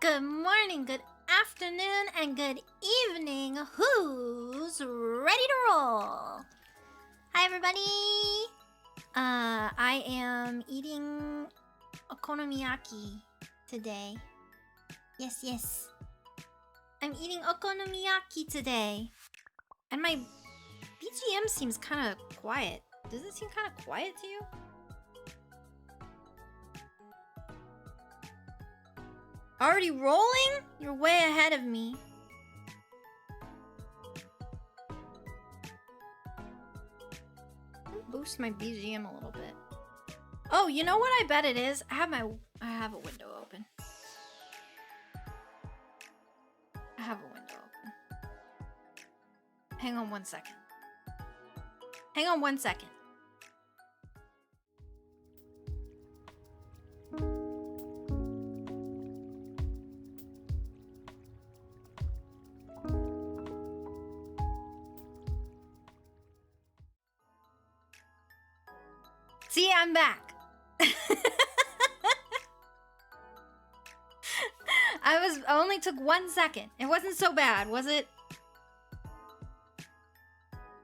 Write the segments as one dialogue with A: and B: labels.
A: Good morning, good afternoon, and good evening. Who's ready to roll? Hi, everybody. I am eating okonomiyaki today. Yes. I'm eating okonomiyaki today. And my BGM seems kind of quiet. Does it seem kind of quiet to you? Already rolling? You're way ahead of me. Boost my BGM a little bit. Oh, you know what I bet it is? I have a window open. Hang on 1 second. See, I'm back. I only took 1 second. It wasn't so bad, was it?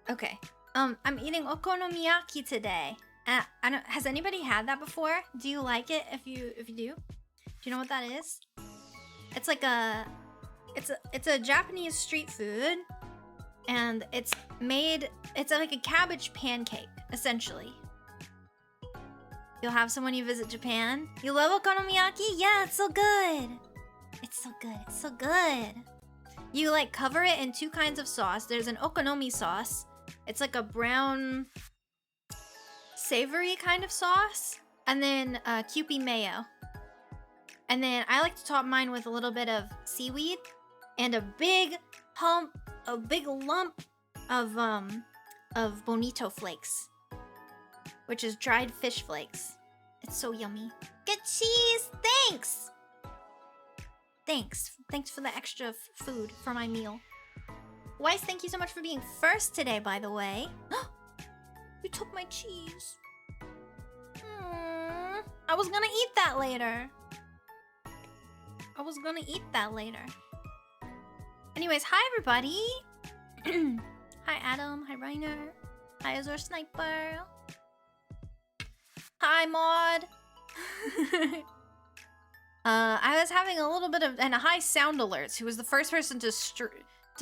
A: Okay. I'm eating okonomiyaki today. Has anybody had that before? Do you like it? If you do, do you know what that is? It's like it's a Japanese street food, and it's like a cabbage pancake, essentially. You'll have someone you visit Japan. You love okonomiyaki? Yeah, it's so good. It's so good. You like cover it in 2 kinds of sauce. There's an okonomi sauce. It's like a brown, savory kind of sauce. And then Kewpie mayo. And then I like to top mine with a little bit of seaweed and a big lump of bonito flakes, which is dried fish flakes. It's so yummy. Get cheese! Thanks for the extra food for my meal. Weiss, thank you so much for being first today, by the way. You took my cheese. I was gonna eat that later. Anyways, hi everybody. Hi Adam, hi Reiner, hi Azure Sniper. Hi Maud. I was having a little bit of a high sound alerts. Who was the first person to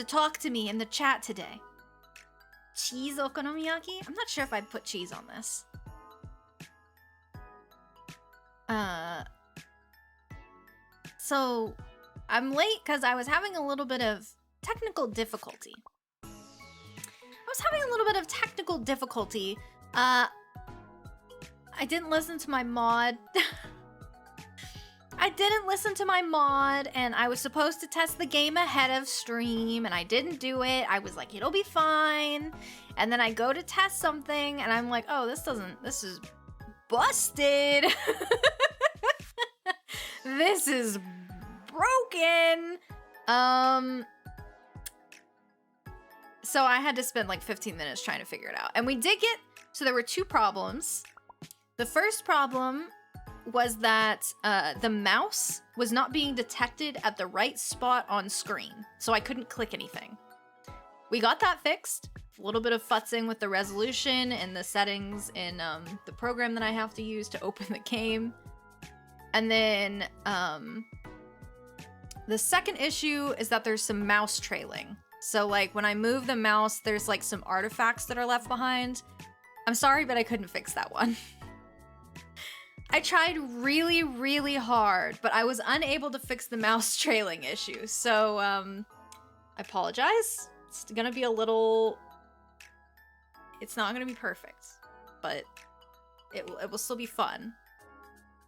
A: talk to me in the chat today? Cheese okonomiyaki? I'm not sure if I'd put cheese on this. So I'm late because I was having a little bit of technical difficulty. I didn't listen to my mod. And I was supposed to test the game ahead of stream, and I didn't do it. I was like, it'll be fine. And then I go to test something, and I'm like, oh, this is busted. This is broken. So I had to spend like 15 minutes trying to figure it out. And we did so there were 2 problems. The first problem was that the mouse was not being detected at the right spot on screen, so I couldn't click anything. We got that fixed. A little bit of futzing with the resolution and the settings in the program that I have to use to open the game. And then the second issue is that there's some mouse trailing. So like when I move the mouse, there's like some artifacts that are left behind. I'm sorry, but I couldn't fix that one. I tried really, really hard, but I was unable to fix the mouse trailing issue. So, I apologize. It's gonna be it's not gonna be perfect, but it will still be fun.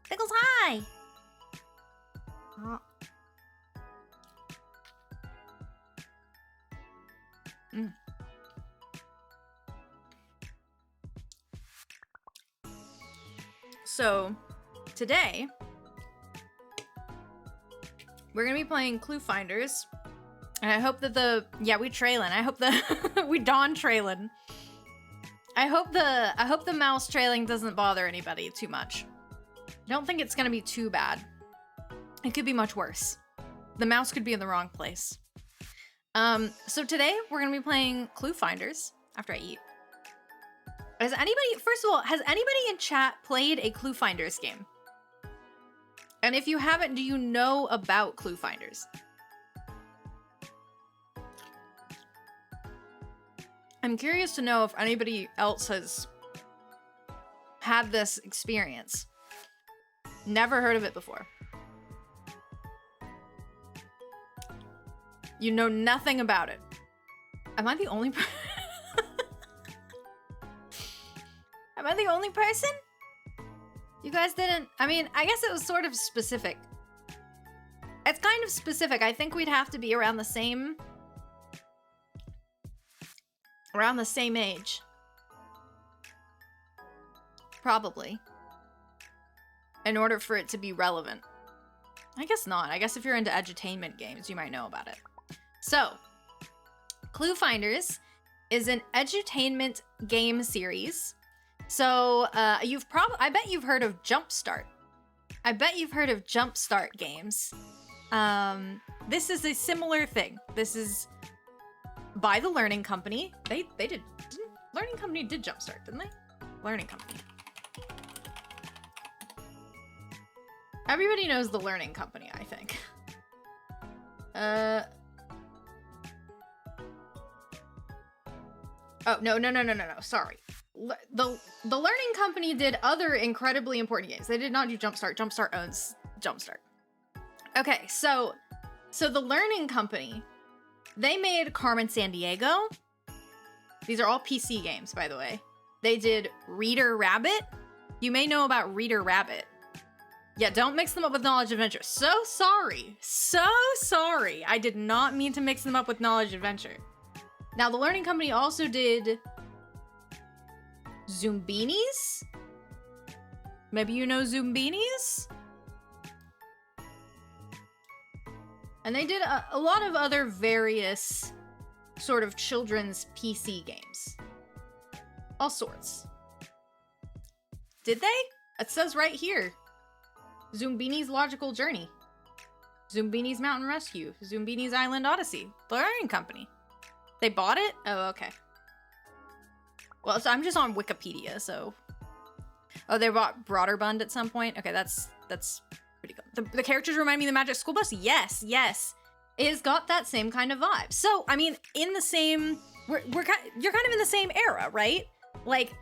A: Pickles, hi! So, today, we're gonna be playing ClueFinders, and I hope that we trailin'. I hope we dawn trailin'. I hope the mouse trailing doesn't bother anybody too much. I don't think it's gonna be too bad. It could be much worse. The mouse could be in the wrong place. So today we're gonna be playing ClueFinders after I eat. Has anybody, first of all, has anybody in chat played a ClueFinders game? And if you haven't, do you know about ClueFinders? I'm curious to know if anybody else has had this experience. Never heard of it before. You know nothing about it. Am I the only person? Am I the only person? You guys didn't... I mean, I guess it was sort of specific. It's kind of specific. I think we'd have to be around the same... around the same age. Probably. In order for it to be relevant. I guess not. I guess if you're into edutainment games, you might know about it. So, ClueFinders is an edutainment game series. So, I bet you've heard of Jumpstart. I bet you've heard of Jumpstart games. This is a similar thing. This is by the Learning Company. Learning Company did Jumpstart, didn't they? Learning Company. Everybody knows the Learning Company, I think. Oh, no, sorry. The Learning Company did other incredibly important games. They did not do Jumpstart. Jumpstart owns Jumpstart. Okay, so the Learning Company, they made Carmen Sandiego. These are all PC games, by the way. They did Reader Rabbit. You may know about Reader Rabbit. Yeah, don't mix them up with Knowledge Adventure. So sorry. So sorry. I did not mean to mix them up with Knowledge Adventure. Now, the Learning Company also did Zoombinis? Maybe you know Zoombinis? And they did a lot of other various sort of children's PC games. All sorts. Did they? It says right here. Zoombini's Logical Journey. Zoombini's Mountain Rescue. Zoombini's Island Odyssey. The Learning Company. They bought it? Oh, okay. Well, so I'm just on Wikipedia, so... Oh, they bought Broderbund at some point? Okay, that's pretty good. The characters remind me of the Magic School Bus? Yes, yes. It's got that same kind of vibe. So, I mean, in the same... you're kind of in the same era, right? Like,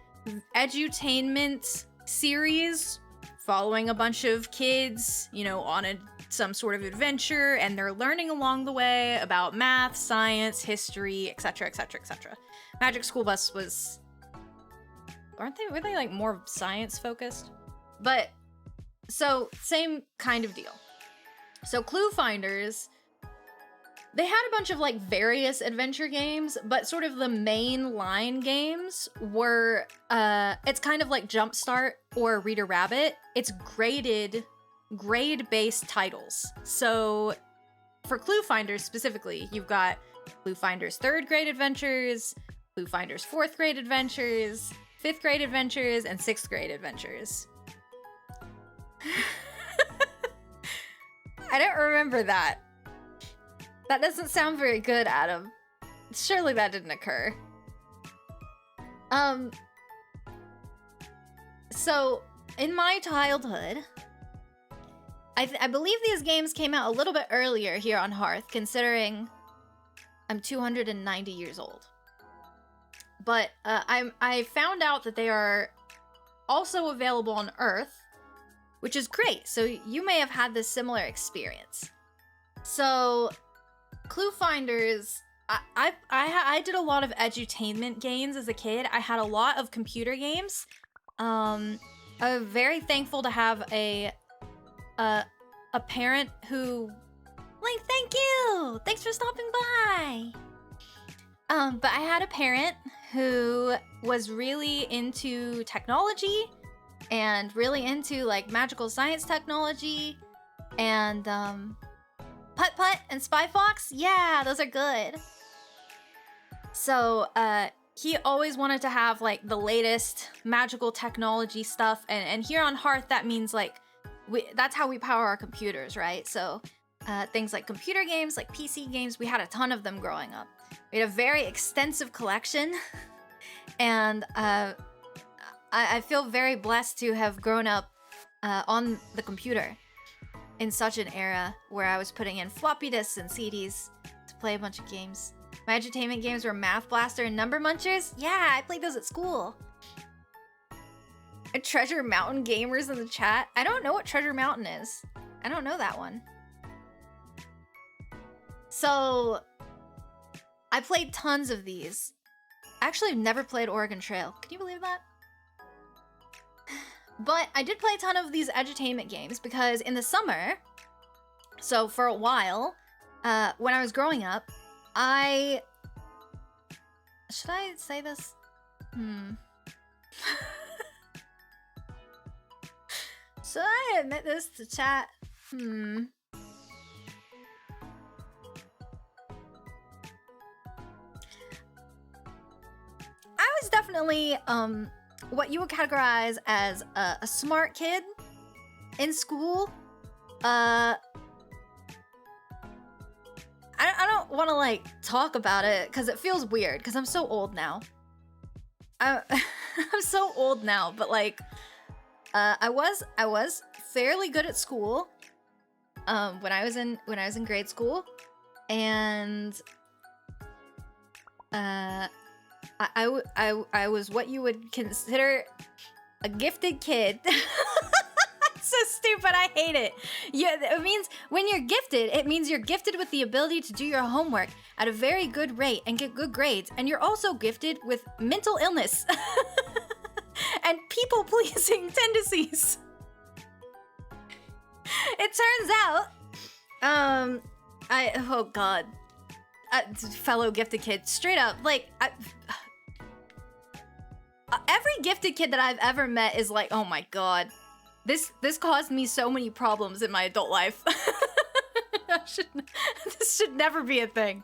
A: edutainment series following a bunch of kids, you know, on some sort of adventure, and they're learning along the way about math, science, history, etc., etc., etc. Magic School Bus was... were they like more science focused? But, so, same kind of deal. So ClueFinders, they had a bunch of like various adventure games, but sort of the main line games were, it's kind of like Jumpstart or Reader Rabbit. It's grade-based titles. So for ClueFinders specifically, you've got ClueFinders 3rd grade adventures, ClueFinders 4th grade adventures, 5th grade adventures, and 6th grade adventures. I don't remember that. That doesn't sound very good, Adam. Surely that didn't occur. So, in my childhood, I believe these games came out a little bit earlier here on Hearth, considering I'm 290 years old. But I found out that they are also available on Earth, which is great. So you may have had this similar experience. So ClueFinders, I did a lot of edutainment games as a kid. I had a lot of computer games. I'm very thankful to have a parent who, like, thank you! Thanks for stopping by! But I had a parent who was really into technology and really into, like, magical science technology and, Putt Putt and Spy Fox? Yeah, those are good. So, he always wanted to have, like, the latest magical technology stuff, and here on Hearth, that means, like, that's how we power our computers, right? So, things like computer games, like PC games. We had a ton of them growing up. We had a very extensive collection, and I feel very blessed to have grown up on the computer in such an era where I was putting in floppy disks and CDs to play a bunch of games. My entertainment games were Math Blaster and Number Munchers. Yeah, I played those at school. And Treasure Mountain gamers in the chat. I don't know what Treasure Mountain is. I don't know that one. So, I played tons of these. I actually have never played Oregon Trail. Can you believe that? But I did play a ton of these edutainment games because in the summer, so for a while, when I was growing up, should I say this? Should I admit this to chat? I was definitely, what you would categorize as a smart kid in school. I don't want to like talk about it because it feels weird because I'm so old now. I'm so old now, but like I was fairly good at school when I was in grade school, and I was what you would consider a gifted kid. It's so stupid, I hate it. Yeah, it means when you're gifted, it means you're gifted with the ability to do your homework at a very good rate and get good grades, and you're also gifted with mental illness and people-pleasing tendencies. It turns out, oh god. Fellow gifted kid, straight up, like, every gifted kid that I've ever met is like, oh my god, this caused me so many problems in my adult life. This should never be a thing.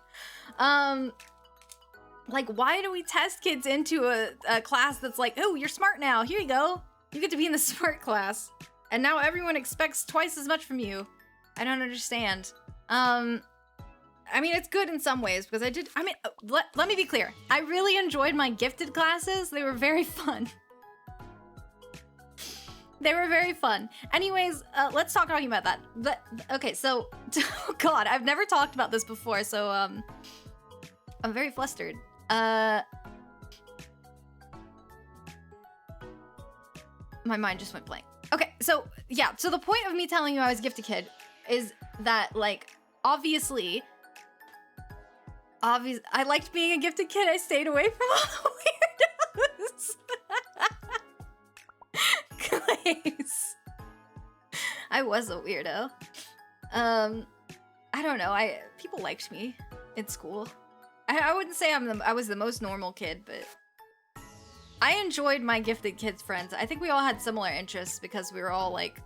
A: Like, why do we test kids into a class that's like, oh, you're smart now, here you go, you get to be in the smart class, and now everyone expects twice as much from you? I don't understand. I mean, it's good in some ways, because let me be clear. I really enjoyed my gifted classes. They were very fun. They were very fun. Anyways, let's stop talking about that. Okay, so, oh god, I've never talked about this before, so, I'm very flustered. My mind just went blank. Okay, so, yeah, so the point of me telling you I was a gifted kid is that, like, obviously, I liked being a gifted kid. I stayed away from all the weirdos. Glaze. I was a weirdo. I don't know. People liked me in school. I wouldn't say I was the most normal kid, but I enjoyed my gifted kids friends. I think we all had similar interests because we were all like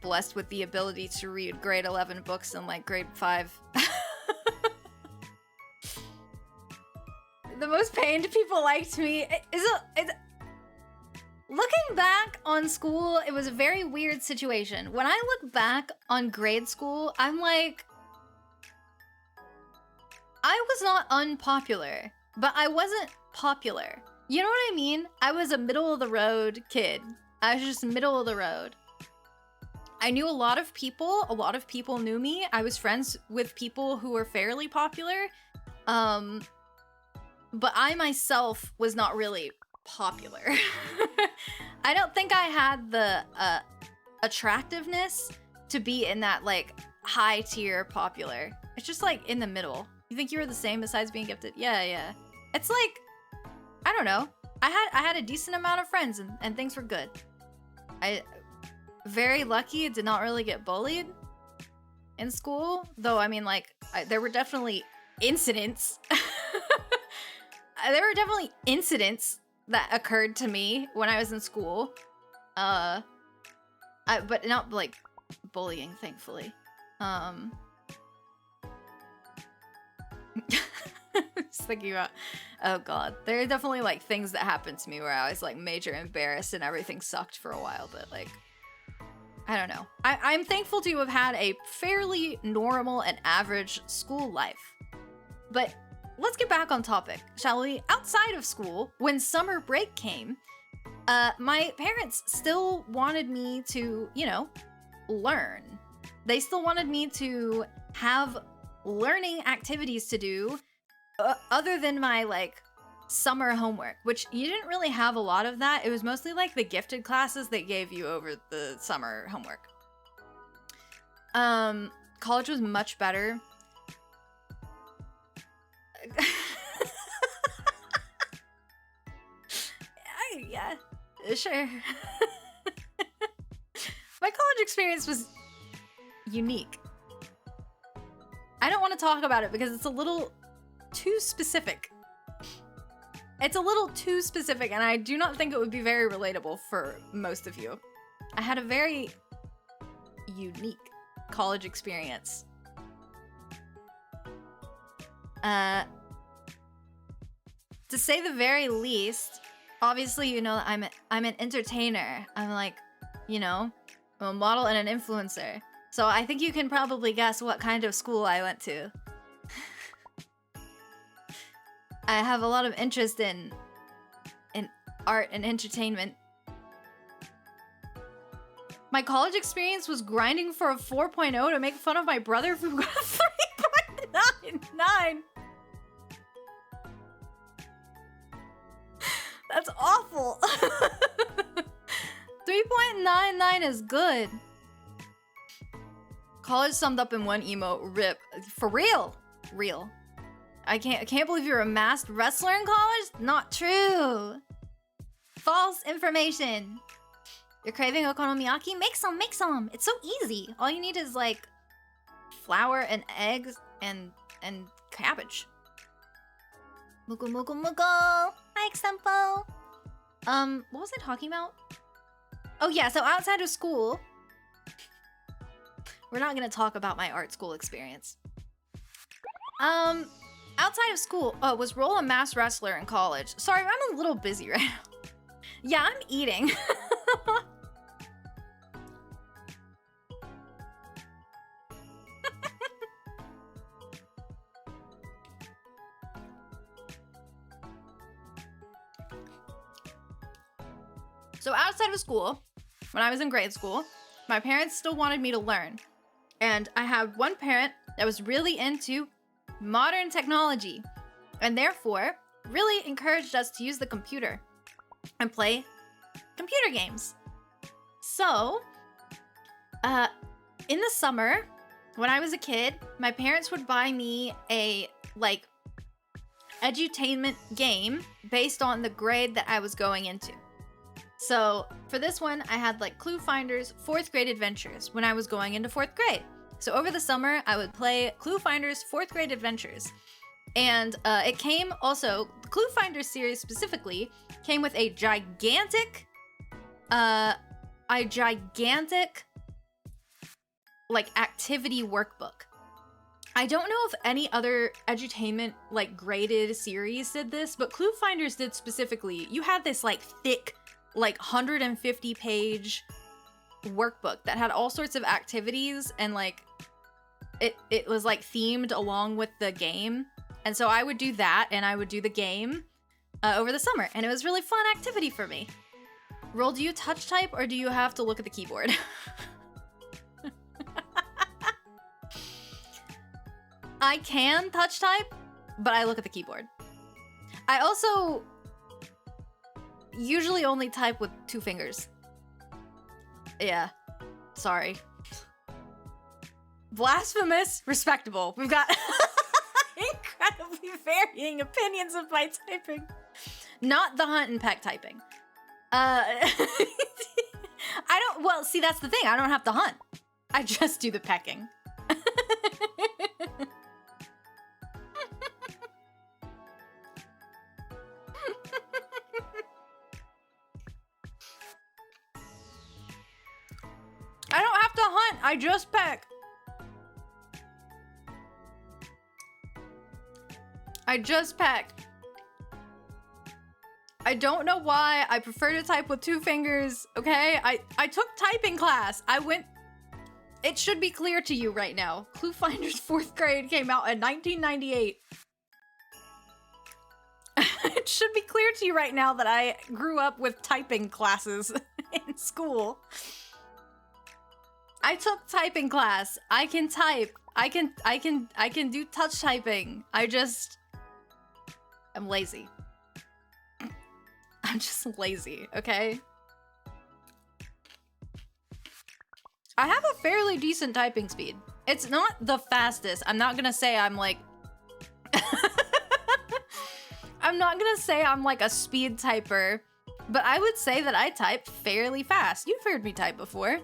A: blessed with the ability to read grade 11 books in like grade 5. The most pained people liked me. Looking back on school, it was a very weird situation. When I look back on grade school, I'm like, I was not unpopular, but I wasn't popular. You know what I mean? I was a middle of the road kid. I was just middle of the road. I knew a lot of people knew me. I was friends with people who were fairly popular. But I myself was not really popular. I don't think I had the attractiveness to be in that like high tier popular. It's just like in the middle. You think you were the same besides being gifted? Yeah. It's like, I don't know. I had a decent amount of friends and things were good. Very lucky, did not really get bullied in school. Though, I mean, like, there were definitely incidents. There were definitely incidents that occurred to me when I was in school. But not, like, bullying, thankfully. Just thinking about, oh god. There are definitely, like, things that happened to me where I was, like, major embarrassed and everything sucked for a while, but, like, I don't know. I'm thankful to have had a fairly normal and average school life. But let's get back on topic, shall we? Outside of school, when summer break came, my parents still wanted me to, you know, learn. They still wanted me to have learning activities to do other than my, like, summer homework, which you didn't really have a lot of that. It was mostly like the gifted classes that gave you over the summer homework. College was much better. Yeah, sure. My college experience was unique. I don't want to talk about it because it's a little too specific. It's a little too specific, and I do not think it would be very relatable for most of you. I had a very unique college experience. To say the very least, obviously, you know, I'm an entertainer. I'm like, you know, I'm a model and an influencer. So I think you can probably guess what kind of school I went to. I have a lot of interest in art and entertainment. My college experience was grinding for a 4.0 to make fun of my brother who got 3.99. That's awful. 3.99 is good. College summed up in one emote. Rip. For real. Real. I can't believe you're a masked wrestler in college? Not true. False information. You're craving okonomiyaki? Make some, make some. It's so easy. All you need is like flour and eggs and cabbage. Mugo mugo mugo. Hi, Extempo. What was I talking about? Oh yeah, so outside of school, we're not gonna talk about my art school experience. Outside of school, was Roll a masked wrestler in college. Sorry, I'm a little busy right now. Yeah, I'm eating. So outside of school, when I was in grade school, my parents still wanted me to learn. And I had one parent that was really into modern technology and therefore really encouraged us to use the computer and play computer games. So, in the summer, when I was a kid, my parents would buy me a, like, edutainment game based on the grade that I was going into. So, for this one, I had, like, ClueFinders 4th grade adventures when I was going into 4th grade. So over the summer, I would play ClueFinders 4th grade adventures. And it came also, the ClueFinders series specifically, came with a gigantic, like, activity workbook. I don't know if any other edutainment, like, graded series did this, but ClueFinders did specifically. You had this, like, thick, like, 150-page workbook that had all sorts of activities and, like, it was, like, themed along with the game. And so I would do that, and I would do the game over the summer, and it was really fun activity for me. Roll, do you touch type, or do you have to look at the keyboard? I can touch type, but I look at the keyboard. I also usually only type with 2 fingers. Yeah, sorry. Blasphemous, respectable. We've got incredibly varying opinions of my typing. Not the hunt and peck typing. Well, see, that's the thing. I don't have to hunt. I just do the pecking. I don't have to hunt, I just peck. I just peck. I don't know why. I prefer to type with 2 fingers, okay? I took typing class. It should be clear to you right now. ClueFinders 4th grade came out in 1998. It should be clear to you right now that I grew up with typing classes in school. I took typing class. I can type. I can do touch typing. I'm lazy. I'm just lazy, okay? I have a fairly decent typing speed. It's not the fastest. I'm not gonna say I'm like... I'm not gonna say I'm like a speed typer, but I would say that I type fairly fast. You've heard me type before.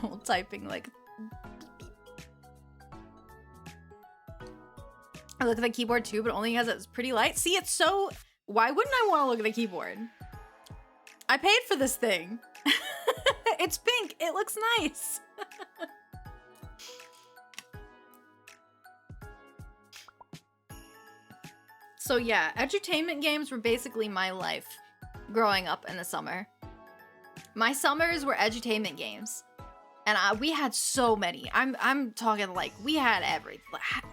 A: Roll typing like... I look at the keyboard too, but only has it's pretty light. See, it's so... Why wouldn't I want to look at the keyboard? I paid for this thing. It's pink. It looks nice. So yeah, edutainment games were basically my life growing up in the summer. My summers were edutainment games. And we had so many. I'm talking like we had everything.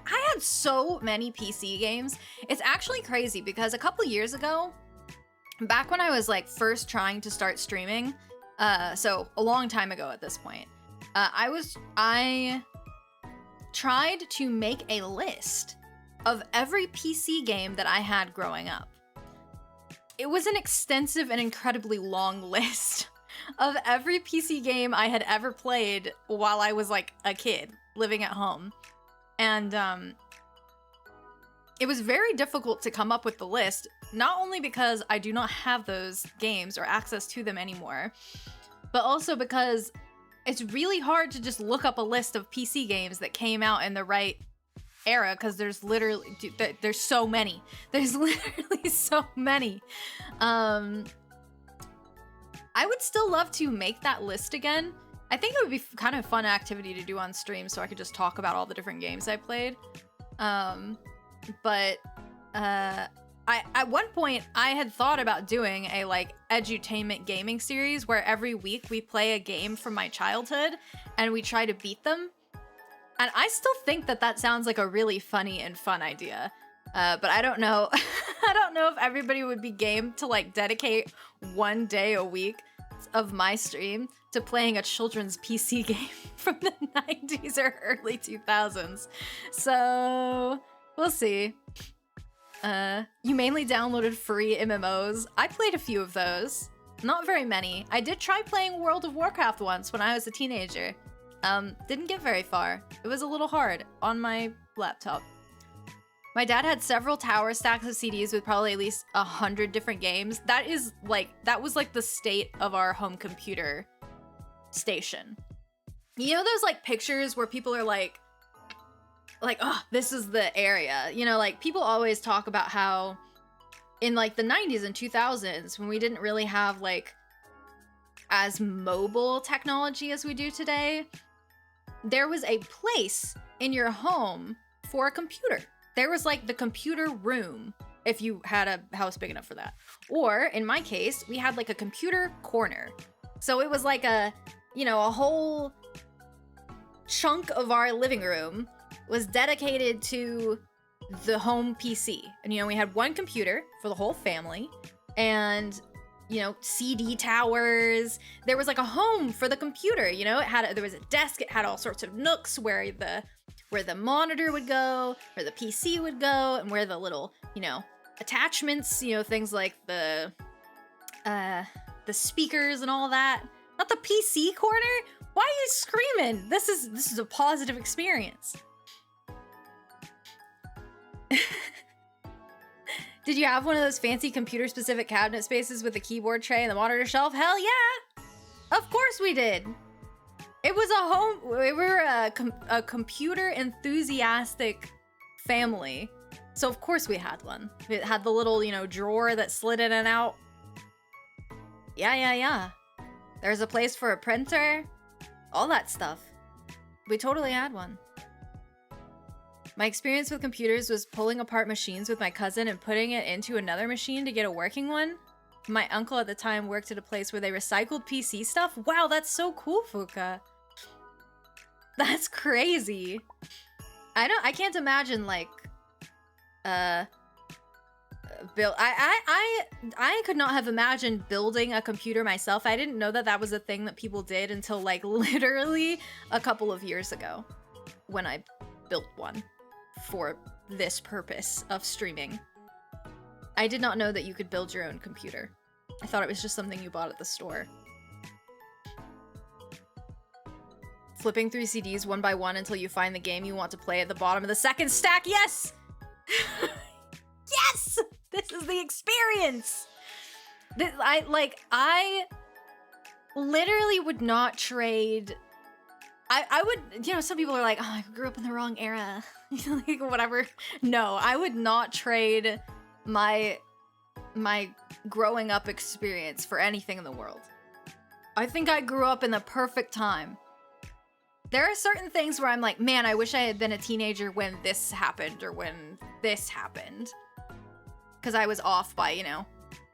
A: I had so many PC games. It's actually crazy because a couple years ago, back when I was like first trying to start streaming, so a long time ago at this point, I tried to make a list of every PC game that I had growing up. It was an extensive and incredibly long list of every PC game I had ever played while I was like a kid living at home. And it was very difficult to come up with the list, not only because I do not have those games or access to them anymore, but also because it's really hard to just look up a list of PC games that came out in the right era, because there's literally, there's so many. There's literally so many. I would still love to make that list again. I think it would be kind of a fun activity to do on stream so I could just talk about all the different games I played. At one point, I had thought about doing a like edutainment gaming series where every week we play a game from my childhood and we try to beat them. And I still think that that sounds like a really funny and fun idea. But I don't know. I don't know if everybody would be game to like dedicate one day a week of my stream to playing a children's PC game from the 90s or early 2000s. So we'll see. You mainly downloaded free MMOs. I played a few of those. Not very many. I did try playing World of Warcraft once when I was a teenager. Didn't get very far. It was a little hard on my laptop. My dad had several tower stacks of CDs with probably at least 100 different games. That was like the state of our home computer station. You know those like pictures where people are like, oh, this is the area. You know, like people always talk about how in like the 90s and 2000s, when we didn't really have like as mobile technology as we do today, there was a place in your home for a computer. There was like the computer room, if you had a house big enough for that. Or in my case, we had like a computer corner. So it was like a whole chunk of our living room was dedicated to the home PC. And we had one computer for the whole family and CD towers. There was like a home for the computer, there was a desk, it had all sorts of nooks where the monitor would go, where the PC would go, and where the little, attachments, things like the speakers and all that. Not the PC corner? Why are you screaming? This is a positive experience. Did you have one of those fancy computer-specific cabinet spaces with a keyboard tray and the monitor shelf? Hell yeah! Of course we did! It was a home. We were a computer enthusiastic family, so of course we had one. It had the little, drawer that slid in and out. Yeah. There's a place for a printer, all that stuff. We totally had one. My experience with computers was pulling apart machines with my cousin and putting it into another machine to get a working one. My uncle at the time worked at a place where they recycled PC stuff. Wow, that's so cool, Fuka. That's crazy. I can't imagine like I could not have imagined building a computer myself. I didn't know that that was a thing that people did until like literally a couple of years ago when I built one for this purpose of streaming. I did not know that you could build your own computer. I thought it was just something you bought at the store. Flipping through CDs one by one until you find the game you want to play at the bottom of the second stack. Yes! Yes! This is the experience! I literally would not trade... I would, you know, some people are like, oh, I grew up in the wrong era. Like, whatever. No, I would not trade my growing up experience for anything in the world. I think I grew up in the perfect time. There are certain things where I'm like, man, I wish I had been a teenager when this happened or when this happened. Because I was off by, you know,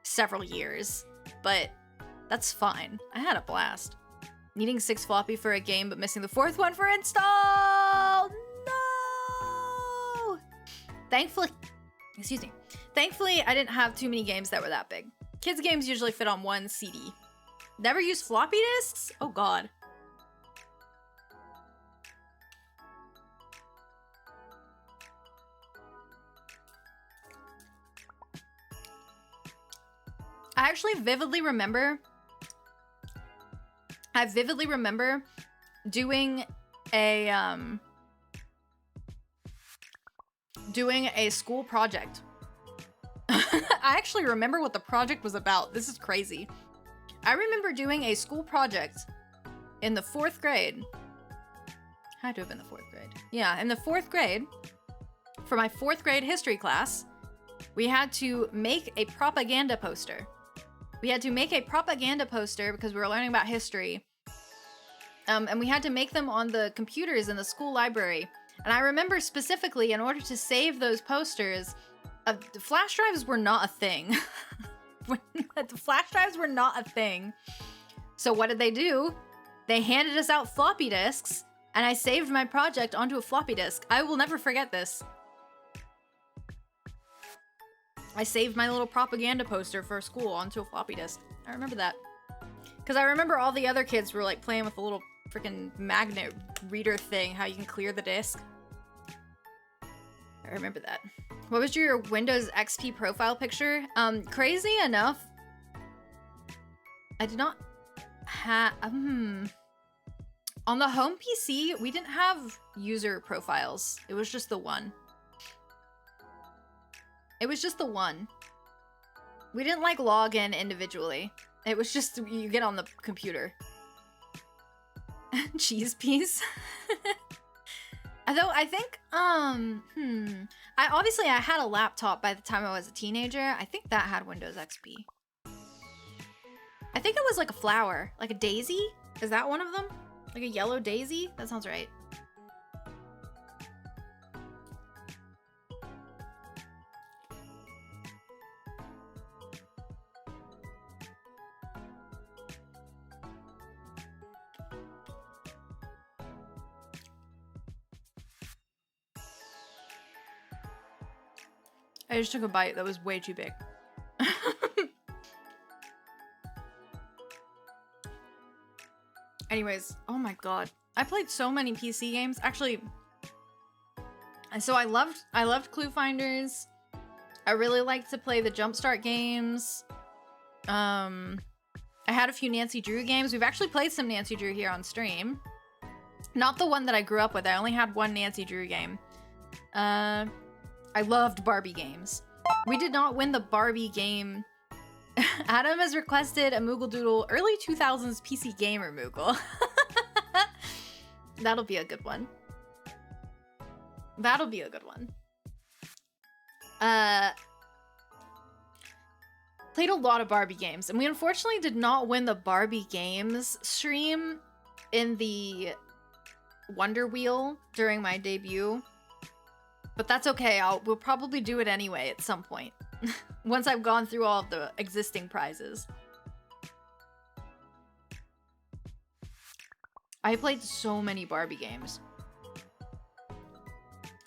A: several years. But that's fine. I had a blast. Needing 6 floppy for a game, but missing the 4th one for install! No! Thankfully, I didn't have too many games that were that big. Kids' games usually fit on one CD. Never used floppy disks? Oh god. I actually vividly remember doing a school project. I actually remember what the project was about. This is crazy. I remember doing a school project in the 4th grade. Had to have been the 4th grade. Yeah, in the 4th grade, for my 4th grade history class, we had to make a propaganda poster. We had to make a propaganda poster because we were learning about history. And we had to make them on the computers in the school library. And I remember specifically, in order to save those posters, the flash drives were not a thing. The flash drives were not a thing. So what did they do? They handed us out floppy disks, and I saved my project onto a floppy disk. I will never forget this. I saved my little propaganda poster for school onto a floppy disk. I remember that. Because I remember all the other kids were like playing with a little freaking magnet reader thing, how you can clear the disk. I remember that. What was your Windows XP profile picture? Crazy enough, I did not have... On the home PC, we didn't have user profiles. It was just the one. It was just the one. We didn't like log in individually. It was just you get on the computer. Cheese piece. Although I think, I had a laptop by the time I was a teenager. I think that had Windows XP. I think it was like a flower, like a daisy. Is that one of them? Like a yellow daisy? That sounds right. I just took a bite that was way too big. Anyways, oh my god. I played so many PC games. Actually, so I loved ClueFinders. I really liked to play the Jumpstart games. I had a few Nancy Drew games. We've actually played some Nancy Drew here on stream. Not the one that I grew up with. I only had one Nancy Drew game. I loved Barbie games. We did not win the Barbie game. Adam has requested a Moogle Doodle early 2000s PC gamer Moogle. That'll be a good one. That'll be a good one. Played a lot of Barbie games, and we unfortunately did not win the Barbie games stream in the Wonder Wheel during my debut. But that's okay, we'll probably do it anyway at some point. Once I've gone through all of the existing prizes. I played so many Barbie games.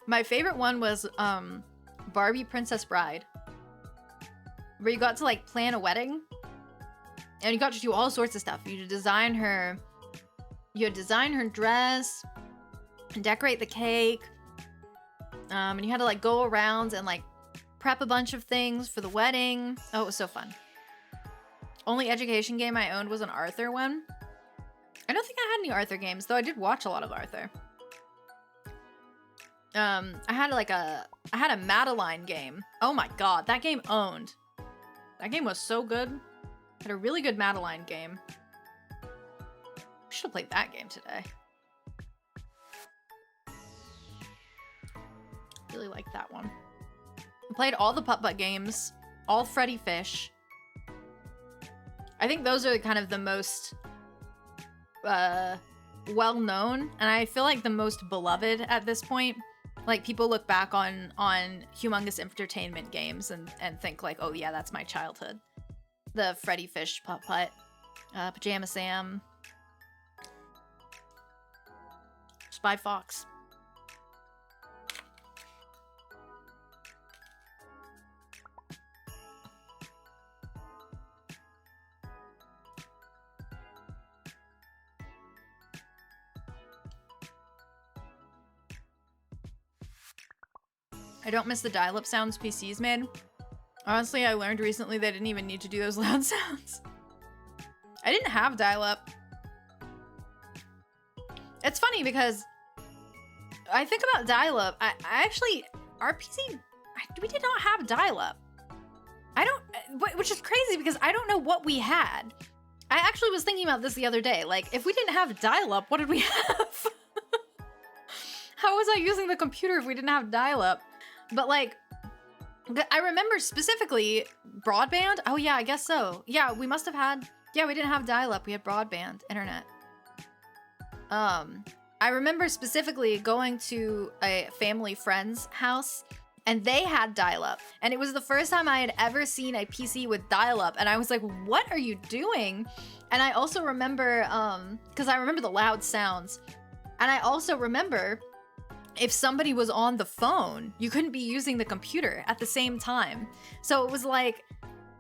A: My favorite one was Barbie Princess Bride, where you got to like plan a wedding and you got to do all sorts of stuff. You design her dress and decorate the cake, and you had to like go around and like prep a bunch of things for the wedding. Oh, it was so fun. Only education game I owned was an Arthur one. I don't think I had any Arthur games, though I did watch a lot of Arthur. I had a Madeline game. Oh my god, that game owned. That game was so good. Had a really good Madeline game. We should have played that game today. Really liked that one. I played all the Putt-Putt games, all Freddy Fish. I think those are kind of the most well-known, and I feel like the most beloved at this point. Like, people look back on Humongous Entertainment games and think like, oh yeah, that's my childhood. The Freddy Fish Putt-Putt, Pajama Sam, Spy Fox. I don't miss the dial-up sounds PCs made. Honestly, I learned recently they didn't even need to do those loud sounds. I didn't have dial-up. It's funny because I think about dial-up. I actually, our PC, we did not have dial-up. Which is crazy because I don't know what we had. I actually was thinking about this the other day. Like, if we didn't have dial-up, what did we have? How was I using the computer if we didn't have dial-up? But like, I remember specifically broadband. Oh yeah, I guess so. Yeah, we must have had, yeah, we didn't have dial-up. We had broadband internet. I remember specifically going to a family friend's house and they had dial-up. And it was the first time I had ever seen a PC with dial-up. And I was like, what are you doing? And I also remember, because I remember the loud sounds. And I also remember if somebody was on the phone, you couldn't be using the computer at the same time. So it was like,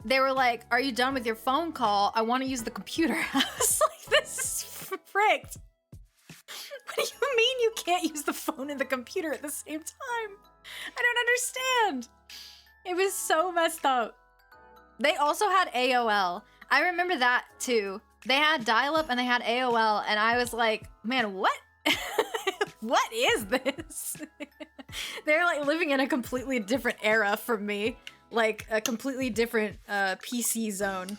A: they were like, are you done with your phone call? I want to use the computer. I was like, this is fricked. What do you mean you can't use the phone and the computer at the same time? I don't understand. It was so messed up. They also had AOL. I remember that too. They had dial-up and they had AOL, and I was like, man, what? What is this? They're like living in a completely different era from me. Like a completely different PC zone.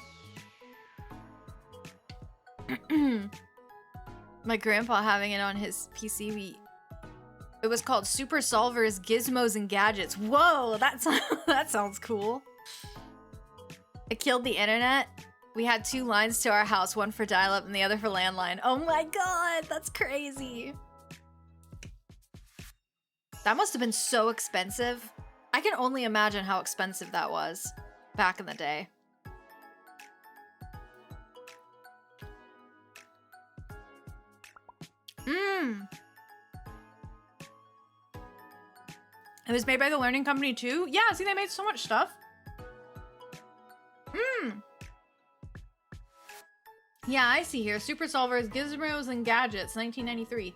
A: My grandpa having it on his PC. It was called Super Solvers, Gizmos, and Gadgets. Whoa, that sounds cool. It killed the internet. We had 2 lines to our house, one for dial-up and the other for landline. Oh my god, that's crazy. That must have been so expensive. I can only imagine how expensive that was back in the day. It was made by the Learning Company too? Yeah, see, they made so much stuff. Yeah, I see here. Super Solvers, Gizmos, and Gadgets, 1993.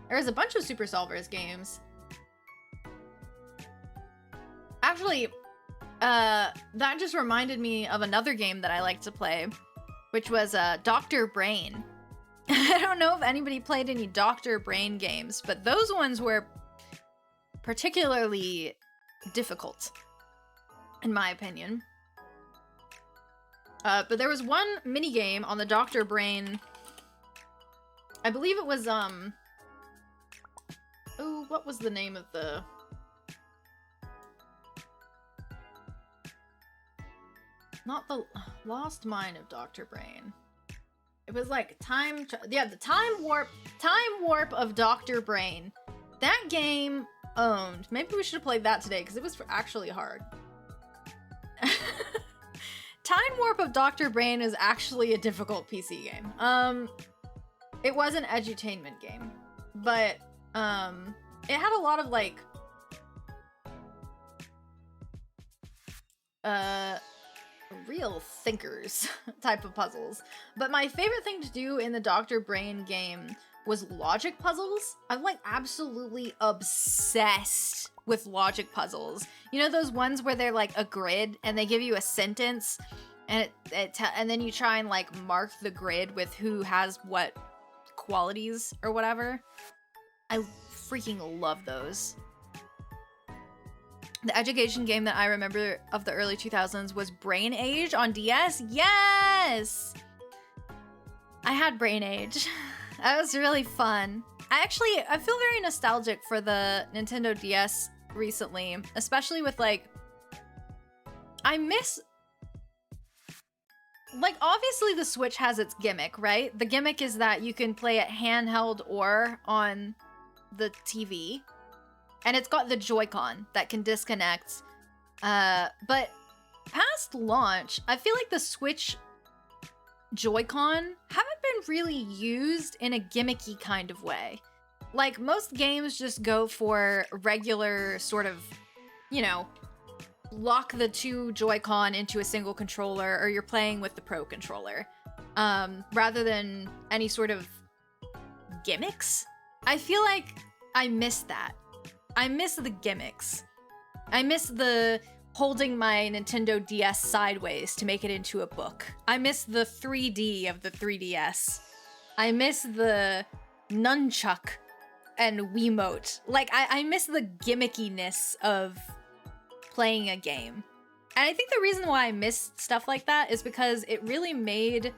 A: There was a bunch of Super Solvers games. Actually, that just reminded me of another game that I like to play, which was Dr. Brain. I don't know if anybody played any Dr. Brain games, but those ones were particularly difficult, in my opinion. But there was one mini game on the Dr. Brain. I believe it was, oh, what was the name of the... Not the Lost Mine of Dr. Brain. It was like the Time Warp of Dr. Brain. That game owned. Maybe we should have played that today because it was actually hard. Time Warp of Dr. Brain is actually a difficult PC game. It was an edutainment game, but it had a lot of like real thinkers type of puzzles. But my favorite thing to do in the Dr. Brain game was logic puzzles. I'm like absolutely obsessed with logic puzzles. You know those ones where they're like a grid and they give you a sentence and and then you try and like mark the grid with who has what qualities or whatever. I freaking love those. The education game that I remember of the early 2000s was Brain Age on DS. Yes! I had Brain Age. That was really fun. I feel very nostalgic for the Nintendo DS recently, especially with like, I miss, like obviously the Switch has its gimmick, right? The gimmick is that you can play it handheld or on the TV, and it's got the Joy-Con that can disconnect. But past launch, I feel like the Switch Joy-Con haven't been really used in a gimmicky kind of way. Like most games just go for regular sort of, you know, lock the two Joy-Con into a single controller, or you're playing with the Pro controller, rather than any sort of gimmicks. I feel like I miss that. I miss the gimmicks. I miss the holding my Nintendo DS sideways to make it into a book. I miss the 3D of the 3DS. I miss the nunchuck and Wiimote. Like, I miss the gimmickiness of playing a game. And I think the reason why I miss stuff like that is because it really made...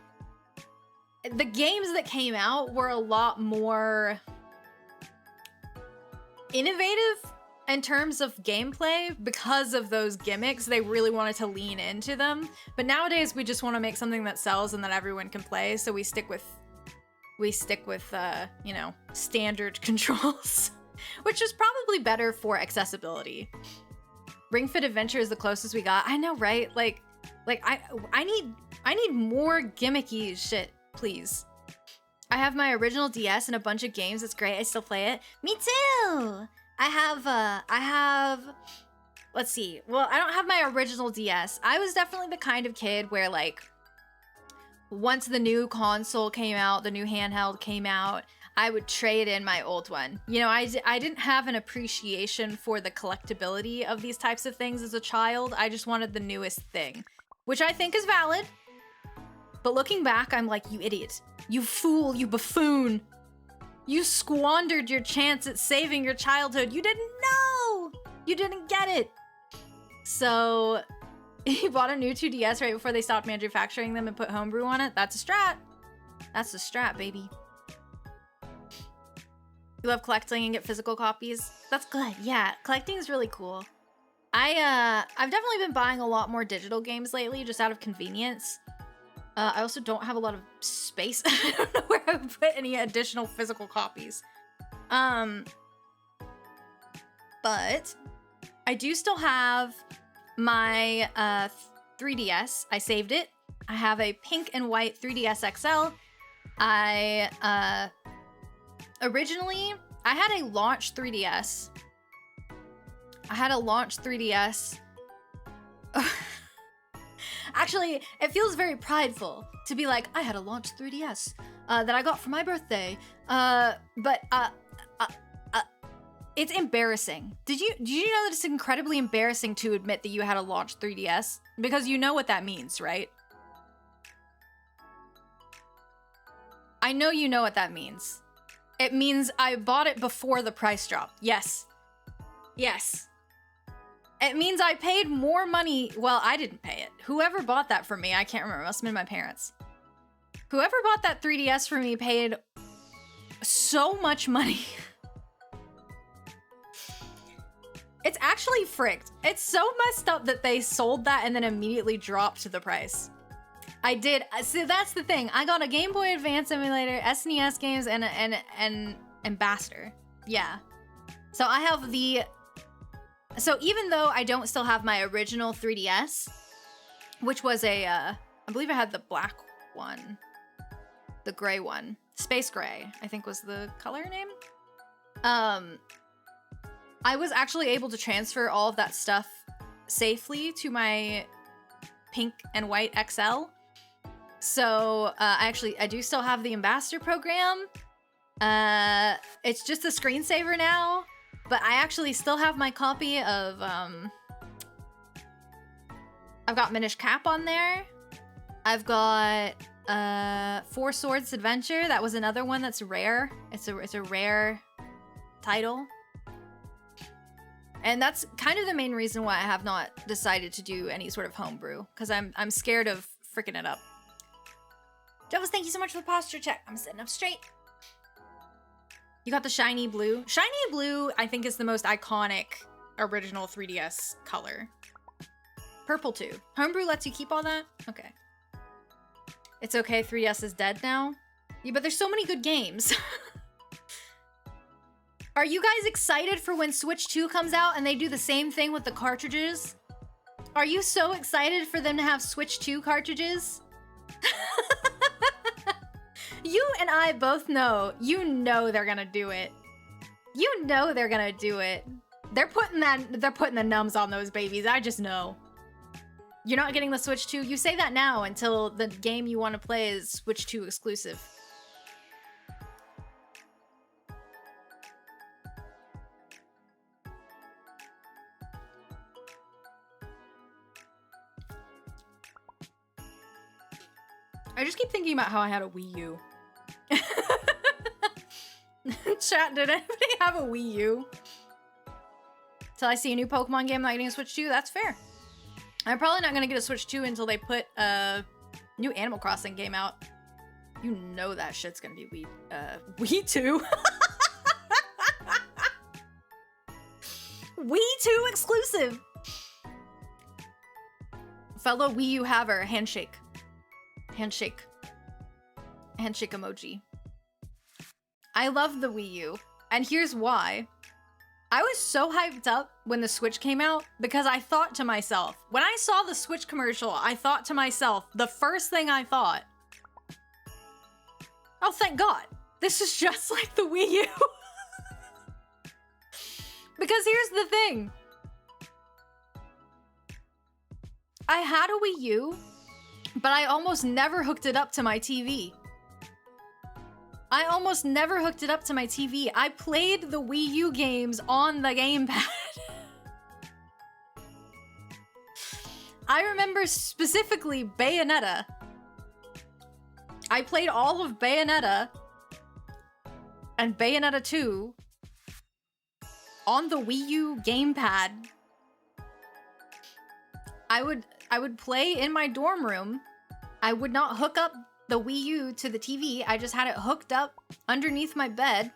A: The games that came out were a lot more innovative in terms of gameplay because of those gimmicks. They really wanted to lean into them. But nowadays we just want to make something that sells and that everyone can play, so we stick with you know, standard controls, which is probably better for accessibility. Ring Fit Adventure is the closest we got. I know, right? Like I need more gimmicky shit, please. I have my original DS and a bunch of games. It's great. I still play it. Me too. I have, let's see. Well, I don't have my original DS. I was definitely the kind of kid where like, once the new console came out, the new handheld came out, I would trade in my old one. You know, I didn't have an appreciation for the collectability of these types of things as a child. I just wanted the newest thing, which I think is valid. But looking back, I'm like, you idiot. You fool, you buffoon. You squandered your chance at saving your childhood. You didn't know. You didn't get it. So he bought a new 2DS right before they stopped manufacturing them and put homebrew on it. That's a strat. That's a strat, baby. You love collecting and get physical copies? That's good. Yeah, collecting is really cool. I've definitely been buying a lot more digital games lately, just out of convenience. I also don't have a lot of space. I don't know where I would put any additional physical copies. But I do still have my 3DS. I saved it. I have a pink and white 3DS XL. Originally, I had a launch 3DS. Actually, it feels very prideful to be like, I had a launch 3DS that I got for my birthday. But it's embarrassing. Did you know that it's incredibly embarrassing to admit that you had a launch 3DS? Because you know what that means, right? I know you know what that means. It means I bought it before the price drop. Yes. Yes. It means I paid more money. Well, I didn't pay it. Whoever bought that for me, I can't remember. It must have been my parents. Whoever bought that 3DS for me paid so much money. It's actually fricked. It's so messed up that they sold that and then immediately dropped the price. I did. See, that's the thing. I got a Game Boy Advance emulator, SNES games, and Ambassador. Yeah. So I have the... So even though I don't still have my original 3DS, which was a, I believe I had the black one, the gray one, Space Gray, I think was the color name. I was actually able to transfer all of that stuff safely to my pink and white XL. So I do still have the ambassador program. It's just a screensaver now, but I actually still have my copy of, I've got Minish Cap on there. I've got Four Swords Adventure. That was another one that's rare. It's a rare title. And that's kind of the main reason why I have not decided to do any sort of homebrew, because I'm scared of freaking it up. Jovas, thank you so much for the posture check. I'm sitting up straight. You got the shiny blue. Shiny blue, I think, is the most iconic original 3DS color. Purple too. Homebrew lets you keep all that? Okay. It's okay, 3DS is dead now. Yeah, but there's so many good games. Are you guys excited for when Switch 2 comes out and they do the same thing with the cartridges? Are you so excited for them to have Switch 2 cartridges? You and I both know, you know they're gonna do it. You know they're gonna do it. They're putting the numbs on those babies, I just know. You're not getting the Switch 2? You say that now until the game you want to play is Switch 2 exclusive. I just keep thinking about how I had a Wii U. Chat, did anybody have a Wii U? Till I see a new Pokemon game not getting a Switch 2? That's fair. I'm probably not gonna get a Switch 2 until they put a new Animal Crossing game out. You know that shit's gonna be Wii 2. Wii 2 exclusive. Fellow Wii U haver, handshake. Handshake. Handshake emoji. I love the Wii U, and here's why. I was so hyped up when the Switch came out because I thought to myself, when I saw the Switch commercial, I thought to myself, the first thing I thought, oh, thank God, this is just like the Wii U. Because here's the thing. I had a Wii U, but I almost never hooked it up to my TV. I almost never hooked it up to my TV. I played the Wii U games on the gamepad. I remember specifically Bayonetta. I played all of Bayonetta and Bayonetta 2 on the Wii U gamepad. I would play in my dorm room. I would not hook up the Wii U to the TV. I just had it hooked up underneath my bed,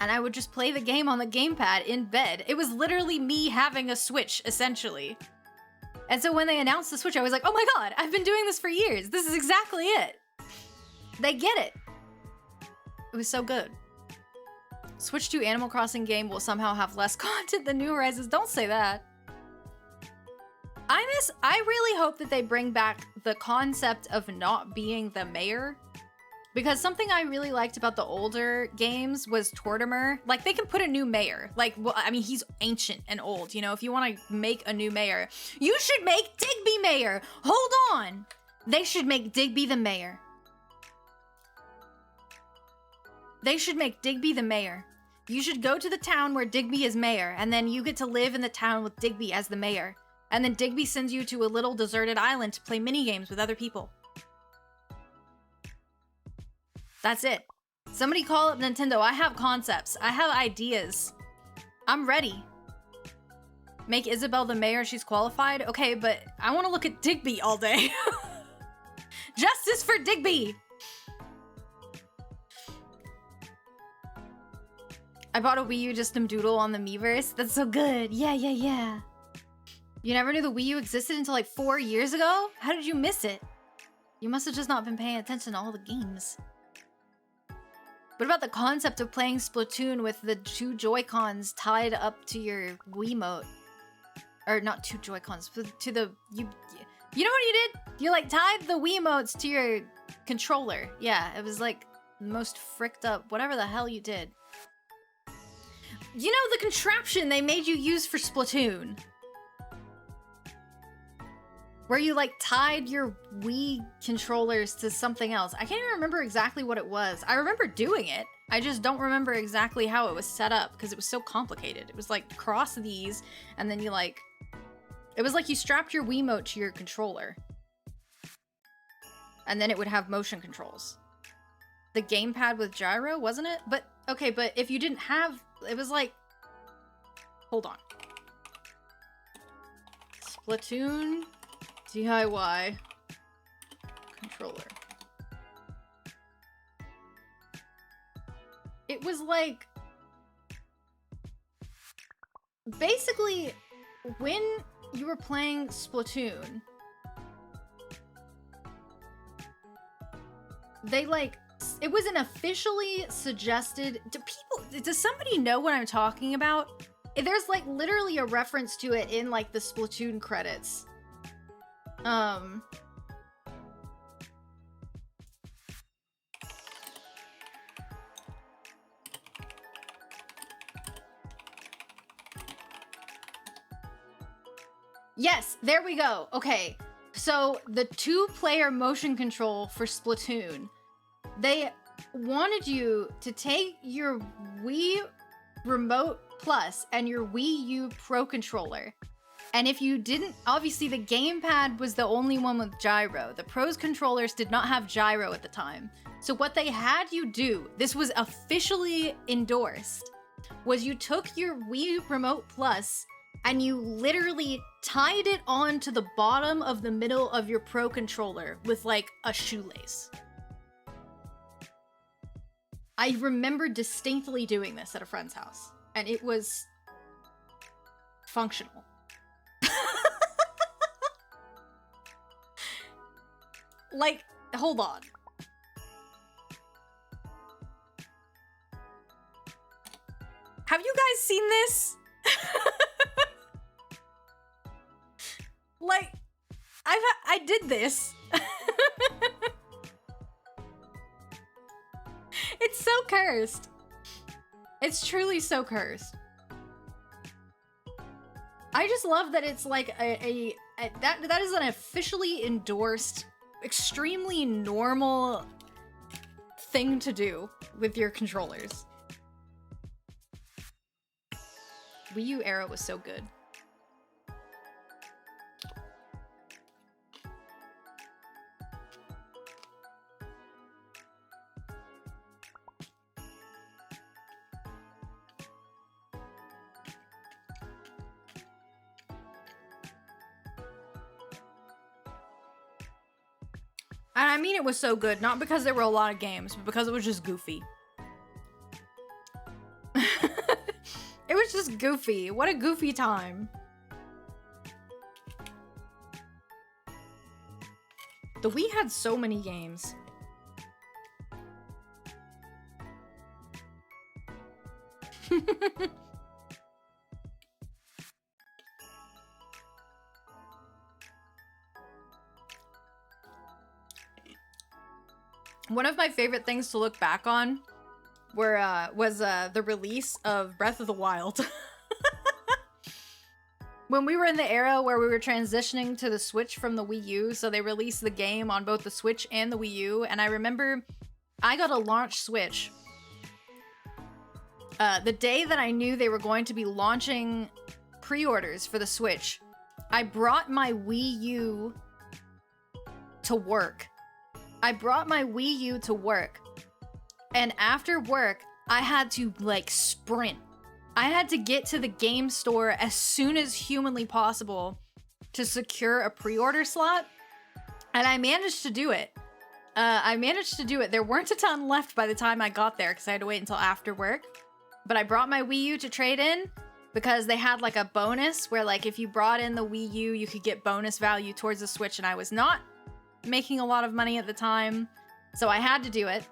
A: and I would just play the game on the gamepad in bed. It was literally me having a Switch, essentially. And so when they announced the Switch, I was like, oh my God, I've been doing this for years. This is exactly it. They get it. It was so good. Switch 2 Animal Crossing game will somehow have less content than New Horizons. Don't say that. I really hope that they bring back the concept of not being the mayor, because something I really liked about the older games was Tortimer. Like, they can put a new mayor. Like, well, I mean, he's ancient and old, you know? If you want to make a new mayor, you should make Digby mayor. Hold on. They should make Digby the mayor. They should make Digby the mayor. You should go to the town where Digby is mayor, and then you get to live in the town with Digby as the mayor. And then Digby sends you to a little deserted island to play minigames with other people. That's it. Somebody call up Nintendo. I have concepts. I have ideas. I'm ready. Make Isabelle the mayor. She's qualified. Okay, but I want to look at Digby all day. Justice for Digby. I bought a Wii U just to doodle on the Miiverse. That's so good. Yeah, yeah, yeah. You never knew the Wii U existed until like 4 years ago? How did you miss it? You must have just not been paying attention to all the games. What about the concept of playing Splatoon with the 2 Joy-Cons tied up to your Wiimote? Or not 2 Joy-Cons, but to the... You know what you did? You like tied the Wiimotes to your controller. Yeah, it was like most fricked up, whatever the hell you did. You know the contraption they made you use for Splatoon? Where you like tied your Wii controllers to something else. I can't even remember exactly what it was. I remember doing it. I just don't remember exactly how it was set up because it was so complicated. It was like cross these and then you like, it was like you strapped your Wiimote to your controller. And then it would have motion controls. The gamepad with gyro, wasn't it? But, okay, but if you didn't have, it was like, hold on. Splatoon DIY controller. It was like, basically, when you were playing Splatoon, they like, it was an officially suggested, does somebody know what I'm talking about? There's like literally a reference to it in like the Splatoon credits. Yes, there we go. Okay, so the 2-player motion control for Splatoon, they wanted you to take your Wii Remote Plus and your Wii U Pro Controller. And if you didn't, obviously the gamepad was the only one with gyro. The Pro's controllers did not have gyro at the time. So what they had you do, this was officially endorsed, was you took your Wii Remote Plus and you literally tied it onto the bottom of the middle of your Pro controller with like a shoelace. I remember distinctly doing this at a friend's house, and it was functional. Like, hold on. Have you guys seen this? Like, I did this. It's so cursed. It's truly so cursed. I just love that it's like that is an officially endorsed, extremely normal thing to do with your controllers. Wii U era was so good. And I mean it was so good, not because there were a lot of games, but because it was just goofy. It was just goofy. What a goofy time. The Wii had so many games. One of my favorite things to look back on was the release of Breath of the Wild. When we were in the era where we were transitioning to the Switch from the Wii U, so they released the game on both the Switch and the Wii U, and I remember I got a launch Switch. The day that I knew they were going to be launching pre-orders for the Switch, I brought my Wii U to work. I brought my Wii U to work, and after work, I had to, like, sprint. I had to get to the game store as soon as humanly possible to secure a pre-order slot, and I managed to do it. There weren't a ton left by the time I got there, because I had to wait until after work, but I brought my Wii U to trade in, because they had, like, a bonus where, like, if you brought in the Wii U, you could get bonus value towards the Switch, and I was not making a lot of money at the time, so I had to do it.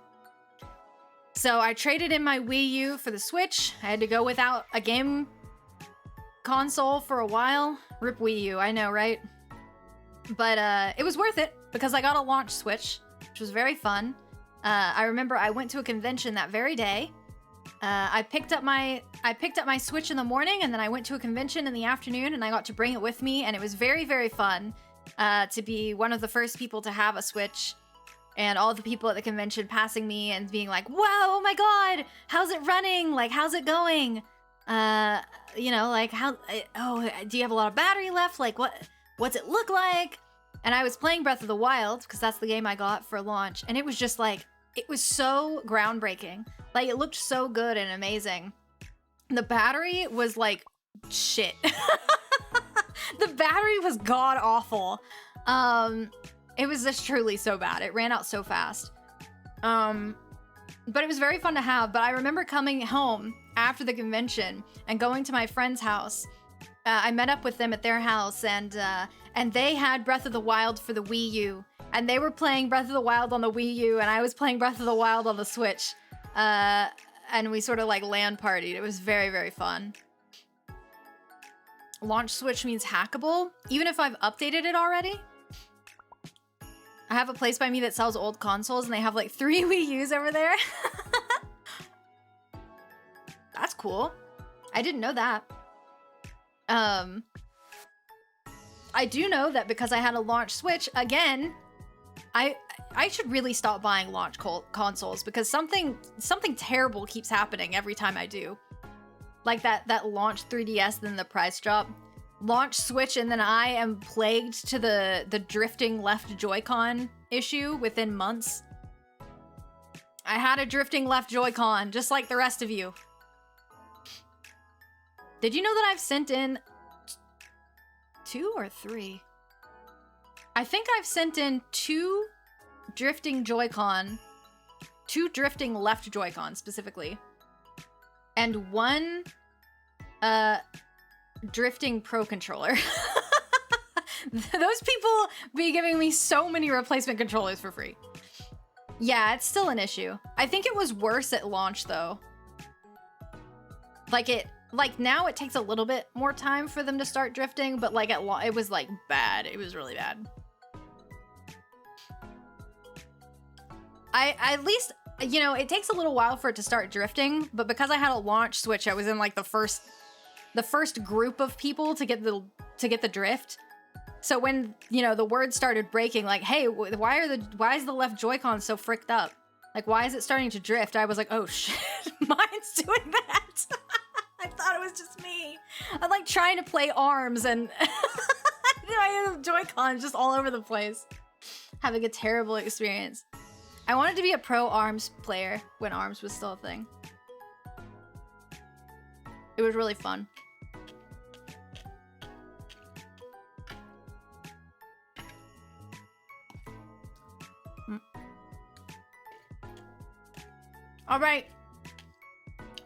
A: So I traded in my Wii U for the Switch. I had to go without a game console for a while. Rip Wii U, I know, right? But it was worth it because I got a launch Switch, which was very fun. I remember I went to a convention that very day. I picked up my Switch in the morning, and then I went to a convention in the afternoon, and I got to bring it with me, and it was very, very fun to be one of the first people to have a Switch, and all the people at the convention passing me and being like, "Wow, oh my God, how's it running? Like, how's it going? You know, like do you have a lot of battery left? Like, what's it look like?" And I was playing Breath of the Wild because that's the game I got for launch, and it was just like, it was so groundbreaking. Like, it looked so good and amazing. The battery was like shit. The battery was god awful. It was just truly so bad. It ran out so fast. But it was very fun to have. But I remember coming home after the convention and going to my friend's house. I met up with them at their house, and they had Breath of the Wild for the Wii U. And they were playing Breath of the Wild on the Wii U, and I was playing Breath of the Wild on the Switch. And we sort of like LAN partied. It was very, very fun. Launch Switch means hackable, even if I've updated it already. I have a place by me that sells old consoles, and they have like 3 Wii U's over there. That's cool. I didn't know that. I do know that because I had a launch Switch, again, I should really stop buying launch consoles because something terrible keeps happening every time I do. Like that launch 3DS, then the price drop. Launch Switch, and then I am plagued to the drifting left Joy-Con issue within months. I had a drifting left Joy-Con, just like the rest of you. Did you know that I've sent in 2 or 3? I think I've sent in 2 drifting Joy-Con, 2 drifting left Joy-Con specifically, and 1 drifting Pro controller. Those people be giving me so many replacement controllers for free. Yeah, it's still an issue. I think it was worse at launch though. Like now it takes a little bit more time for them to start drifting, but like it was like bad. It was really bad. I at least, you know, it takes a little while for it to start drifting, but because I had a launch Switch, I was in like the first group of people to get the drift. So when, you know, the word started breaking, like, hey, why is the left Joy-Con so fricked up? Like, why is it starting to drift? I was like, oh shit, mine's doing that. I thought it was just me. I'm like trying to play ARMS and I have Joy-Cons just all over the place. Having a terrible experience. I wanted to be a pro ARMS player when ARMS was still a thing. It was really fun. All right.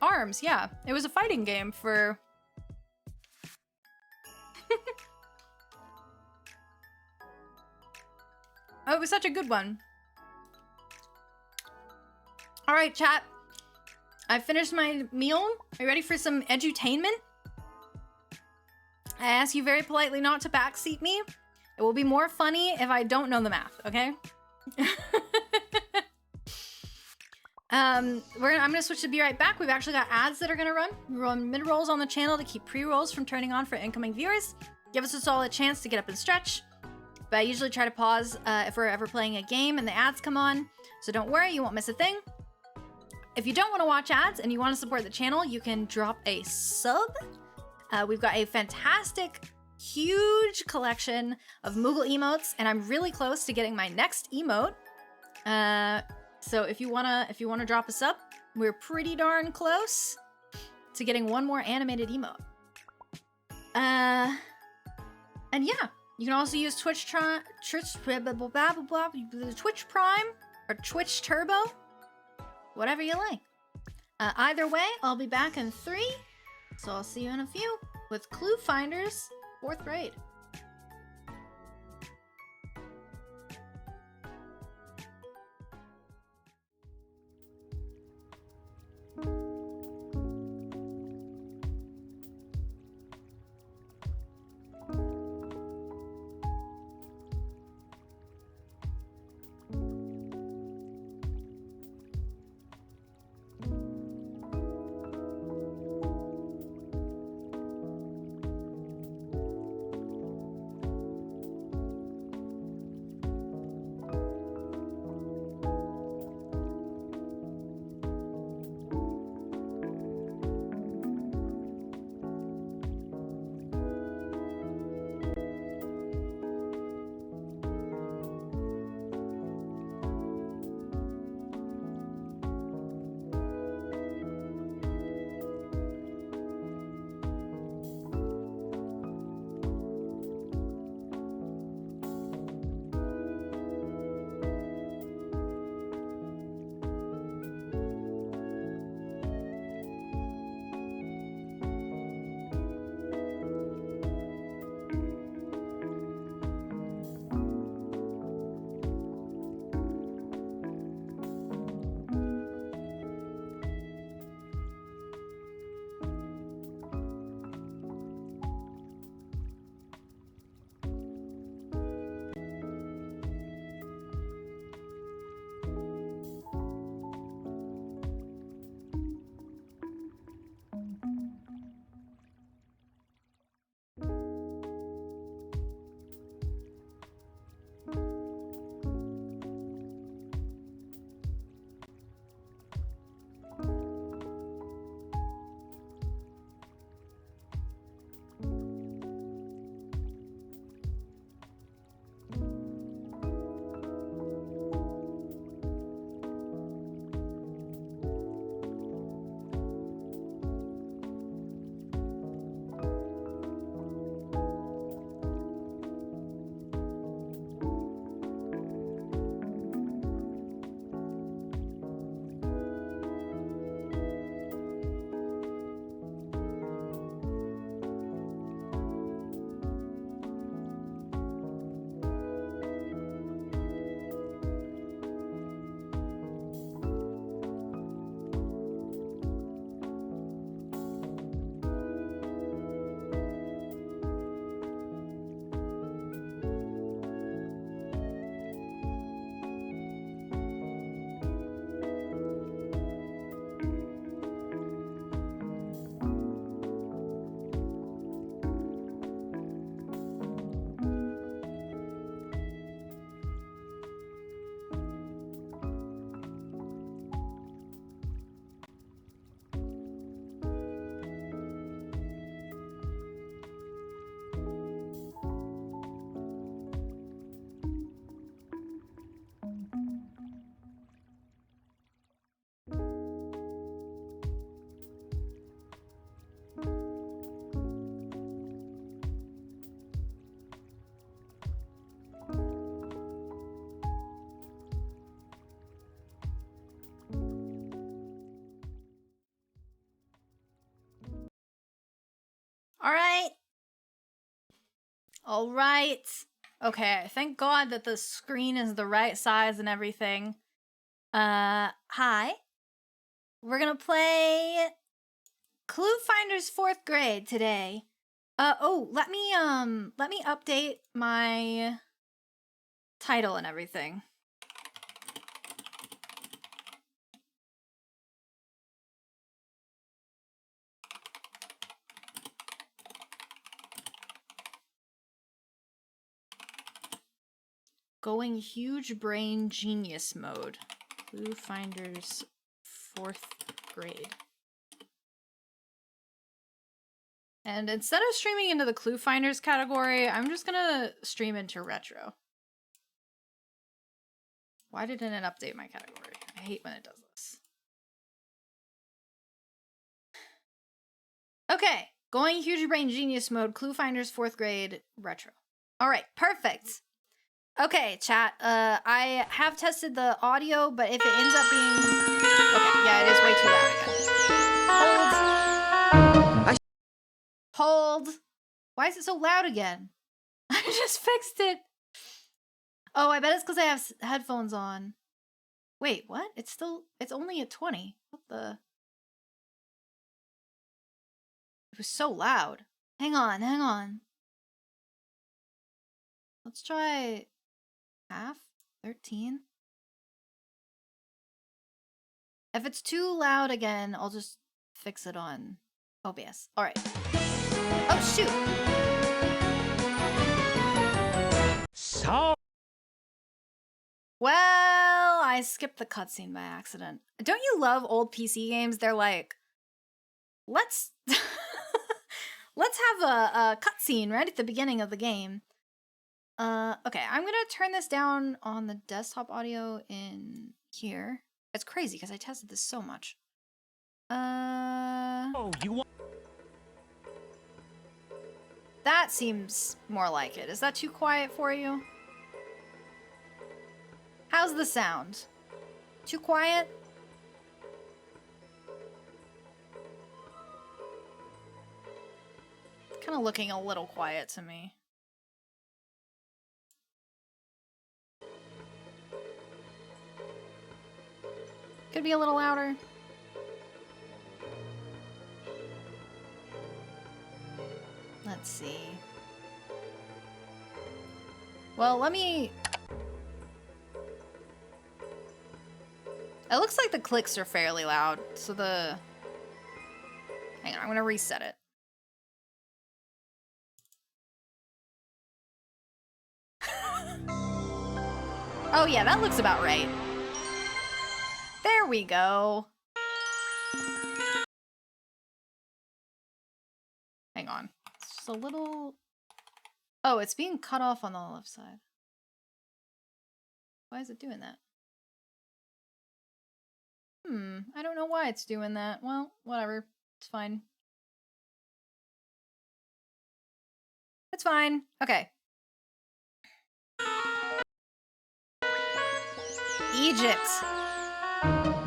A: ARMS, yeah. It was a fighting game for... Oh, it was such a good one. All right, chat. I finished my meal. Are you ready for some edutainment? I ask you very politely not to backseat me. It will be more funny if I don't know the math, okay? I'm gonna switch to be right back. We've actually got ads that are gonna run. We run mid-rolls on the channel to keep pre-rolls from turning on for incoming viewers. Give us a solid chance to get up and stretch. But I usually try to pause if we're ever playing a game and the ads come on. So don't worry, you won't miss a thing. If you don't want to watch ads and you want to support the channel, you can drop a sub. We've got a fantastic, huge collection of Moogle emotes, and I'm really close to getting my next emote. So if you wanna drop a sub, we're pretty darn close to getting one more animated emote. And yeah, you can also use Twitch Prime or Twitch Turbo, whatever you like. Either way, I'll be back in 3, so I'll see you in a few with ClueFinders 4th grade. Alright. Alright. Okay, thank God that the screen is the right size and everything. Hi. We're gonna play ClueFinders 4th grade today. Oh, let me update my title and everything. Going huge brain genius mode. ClueFinders 4th grade. And instead of streaming into the ClueFinders category, I'm just gonna stream into retro. Why didn't it update my category? I hate when it does this. Okay, going huge brain genius mode, ClueFinders 4th grade retro. All right, perfect. Okay, chat. I have tested the audio, but if it ends up being... Okay, yeah, it is way too loud again. Hold. Why is it so loud again? I just fixed it. Oh, I bet it's because I have headphones on. Wait, what? It's only at 20. What the? It was so loud. Hang on. Let's try half, 13. If it's too loud again, I'll just fix it on OBS. All right. Oh, shoot.
B: So.
A: Well, I skipped the cutscene by accident. Don't you love old PC games? They're like, let's have a cutscene right at the beginning of the game. Okay, I'm gonna turn this down on the desktop audio in here. It's crazy because I tested this so much.
B: Oh, you want?
A: That seems more like it. Is that too quiet for you? How's the sound? Too quiet? Kind of looking a little quiet to me. Could be a little louder. Let's see. Well, let me... It looks like the clicks are fairly loud, so the... Hang on, I'm gonna reset it. Oh yeah, that looks about right. There we go. Hang on. It's just a little... Oh, it's being cut off on the left side. Why is it doing that? I don't know why it's doing that. Well, whatever. It's fine. It's fine. Okay. Egypt.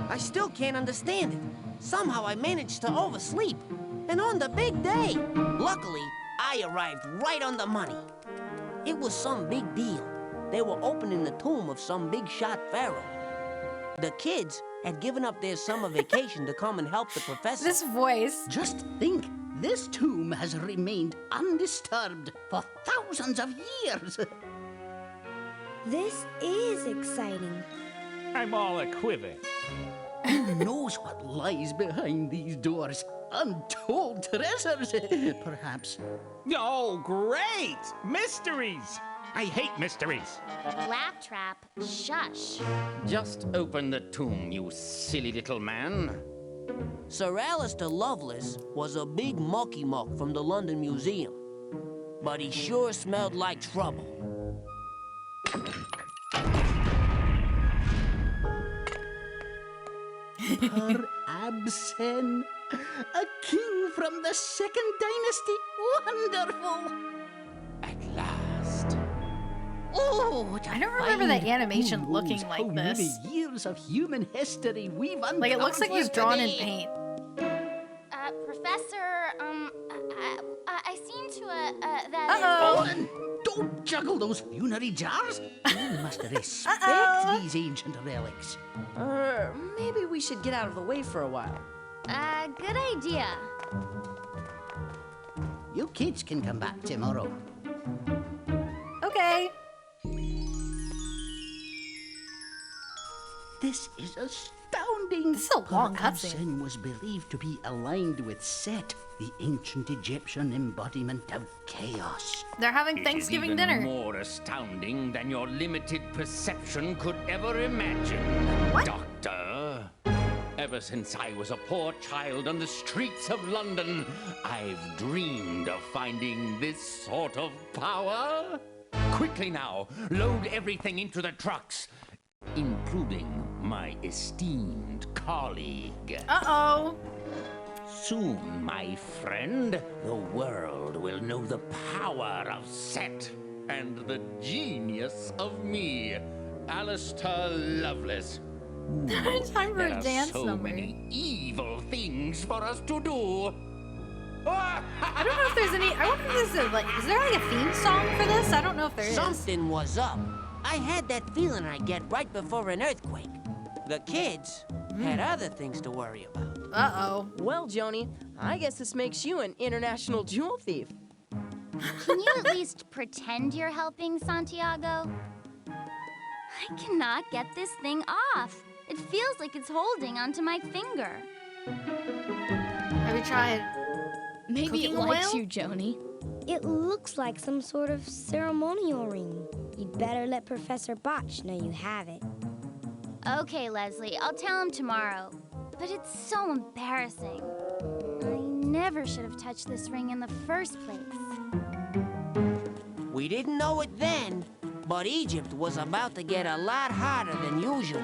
C: I still can't understand it. Somehow I managed to oversleep. And on the big day, luckily, I arrived right on the money. It was some big deal. They were opening the tomb of some big shot pharaoh. The kids had given up their summer vacation to come and help the professor.
A: This voice.
D: Just think, this tomb has remained undisturbed for thousands of years.
E: This is exciting.
B: I'm all a-quiver.
D: Who knows what lies behind these doors? Untold treasures, perhaps.
B: Oh, great! Mysteries! I hate mysteries.
F: Claptrap, shush.
G: Just open the tomb, you silly little man.
C: Sir Alistair Lovelace was a big mucky muck from the London Museum. But he sure smelled like trouble.
D: Per Absen, a king from the Second Dynasty. Wonderful!
G: At last.
D: Oh,
A: I don't remember the animation
D: Who
A: looking
D: knows
A: like
D: how
A: this.
D: many years of human history we've uncovered.
A: Like, it looks like it was drawn in
D: today.
A: paint.
F: Professor, I that
D: And don't juggle those funerary jars. You must respect these ancient relics.
H: Maybe we should get out of the way for a while.
F: Good idea.
D: You kids can come back tomorrow.
A: Okay.
D: This is astounding.
A: This is a long
D: Her
A: cutscene.
D: sin was believed to be aligned with Set, the ancient Egyptian embodiment of chaos.
A: They're having Thanksgiving
G: it is even
A: dinner.
G: more astounding than your limited perception could ever imagine,
A: What?
G: Doctor. Ever since I was a poor child on the streets of London, I've dreamed of finding this sort of power. Quickly now, load everything into the trucks, including my esteemed colleague.
A: Uh-oh.
G: Soon, my friend, the world will know the power of Set and the genius of me, Alistair Lovelace.
A: Time for
G: There
A: a
G: are
A: dance
G: so
A: number.
G: many evil things for us to do.
A: I don't know if there's any. I wonder if this is like. Is there like a theme song for this? I don't know if there is.
C: Something was up. I had that feeling I get right before an earthquake. The kids had other things to worry about.
A: Uh-oh.
H: Well, Joni, I guess this makes you an international jewel thief.
F: Can you at least pretend you're helping, Santiago? I cannot get this thing off. It feels like it's holding onto my finger.
A: Have you tried?
I: Maybe it
A: Cooking
I: likes
A: oil?
I: you, Joni.
E: It looks like some sort of ceremonial ring. You'd better let Professor Botch know you have it.
F: Okay, Leslie, I'll tell him tomorrow. But it's so embarrassing. I never should have touched this ring in the first place.
C: We didn't know it then, but Egypt was about to get a lot hotter than usual.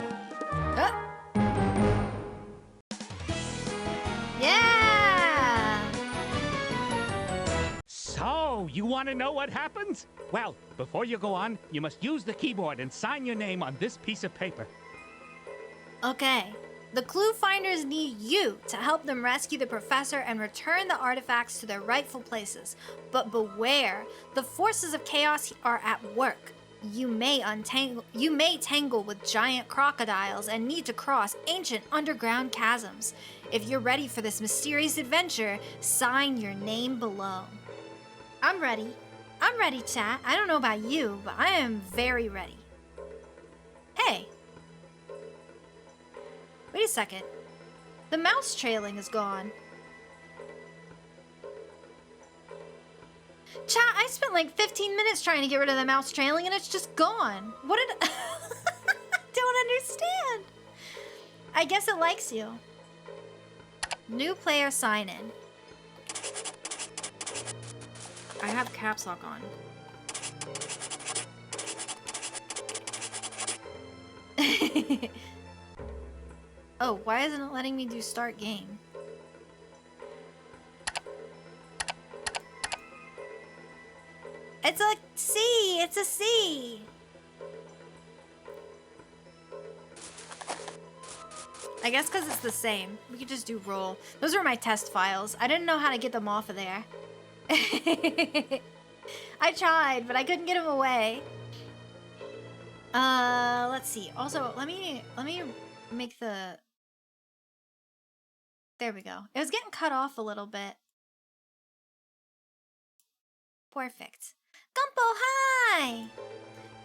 A: Yeah!
B: So, you want to know what happens? Well, before you go on, you must use the keyboard and sign your name on this piece of paper.
A: Okay. The ClueFinders need you to help them rescue the professor and return the artifacts to their rightful places. But beware, the forces of chaos are at work. You may tangle with giant crocodiles and need to cross ancient underground chasms. If you're ready for this mysterious adventure, sign your name below. I'm ready. I'm ready, chat. I don't know about you, but I am very ready. Hey. Wait a second. The mouse trailing is gone. Chat, I spent like 15 minutes trying to get rid of the mouse trailing and it's just gone. What did... I don't understand. I guess it likes you. New player sign in. I have caps lock on. Oh, why isn't it letting me do start game? It's a C! It's a C! I guess because it's the same. We could just do roll. Those are my test files. I didn't know how to get them off of there. I tried, but I couldn't get them away. Let's see. Also, let me make the... There we go. It was getting cut off a little bit. Perfect. Gumpo, hi!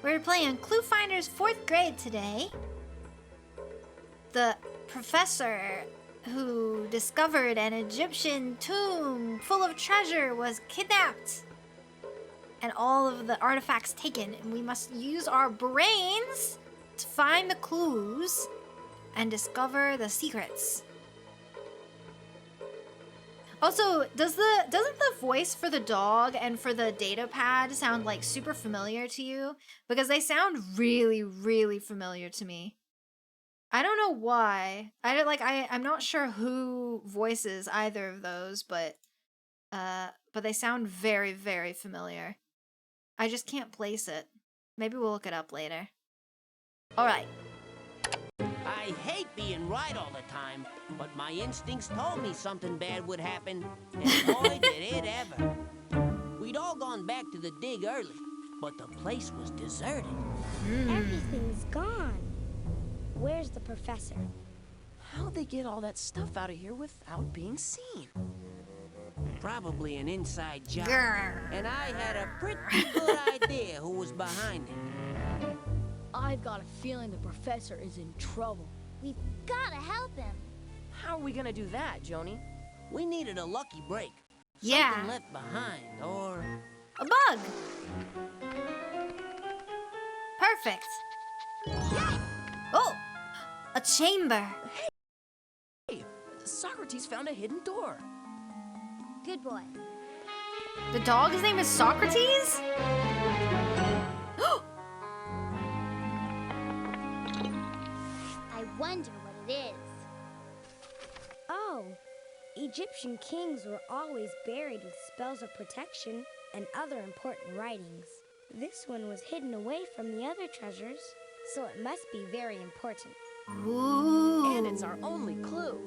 A: We're playing ClueFinders 4th grade today. The professor who discovered an Egyptian tomb full of treasure was kidnapped. And all of the artifacts taken. And we must use our brains to find the clues and discover the secrets. Also, doesn't the voice for the dog and for the data pad sound like super familiar to you? Because they sound really, really familiar to me. I don't know why. I'm not sure who voices either of those, but they sound very, very familiar. I just can't place it. Maybe we'll look it up later. All right.
C: I hate being right all the time, but my instincts told me something bad would happen, and boy, did it ever. We We'd all gone back to the dig early, but the place was deserted.
E: Everything's gone. Where's the professor?
H: How'd they get all that stuff out of here without being seen?
C: Probably an inside job.
A: Grr.
C: And I had a pretty good idea who was behind it.
I: I've got a feeling the professor is in trouble.
F: We've gotta help him.
H: How are we gonna do that, Joni?
C: We needed a lucky break.
A: Yeah.
C: Something left behind, or...
A: A bug. Perfect. Oh, a chamber.
H: Hey, Socrates found a hidden door.
F: Good boy.
A: The dog's name is Socrates?
F: I wonder what it is.
E: Oh, Egyptian kings were always buried with spells of protection and other important writings. This one was hidden away from the other treasures, so it must be very important.
A: Ooh.
H: And it's our only clue.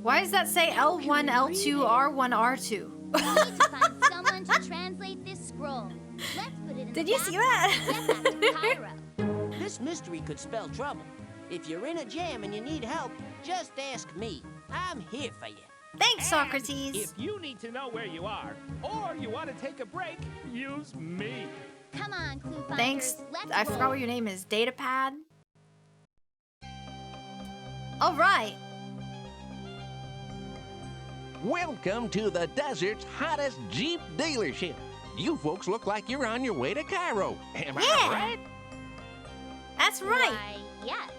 A: Why does that say L1, L2, R1, R2?
F: We need to find someone to translate this scroll. Let's put it in
A: Did
F: the
A: you see that?
F: Get back to Cairo.
C: This mystery could spell trouble. If you're in a jam and you need help, just ask me. I'm here for you.
A: Thanks,
B: And
A: Socrates.
B: if you need to know where you are, or you want to take a break, use me.
F: Come on, ClueFinders.
A: Thanks.
F: Let's
A: I forgot what your name is. Datapad. All right.
J: Welcome to the desert's hottest Jeep dealership. You folks look like you're on your way to Cairo. Am I right?
A: That's right.
F: Why, yes.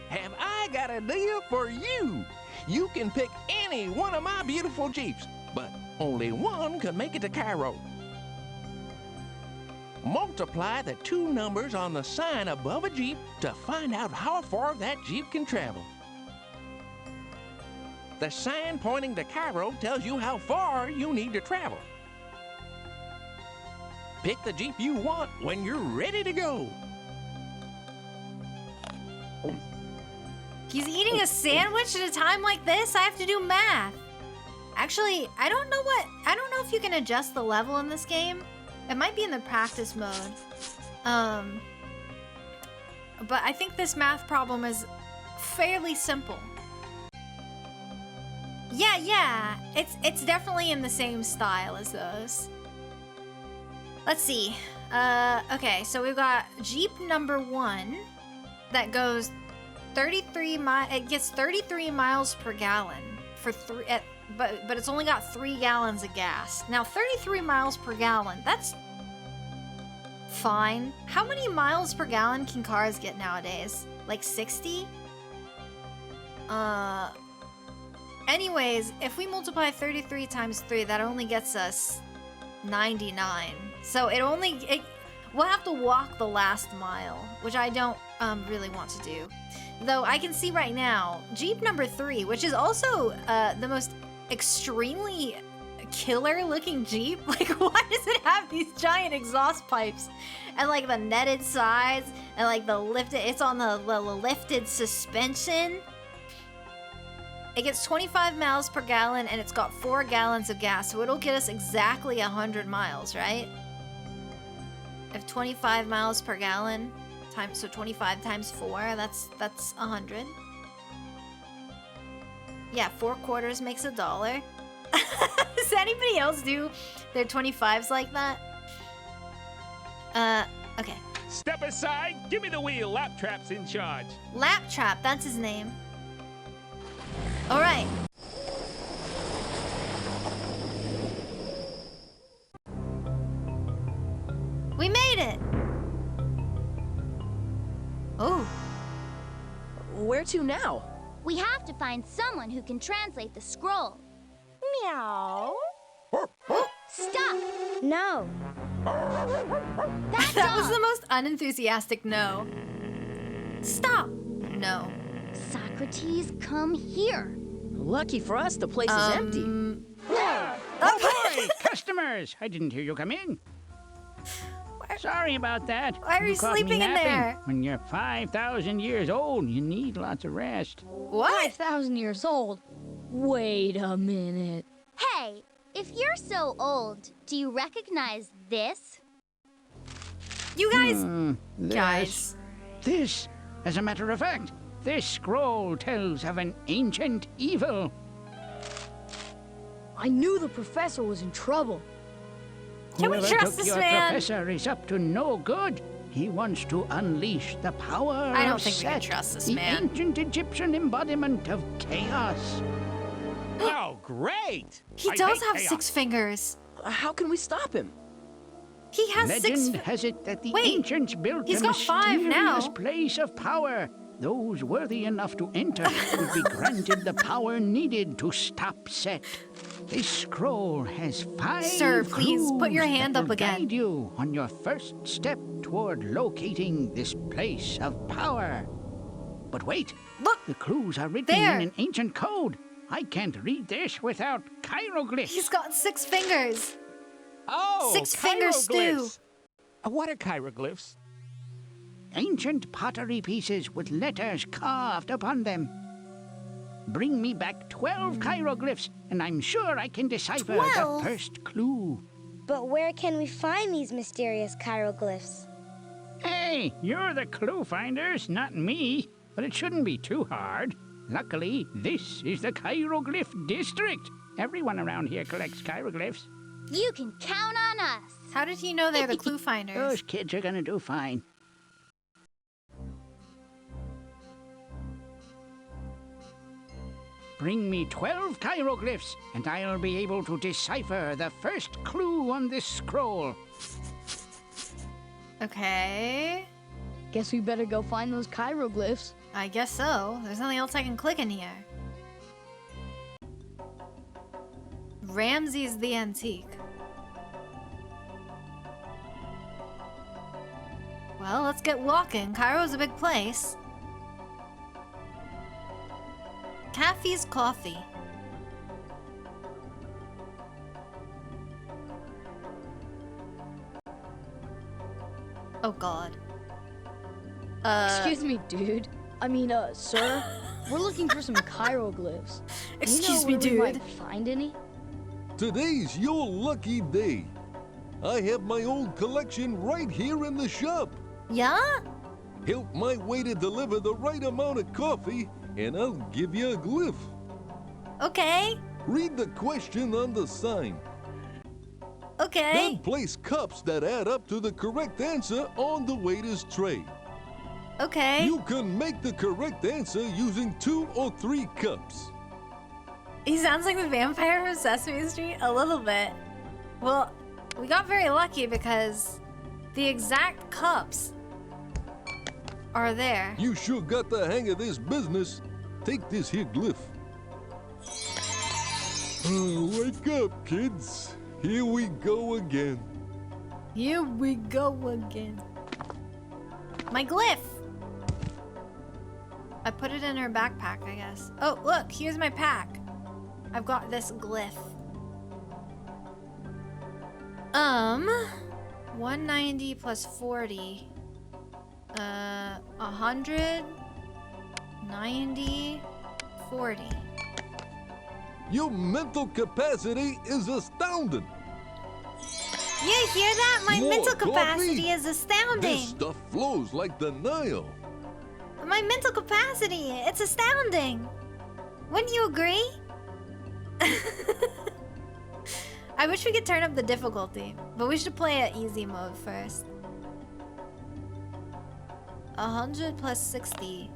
J: Have I got a deal for you? You can pick any one of my beautiful Jeeps, but only one can make it to Cairo. Multiply the two numbers on the sign above a Jeep to find out how far that Jeep can travel. The sign pointing to Cairo tells you how far you need to travel. Pick the Jeep you want when you're ready to go.
A: He's eating a sandwich at a time like this? I have to do math. Actually, I don't know if you can adjust the level in this game. It might be in the practice mode. But I think this math problem is fairly simple. Yeah, it's definitely in the same style as those. Let's see. Okay, so we've got Jeep number 1 that goes 33 it gets 33 miles per gallon for but it's only got 3 gallons of gas. Now 33 miles per gallon, that's fine. How many miles per gallon can cars get nowadays? Like 60? Anyways, if we multiply 33 times 3, that only gets us 99. So we'll have to walk the last mile, which I don't really want to do. Though I can see right now, Jeep number 3, which is also the most extremely killer looking Jeep. Like, why does it have these giant exhaust pipes and like the netted sides and like it's on the lifted suspension? It gets 25 miles per gallon and it's got 4 gallons of gas, so it'll get us exactly 100 miles, right? If 25 miles per gallon so 25 times 4, that's 100. Yeah, 4 quarters makes $1. Does anybody else do their 25s like that? Okay.
B: Step aside. Give me the wheel. Laptrap's in charge.
A: Laptrap, that's his name. All right. We made it. Oh.
H: Where to now?
F: We have to find someone who can translate the scroll.
E: Meow.
F: Stop!
E: No.
A: That was the most unenthusiastic no. Stop. No.
F: Socrates, come here.
H: Lucky for us, the place is empty.
A: No.
K: Oh boy, customers! I didn't hear you come in. Sorry about that.
A: Why are you
K: caught me
A: sleeping in
K: napping.
A: there?
K: When you're 5,000 years old, you need lots of rest.
A: What?
I: 5,000 years old? Wait a minute.
F: Hey, If you're so old, do you recognize this?
A: You guys...
K: This, as a matter of fact, this scroll tells of an ancient evil.
I: I knew the professor was in trouble.
A: Can we
K: Whoever
A: trust
K: took
A: this
K: your
A: man?
K: professor is up to no good. He wants to unleash the power
A: I don't
K: of
A: think we can
K: Set,
A: trust this
K: the
A: man.
K: ancient Egyptian embodiment of chaos.
B: Oh, great!
A: He
B: I
A: does
B: hate
A: have
B: chaos.
A: 6 fingers.
H: How can we stop him?
A: He has
K: Legend
A: 6...
K: has it that the
A: Wait,
K: ancients built
A: he's
K: a
A: got 5 now.
K: mysterious place of power. Those worthy enough to enter would be granted the power needed to stop Set. This scroll has 5
A: Sir, please, put your
K: clues
A: hand
K: that
A: up
K: will
A: again.
K: guide you on your first step toward locating this place of power. But wait,
A: Look,
K: the clues are written
A: there.
K: in an ancient code. I can't read this without hieroglyphs.
A: he's got 6 fingers.
B: Oh,
A: 6 finger stew.
B: hieroglyphs. What are hieroglyphs?
K: Ancient pottery pieces with letters carved upon them. Bring me back 12 hieroglyphs, and I'm sure I can decipher
E: 12?
K: the first clue.
E: But where can we find these mysterious hieroglyphs?
K: Hey, you're the ClueFinders, not me. But it shouldn't be too hard. Luckily, this is the hieroglyph district. Everyone around here collects hieroglyphs.
F: You can count on us.
A: How did he know they're the ClueFinders?
K: Those kids are gonna do fine. Bring me 12 hieroglyphs, and I'll be able to decipher the first clue on this scroll.
A: Okay.
I: Guess we better go find those hieroglyphs.
A: I guess so. There's nothing else I can click in here. Ramses the Antique. Well, let's get walking. Cairo's a big place. Caffey's Coffee. Oh god.
I: Excuse me, dude. I mean, sir. We're looking for some hieroglyphs.
A: Excuse
I: you know
A: me,
I: where we
A: dude.
I: might find any?
L: Today's your lucky day. I have my old collection right here in the shop.
A: Yeah?
L: Help my waiter deliver the right amount of coffee, and I'll give you a glyph.
A: Okay.
L: Read the question on the sign.
A: Okay.
L: Then place cups that add up to the correct answer on the waiter's tray.
A: Okay.
L: You can make the correct answer using 2 or 3 cups.
A: He sounds like the vampire from Sesame Street a little bit. Well, we got very lucky because the exact cups are there.
L: You sure got the hang of this business. Take this here glyph. Wake up, kids. Here we go again.
A: Here we go again. My glyph! I put it in her backpack, I guess. Oh, look, here's my pack. I've got this glyph. 190 plus 40. 100, 90, 40.
L: Your mental capacity is astounding.
A: You hear that? My
L: More
A: mental
L: coffee?
A: capacity is astounding.
L: This stuff flows like the Nile.
A: My mental capacity, it's astounding. Wouldn't you agree? I wish we could turn up the difficulty, but we should play at easy mode first. 100 plus 60.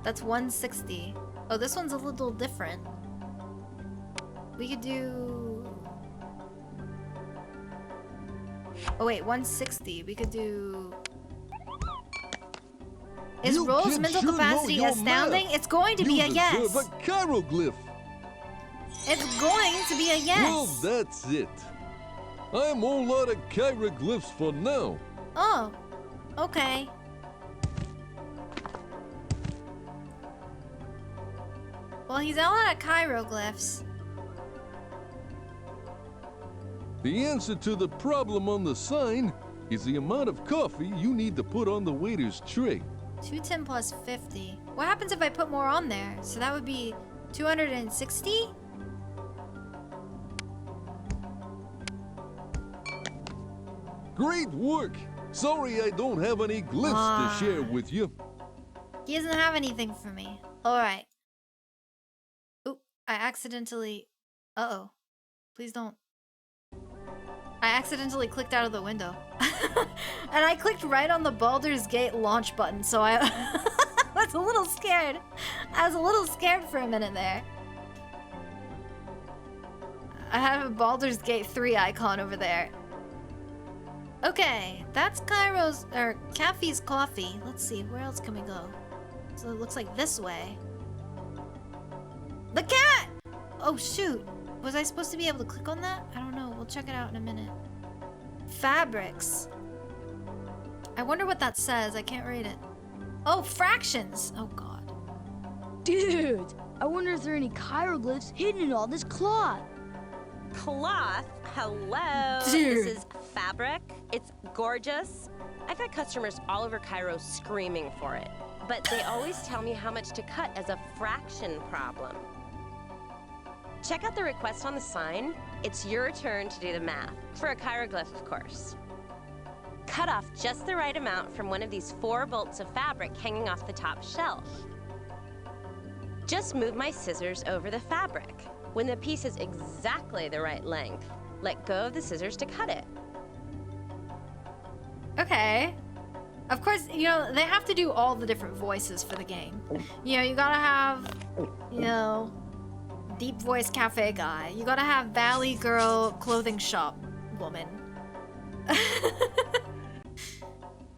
A: That's 160. Oh, this one's a little different. We could do... Oh wait, 160. We could do... Is
L: You
A: Roll's
L: kids
A: mental
L: sure know
A: capacity
L: your
A: astounding?
L: math.
A: It's going to be
L: You
A: a yes.
L: deserve a hieroglyph.
A: It's going to be a yes.
L: Well, that's it. I'm all out of hieroglyphs for now.
A: Oh, okay. Well, he's all out of hieroglyphs.
L: The answer to the problem on the sign is the amount of coffee you need to put on the waiter's tray.
A: 210 plus 50. What happens if I put more on there? So that would be 260?
L: Great work! Sorry I don't have any glyphs to share with you.
A: He doesn't have anything for me. Alright. Oop, I accidentally... Uh-oh. Please don't. I accidentally clicked out of the window. And I clicked right on the Baldur's Gate launch button, so I was a little scared. I was a little scared for a minute there. I have a Baldur's Gate 3 icon over there. Okay, that's Cairo's, or Caffey's coffee. Let's see, where else can we go? So it looks like this way. The cat! Oh shoot, was I supposed to be able to click on that? I don't know, we'll check it out in a minute. Fabrics. I wonder what that says, I can't read it. Oh, fractions! Oh god.
I: Dude, I wonder if there are any hieroglyphs hidden in all this cloth.
M: Cloth? Hello.
A: Dude.
M: This is fabric. It's gorgeous. I've had customers all over Cairo screaming for it, but they always tell me how much to cut as a fraction problem. Check out the request on the sign. It's your turn to do the math, for a chiroglyph, of course. Cut off just the right amount from one of these 4 bolts of fabric hanging off the top shelf. Just move my scissors over the fabric. When the piece is exactly the right length, let go of the scissors to cut it.
A: Okay. Of course, you know, they have to do all the different voices for the game. You know, you gotta have, you know, deep voice cafe guy. You gotta have Valley Girl clothing shop woman.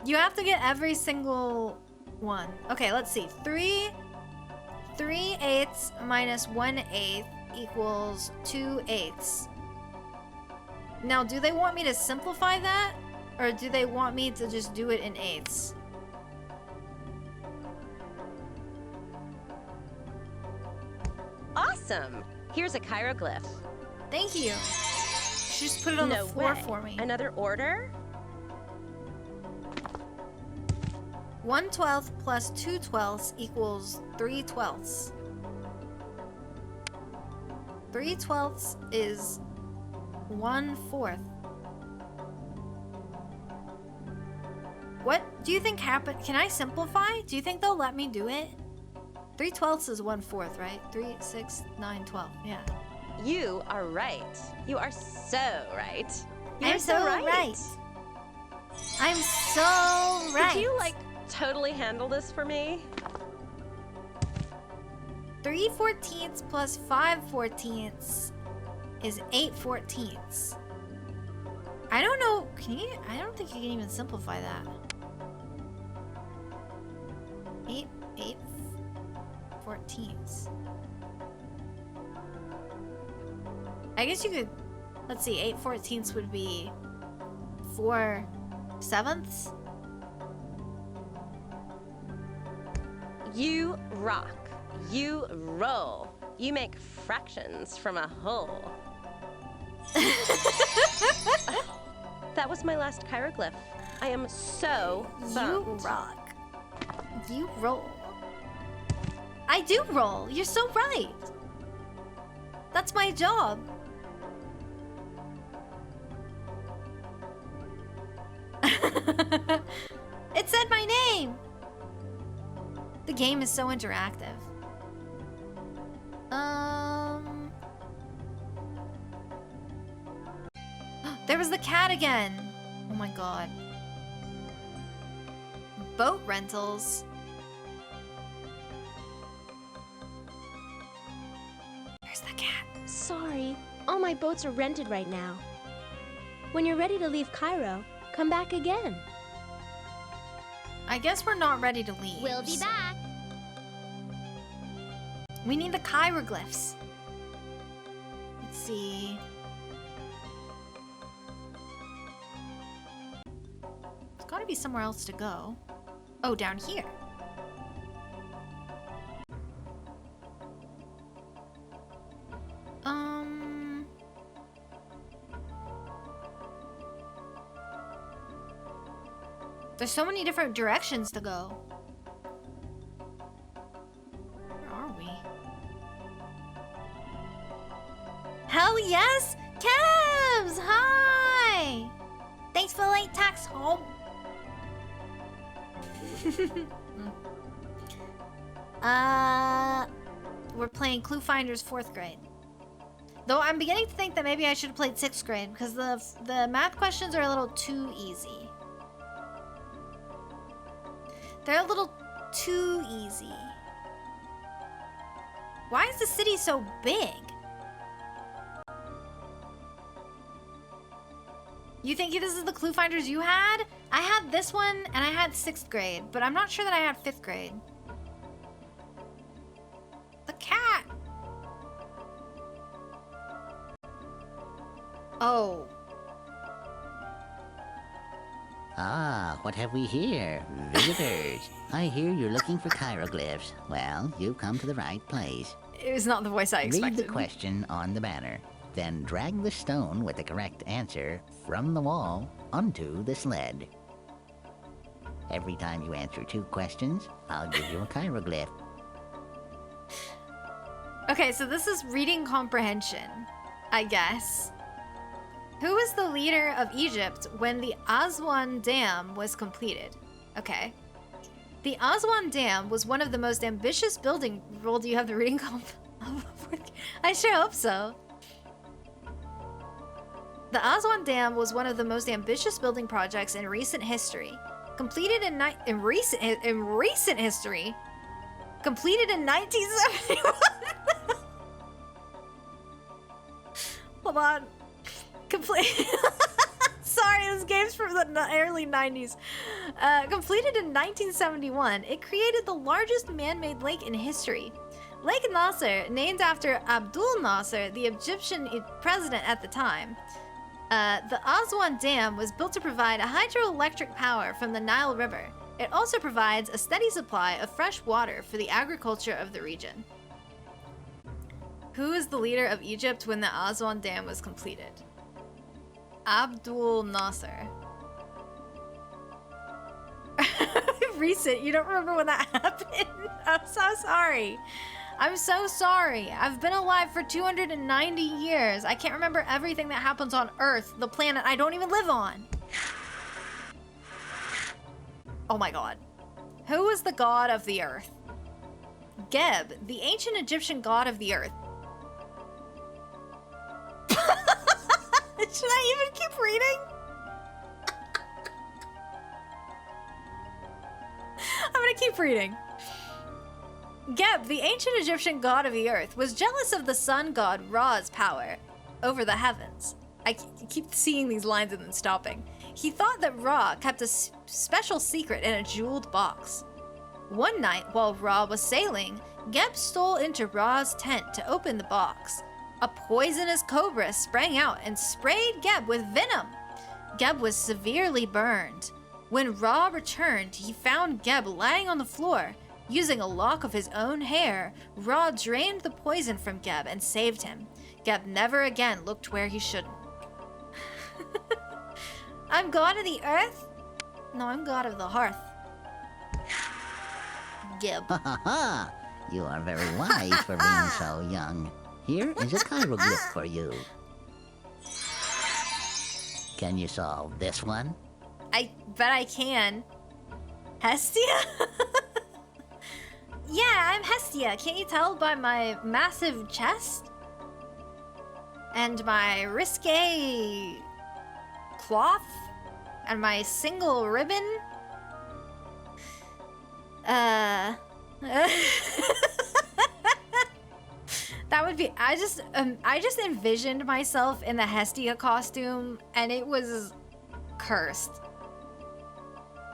A: You have to get every single one. Okay, let's see. 3/8 minus 1/8 equals 2/8. Now, do they want me to simplify that? Or do they want me to just do it in eighths?
M: Awesome! Here's a chiroglyph.
A: Thank you. She just put it on the floor for me.
M: Another order?
A: 1/12 plus 2/12 equals 3/12. 3/12 is 1/4. What do you think happened? Can I simplify? Do you think they'll let me do it? 3/12 is 1/4, right? 3, 6, 9, 12. Yeah.
M: You are right. You are so right.
A: I'm so right. I'm so right.
M: Could you, like, totally handle this for me?
A: 3/14 plus 5/14 is 8/14. I don't know. Can you? I don't think you can even simplify that. 8/14. I guess you could. Let's see. 8/14 would be 4/7.
M: You rock. You roll. You make fractions from a hole. That was my last chiroglyph. I am so bummed.
A: You rock. You roll. I do roll. You're so right. That's my job. It said my name. The game is so interactive. There was the cat again. Oh my god. Boat rentals. There's the cat.
N: Sorry, all my boats are rented right now. When you're ready to leave Cairo, come back again.
A: I guess we're not ready to leave.
F: We'll be back.
A: We need the chiroglyphs. Let's see. There's gotta be somewhere else to go. Oh, down here. There's so many different directions to go. Where are we? Hell yes! Kevs! Hi! Thanks for the late tax home. We're playing ClueFinders 4th grade. Though I'm beginning to think that maybe I should have played 6th grade because the math questions are a little too easy. They're a little too easy. Why is the city so big? You think this is the ClueFinders you had? I had this one and I had 6th grade, but I'm not sure that I had 5th grade. The cat! Oh.
D: Ah, what have we here? Visitors. I hear you're looking for hieroglyphs. Well, you've come to the right place.
A: It was not the voice I expected.
D: Read the question on the banner. Then drag the stone with the correct answer from the wall onto the sled. Every time you answer 2 questions, I'll give you a hieroglyph.
A: Okay, so this is reading comprehension, I guess. Who was the leader of Egypt when the Aswan Dam was completed? Okay. The Aswan Dam was one of the most ambitious building... Well, do you have the reading comp? I sure hope so. The Aswan Dam was one of the most ambitious building projects in recent history. Completed in recent history. Completed in 1971. Hold on. Sorry, this game's from the early 90s. Completed in 1971, it created the largest man-made lake in history. Lake Nasser, named after Abdul Nasser, the Egyptian president at the time. The Aswan Dam was built to provide hydroelectric power from the Nile River. It also provides a steady supply of fresh water for the agriculture of the region. Who is the leader of Egypt when the Aswan Dam was completed? Abdul Nasser. Recent, you don't remember when that happened? I'm so sorry. I'm so sorry. I've been alive for 290 years. I can't remember everything that happens on Earth, the planet I don't even live on. Oh my god. Who is the god of the earth? Geb, the ancient Egyptian god of the earth. Should I even keep reading? I'm gonna keep reading. Geb, the ancient Egyptian god of the earth, was jealous of the sun god Ra's power over the heavens. I keep seeing these lines and then stopping. He thought that Ra kept a special secret in a jeweled box. One night, while Ra was sailing, Geb stole into Ra's tent to open the box. A poisonous cobra sprang out and sprayed Geb with venom. Geb was severely burned. When Ra returned, he found Geb lying on the floor. Using a lock of his own hair, Ra drained the poison from Geb and saved him. Geb never again looked where he shouldn't. I'm god of the earth? No, I'm god of the hearth. Geb.
D: Ha ha ha! You are very wise for being so young. Here is a hieroglyph for you. Can you solve this one?
A: I bet I can. Hestia? Yeah, I'm Hestia. Can't you tell by my massive chest? And my risque cloth? And my single ribbon? That would be, I just envisioned myself in the Hestia costume and it was cursed.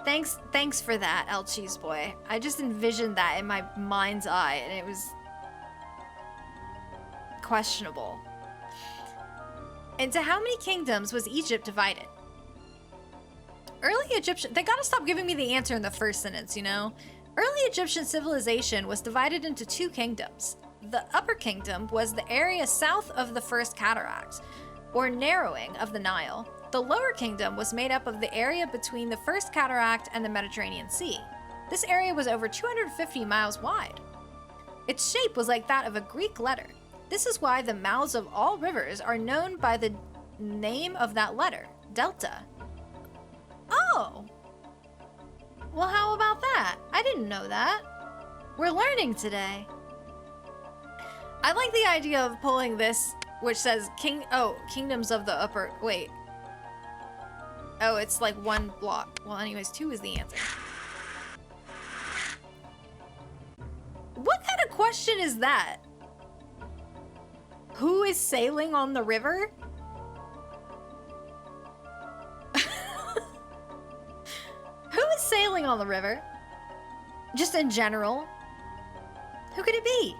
A: Thanks for that, El Cheese Boy. I just envisioned that in my mind's eye and it was questionable. Into how many kingdoms was Egypt divided? Early Egyptian, they gotta stop giving me the answer in the first sentence, you know? Early Egyptian civilization was divided into 2 kingdoms. The Upper Kingdom was the area south of the First Cataract, or narrowing of the Nile. The Lower Kingdom was made up of the area between the First Cataract and the Mediterranean Sea. This area was over 250 miles wide. Its shape was like that of a Greek letter. This is why the mouths of all rivers are known by the name of that letter, delta. Oh! Well, how about that? I didn't know that. We're learning today. I like the idea of pulling this, which says Kingdoms of the Upper... Wait. Oh, it's like one block. Well, anyways, 2 is the answer. What kind of question is that? Who is sailing on the river? Who is sailing on the river? Just in general. Who could it be?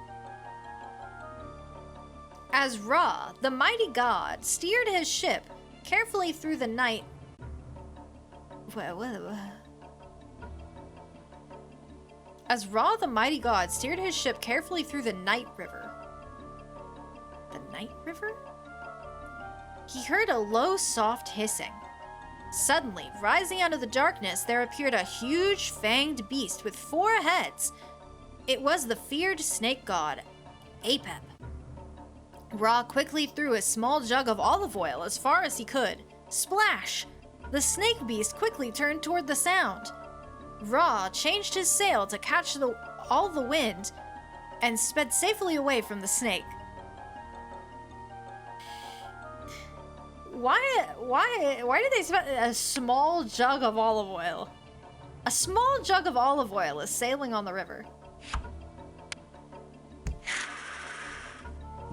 A: As Ra, the mighty god, steered his ship carefully through the night... As Ra, the mighty god, steered his ship carefully through the night river. The night river? He heard a low, soft hissing. Suddenly, rising out of the darkness, there appeared a huge, fanged beast with 4 heads. It was the feared snake god, Apep. Ra quickly threw a small jug of olive oil as far as he could. Splash! The snake beast quickly turned toward the sound. Ra changed his sail to catch all the wind and sped safely away from the snake. Why did they spend a small jug of olive oil? A small jug of olive oil is sailing on the river.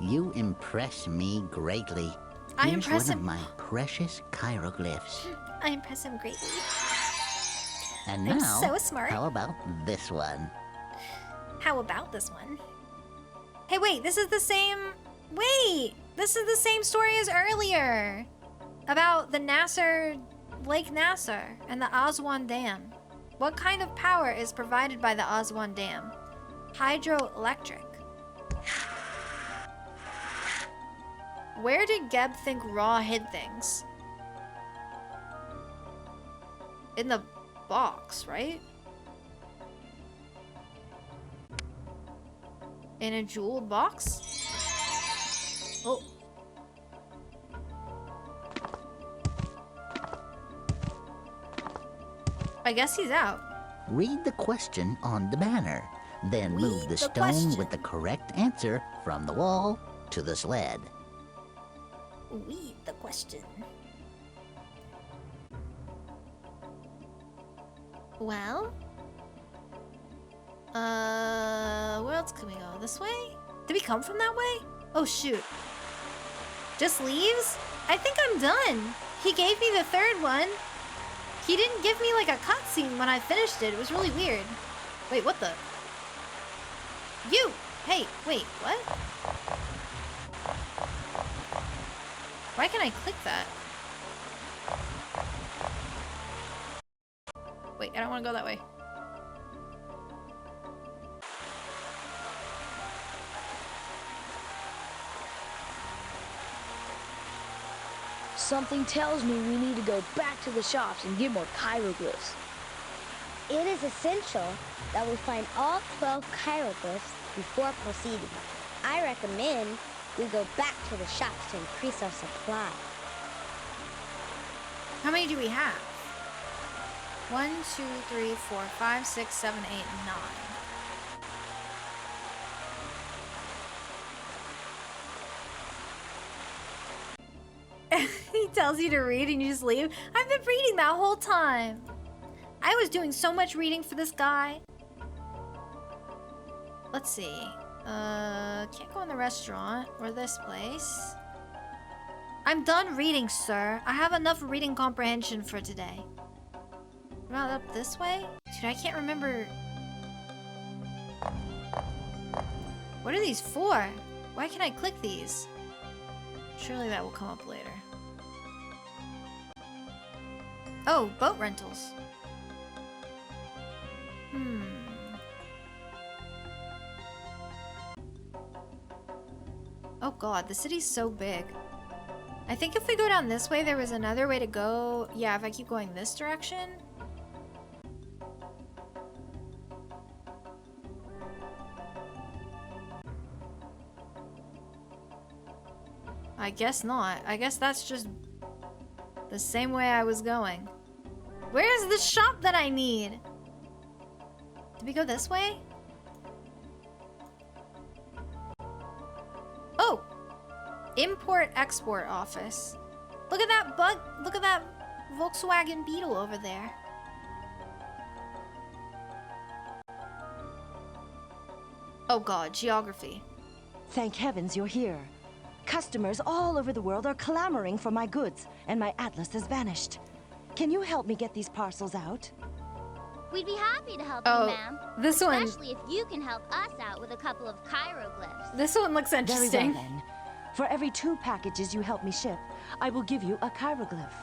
D: You impress me greatly.
A: I
D: Here's
A: impress
D: one
A: him.
D: of my precious hieroglyphs.
A: I impress him greatly.
D: And
A: I'm
D: now,
A: so smart.
D: how about this one?
A: How about this one? Hey, wait, this is the same... Wait! This is the same story as earlier! About the Lake Nasser and the Aswan Dam. What kind of power is provided by the Aswan Dam? Hydroelectric. Where did Geb think Ra hid things? In the box, right? In a jeweled box? Oh. I guess he's out.
D: Read the question on the banner. Then move the stone
A: question.
D: with the correct answer from the wall to the sled.
A: Read the question. Well? Where else can we go? This way? Did we come from that way? Oh, shoot. Just leaves? I think I'm done. He gave me the 3rd one. He didn't give me like a cutscene when I finished it. It was really weird. Wait, what the? You! Hey, wait, what? Why can I click that? Wait, I don't want to go that way.
I: Something tells me we need to go back to the shops and get more hieroglyphs.
E: It is essential that we find all 12 hieroglyphs before proceeding. I recommend we go back to the shops to increase our supply.
A: How many do we have? 1, 2, 3, 4, 5, 6, 7, 8, 9. He tells you to read and you just leave. I've been reading that whole time. I was doing so much reading for this guy. Let's see. Can't go in the restaurant or this place. I'm done reading, sir. I have enough reading comprehension for today. Not up this way? Dude, I can't remember. What are these for? Why can't I click these? Surely that will come up later. Oh, boat rentals. Oh god, the city's so big. I think if we go down this way, there was another way to go. Yeah, if I keep going this direction. I guess not. I guess that's just the same way I was going. Where's the shop that I need? Did we go this way? Oh! Import-export office. Look at that bug. Look at that Volkswagen Beetle over there. Oh god, geography.
O: Thank heavens you're here. Customers all over the world are clamoring for my goods, and my atlas has vanished. Can you help me get these parcels out?
F: We'd be happy to help
A: Oh,
F: you, ma'am.
A: this one-
F: Especially if you can help us out with a couple of hieroglyphs.
A: This one looks interesting.
O: Very well, then. For every 2 packages you help me ship, I will give you a hieroglyph.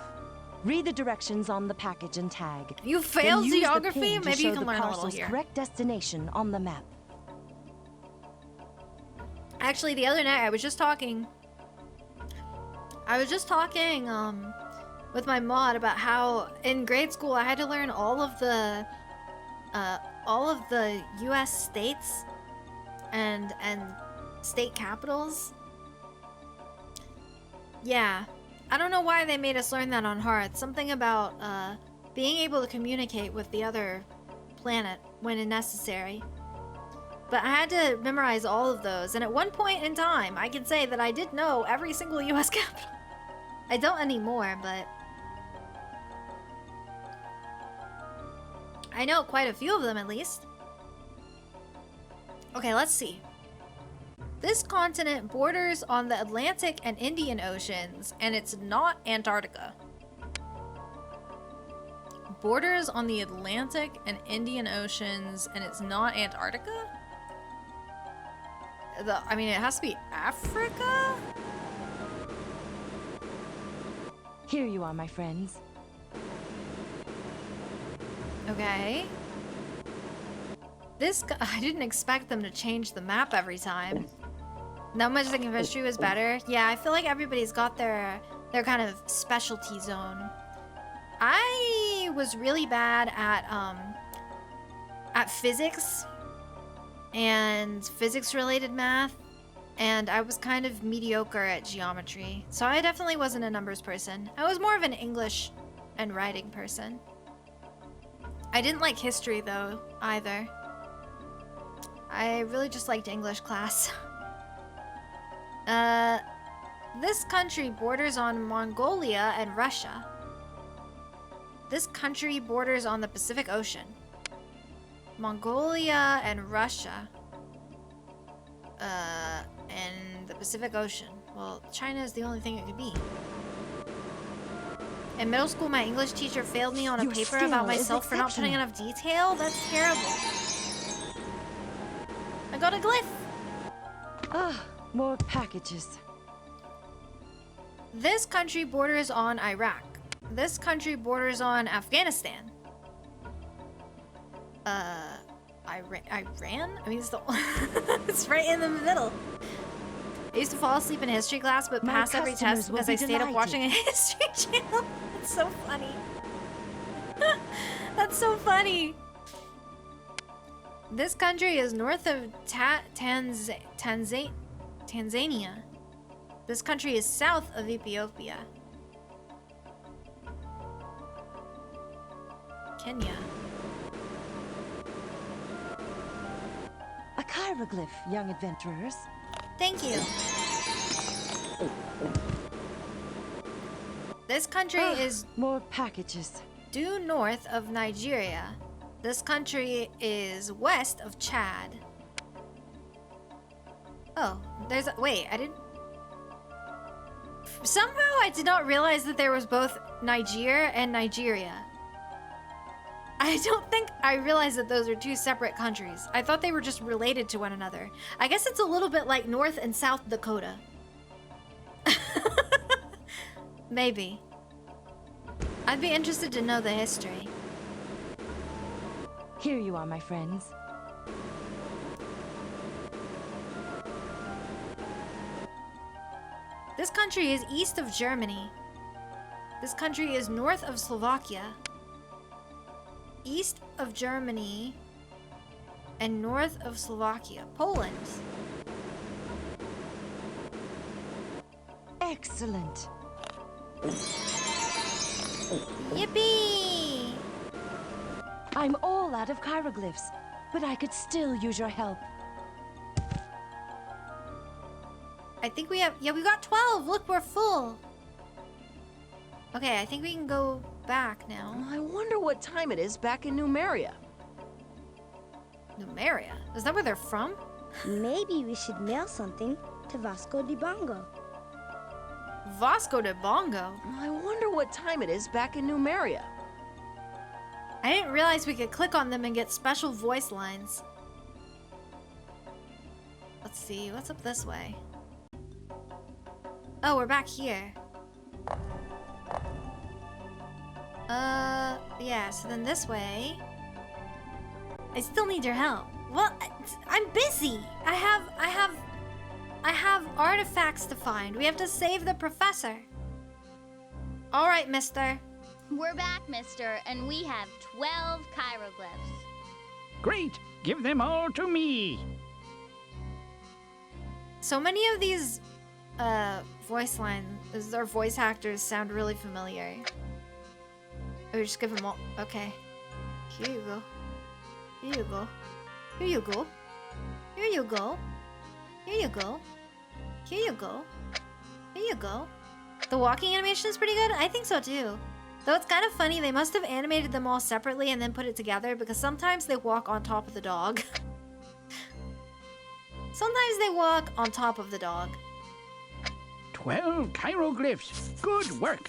O: Read the directions on the package and tag.
A: You
O: Then
A: failed
O: use the
A: geography?
O: pin to
A: Maybe you
O: show
A: can
O: the
A: learn a little
O: parcel's
A: here.
O: correct destination on the map.
A: Actually, the other night I was just talking with my mod about how in grade school I had to learn all of the US states and state capitals. Yeah. I don't know why they made us learn that on hard. Something about being able to communicate with the other planet when necessary. But I had to memorize all of those, and at one point in time, I could say that I did know every single US capital. I don't anymore, but I know quite a few of them at least. Okay, let's see. This continent borders on the Atlantic and Indian Oceans, and it's not Antarctica. Borders on the Atlantic and Indian Oceans, and it's not Antarctica? I mean, it has to be Africa?
O: Here you are, my friends.
A: Okay. I didn't expect them to change the map every time. That much thinking history was better. Yeah, I feel like everybody's got their kind of specialty zone. I was really bad at physics and physics-related math, and I was kind of mediocre at geometry. So I definitely wasn't a numbers person. I was more of an English and writing person. I didn't like history though, either. I really just liked English class. This country borders on Mongolia and Russia. This country borders on the Pacific Ocean. Mongolia and Russia. And the Pacific Ocean. Well, China is the only thing it could be. In middle school, my English teacher failed me on a paper about myself for not putting enough detail. That's terrible. I got a glyph.
O: Ah, more packages.
A: This country borders on Iraq. This country borders on Afghanistan. Iran? I mean, it's right in the middle. I used to fall asleep in history class, but pass every test because I stayed up watching a history channel. That's so funny. That's so funny. This country is north of Tanzania. This country is south of Ethiopia. Kenya.
O: A hieroglyph, young adventurers.
A: Thank you. This country is
O: more packages.
A: Due north of Nigeria. This country is west of Chad. Oh, there's wait, I didn't. Somehow I did not realize that there was both Niger and Nigeria. I don't think I realized that those are two separate countries. I thought they were just related to one another. I guess it's a little bit like North and South Dakota. Maybe. I'd be interested to know the history.
O: Here you are, my friends.
A: This country is east of Germany. This country is north of Slovakia. East of Germany and north of Slovakia. Poland.
O: Excellent.
A: Yippee!
O: I'm all out of hieroglyphs, but I could still use your help.
A: I think we have... Yeah, we got 12. Look, we're full. Okay, I think we can go back now.
H: I wonder what time it is back in Numeria.
A: Numeria? Is that where they're from?
E: Maybe we should mail something to Vasco de Bongo.
A: Vasco de Bongo?
H: I wonder what time it is back in Numeria.
A: I didn't realize we could click on them and get special voice lines. Let's see, what's up this way? Oh, we're back here. Yeah, so then this way. I still need your help. Well, I'm busy. I have artifacts to find. We have to save the professor. All right, mister.
F: We're back, mister, and we have 12 hieroglyphs.
K: Great! Give them all to me!
A: So many of these voice lines, or voice actors sound really familiar. Oh, just give them all. Okay. Here you go. Here you go. Here you go. Here you go. Here you go. Here you go. Here you go. The walking animation is pretty good? I think so too. Though it's kind of funny, they must have animated them all separately and then put it together because sometimes they walk on top of the dog. Sometimes they walk on top of the dog.
K: 12 hieroglyphs. Good work.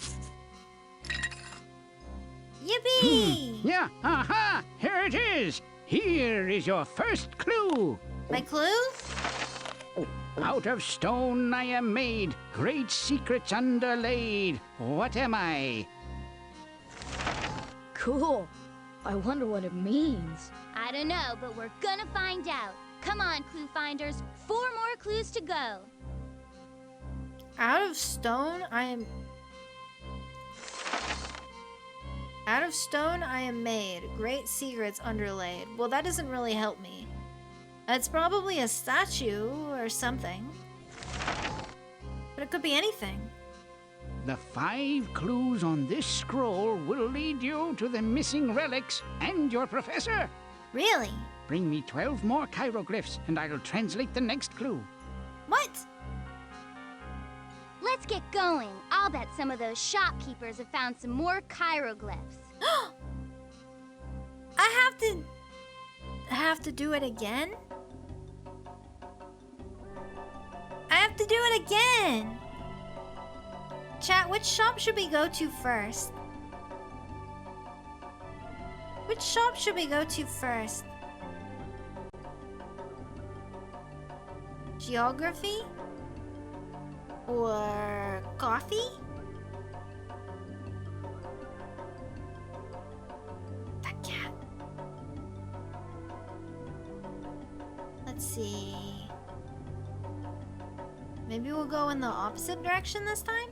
A: Yippee!
K: Yeah, aha! Here it is. Here is your first clue.
A: My clue?
K: Out of stone I am made, great secrets underlaid. What am I?
I: Cool. I wonder what it means.
F: I don't know, but we're gonna find out. Come on, ClueFinders. 4 more clues to go.
A: Out of stone I am... Out of stone I am made, great secrets underlaid. Well, that doesn't really help me. It's probably a statue or something. But it could be anything.
K: The 5 clues on this scroll will lead you to the missing relics and your professor.
A: Really?
K: Bring me 12 more hieroglyphs and I'll translate the next clue.
A: What?
F: Let's get going. I'll bet some of those shopkeepers have found some more hieroglyphs.
A: I have to do it again? I have to do it again! Chat, which shop should we go to first? Which shop should we go to first? Geography? Or coffee? That cat. Let's see. Maybe we'll go in the opposite direction this time?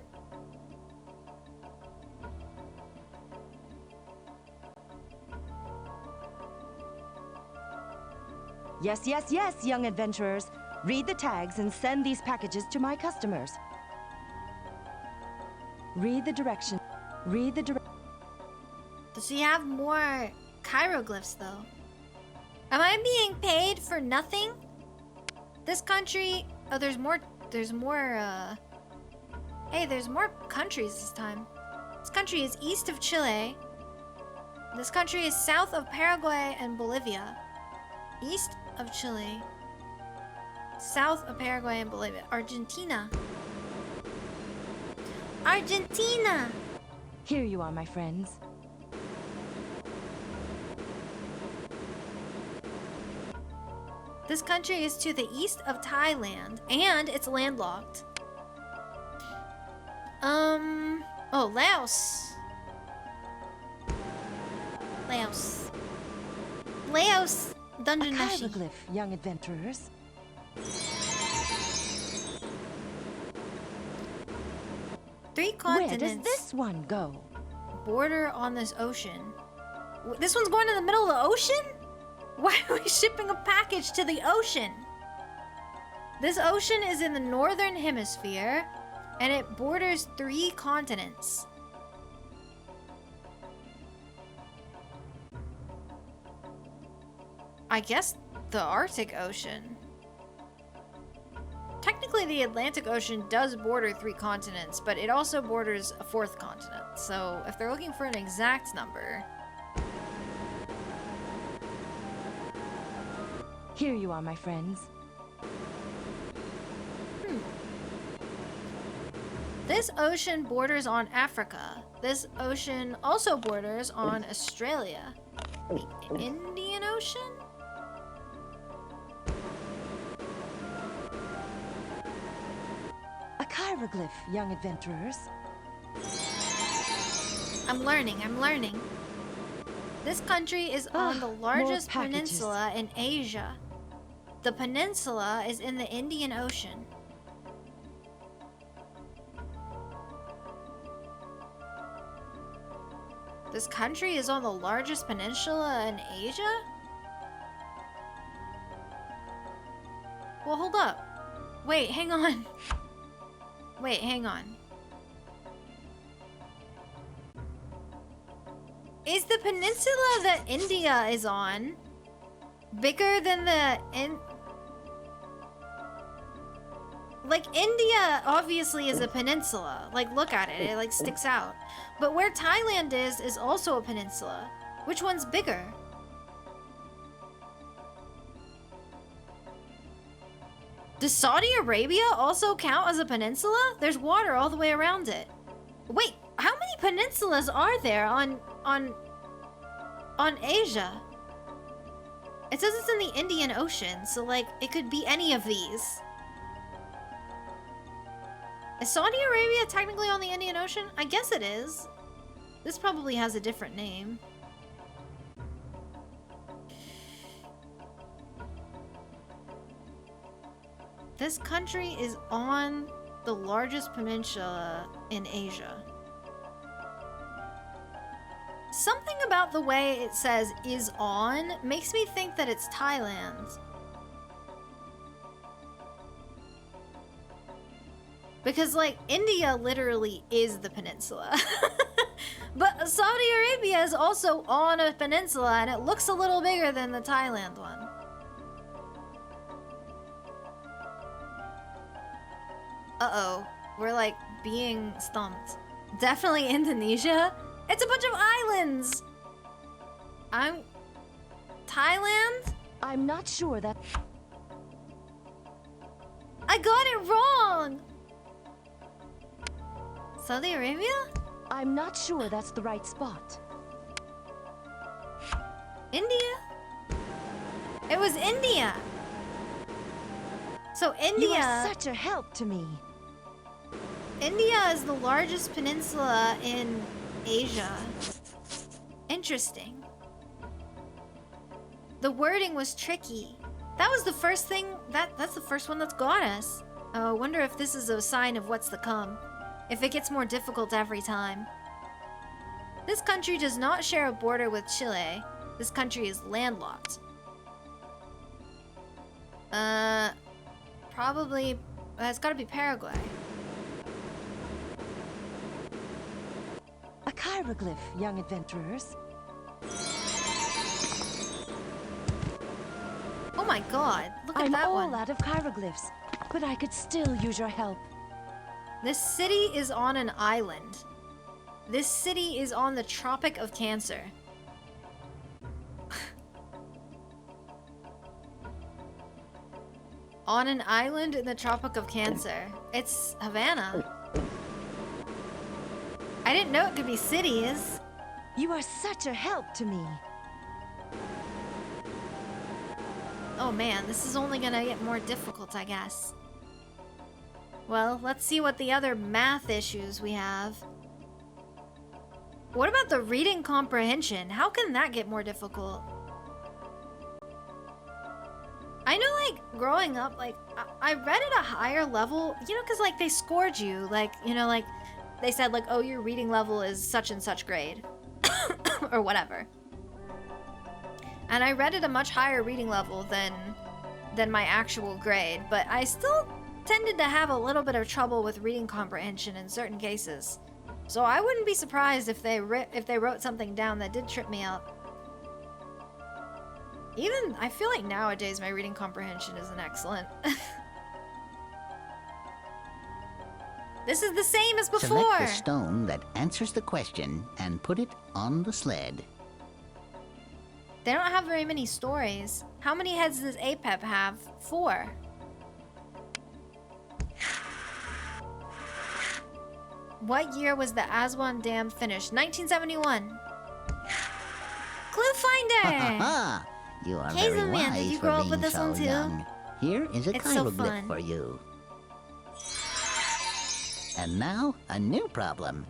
O: Yes, yes, yes, young adventurers. Read the tags and send these packages to my customers. Read the direction. Read the direction.
A: Does he have more hieroglyphs though? Am I being paid for nothing? This country... Oh, there's more... Hey, there's more countries this time. This country is east of Chile. This country is south of Paraguay and Bolivia. East of Chile. South of Paraguay and Bolivia. Argentina. Argentina!
O: Here you are, my friends.
A: This country is to the east of Thailand, and it's landlocked. Oh, Laos. Laos. Laos, Dungeon
O: A
A: Meshi.
O: hieroglyph, young adventurers.
A: 3 continents.
O: Where does this one go?
A: Border on this ocean. This one's going in the middle of the ocean? Why are we shipping a package to the ocean? This ocean is in the northern hemisphere. And it borders 3 continents. I guess the Arctic Ocean. Technically, the Atlantic Ocean does border 3 continents, but it also borders a 4th continent. So if they're looking for an exact number...
O: Here you are, my friends.
A: This ocean borders on Africa. This ocean also borders on Australia. The Indian Ocean?
O: A chiroglyph, young adventurers.
A: I'm learning. This country is on the largest peninsula in Asia. The peninsula is in the Indian Ocean. This country is on the largest peninsula in Asia? Well, hold up. Wait, hang on. Wait, hang on. Is the peninsula that India is on bigger than the like, India obviously is a peninsula. Like, look at it. It, like, sticks out. But where Thailand is also a peninsula. Which one's bigger? Does Saudi Arabia also count as a peninsula? There's water all the way around it. Wait, how many peninsulas are there on Asia? It says it's in the Indian Ocean, so, like, it could be any of these. Is Saudi Arabia technically on the Indian Ocean? I guess it is. This probably has a different name. This country is on the largest peninsula in Asia. Something about the way it says "is on" makes me think that it's Thailand. Because, like, India literally is the peninsula. But Saudi Arabia is also on a peninsula, and it looks a little bigger than the Thailand one. Uh-oh. We're, like, being stumped. Definitely Indonesia? It's a bunch of islands! Thailand?
O: I'm not sure that...
A: I got it wrong! Saudi Arabia?
O: I'm not sure that's the right spot.
A: India? It was India! So India...
O: You are such a help to me.
A: India is the largest peninsula in Asia. Interesting. The wording was tricky. That was the first thing... That's the first one that's got us. I wonder if this is a sign of what's to come. If it gets more difficult every time. This country does not share a border with Chile. This country is landlocked. Probably... it's gotta be Paraguay.
O: A chiroglyph, young adventurers.
A: Oh my god, look at that one.
O: I'm all out of chiroglyphs, but I could still use your help.
A: This city is on an island. This city is on the Tropic of Cancer. On an island in the Tropic of Cancer. It's Havana. I didn't know it could be cities.
O: You are such a help to me.
A: Oh man, this is only gonna get more difficult, I guess. Well, let's see what the other math issues we have. What about the reading comprehension? How can that get more difficult? I know, like, growing up, like, I read at a higher level, you know, because, like, they scored you. Like, you know, like, they said, like, oh, your reading level is such and such grade. Or whatever. And I read at a much higher reading level than my actual grade. But I still tended to have a little bit of trouble with reading comprehension in certain cases. So I wouldn't be surprised if they wrote something down that did trip me up. Even, I feel like nowadays my reading comprehension isn't excellent. This is the same as before!
D: Select the stone that answers the question and put it on the sled.
A: They don't have very many stories. How many heads does Apep have? 4. What year was the Aswan Dam finished? 1971. ClueFinders!
D: You are very
A: Kaiserman,
D: wise
A: did you
D: for
A: grow up
D: being
A: with this
D: so
A: one too?
D: young. Here is a
A: It's so
D: hieroglyph
A: fun.
D: for you. And now, a new problem.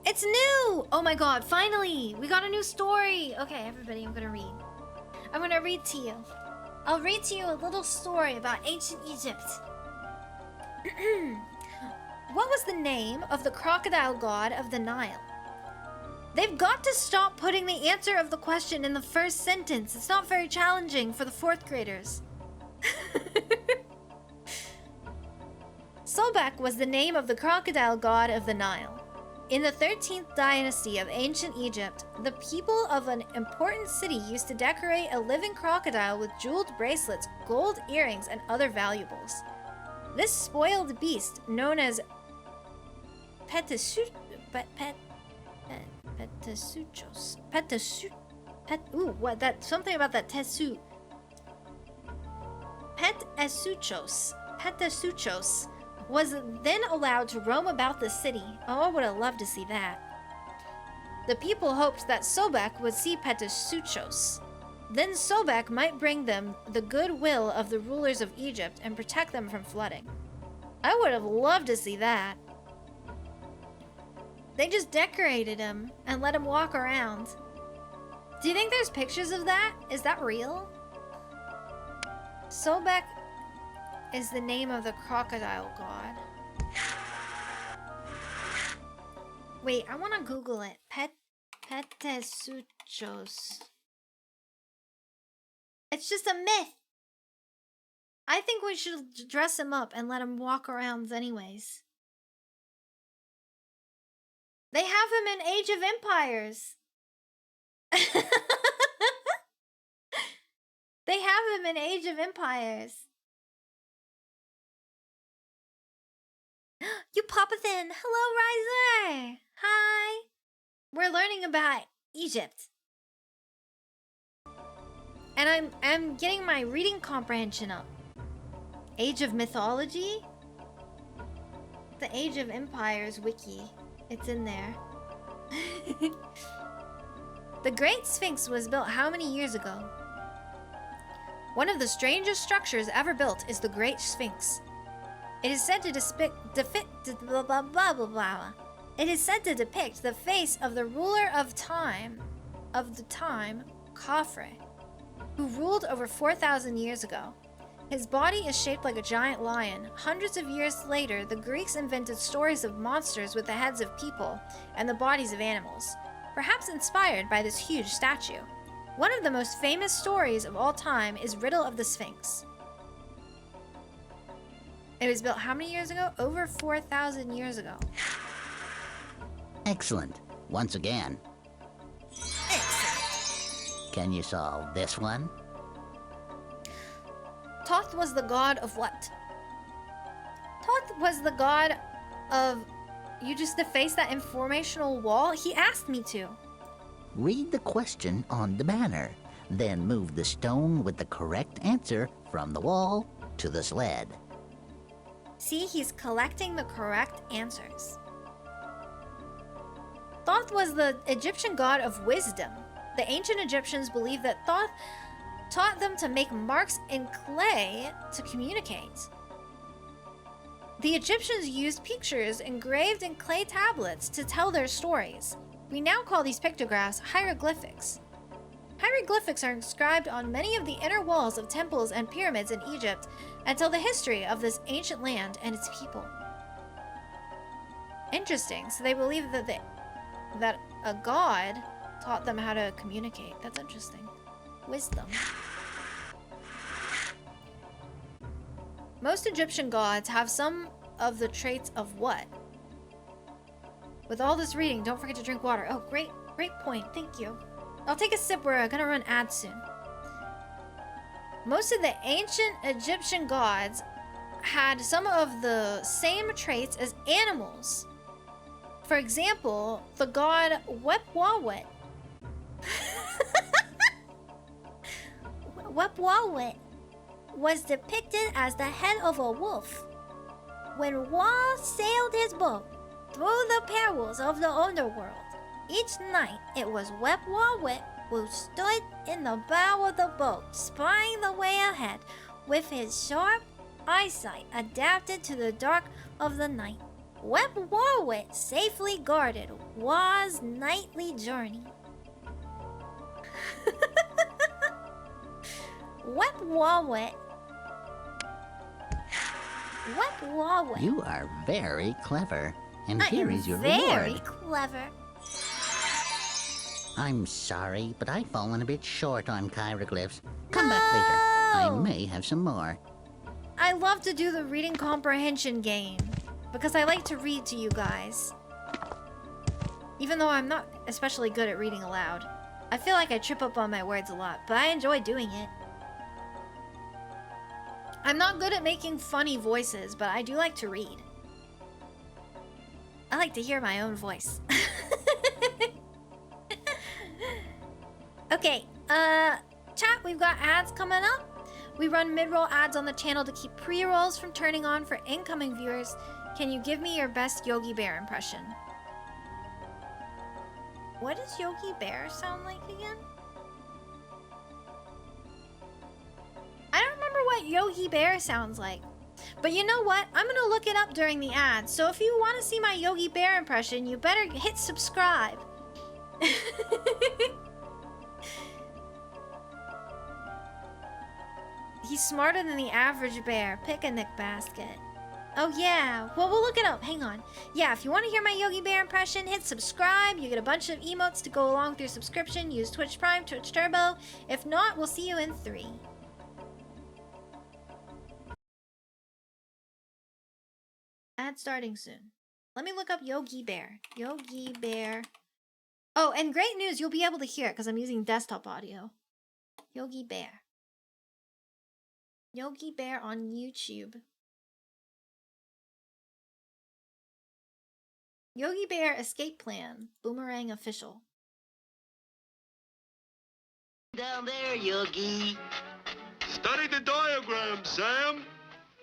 A: It's new! Oh my god, finally! We got a new story! Okay, everybody, I'm gonna read. I'm gonna read to you. I'll read to you a little story about ancient Egypt. What was the name of the crocodile god of the Nile? They've got to stop putting the answer of the question in the first sentence. It's not very challenging for the 4th graders. Sobek was the name of the crocodile god of the Nile. In the 13th dynasty of ancient Egypt, the people of an important city used to decorate a living crocodile with jeweled bracelets, gold earrings, and other valuables. This spoiled beast, known as something about that tesu. Petasuchos was then allowed to roam about the city. Oh, I would have loved to see that. The people hoped that Sobek would see Petasuchos. Then Sobek might bring them the goodwill of the rulers of Egypt and protect them from flooding. I would have loved to see that. They just decorated him and let him walk around. Do you think there's pictures of that? Is that real? Sobek is the name of the crocodile god. Wait, I want to Google it. Petasuchos. It's just a myth. I think we should dress him up and let him walk around anyways. They have him in Age of Empires. They have him in Age of Empires. You Popathin! Hello, Riser! Hi! We're learning about Egypt. And I'm getting my reading comprehension up. Age of Mythology? The Age of Empires wiki. It's in there. The Great Sphinx was built how many years ago? One of the strangest structures ever built is the Great Sphinx. It is said to It is said to depict the face of the ruler of the time, Khafre, who ruled over 4,000 years ago. His body is shaped like a giant lion. Hundreds of years later, the Greeks invented stories of monsters with the heads of people and the bodies of animals, perhaps inspired by this huge statue. One of the most famous stories of all time is Riddle of the Sphinx. It was built how many years ago? Over 4,000 years ago.
D: Excellent. Once again.
A: Excellent.
D: Can you solve this one?
A: Thoth was the god of what? Thoth was the god of... You just defaced that informational wall? He asked me to.
D: Read the question on the banner, then move the stone with the correct answer from the wall to the sled.
A: See, he's collecting the correct answers. Thoth was the Egyptian god of wisdom. The ancient Egyptians believed that Thoth taught them to make marks in clay to communicate. The Egyptians used pictures engraved in clay tablets to tell their stories. We now call these pictographs hieroglyphics. Hieroglyphics are inscribed on many of the inner walls of temples and pyramids in Egypt and tell the history of this ancient land and its people. Interesting. So they believe that a god taught them how to communicate. That's interesting. Wisdom. Most Egyptian gods have some of the traits of what? With all this reading, don't forget to drink water. Oh, great point. Thank you. I'll take a sip. We're gonna run ads soon. Most of the ancient Egyptian gods had some of the same traits as animals. For example, the god Wepwawet. Wepwawet was depicted as the head of a wolf. When Wa sailed his boat through the perils of the underworld, each night it was Wepwawet who stood in the bow of the boat, spying the way ahead with his sharp eyesight adapted to the dark of the night. Wepwawet safely guarded Wa's nightly journey. Wepwawet.
D: You are very clever. And here is your
A: very
D: reward.
A: Clever.
D: I'm sorry, but I've fallen a bit short on hieroglyphs. Come back later. I may have some more.
A: I love to do the reading comprehension game because I like to read to you guys. Even though I'm not especially good at reading aloud. I feel like I trip up on my words a lot, but I enjoy doing it. I'm not good at making funny voices, but I do like to read. I like to hear my own voice. Okay, chat, we've got ads coming up. We run mid-roll ads on the channel to keep pre-rolls from turning on for incoming viewers. Can you give me your best Yogi Bear impression? What does Yogi Bear sound like again? I don't remember what Yogi Bear sounds like. But you know what? I'm gonna look it up during the ads. So if you want to see my Yogi Bear impression, you better hit subscribe. He's smarter than the average bear. Picnic basket. Oh yeah. Well, we'll look it up. Hang on. Yeah, if you want to hear my Yogi Bear impression, hit subscribe. You get a bunch of emotes to go along with your subscription. Use Twitch Prime, Twitch Turbo. If not, we'll see you in 3. Ad starting soon. Let me look up Yogi Bear. Yogi Bear. Oh, and great news, you'll be able to hear it because I'm using desktop audio. Yogi Bear. Yogi Bear on YouTube. Yogi Bear Escape Plan. Boomerang Official.
P: Down there, Yogi.
Q: Study the diagram, Sam.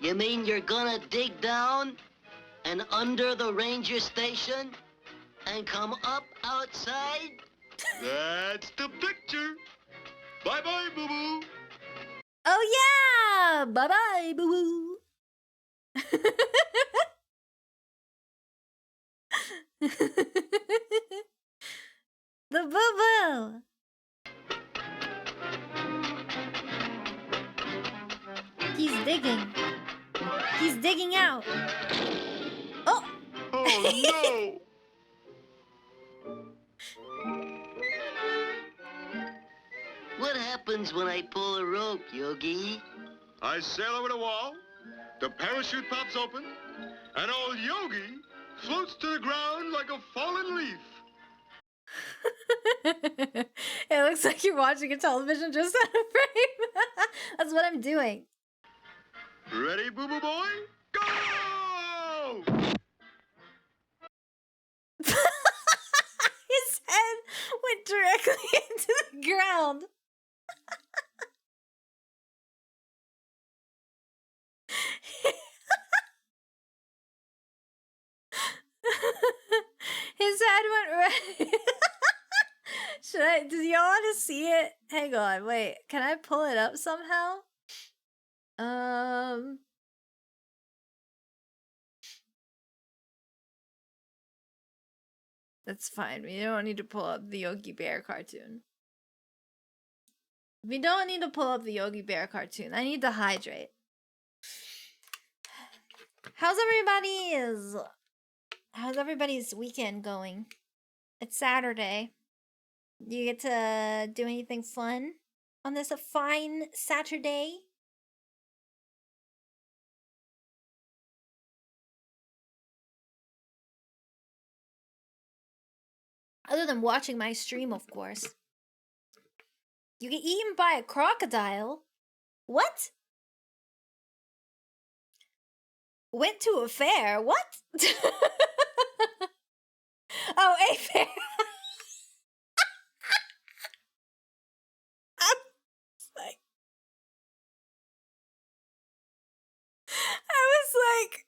P: You mean you're gonna dig down and under the ranger station and come up outside?
Q: That's the picture. Bye-bye, boo-boo.
A: Oh yeah! Bye-bye, boo-boo. The boo-boo. He's digging. He's digging out. Oh!
Q: Oh no!
P: What happens when I pull a rope, Yogi?
Q: I sail over the wall, the parachute pops open, and old Yogi floats to the ground like a fallen leaf.
A: It looks like you're watching a television just out of frame. That's what I'm doing.
Q: Ready, boo-boo boy? Go!
A: His head went directly into the ground. His head went right. Does y'all want to see it? Hang on, wait. Can I pull it up somehow? That's fine. We don't need to pull up the Yogi Bear cartoon. We don't need to pull up the Yogi Bear cartoon. I need to hydrate. How's everybody's weekend going? It's Saturday. Do you get to do anything fun on this fine Saturday? Other than watching my stream, of course. You get eaten by a crocodile? What? Went to a fair? What? Oh, a fair. I was like,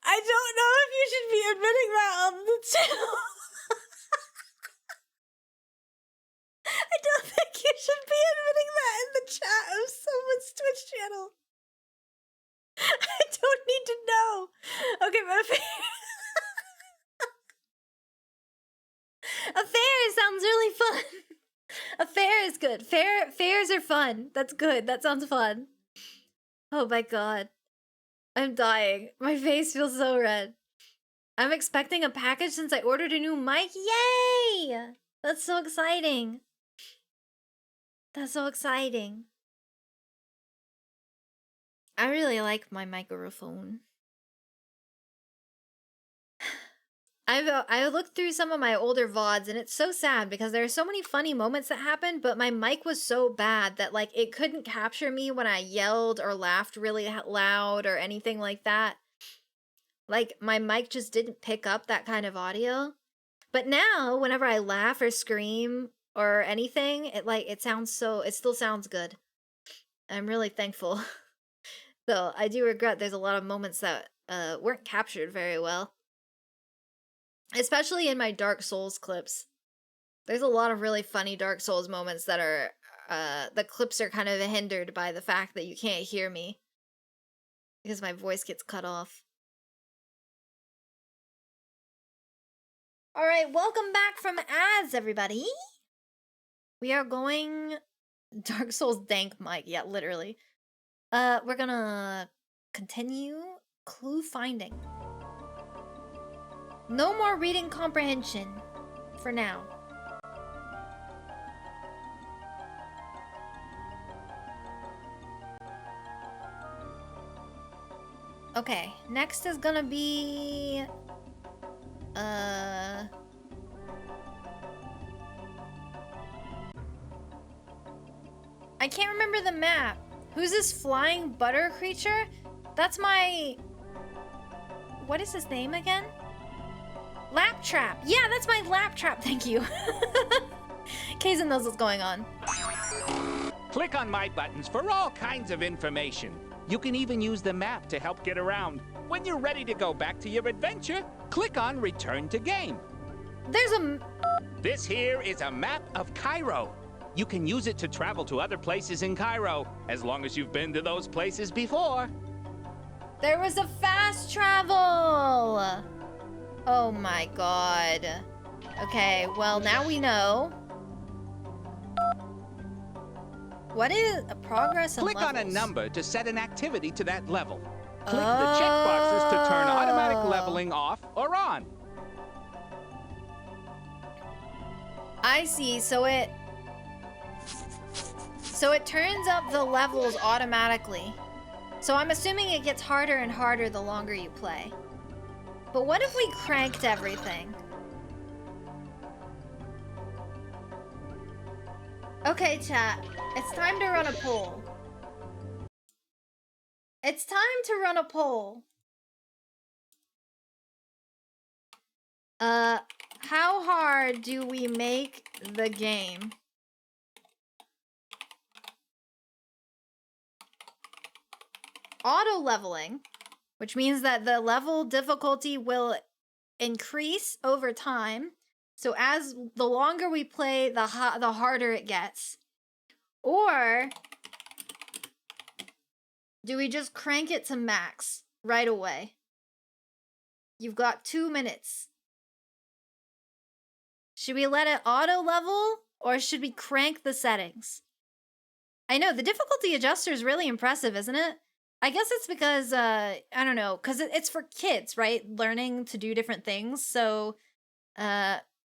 A: I don't know if you should be admitting that on the channel. I don't think you should be admitting that in the chat of someone's Twitch channel. I don't need to know. Okay, but a fair sounds really fun. A fair is good. Fairs are fun. That's good. That sounds fun. Oh my god. I'm dying. My face feels so red. I'm expecting a package since I ordered a new mic. Yay! That's so exciting. That's so exciting. I really like my microphone. I looked through some of my older VODs and it's so sad because there are so many funny moments that happened, but my mic was so bad that like it couldn't capture me when I yelled or laughed really loud or anything like that. Like my mic just didn't pick up that kind of audio. But now whenever I laugh or scream or anything, it still sounds good. I'm really thankful. So I do regret there's a lot of moments that weren't captured very well. Especially in my Dark Souls clips. There's a lot of really funny Dark Souls moments that are, the clips are kind of hindered by the fact that you can't hear me. Because my voice gets cut off. Alright, welcome back from ads, everybody! We are going... Dark Souls dank mic, yeah, literally. We're gonna continue clue finding. No more reading comprehension for now. Okay, next is gonna be I can't remember the map. Who's this flying butter creature? That's my... What is his name again? Lap trap. Yeah, that's my lap trap. Thank you. Kaizen knows what's going on.
B: Click on my buttons for all kinds of information. You can even use the map to help get around. When you're ready to go back to your adventure, click on Return to Game.
A: There's a...
B: This here is a map of Cairo. You can use it to travel to other places in Cairo, as long as you've been to those places before.
A: There was a fast travel! Oh my god. Okay, well now we know. What is a progress and
B: Click
A: levels?
B: on a number to set an activity to that level. Click the checkboxes to turn automatic leveling off or on.
A: I see, so it turns up the levels automatically. So I'm assuming it gets harder and harder the longer you play. But what if we cranked everything? Okay, chat. It's time to run a poll. It's time to run a poll. How hard do we make the game? Auto leveling, which means that the level difficulty will increase over time. So as the longer we play, the harder it gets. Or do we just crank it to max right away? You've got 2 minutes. Should we let it auto level or should we crank the settings? I know, the difficulty adjuster is really impressive, isn't it? I guess it's because, I don't know, because it's for kids, right? Learning to do different things. So,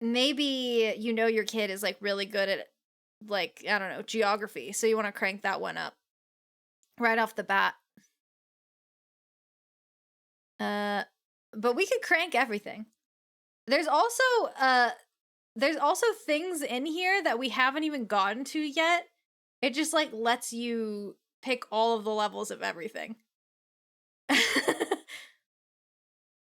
A: maybe you know your kid is, like, really good at, like, I don't know, geography. So you want to crank that one up right off the bat. But we could crank everything. There's also, there's also things in here that we haven't even gotten to yet. It just like lets you pick all of the levels of everything.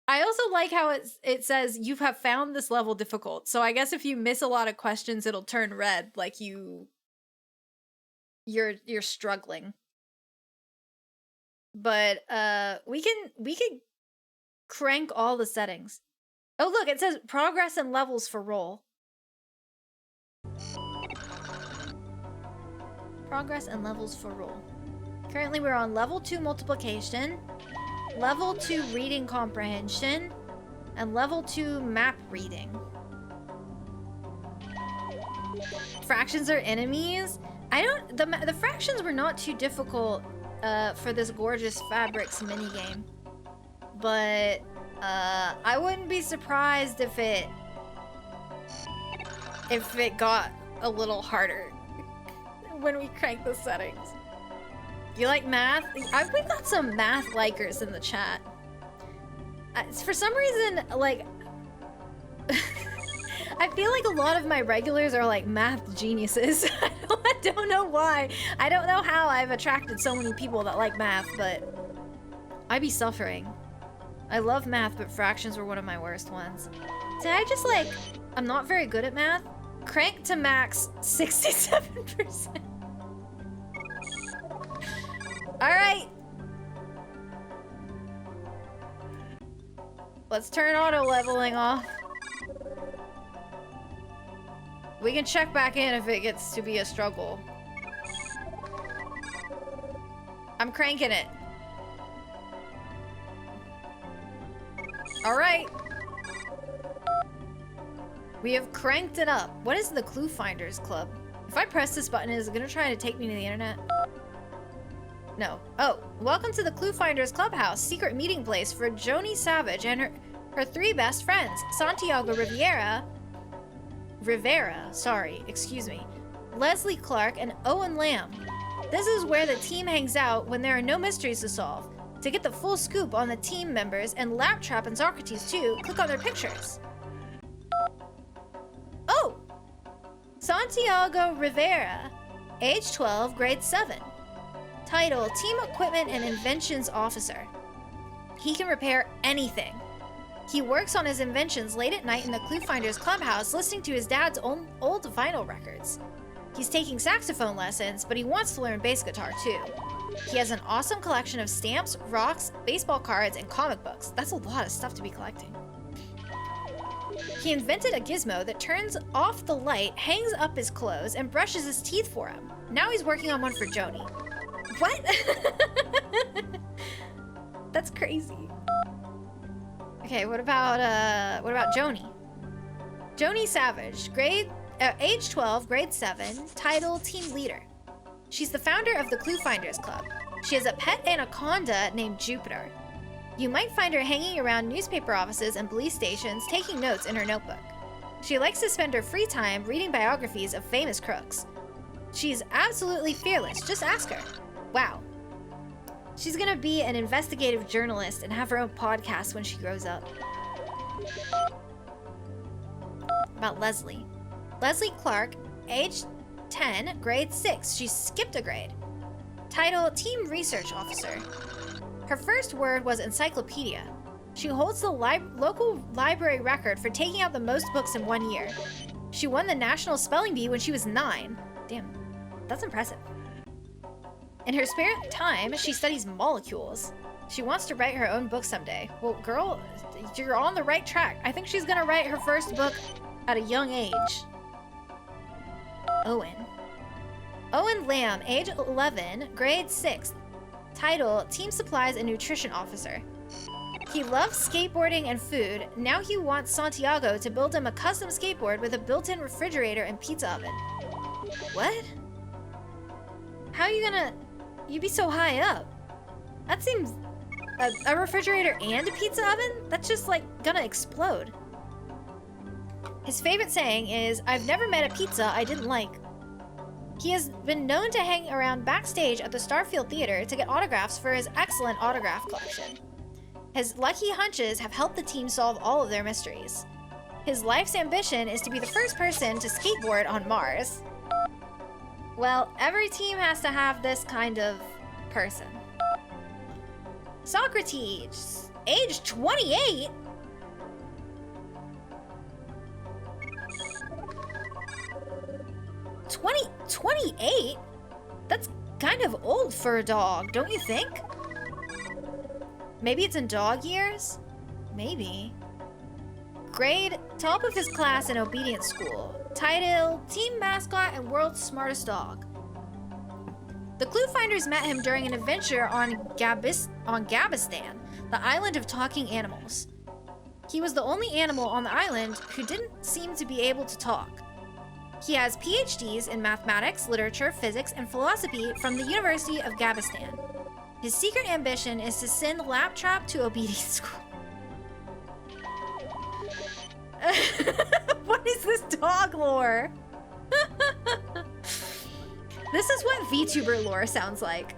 A: I also like how it says you have found this level difficult. So I guess if you miss a lot of questions, it'll turn red, like you're struggling. But we can crank all the settings. Oh look, it says progress and levels for roll. Progress and levels for roll. Currently we're on level 2 multiplication, level 2 reading comprehension, and level 2 map reading. Fractions are enemies. The fractions were not too difficult for this gorgeous fabrics minigame, but I wouldn't be surprised if it got a little harder when we crank the settings. You like math? We've got some math likers in the chat. For some reason, like, I feel like a lot of my regulars are like math geniuses. I don't know why. I don't know how I've attracted so many people that like math, but I be suffering. I love math, but fractions were one of my worst ones. Did I just like, I'm not very good at math? Crank to max 67%. Alright. Let's turn auto leveling off. We can check back in if it gets to be a struggle. I'm cranking it. Alright. We have cranked it up. What is the ClueFinders Club? If I press this button, is it gonna try to take me to the internet? No. Oh, welcome to the ClueFinders Clubhouse, secret meeting place for Joni Savage and her 3 best friends, Santiago Rivera, sorry, excuse me, Leslie Clark, and Owen Lamb. This is where the team hangs out when there are no mysteries to solve. To get the full scoop on the team members and Laptrap and Socrates too, click on their pictures. Oh! Santiago Rivera, age 12, grade 7. Title, Team Equipment and Inventions Officer. He can repair anything. He works on his inventions late at night in the ClueFinders Clubhouse, listening to his dad's old vinyl records. He's taking saxophone lessons, but he wants to learn bass guitar too. He has an awesome collection of stamps, rocks, baseball cards, and comic books. That's a lot of stuff to be collecting. He invented a gizmo that turns off the light, hangs up his clothes, and brushes his teeth for him. Now he's working on one for Joni. What? That's crazy. Okay, what about Joni? Joni Savage, age 12, grade 7, title Team Leader. She's the founder of the ClueFinders Club. She has a pet anaconda named Jupiter. You might find her hanging around newspaper offices and police stations, taking notes in her notebook. She likes to spend her free time reading biographies of famous crooks. She's absolutely fearless, just ask her. Wow. She's gonna be an investigative journalist and have her own podcast when she grows up. About Leslie. Leslie Clark, age 10, grade 6. She skipped a grade. Title, Team Research Officer. Her first word was encyclopedia. She holds the local library record for taking out the most books in 1 year. She won the National Spelling Bee when she was 9. Damn, that's impressive. In her spare time, she studies molecules. She wants to write her own book someday. Well, girl, you're on the right track. I think she's gonna write her first book at a young age. Owen Lamb, age 11, grade 6. Title, Team Supplies and Nutrition Officer. He loves skateboarding and food. Now he wants Santiago to build him a custom skateboard with a built-in refrigerator and pizza oven. What? How are you gonna... You'd be so high up. That seems... A refrigerator and a pizza oven? That's just, like, gonna explode. His favorite saying is, I've never met a pizza I didn't like. He has been known to hang around backstage at the Starfield Theater to get autographs for his excellent autograph collection. His lucky hunches have helped the team solve all of their mysteries. His life's ambition is to be the first person to skateboard on Mars. Well, every team has to have this kind of person. Socrates, age 28? '28? That's kind of old for a dog, don't you think? Maybe it's in dog years? Maybe. Grade, top of his class in obedience school. Title, team mascot and world's smartest dog. The ClueFinders met him during an adventure on Gabistan, the island of talking animals. He was the only animal on the island who didn't seem to be able to talk. He has PhDs in mathematics, literature, physics, and philosophy from the University of Gabistan. His secret ambition is to send Laptrap to obedience school. What is this dog lore? This is what VTuber lore sounds like.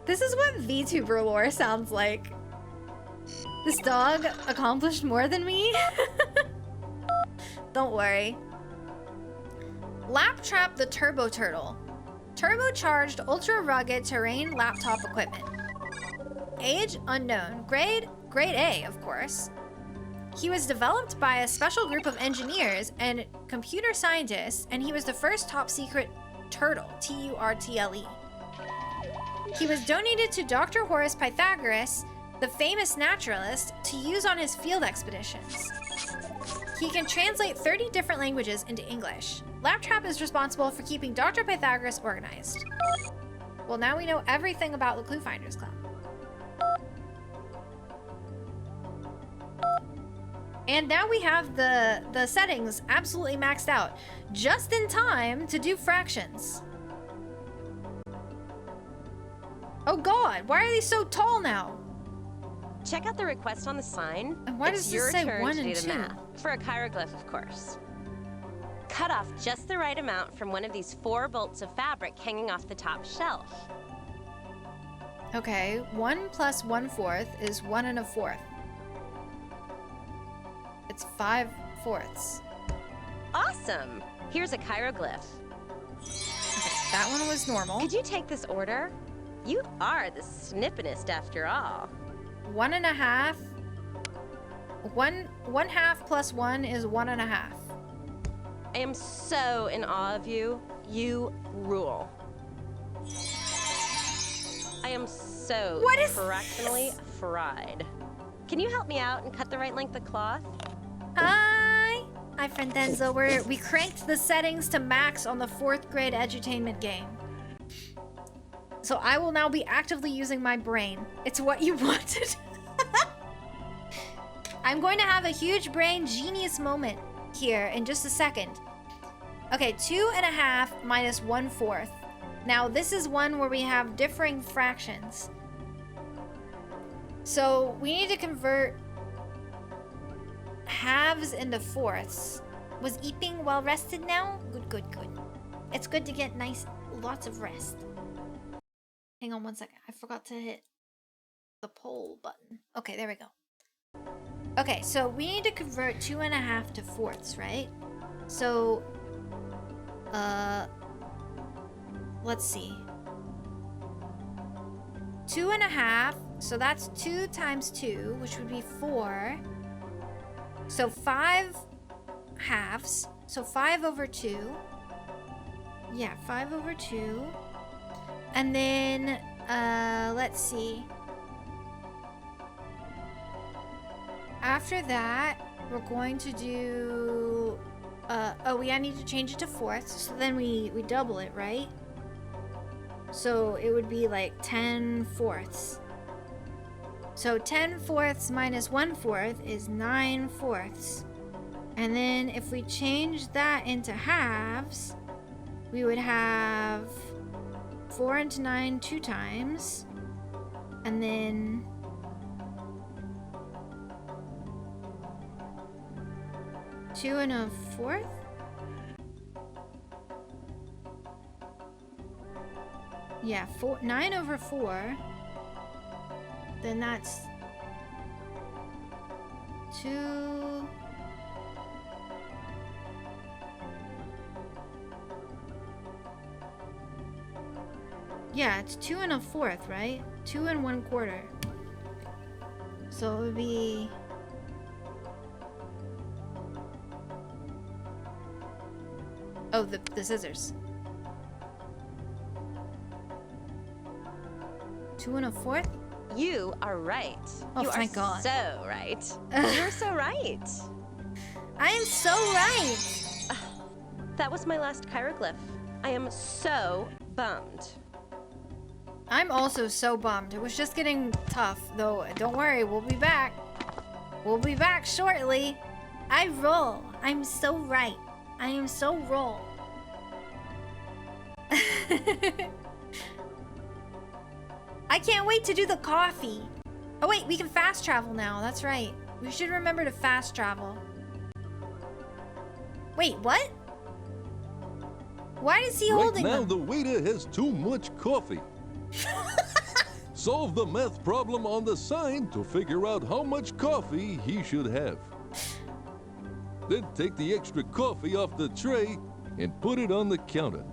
A: This is what VTuber lore sounds like. This dog accomplished more than me? Don't worry. Laptrap the Turbo Turtle. Turbocharged ultra-rugged terrain laptop equipment. Age unknown. Grade A, of course. He was developed by a special group of engineers and computer scientists, and he was the first top-secret turtle, Turtle. He was donated to Dr. Horace Pythagoras, the famous naturalist, to use on his field expeditions. He can translate 30 different languages into English. Laptrap is responsible for keeping Dr. Pythagoras organized. Well, now we know everything about the ClueFinders Club. And now we have the settings absolutely maxed out, just in time to do fractions. Oh god, why are they so tall now?
M: Check out the request on the sign.
A: And why does this say 1 and 2?
M: Math. For a chiroglyph, of course. Cut off just the right amount from one of these 4 bolts of fabric hanging off the top shelf.
A: Okay, 1 plus 1/4 is 1 1/4. It's 5/4.
M: Awesome! Here's a chiroglyph.
A: Okay, that one was normal.
M: Could you take this order? You are the snippinest after all.
A: 1 1/2. 1/2 plus 1 is 1 1/2.
M: I am so in awe of you. You rule. I am so fractionally fried. Can you help me out and cut the right length of cloth?
A: Hi, friend Denzo. We cranked the settings to max on the 4th grade edutainment game. So I will now be actively using my brain. It's what you wanted. I'm going to have a huge brain genius moment here in just a second. Okay, 2 1/2 minus 1/4. Now this is one where we have differing fractions. So we need to convert halves into fourths. Was eating well rested now? Good. It's good to get lots of rest. Hang on one second. I forgot to hit the poll button. Okay, there we go. Okay, so we need to convert 2 1/2 to fourths, right? So, let's see. 2 1/2, so that's 2 times 2, which would be 4. So 5 halves, so 5/2. Yeah, 5/2. And then, let's see. After that, we're going to do, I need to change it to fourths, so then we double it, right? So it would be like 10 fourths. So 10 fourths minus 1/4 is 9 fourths. And then if we change that into halves, we would have 4 into 9 2 times. And then two and a fourth? Yeah, 9/4. Then that's 2 Yeah, it's 2 1/4, right? 2 1/4. So it would be... Oh, the scissors. 2 1/4?
M: You are right.
A: Oh,
M: you
A: thank
M: are
A: God.
M: so right. You're so right.
A: I am so right.
M: That was my last hieroglyph. I am so bummed.
A: I'm also so bummed. It was just getting tough, though. Don't worry, we'll be back. We'll be back shortly. I roll. I'm so right. I am so roll. I can't wait to do the coffee. Oh wait, we can fast travel now. That's right. We should remember to fast travel. Wait, what? Why is he holding
L: Right now,
A: them?
L: the waiter has too much coffee. Solve the math problem on the sign to figure out how much coffee he should have. Then take the extra coffee off the tray and put it on the counter.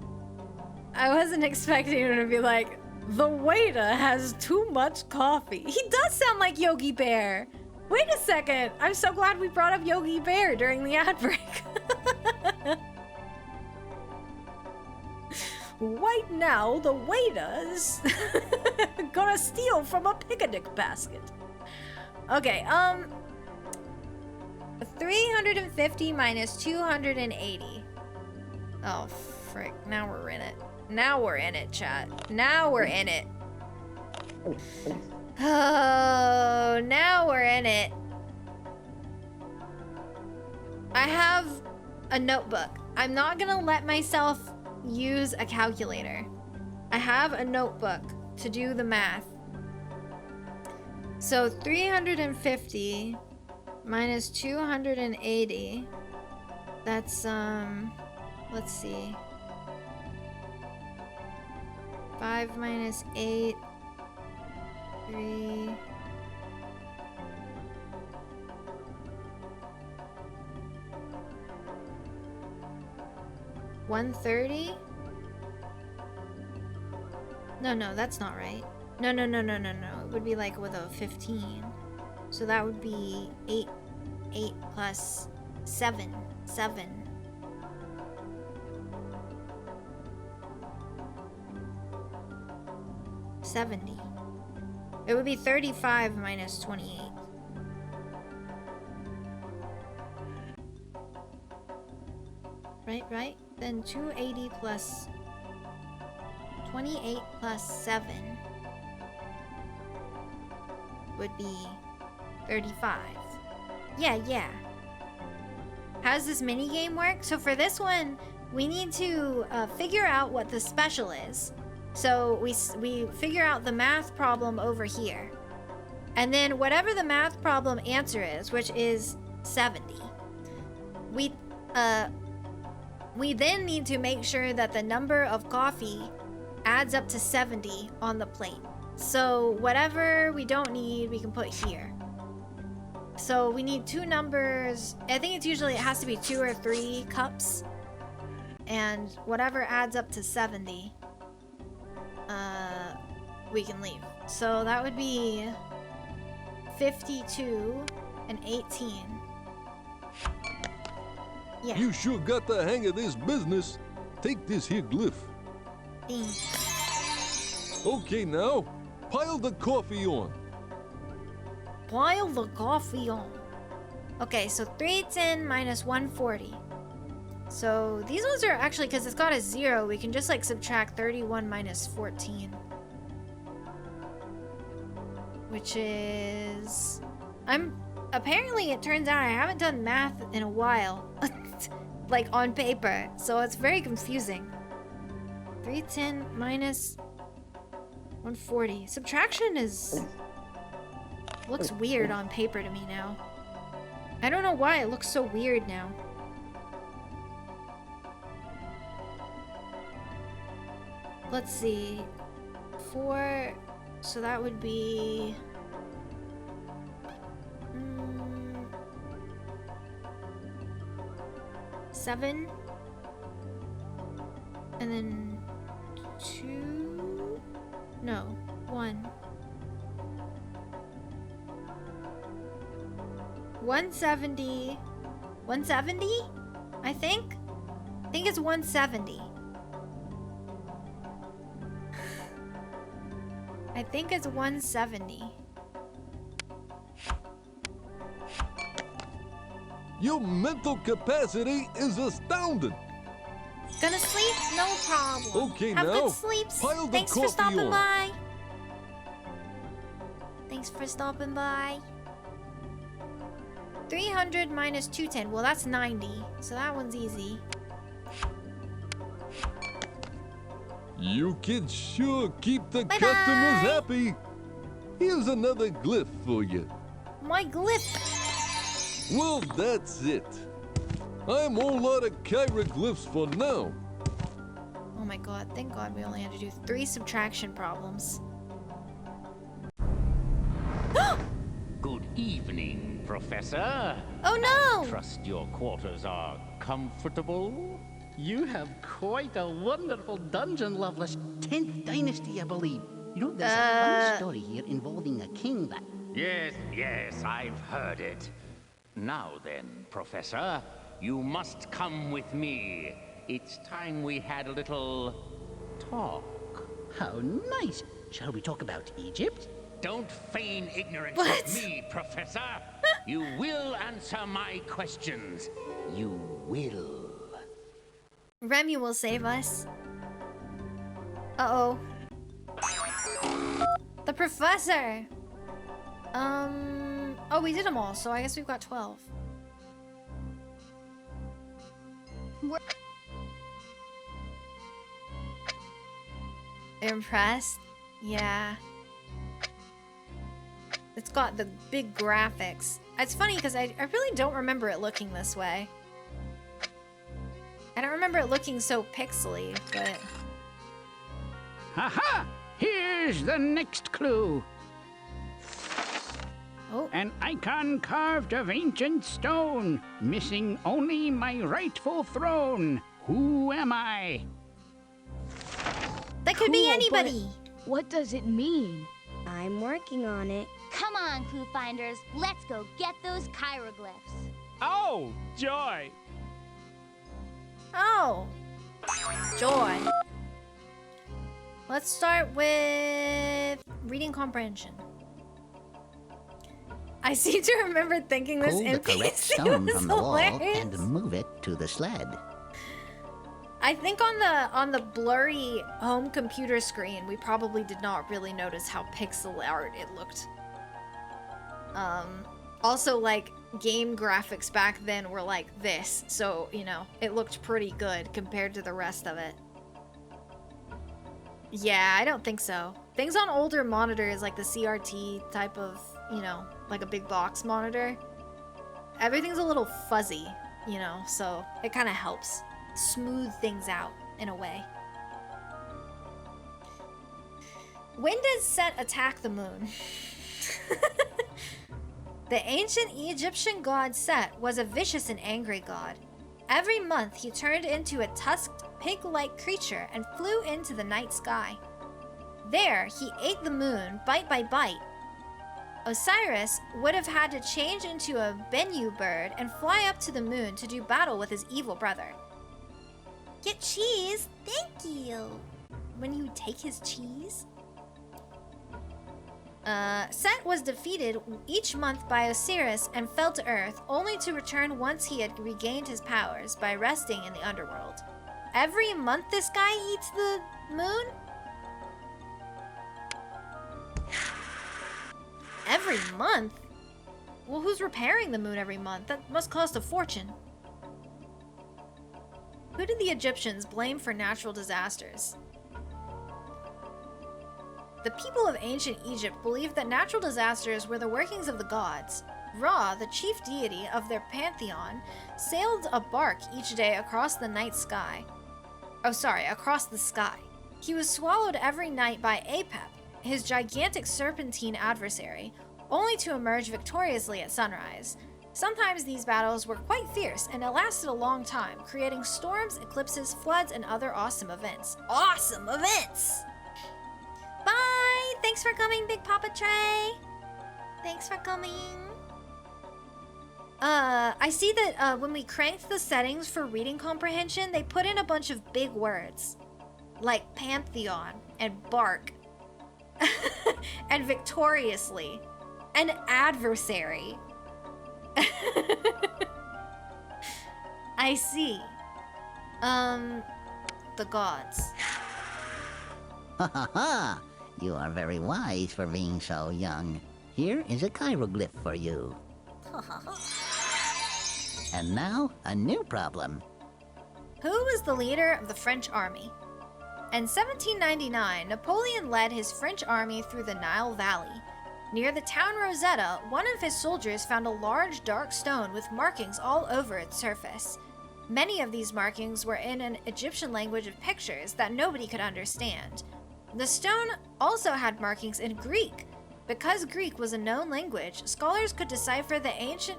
A: I wasn't expecting him to be like, the waiter has too much coffee. He does sound like Yogi Bear. Wait a second. I'm so glad we brought up Yogi Bear during the ad break. Right now, the waiter's gonna steal from a picnic basket. Okay, 350 minus 280. Oh, frick. Now we're in it. Now we're in it, chat. Now we're in it. Oh, now we're in it. I have a notebook. I'm not gonna let myself use a calculator. I have a notebook to do the math. So 350 minus 280. That's let's see. 5 minus 8. 3. $130? No, that's not right. No. It would be like with a 15. So that would be 8 plus 7. 70. It would be 35 minus 28. Right? Then 280 plus 28 plus 7 would be 35. Yeah. How does this mini game work? So for this one, we need to figure out what the special is. So we figure out the math problem over here. And then whatever the math problem answer is, which is 70, we then need to make sure that the number of coffee adds up to 70 on the plate. So whatever we don't need, we can put here. So we need two numbers. I think it has to be 2 or 3 cups. And whatever adds up to 70, we can leave. So that would be 52 and 18. Yeah.
L: You sure got the hang of this business. Take this here glyph.
A: Thanks.
L: Okay, now, pile the coffee on.
A: Pile the coffee on. Okay, so 310 minus 140. So these ones are actually, because it's got a 0, we can just like subtract 31 minus 14. Which is... Apparently it turns out I haven't done math in a while. Like on paper. So it's very confusing. 310 minus 140. Subtraction looks weird on paper to me now. I don't know why it looks so weird now. Let's see. 4, so that would be 7, and then 2. No, 1. 170. 170? I think it's 170. I think it's 170.
L: Your mental capacity is astounding.
A: Gonna sleep? No problem.
L: Okay,
A: Have
L: now,
A: good sleeps.
L: pile the
A: Thanks for
L: coffee
A: stopping
L: on.
A: by. Thanks for stopping by. 300 minus 210. Well, that's 90. So that one's easy.
L: You can sure keep the
A: Bye-bye.
L: customers happy. Here's another glyph for you.
A: My glyph.
L: Well, that's it. I'm all out of hieroglyphs for now.
A: Oh my god, thank god we only had to do 3 subtraction problems.
G: Good evening, Professor.
A: Oh no!
G: Trust your quarters are comfortable?
R: You have quite a wonderful dungeon, Loveless. 10th Dynasty, I believe.
D: You know, there's a funny story here involving a king that...
G: Yes, I've heard it. Now then, Professor, you must come with me. It's time we had a little talk.
R: How nice. Shall we talk about Egypt?
G: Don't feign ignorance
A: What?
G: of me, Professor. You will answer my questions. You will.
A: Remy will save us. Uh-oh. The professor! Oh, we did them all, so I guess we've got 12. Impressed? Yeah. It's got the big graphics. It's funny because I really don't remember it looking this way. I don't remember it looking so pixely, but...
K: Haha! Here's the next clue.
A: Oh.
K: An icon carved of ancient stone, missing only my rightful throne. Who am I?
A: That could be anybody.
I: What does it mean?
E: I'm working on it.
F: Come on, ClueFinders. Let's go get those hieroglyphs.
B: Oh, joy!
A: Oh. Joy. Let's start with reading comprehension. I seem to remember thinking this
D: Pull the correct
A: NPC
D: stone
A: was
D: from the wall
A: hilarious.
D: and move it to the sled.
A: I think on the blurry home computer screen, we probably did not really notice how pixel art it looked. Also, like, game graphics back then were like this, so, you know, it looked pretty good compared to the rest of it. Yeah, I don't think so. Things on older monitors, like the CRT type of, you know, like a big box monitor, everything's a little fuzzy, you know, so it kind of helps smooth things out in a way. When does Set attack the moon? The ancient Egyptian god Set was a vicious and angry god. Every month he turned into a tusked, pig-like creature and flew into the night sky. There, he ate the moon bite by bite. Osiris would have had to change into a Bennu bird and fly up to the moon to do battle with his evil brother. Get cheese? Thank you! When you take his cheese? Set was defeated each month by Osiris and fell to Earth, only to return once he had regained his powers by resting in the underworld. Every month this guy eats the moon? Every month? Well, who's repairing the moon every month? That must cost a fortune. Who did the Egyptians blame for natural disasters? The people of ancient Egypt believed that natural disasters were the workings of the gods. Ra, the chief deity of their pantheon, sailed a bark each day across the night sky. Across the sky. He was swallowed every night by Apep, his gigantic serpentine adversary, only to emerge victoriously at sunrise. Sometimes these battles were quite fierce, and it lasted a long time, creating storms, eclipses, floods, and other awesome events. Awesome events! Bye! Thanks for coming, Big Papa Trey. Thanks for coming. I see that when we cranked the settings for reading comprehension, they put in a bunch of big words like pantheon and bark and victoriously and adversary. I see. The gods.
D: Ha ha ha! You are very wise for being so young. Here is a hieroglyph for you. And now, a new problem.
A: Who was the leader of the French army? In 1799, Napoleon led his French army through the Nile Valley. Near the town Rosetta, one of his soldiers found a large dark stone with markings all over its surface. Many of these markings were in an Egyptian language of pictures that nobody could understand. The stone also had markings in Greek. Because Greek was a known language, scholars could decipher the ancient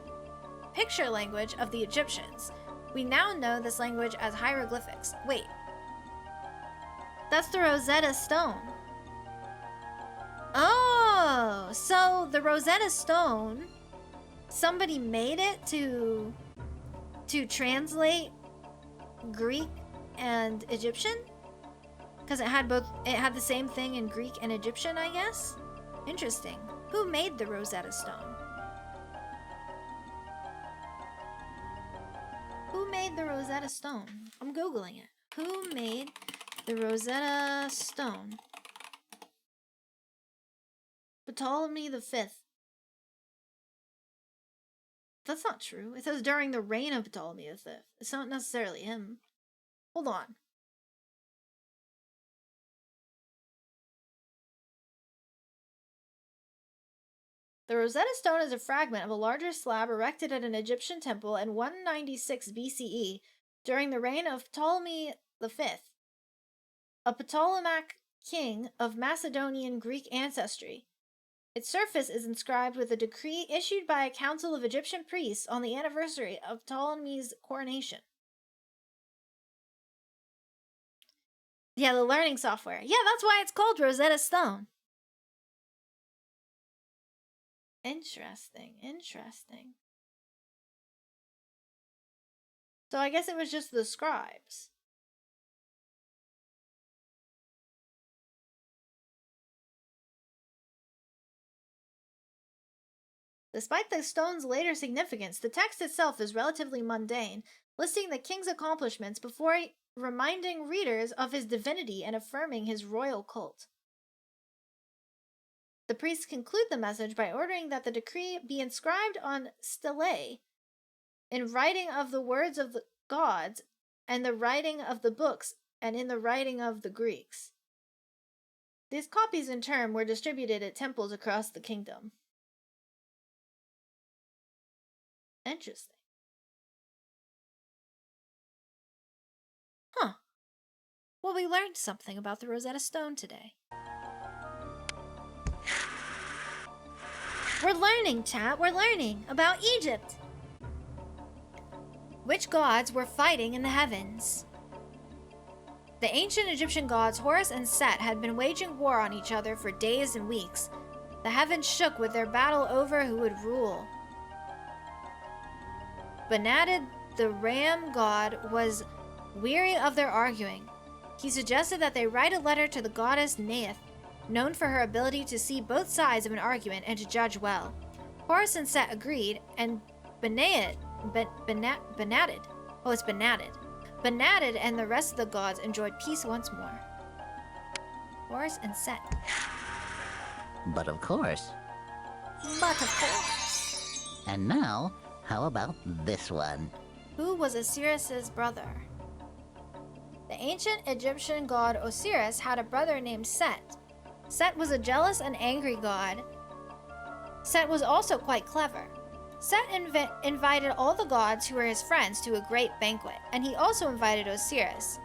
A: picture language of the Egyptians. We now know this language as hieroglyphics. Wait. That's the Rosetta Stone. Oh, so the Rosetta Stone, somebody made it to translate Greek and Egyptian? Because it had the same thing in Greek and Egyptian, I guess? Interesting. Who made the Rosetta Stone? Who made the Rosetta Stone? I'm Googling it. Who made the Rosetta Stone? Ptolemy V. That's not true. It says during the reign of Ptolemy V. It's not necessarily him. Hold on. The Rosetta Stone is a fragment of a larger slab erected at an Egyptian temple in 196 BCE during the reign of Ptolemy V, a Ptolemaic king of Macedonian Greek ancestry. Its surface is inscribed with a decree issued by a council of Egyptian priests on the anniversary of Ptolemy's coronation. Yeah, the learning software. Yeah, that's why it's called Rosetta Stone. Interesting, interesting. So I guess it was just the scribes. Despite the stone's later significance, the text itself is relatively mundane, listing the king's accomplishments before reminding readers of his divinity and affirming his royal cult. The priests conclude the message by ordering that the decree be inscribed on stelae, in writing of the words of the gods, and the writing of the books, and in the writing of the Greeks. These copies in turn were distributed at temples across the kingdom. Interesting. Huh. Well, we learned something about the Rosetta Stone today. We're learning, chat. We're learning about Egypt. Which gods were fighting in the heavens? The ancient Egyptian gods Horus and Set had been waging war on each other for days and weeks. The heavens shook with their battle over who would rule. Benadad, the ram god, was weary of their arguing. He suggested that they write a letter to the goddess Neith, known for her ability to see both sides of an argument and to judge well. Horus and Set agreed, and Benadad and the rest of the gods enjoyed peace once more. Horus and Set.
D: But of course.
A: But of course.
D: And now, how about this one?
A: Who was Osiris's brother? The ancient Egyptian god Osiris had a brother named Set. Set was a jealous and angry god. Set was also quite clever. Set invited all the gods who were his friends to a great banquet, and he also invited Osiris.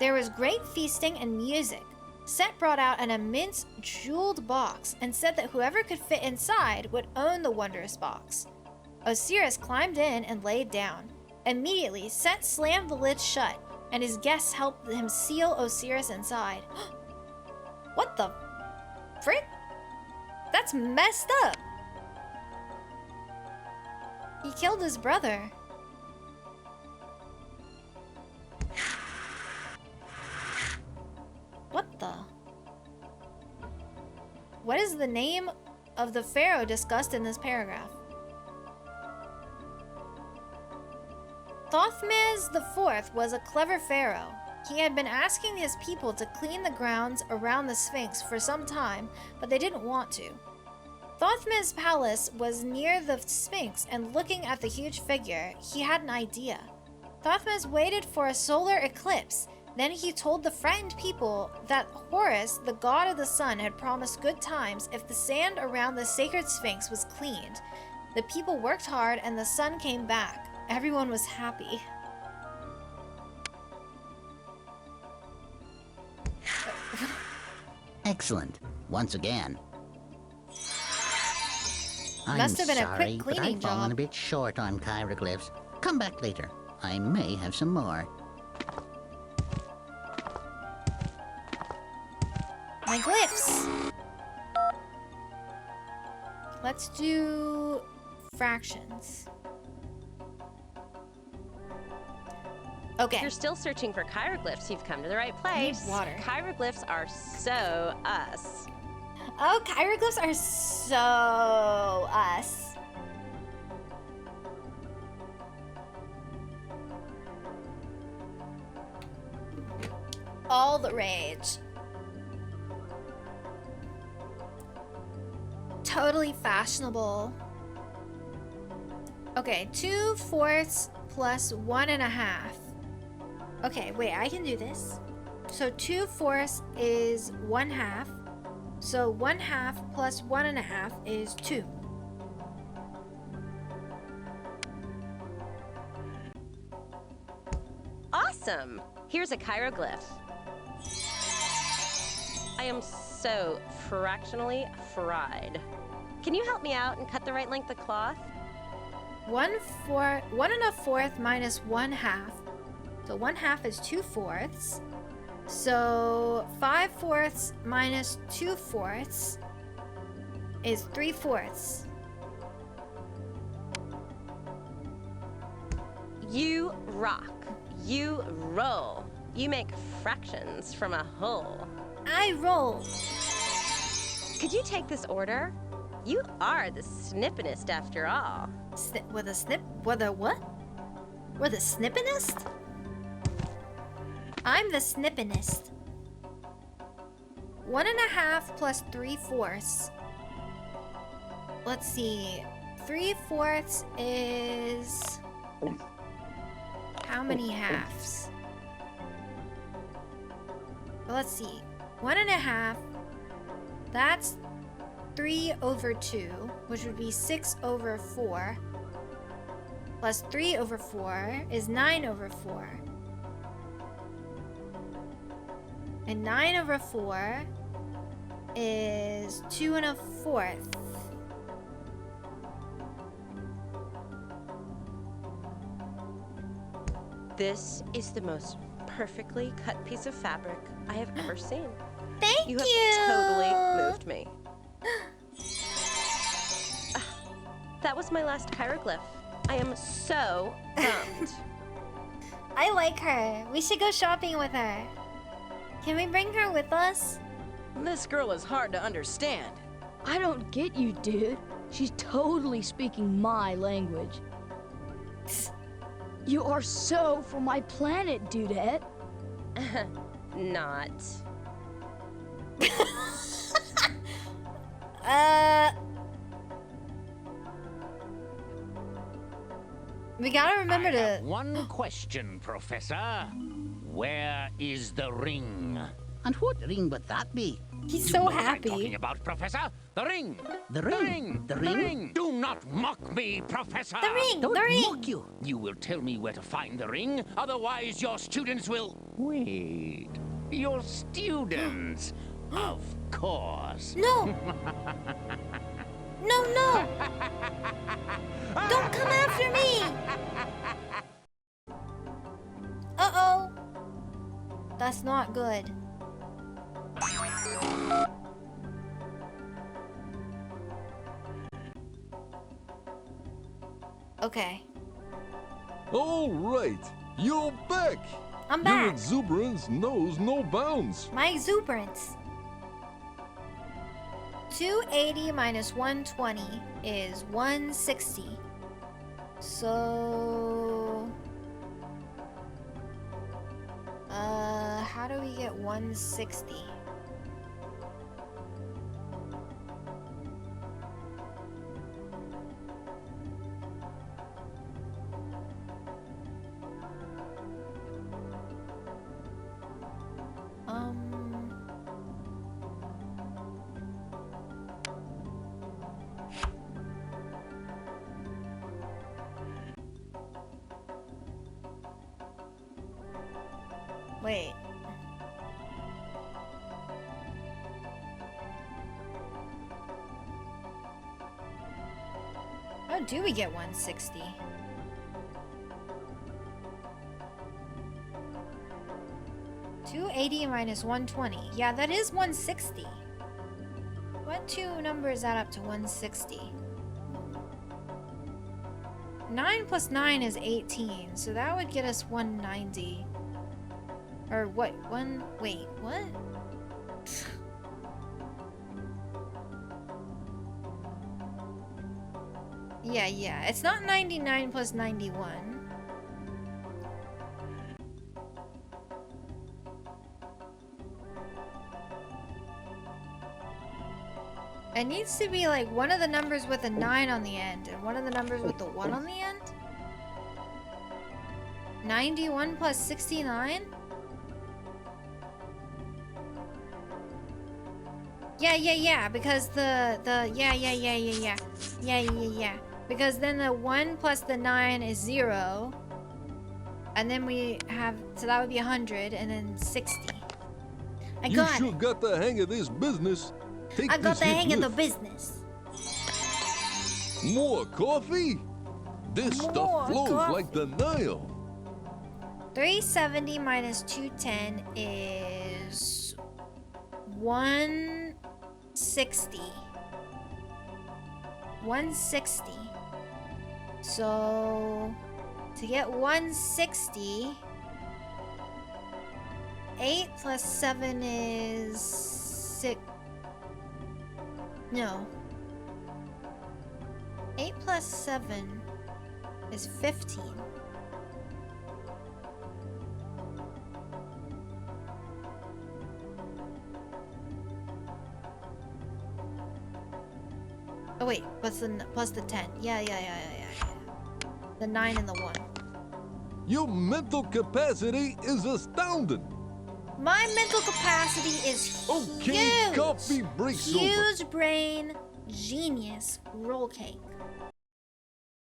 A: There was great feasting and music. Set brought out an immense jeweled box and said that whoever could fit inside would own the wondrous box. Osiris climbed in and laid down. Immediately, Set slammed the lid shut, and his guests helped him seal Osiris inside. What the? frick? That's messed up. He killed his brother. What the? What is the name of the pharaoh discussed in this paragraph? Thothmes IV was a clever pharaoh. He had been asking his people to clean the grounds around the Sphinx for some time, but they didn't want to. Thothmes' palace was near the Sphinx, and looking at the huge figure, he had an idea. Thothmes waited for a solar eclipse. Then he told the frightened people that Horus, the god of the sun, had promised good times if the sand around the sacred Sphinx was cleaned. The people worked hard and the sun came back. Everyone was happy.
D: Excellent. Once again.
A: Must have been a
D: sorry,
A: quick cleaning
D: but I've fallen
A: job.
D: a bit short on hieroglyphs. Come back later. I may have some more.
A: My glyphs! Let's do fractions. Okay.
M: If you're still searching for hieroglyphs, you've come to the right place.
A: Need water.
M: Hieroglyphs are so us.
A: Oh, hieroglyphs are so us. All the rage. Totally fashionable. Okay, 2/4 plus 1.5. Okay, wait, I can do this. So 2/4 is 1/2. So 1/2 plus 1.5 is 2.
M: Awesome! Here's a hieroglyph. I am so fractionally fried. Can you help me out and cut the right length of cloth?
A: 1/4 minus 1/2. So 1/2 is 2/4. So 5/4 minus 2/4 is 3/4.
M: You rock. You roll. You make fractions from a hole.
A: I roll.
M: Could you take this order? You are the snippinest after all.
A: With a snip? With a what? With a snippinest? I'm the snippinest. 1.5 plus 3/4. Let's see. 3/4 is how many halves? Well, let's see. 1.5. That's 3/2, which would be 6/4. Plus 3/4 is 9/4. And 9/4 is 2.25.
M: This is the most perfectly cut piece of fabric I have ever seen.
A: Thank
M: you. You have totally moved me. That was my last hieroglyph. I am so bummed.
A: I like her. We should go shopping with her. Can we bring her with us?
H: This girl is hard to understand.
I: I don't get you, dude. She's totally speaking my language. You are so from my planet, dudette.
M: Not.
A: We gotta remember
G: I have one question, Professor. Where is the ring?
D: And what ring would that be?
A: He's
G: You
A: so
G: know what I'm
A: happy.
G: talking about, Professor? The ring.
D: The ring.
G: The ring. Do not mock me, Professor.
A: The ring.
D: Don't
A: the ring.
D: mock you.
G: You will tell me where to find the ring, otherwise your students will... Wait. Your students. Of course.
A: No. No, no. Don't come after me. Uh-oh. That's not good. Okay.
L: All right, you're back.
A: I'm
L: Your
A: back.
L: exuberance knows no bounds.
A: My exuberance. 280 minus 120 is 160. So... how do we get 160? Wait. How do we get 160? $280 minus 120. Yeah, that is 160. What two numbers add up to 160? 9 plus 9 is 18, so that would get us 190. Or what? Wait, what? Yeah, it's not 99 plus 91. It needs to be like one of the numbers with a 9 on the end and one of the numbers with the 1 on the end. 91 plus 69? Yeah, because yeah. Because then the 1 plus the 9 is 0. And then we have, so that would be 100 and then 60.
L: You sure got the hang of this business.
A: I got the hang of the business.
L: More coffee? This stuff flows like the Nile.
A: 370 minus 210 is 160. 160. So to get 160, 8 plus 7 is 6. No. 8 plus 7 is 15. Oh wait, plus the 10. Yeah. The 9 and the 1.
L: Your mental capacity is astounding.
A: My mental capacity is
L: okay,
A: huge.
L: Coffee breaks
A: Huge
L: over.
A: brain genius roll cake.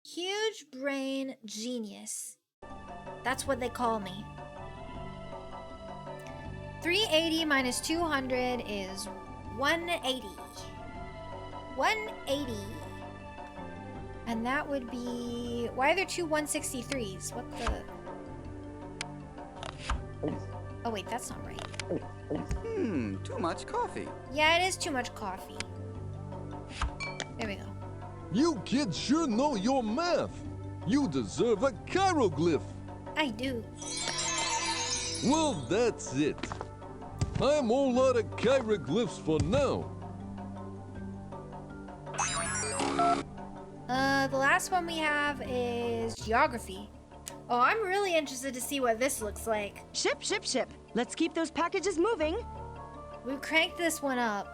A: Huge brain genius. That's what they call me. 380 minus 200 is 180. 180. And that would be... Why are there two 163s? What the... Oh wait, that's not right.
S: Too much coffee.
A: Yeah, it is too much coffee. There we go.
L: You kids sure know your math. You deserve a hieroglyph.
A: I do.
L: Well, that's it. I'm all out of hieroglyphs for now.
A: The last one we have is geography. Oh, I'm really interested to see what this looks like.
O: Ship. Let's keep those packages moving.
A: We cranked this one up.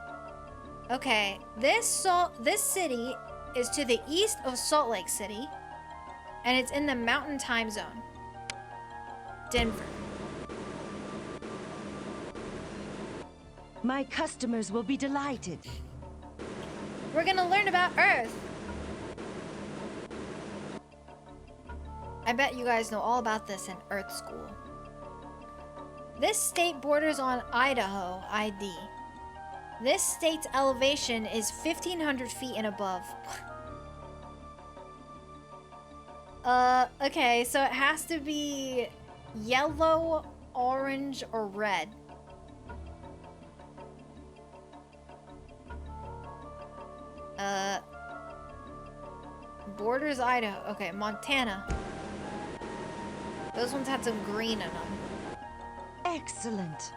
A: Okay, this city is to the east of Salt Lake City, and it's in the Mountain Time Zone. Denver.
O: My customers will be delighted.
A: We're gonna learn about Earth. I bet you guys know all about this in Earth School. This state borders on Idaho, ID. This state's elevation is 1,500 feet and above. Okay, so it has to be yellow, orange, or red. borders Idaho. Okay, Montana. Those ones had some green in them.
O: Excellent.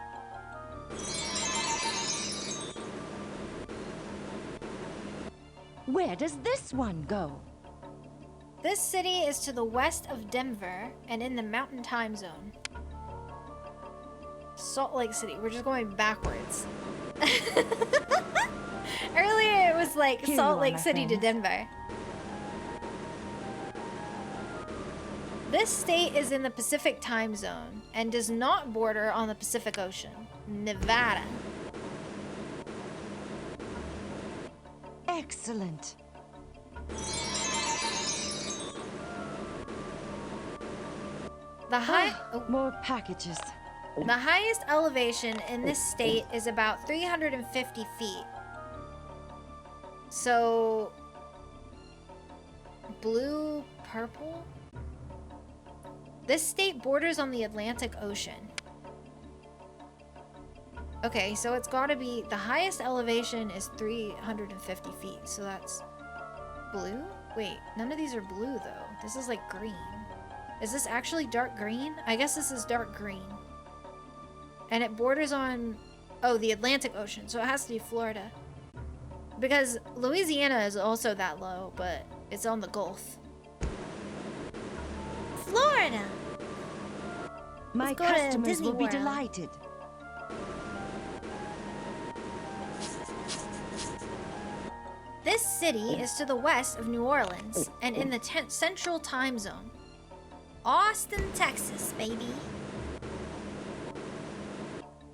O: Where does this one go?
A: This city is to the west of Denver and in the Mountain Time Zone. Salt Lake City. We're just going backwards. Earlier it was like
O: Here
A: Salt
O: you are,
A: Lake
O: my
A: City to
O: friend.
A: Denver. This state is in the Pacific Time Zone and does not border on the Pacific Ocean. Nevada.
O: Excellent.
A: The high
O: More packages.
A: The highest elevation in this state is about 350 feet. So, blue, purple? This state borders on the Atlantic Ocean. Okay, so it's gotta be, the highest elevation is 350 feet, so that's blue? Wait, none of these are blue though. This is like green. Is this actually dark green? I guess this is dark green. And it borders on, oh, the Atlantic Ocean, so it has to be Florida. Because Louisiana is also that low, but it's on the Gulf. Florida!
O: My
A: Let's go to
O: customers
A: Disney
O: will be
A: World.
O: delighted.
A: This city is to the west of New Orleans and in the Central Time Zone. Austin, Texas, baby.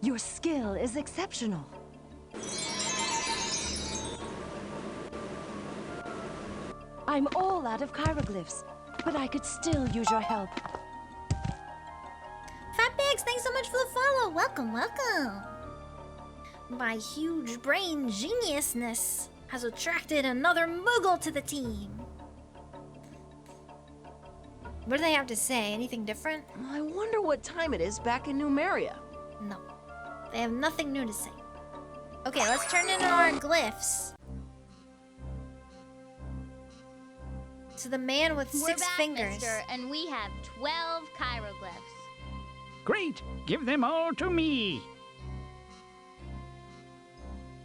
O: Your skill is exceptional. I'm all out of hieroglyphs, but I could still use your help.
A: Fatbags, thanks so much for the follow. Welcome, welcome. My huge brain geniusness has attracted another Moogle to the team. What do they have to say? Anything different?
H: I wonder what time it is back in Numeria.
A: No. They have nothing new to say. Okay, let's turn in our glyphs. To the man with
F: We're
A: 6
F: back,
A: fingers.
F: mister, and we have 12 chiroglyphs.
K: Great! Give them all to me!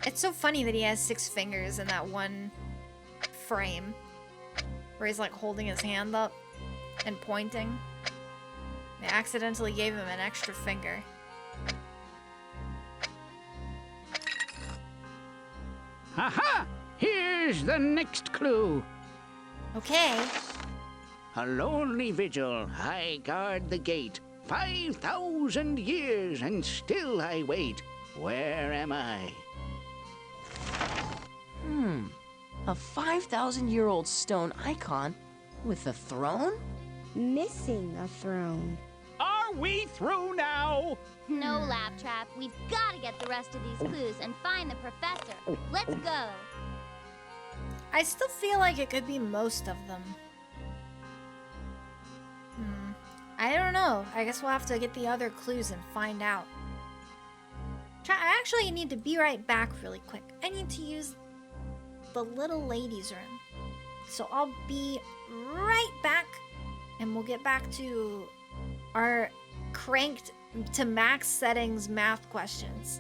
A: It's so funny that he has 6 fingers in that one frame. Where he's like holding his hand up and pointing. They accidentally gave him an extra finger.
K: Aha! Here's the next clue.
A: Okay.
K: A lonely vigil, I guard the gate. 5,000 years, and still I wait. Where am I?
H: A 5,000-year-old stone icon with a throne?
E: Missing a throne.
B: Are we through now?
F: No, Laptrap. We've got to get the rest of these clues and find the professor. Let's go.
A: I still feel like it could be most of them. I don't know. I guess we'll have to get the other clues and find out. I actually need to be right back really quick. I need to use the little ladies' room. So I'll be right back and we'll get back to our cranked to max settings math questions.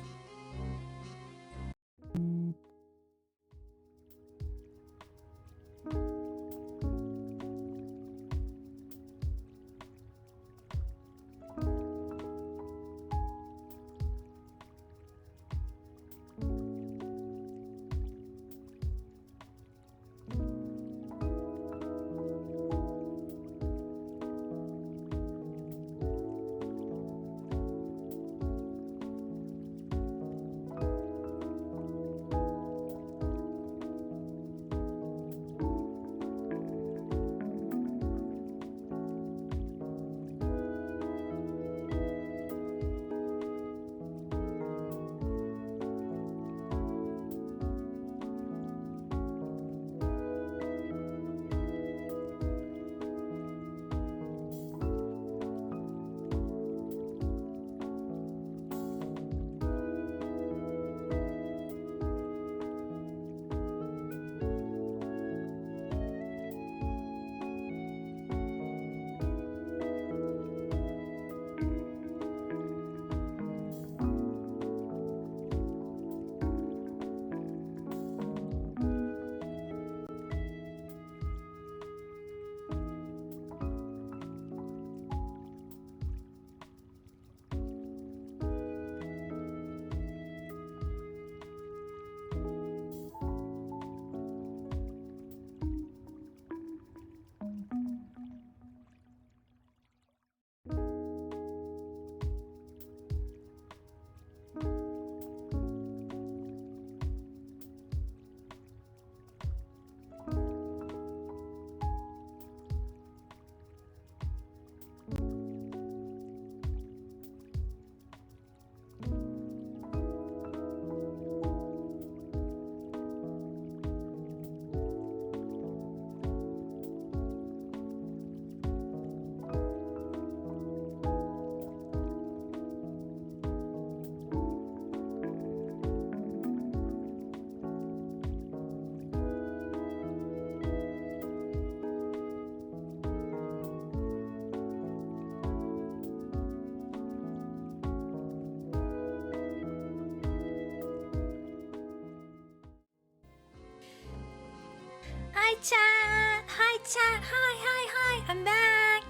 A: chat. Hi, chat. Hi. I'm back.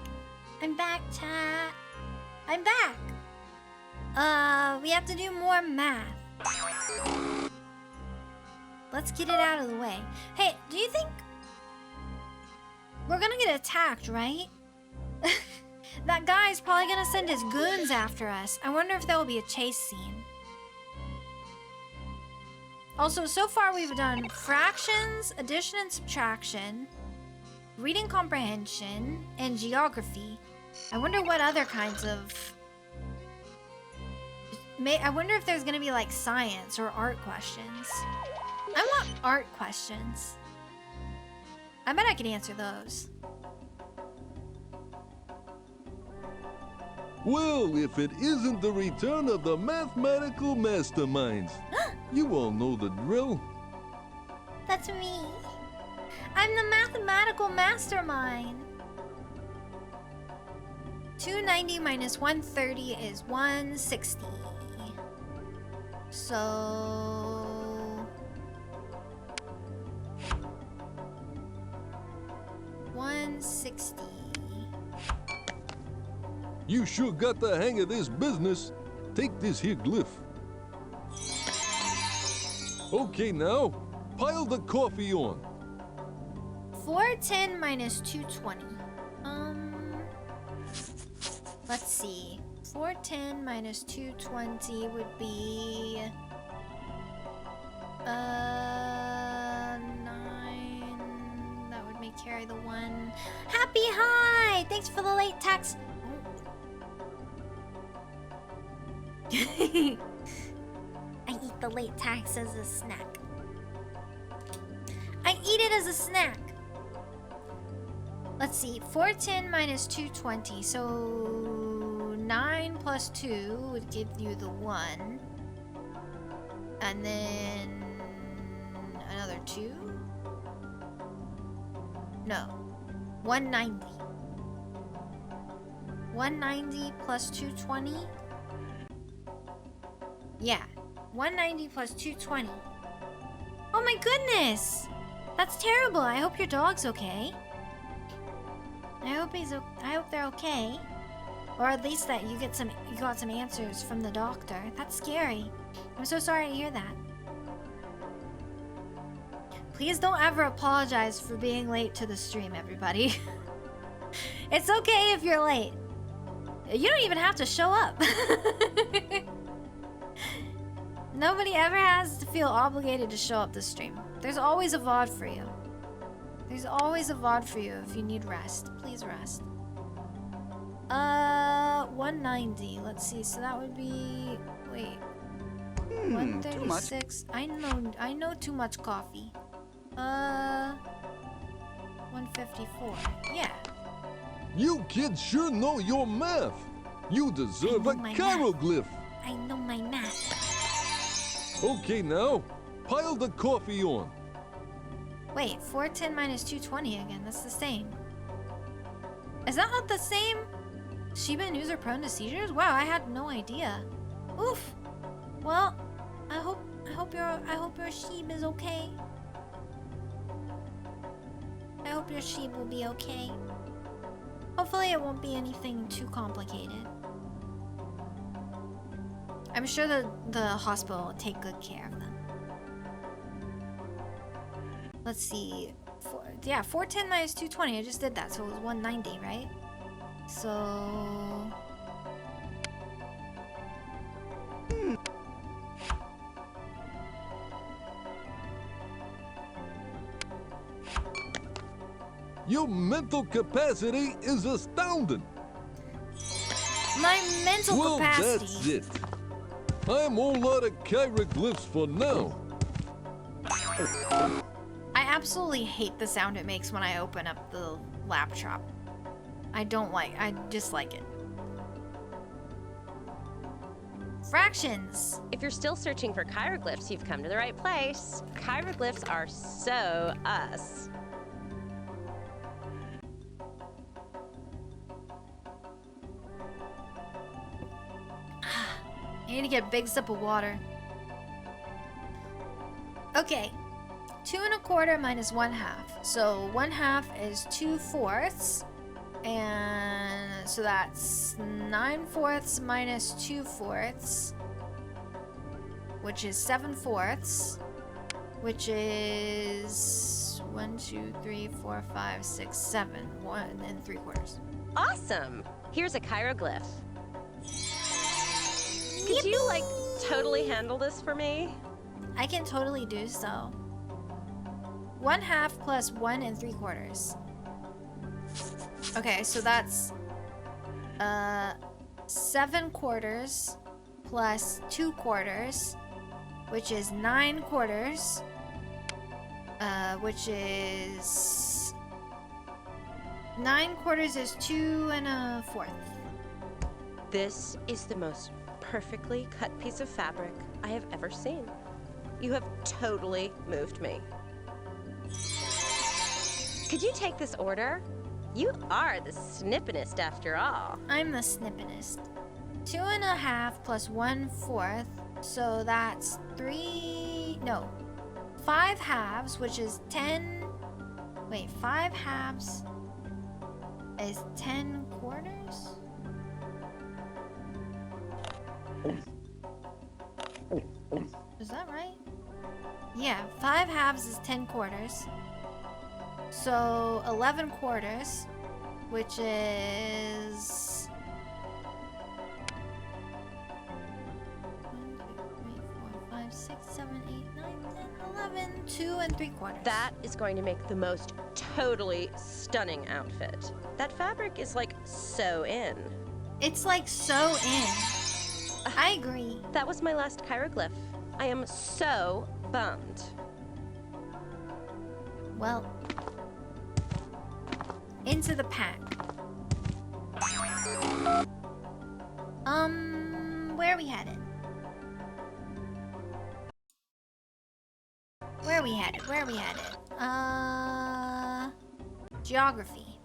A: I'm back, chat. I'm back. We have to do more math. Let's get it out of the way. Hey, do you think we're gonna get attacked, right? That guy's probably gonna send his goons after us. I wonder if there will be a chase scene. Also, so far we've done fractions, addition and subtraction, reading comprehension, and geography. I wonder what other kinds of... I wonder if there's gonna be like science or art questions. I want art questions. I bet I could answer those.
L: Well, if it isn't the return of the mathematical masterminds. You all know the drill.
A: That's me. I'm the mathematical mastermind. 290 minus 130 is 160. So... 160.
L: You sure got the hang of this business. Take this here glyph. Okay, now, pile the coffee on.
A: 410 minus 220. Let's see. 410 minus 220 would be... 9... That would make carry the 1. Happy hi! Thanks for the late text. I eat the late tax as a snack. I eat it as a snack. Let's see. 410 minus 220. So 9 plus 2 would give you the 1. And then another 2? No. 190. 190 plus 220? Yeah, 190 plus 220. Oh my goodness! That's terrible. I hope your dog's okay. I hope they're okay. Or at least that you got some answers from the doctor. That's scary. I'm so sorry to hear that. Please don't ever apologize for being late to the stream, everybody. It's okay if you're late. You don't even have to show up. Nobody ever has to feel obligated to show up to stream. There's always a VOD for you. There's always a VOD for you if you need rest. Please rest. 190. Let's see. So that would be... Wait. 136. I know too much coffee. 154. Yeah.
L: You kids sure know your math. You deserve a hieroglyph.
A: I know my math.
L: Okay, now, pile the coffee on.
A: Wait, 410 minus 220 again. That's the same. Is that not the same? Shiba Inus are prone to seizures? Wow, I had no idea. Oof. Well, I hope your sheep is okay. I hope your sheep will be okay. Hopefully it won't be anything too complicated. I'm sure the hospital will take good care of them. Let's see. 410 minus 220. I just did that, so it was 190, right? So...
L: Your mental capacity is astounding.
A: My mental capacity.
L: That's it. I'm all out of hieroglyphs for now.
A: I absolutely hate the sound it makes when I open up the laptop. I dislike it. Fractions.
M: If you're still searching for hieroglyphs, you've come to the right place. Hieroglyphs are so us. I need to get a big sip of water. Okay.
A: 2 1/4 minus 1/2. So 1/2 is 2/4. And so that's 9/4 minus 2/4, which is 7/4, which is 1, 2, 3, 4, 5, 6, 7, 1 3/4.
M: Awesome! Here's a chiroglyph. Could you, like, totally handle this for me?
A: I can totally do so. 1/2 plus 1 3/4. Okay, so that's 7/4 plus 2/4, which is 9/4, which is 9/4 is 2 1/4.
M: This is the most perfectly cut piece of fabric I have ever seen. You have totally moved me. Could you take this order? You are the snippinest after all.
A: I'm the snippinest. 2 1/2 plus 1/4, so that's 5 halves, which is 10. Wait, 5 halves is 10/4? Is that right? Yeah, 5 halves is 10/4. So 11/4, which is 1, 2, 3, 4, 5, 6, 7, 8, 9, 10, 11, 2 3/4.
M: That is going to make the most totally stunning outfit. That fabric is like so in.
A: It's like so in. I agree.
M: That was my last chiroglyph. I am so bummed.
A: Well, into the pack. Where are we headed? Where are we headed? Where are we headed? Geography.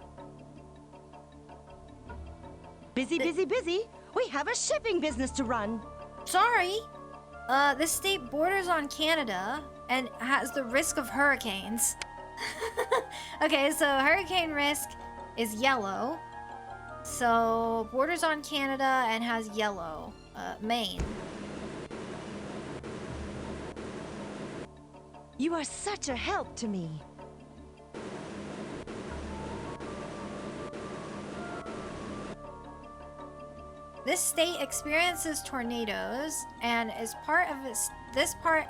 O: Busy, busy, busy. We have a shipping business to run.
A: Sorry. This state borders on Canada and has the risk of hurricanes. Okay, so hurricane risk is yellow. So borders on Canada and has yellow. Maine.
O: You are such a help to me.
A: This state experiences tornadoes and is part of this part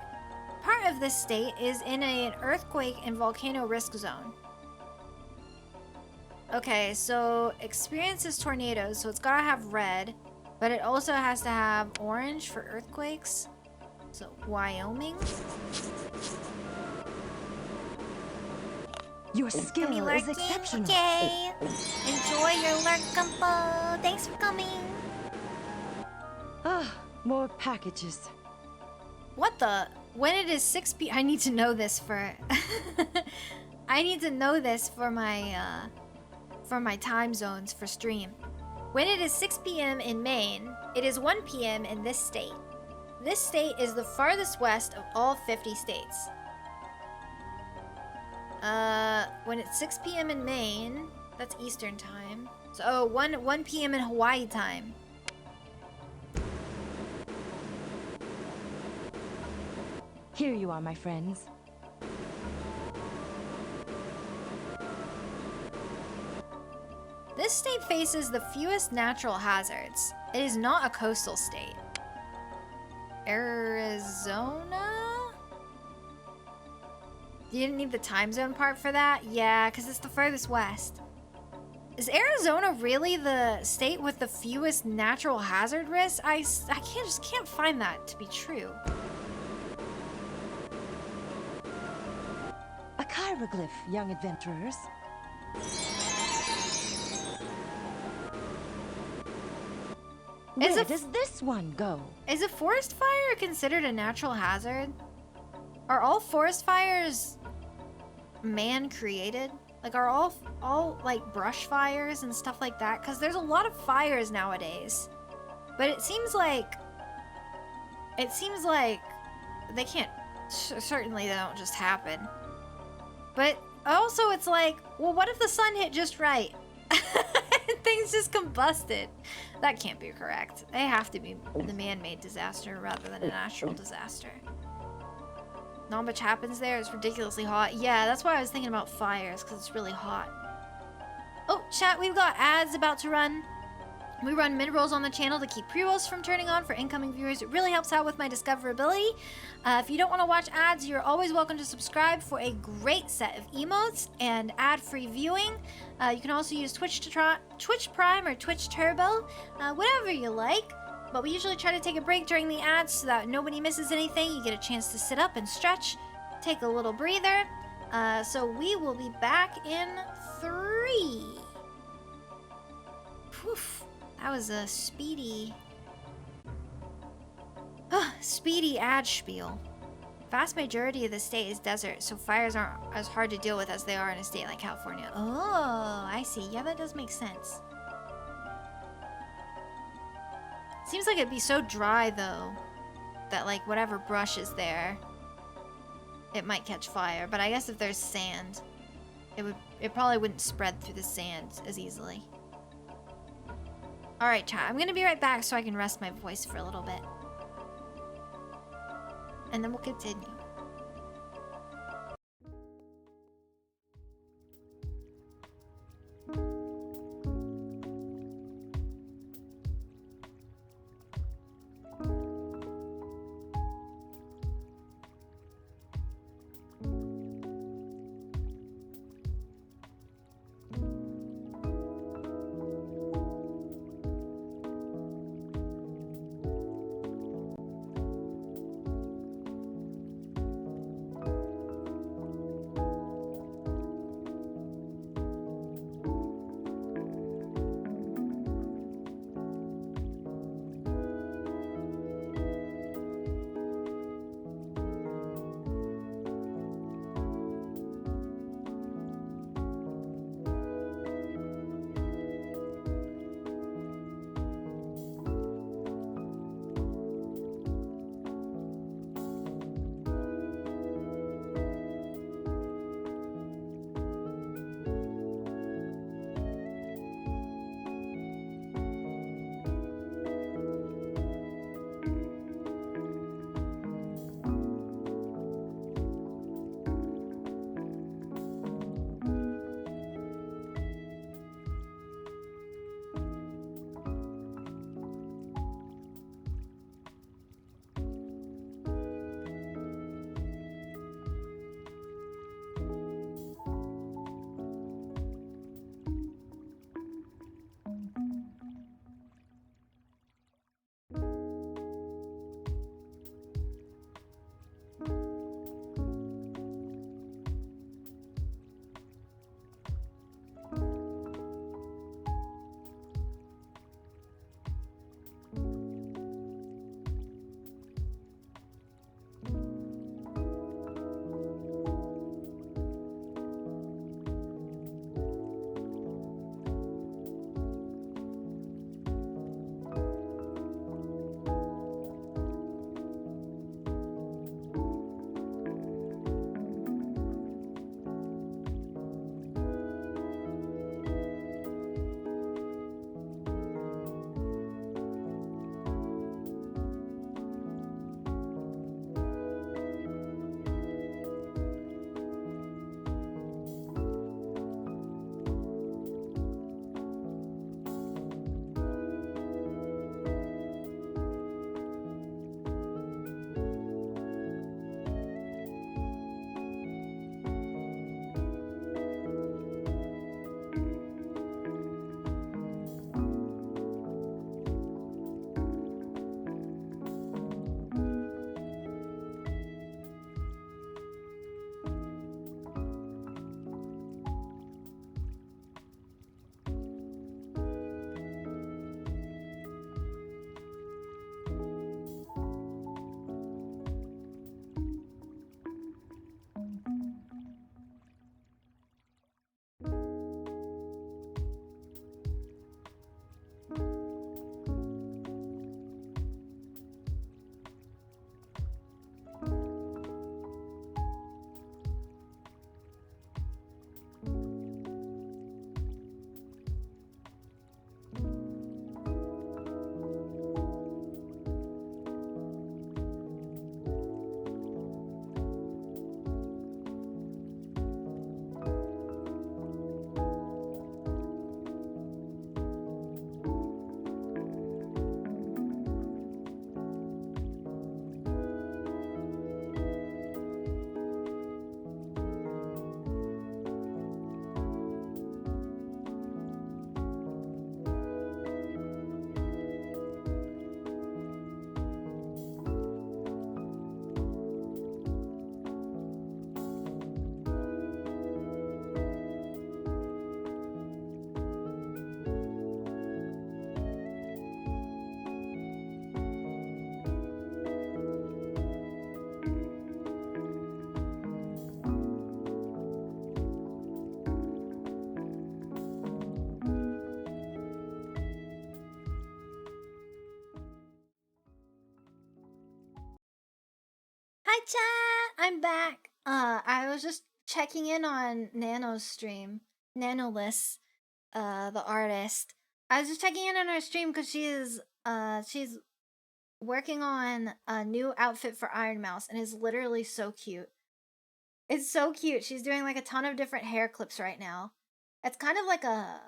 A: of this state is in an earthquake and volcano risk zone. Okay, so experiences tornadoes, so it's gotta have red, but it also has to have orange for earthquakes. So Wyoming.
O: Your skill is exceptional.
A: Okay. Enjoy your lurk, Gumpo. Thanks for coming.
O: Ah, more packages.
A: What the? When it is 6 p.m. I need to know this for... I need to know this for my time zones for stream. When it is 6 p.m. in Maine, it is 1 p.m. in this state. This state is the farthest west of all 50 states. When it's 6 p.m. in Maine, that's Eastern time. So, 1 p.m. in Hawaii time.
O: Here you are, my friends.
A: This state faces the fewest natural hazards. It is not a coastal state. Arizona? You didn't need the time zone part for that? Yeah, because it's the furthest west. Is Arizona really the state with the fewest natural hazard risks? I just can't find that to be true.
O: A chiroglyph, young adventurers. Where does this one go?
A: Is a forest fire considered a natural hazard? Are all forest fires man-created? Like, are all like brush fires and stuff like that? Because there's a lot of fires nowadays, but it seems like they can't. Certainly, they don't just happen. But also it's like, well, what if the sun hit just right? Things just combusted. That can't be correct. They have to be the man-made disaster rather than a natural disaster. Not much happens there. It's ridiculously hot. Yeah, that's why I was thinking about fires, because it's really hot. Oh, chat, we've got ads about to run. We run mid-rolls on the channel to keep pre-rolls from turning on for incoming viewers. It really helps out with my discoverability. If you don't want to watch ads, you're always welcome to subscribe for a great set of emotes and ad-free viewing. You can also use Twitch Prime or Twitch Turbo, whatever you like. But we usually try to take a break during the ads so that nobody misses anything. You get a chance to sit up and stretch, take a little breather. So we will be back in 3. Poof. That was a speedy ad spiel. Vast majority of the state is desert, so fires aren't as hard to deal with as they are in a state like California. Oh, I see. Yeah, that does make sense. Seems like it'd be so dry though, that like whatever brush is there, it might catch fire. But I guess if there's sand, it probably wouldn't spread through the sand as easily. Alright, chat, I'm gonna be right back so I can rest my voice for a little bit. And then we'll continue. chat! I'm back. I was just checking in on Nano's stream. Nanoless, the artist. I was just checking in on her stream because she's working on a new outfit for Iron Mouse and is literally so cute. It's so cute. She's doing like a ton of different hair clips right now. It's kind of like a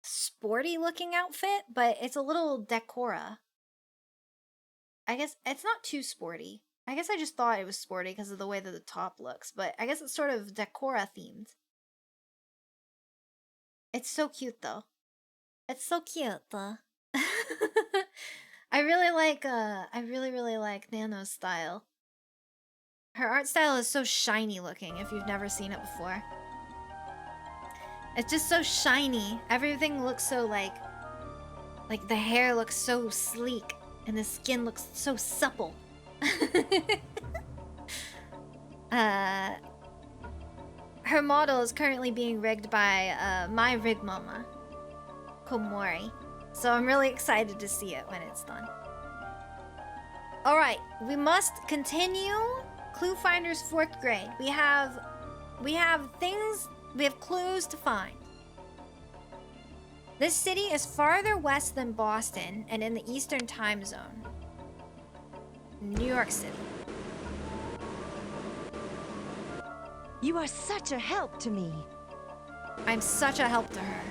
A: sporty looking outfit, but it's a little decora. I guess it's not too sporty. I guess I just thought it was sporty because of the way that the top looks, but I guess it's sort of decora themed. It's so cute though. It's so cute though. I really like Nano's style. Her art style is so shiny looking if you've never seen it before. It's just so shiny. Everything looks so like the hair looks so sleek and the skin looks so supple. Her model is currently being rigged by my rig mama, Koumori. So I'm really excited to see it when it's done. Alright, we must continue ClueFinders 4th grade. We have clues to find. This city is farther west than Boston and in the Eastern Time Zone. New York City.
O: You are such a help to me.
A: I'm such a help to her.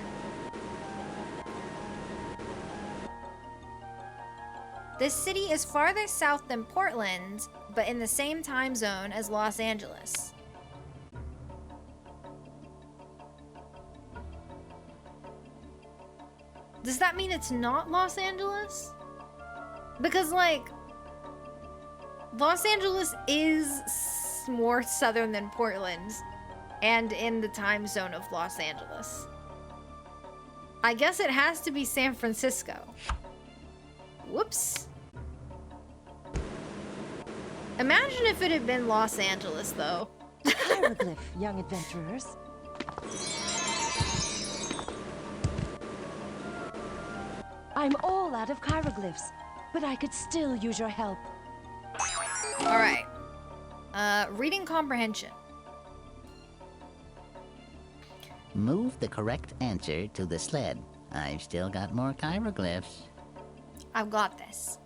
A: This city is farther south than Portland, but in the same time zone as Los Angeles. Does that mean it's not Los Angeles? Because, like, Los Angeles is more southern than Portland and in the time zone of Los Angeles. I guess it has to be San Francisco. Whoops. Imagine if it had been Los Angeles, though.
O: Hieroglyph, young adventurers. I'm all out of hieroglyphs, but I could still use your help.
A: Alright. Reading comprehension.
D: Move the correct answer to the sled. I've still got more hieroglyphs.
A: I've got this.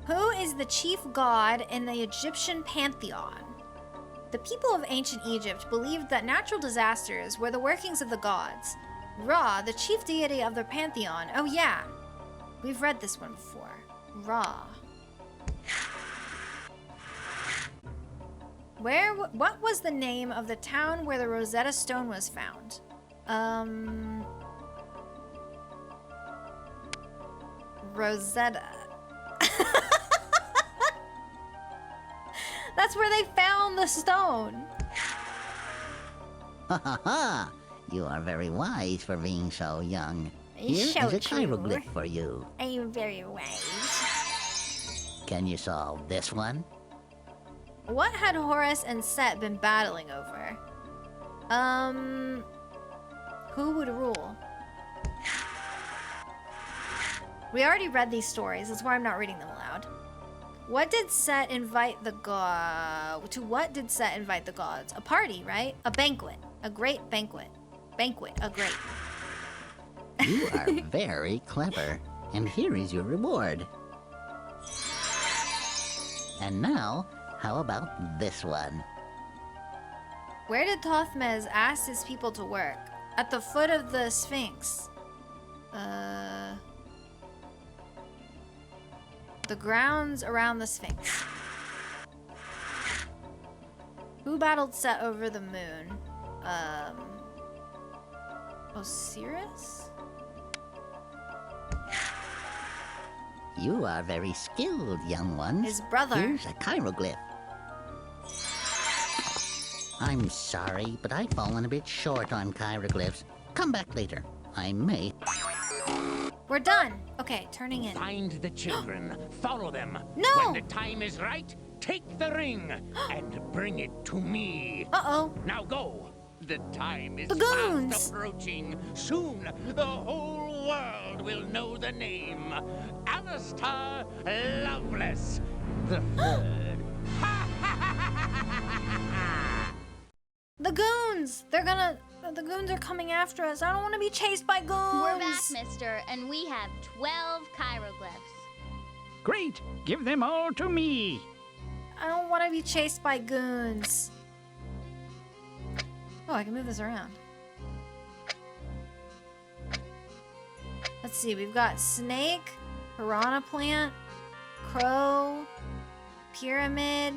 A: Who is the chief god in the Egyptian pantheon? The people of ancient Egypt believed that natural disasters were the workings of the gods. Ra, the chief deity of their pantheon. Oh yeah, we've read this one before. Ra. What was the name of the town where the Rosetta Stone was found? Rosetta. That's where they found the stone.
D: Ha ha ha! You are very wise for being so young.
A: It's
D: Here
A: so
D: is a hieroglyph for you.
A: I am very wise.
D: Can you solve this one?
A: What had Horus and Set been battling over? Who would rule? We already read these stories, that's why I'm not reading them aloud. What did Set invite the to what did Set invite the gods? A party, right? A banquet. A great banquet. Banquet, a great.
D: You are very clever. And here is your reward. And now, how about this one?
A: Where did Thothmes ask his people to work? At the foot of the Sphinx. The grounds around the Sphinx. Who battled Set over the moon? Osiris?
D: You are very skilled, young ones.
A: His brother.
D: Here's a hieroglyph. I'm sorry, but I've fallen a bit short on hieroglyphs. Come back later. I may.
A: We're done. Okay, turning in.
G: Find the children. Follow them.
A: No!
G: When the time is right, take the ring and bring it to me.
A: Uh-oh.
G: Now go. The time is
A: Bagoons.
G: fast approaching. Soon, the whole world will know the name. Alistair Loveless the Third. Ha ha ha ha!
A: The goons! The goons are coming after us. I don't want to be chased by goons.
F: We're back, mister, and we have 12 hieroglyphs.
K: Great! Give them all to me!
A: I don't want to be chased by goons. Oh, I can move this around. Let's see, we've got snake, piranha plant, crow, pyramid,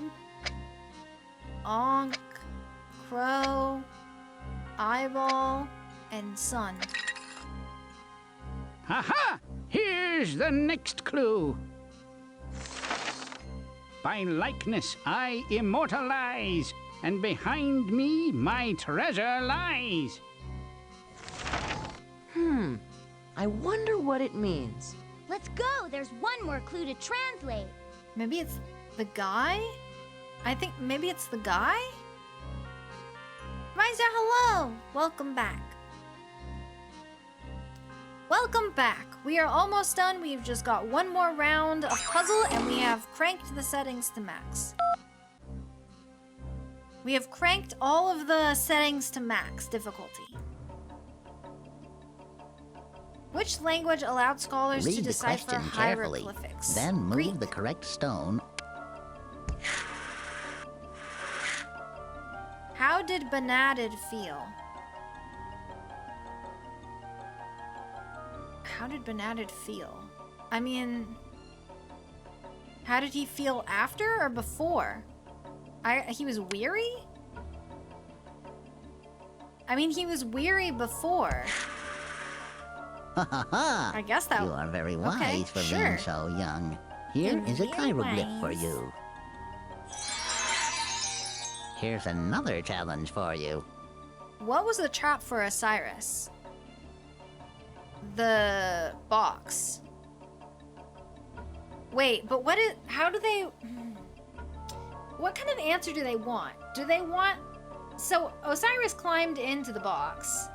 A: onk, crow, eyeball, and sun.
K: Aha! Here's the next clue. By likeness I immortalize, and behind me my treasure lies.
H: I wonder what it means.
F: Let's go! There's one more clue to translate.
A: Maybe it's the guy? I think maybe it's the guy? Riser, hello! Welcome back. Welcome back. We are almost done. We've just got one more round of puzzle and we have cranked the settings to max. We have cranked all of the settings to max difficulty. Which language allowed scholars
D: Read
A: to
D: the
A: decipher
D: question carefully,
A: hieroglyphics?
D: then move
A: Greek.
D: the correct stone.
A: How did Benadid feel? How did Benadid feel? I mean, how did he feel after or before? He was weary? I mean, he was weary before.
D: Ha ha ha!
A: I guess that...
D: You are very wise
A: okay,
D: for
A: sure.
D: being so young. Here is a
A: Very
D: hieroglyph for
A: wise.
D: you. Here's another challenge for you.
A: What was the trap for Osiris? The box. Wait, but how do they... What kind of answer do they want? Do they want... So, Osiris climbed into the box.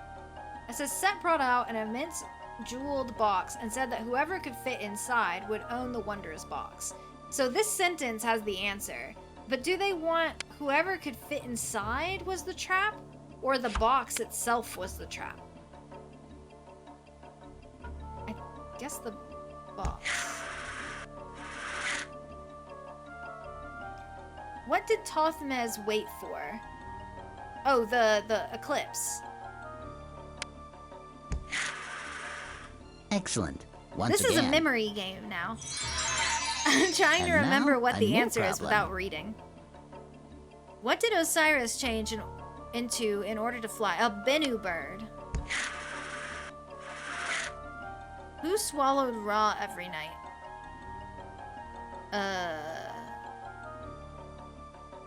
A: It says, Set brought out an immense jeweled box and said that whoever could fit inside would own the wondrous box. So this sentence has the answer. But do they want whoever could fit inside was the trap? Or the box itself was the trap? I guess the box. What did Thothmes wait for? Oh, the eclipse.
D: Excellent. Once
A: This is a
D: again,
A: memory game now. I'm trying to
D: And
A: remember
D: now,
A: what
D: a
A: the
D: new
A: answer is
D: problem.
A: without reading. What did Osiris change into in order to fly? A Bennu bird. Who swallowed Ra every night?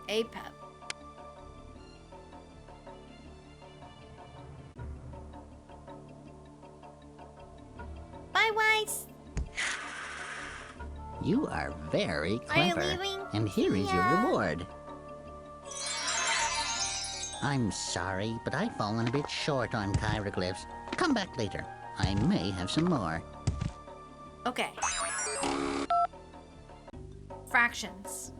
A: Apep. Bye, Weiss.
D: You are very
A: Are you
D: clever.
A: leaving?
D: And here is your
A: Yeah.
D: reward. I'm sorry, but I've fallen a bit short on hieroglyphs. Come back later. I may have some more.
A: Okay. Fractions.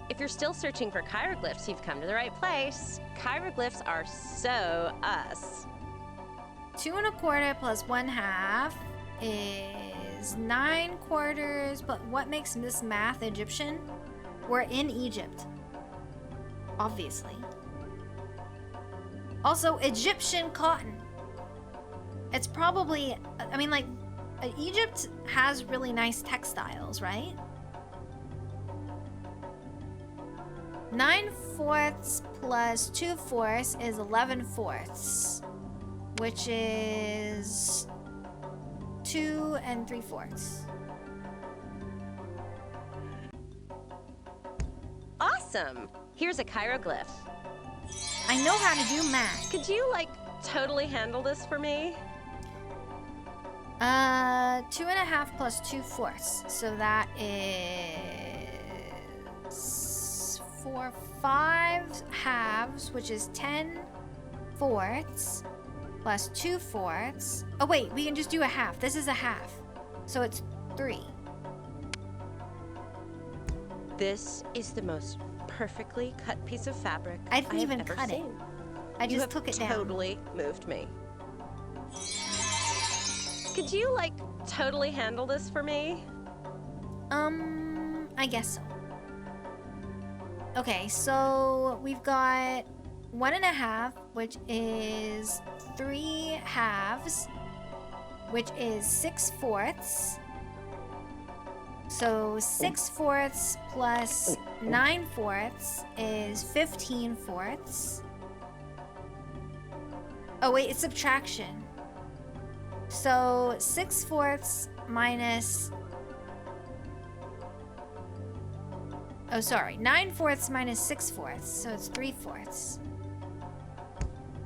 M: If you're still searching for hieroglyphs, you've come to the right place. Hieroglyphs are so us.
A: 2 1/4 plus 1/2 is 9/4. But what makes this math Egyptian? We're in Egypt. Obviously. Also, Egyptian cotton. It's probably, I mean, like, Egypt has really nice textiles, right? 9/4 plus 2/4 is 11/4, which is 2 3/4.
M: Awesome! Here's a hieroglyph.
A: I know how to do math.
M: Could you, like, totally handle this for me?
A: 2 1/2 plus 2/4. So that is 4 5/2, which is 10/4 plus 2/4. Oh wait, we can just do a half. This is a half. So it's 3.
M: This is the most perfectly cut piece of fabric
A: I didn't
M: have
A: even
M: ever
A: cut it.
M: seen.
A: I
M: You
A: just
M: have
A: took it down.
M: totally moved me. Could you, like, totally handle this for me?
A: I guess so. Okay, so we've got 1.5, which is 3 halves, which is 6/4. So 6/4 plus 9/4 is 15/4. Oh wait, it's subtraction. So 6/4 minus... Oh, sorry. 9/4 minus 6/4, so it's 3/4.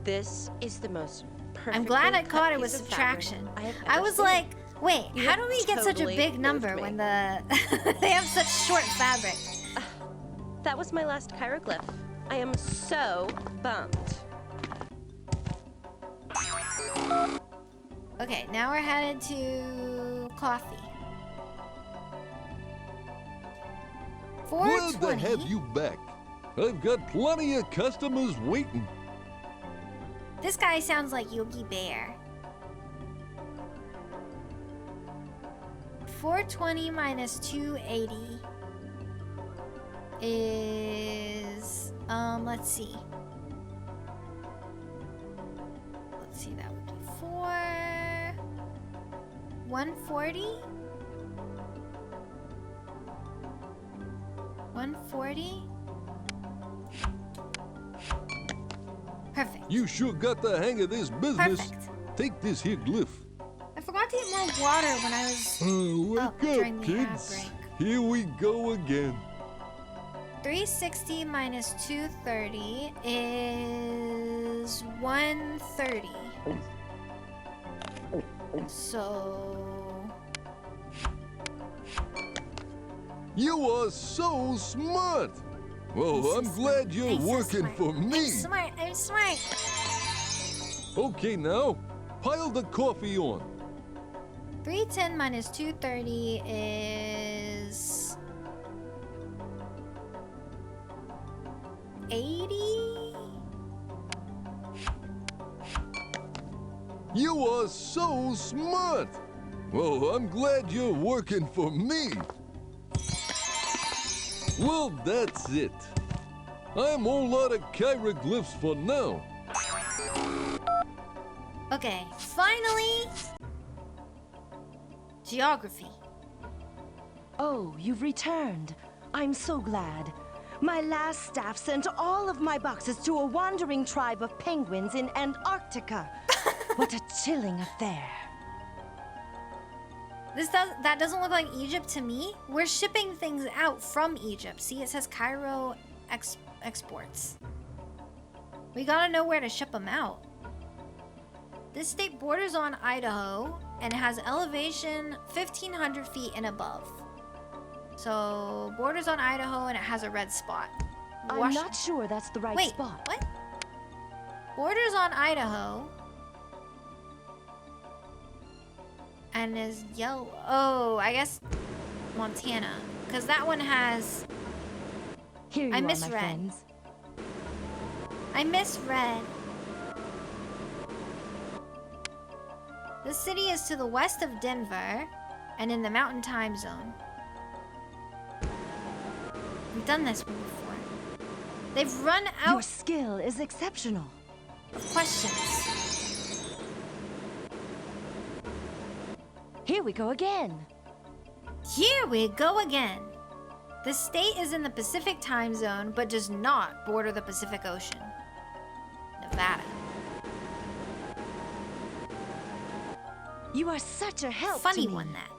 M: This is the most perfect.
A: I'm glad I caught it with subtraction. I was like, wait, how do we get such a big number when the they have such short fabric?
M: That was my last hieroglyph. I am so bummed.
A: Okay, now we're headed to coffee.
L: Glad to have you back. I've got plenty of customers waiting.
A: This guy sounds like Yogi Bear. 420 minus 280 is let's see. Let's see, that would be 140. 140. Perfect.
L: You sure got the hang of this business.
A: Perfect.
L: Take this here glyph.
A: I forgot to get more water when I was
L: Wake
A: during
L: up,
A: the ad
L: kids.
A: break.
L: Here we go again.
A: 360 minus 230 is 130. So...
L: You are so smart. Well, I'm glad you're working for me.
A: I'm smart.
L: Okay, now, pile the coffee on.
A: 310 minus 230 is... 80?
L: You are so smart. Well, I'm glad you're working for me. Well, that's it. I'm all out of hieroglyphs for now.
A: Okay, finally... Geography.
O: Oh, you've returned. I'm so glad. My last staff sent all of my boxes to a wandering tribe of penguins in Antarctica. What a chilling affair.
A: That doesn't look like Egypt to me. We're shipping things out from Egypt. See, it says Cairo exports. We gotta know where to ship them out. This state borders on Idaho and has elevation 1,500 feet and above. So, borders on Idaho and it has a red spot.
O: I'm not sure that's the right spot.
A: What? Borders on Idaho and is yellow. Oh, I guess Montana, because that one has.
O: Here you
A: I
O: are,
A: misread.
O: my friends.
A: I misread. The city is to the west of Denver and in the Mountain Time Zone. We've done this one before. They've run out.
O: Your skill is exceptional.
A: Of questions.
O: Here we go again.
A: Here we go again. The state is in the Pacific Time Zone, but does not border the Pacific Ocean. Nevada.
O: You are such a help
A: Funny
O: to me.
A: one, that.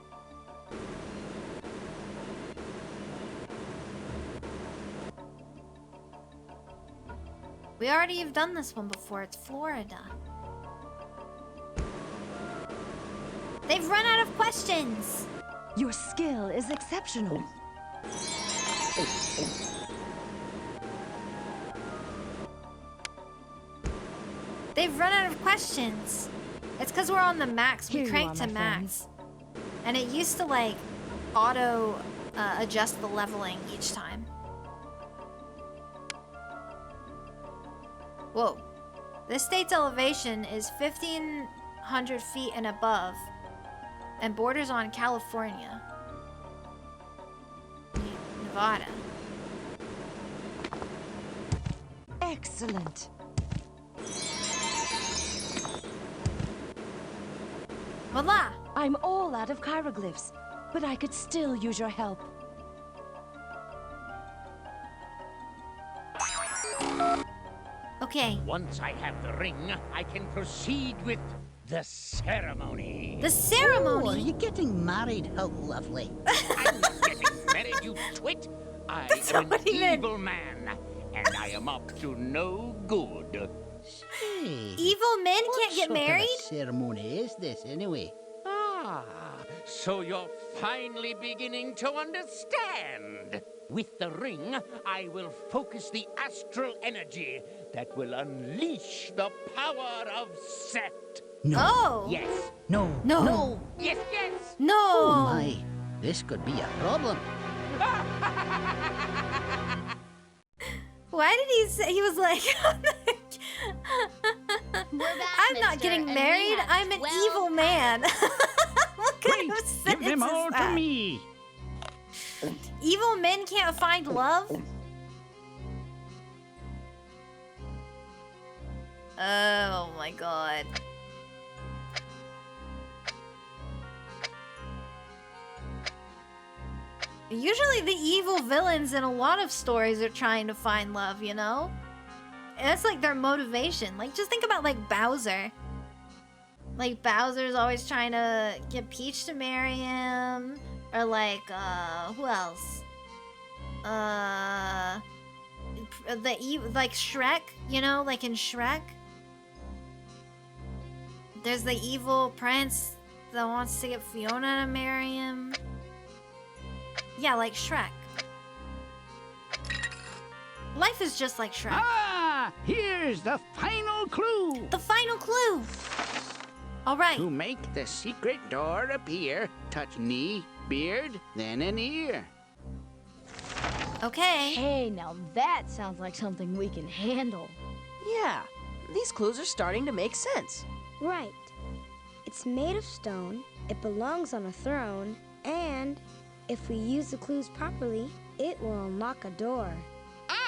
A: We already have done this one before. It's Florida. They've run out of questions.
O: Your skill is exceptional.
A: They've run out of questions. It's because we're on the max. We
O: Here you
A: cranked
O: are,
A: to
O: my
A: max. And it used to like auto adjust the leveling each time. Whoa. This state's elevation is 1,500 feet and above, and borders on California, Nevada.
O: Excellent.
A: Voila!
O: I'm all out of hieroglyphs, but I could still use your help.
A: Okay.
G: Once I have the ring, I can proceed with the ceremony.
A: The ceremony?
K: Oh, are you getting married? How lovely.
G: I'm not getting married, you twit. I am an evil man, and I am up to no good.
K: Hey,
A: evil men can't get married?
K: What sort of a ceremony is this, anyway?
G: Ah, so you're finally beginning to understand. With the ring, I will focus the astral energy that will unleash the power of Set.
K: No.
A: Oh.
G: Yes.
K: No.
A: No.
K: No.
G: Yes, yes.
A: No.
K: Oh my, this could be a problem.
A: Why did he say, he was like, I'm not getting married, I'm an evil man. What kind of
K: Give
A: sentence
K: them
A: is
K: all
A: that?
K: to me.
A: Evil men can't find love? Oh my god. Usually the evil villains in a lot of stories are trying to find love, you know? That's like their motivation. Like, just think about like Bowser. Like, Bowser's always trying to get Peach to marry him. Or like, who else? Like Shrek, you know, like in Shrek. There's the evil prince that wants to get Fiona to marry him. Yeah, like Shrek. Life is just like Shrek.
K: Ah, here's the final clue.
A: The final clue. All right.
K: To make the secret door appear, touch knee, beard, then an ear.
A: Okay.
I: Hey, now that sounds like something we can handle.
H: Yeah, these clues are starting to make sense.
E: Right. It's made of stone, it belongs on a throne, and if we use the clues properly, it will unlock a door.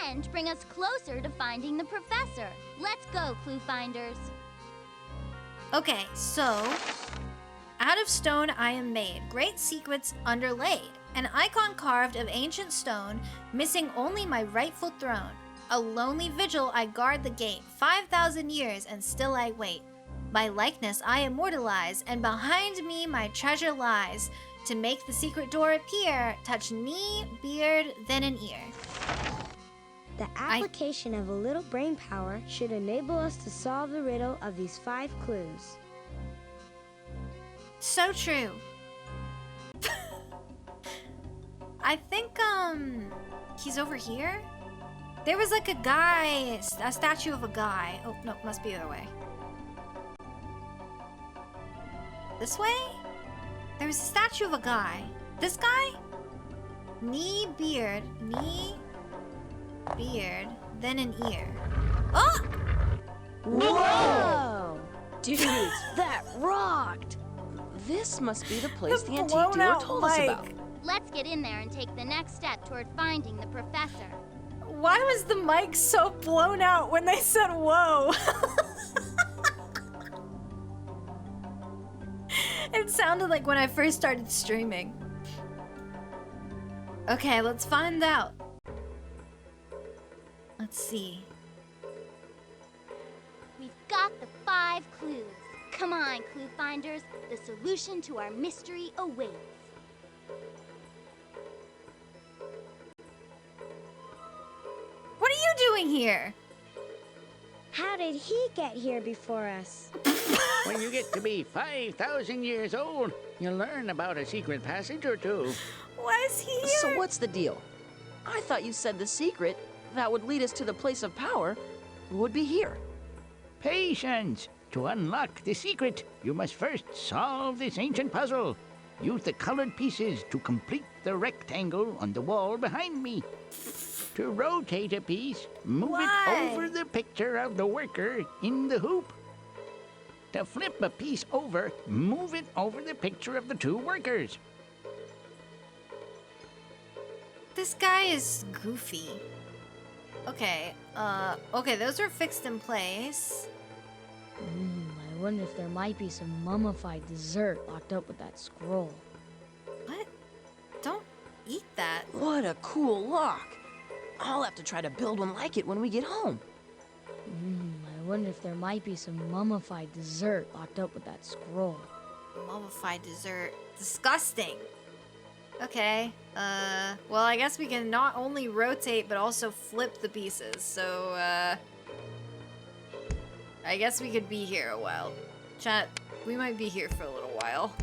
F: And bring us closer to finding the professor. Let's go, ClueFinders.
A: Okay, so out of stone I am made, great secrets underlaid, an icon carved of ancient stone, missing only my rightful throne. A lonely vigil I guard the gate, 5,000 years and still I wait. My likeness I immortalize, and behind me my treasure lies. To make the secret door appear, touch knee, beard, then an ear.
E: The application of a little brain power should enable us to solve the riddle of these 5 clues.
A: So true. I think, he's over here? There was like a guy, a statue of a guy. Oh, no, must be the other way. This way? There was a statue of a guy. This guy? Knee, beard, then an ear. Oh!
H: Whoa! Dude, that rocked! This must be the place the antique
A: blown
H: dealer
A: out
H: told us about.
F: Let's get in there and take the next step toward finding the professor.
A: Why was the mic so blown out when they said whoa? It sounded like when I first started streaming. Okay, let's find out. Let's see.
F: We've got the 5 clues. Come on, ClueFinders. The solution to our mystery awaits.
A: What are you doing here?
E: How did he get here before us?
K: When you get to be 5,000 years old, you'll learn about a secret passage or two.
A: Why is he here?
H: So what's the deal? I thought you said the secret that would lead us to the place of power would be here.
K: Patience! To unlock the secret, you must first solve this ancient puzzle. Use the colored pieces to complete the rectangle on the wall behind me. To rotate a piece, move
A: Why?
K: it over the picture of the worker in the hoop. To flip a piece over, move it over the picture of the two workers.
A: This guy is goofy. Okay, okay, those are fixed in place.
I: I wonder if there might be some mummified dessert locked up with that scroll.
A: What? Don't eat that.
H: What a cool lock. I'll have to try to build one like it when we get home.
I: I wonder if there might be some mummified dessert locked up with that scroll.
A: Mummified dessert. Disgusting. Okay, well, I guess we can not only rotate, but also flip the pieces, so, I guess we could be here a while. Chat, we might be here for a little while.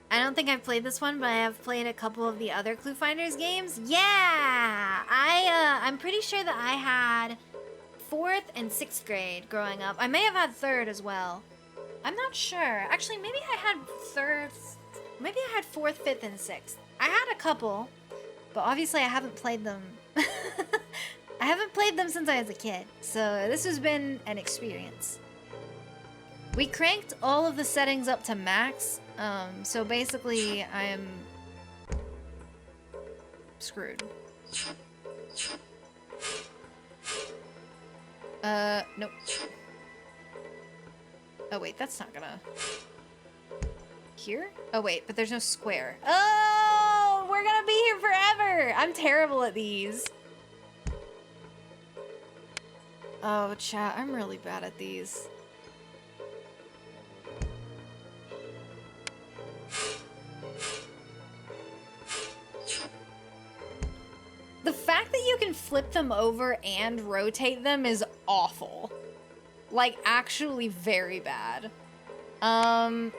A: I don't think I've played this one, but I have played a couple of the other ClueFinders games. Yeah! I'm pretty sure that I had 4th and 6th grade growing up. I may have had 3rd as well. I'm not sure. Actually, maybe I had 3rd, maybe I had 4th, 5th, and 6th. I had a couple, but obviously I haven't played them. I haven't played them since I was a kid, so this has been an experience. We cranked all of the settings up to max, so basically I am screwed. Nope. Oh wait, that's not gonna... Here? Oh wait, but there's no square. Oh, we're gonna be here forever! I'm terrible at these. Oh, chat, I'm really bad at these. The fact that you can flip them over and rotate them is awful. Like, actually very bad. Oh,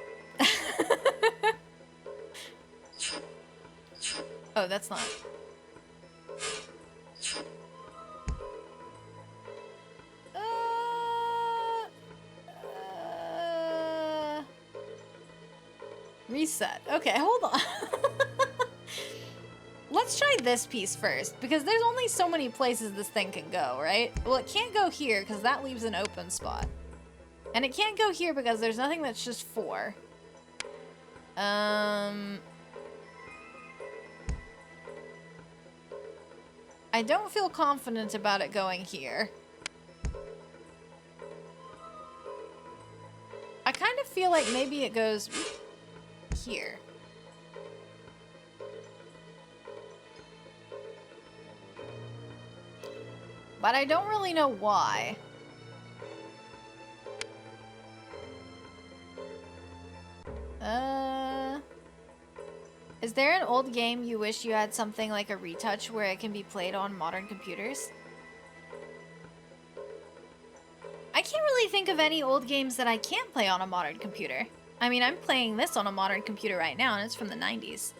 A: that's not... Reset. Okay, hold on. Let's try this piece first, because there's only so many places this thing can go, right? Well, it can't go here, because that leaves an open spot. And it can't go here, because there's nothing that's just 4. I don't feel confident about it going here. I kind of feel like maybe it goes here. But I don't really know why. Is there an old game you wish you had something like a retouch where it can be played on modern computers? I can't really think of any old games that I can't play on a modern computer. I mean, I'm playing this on a modern computer right now, and it's from the 90s.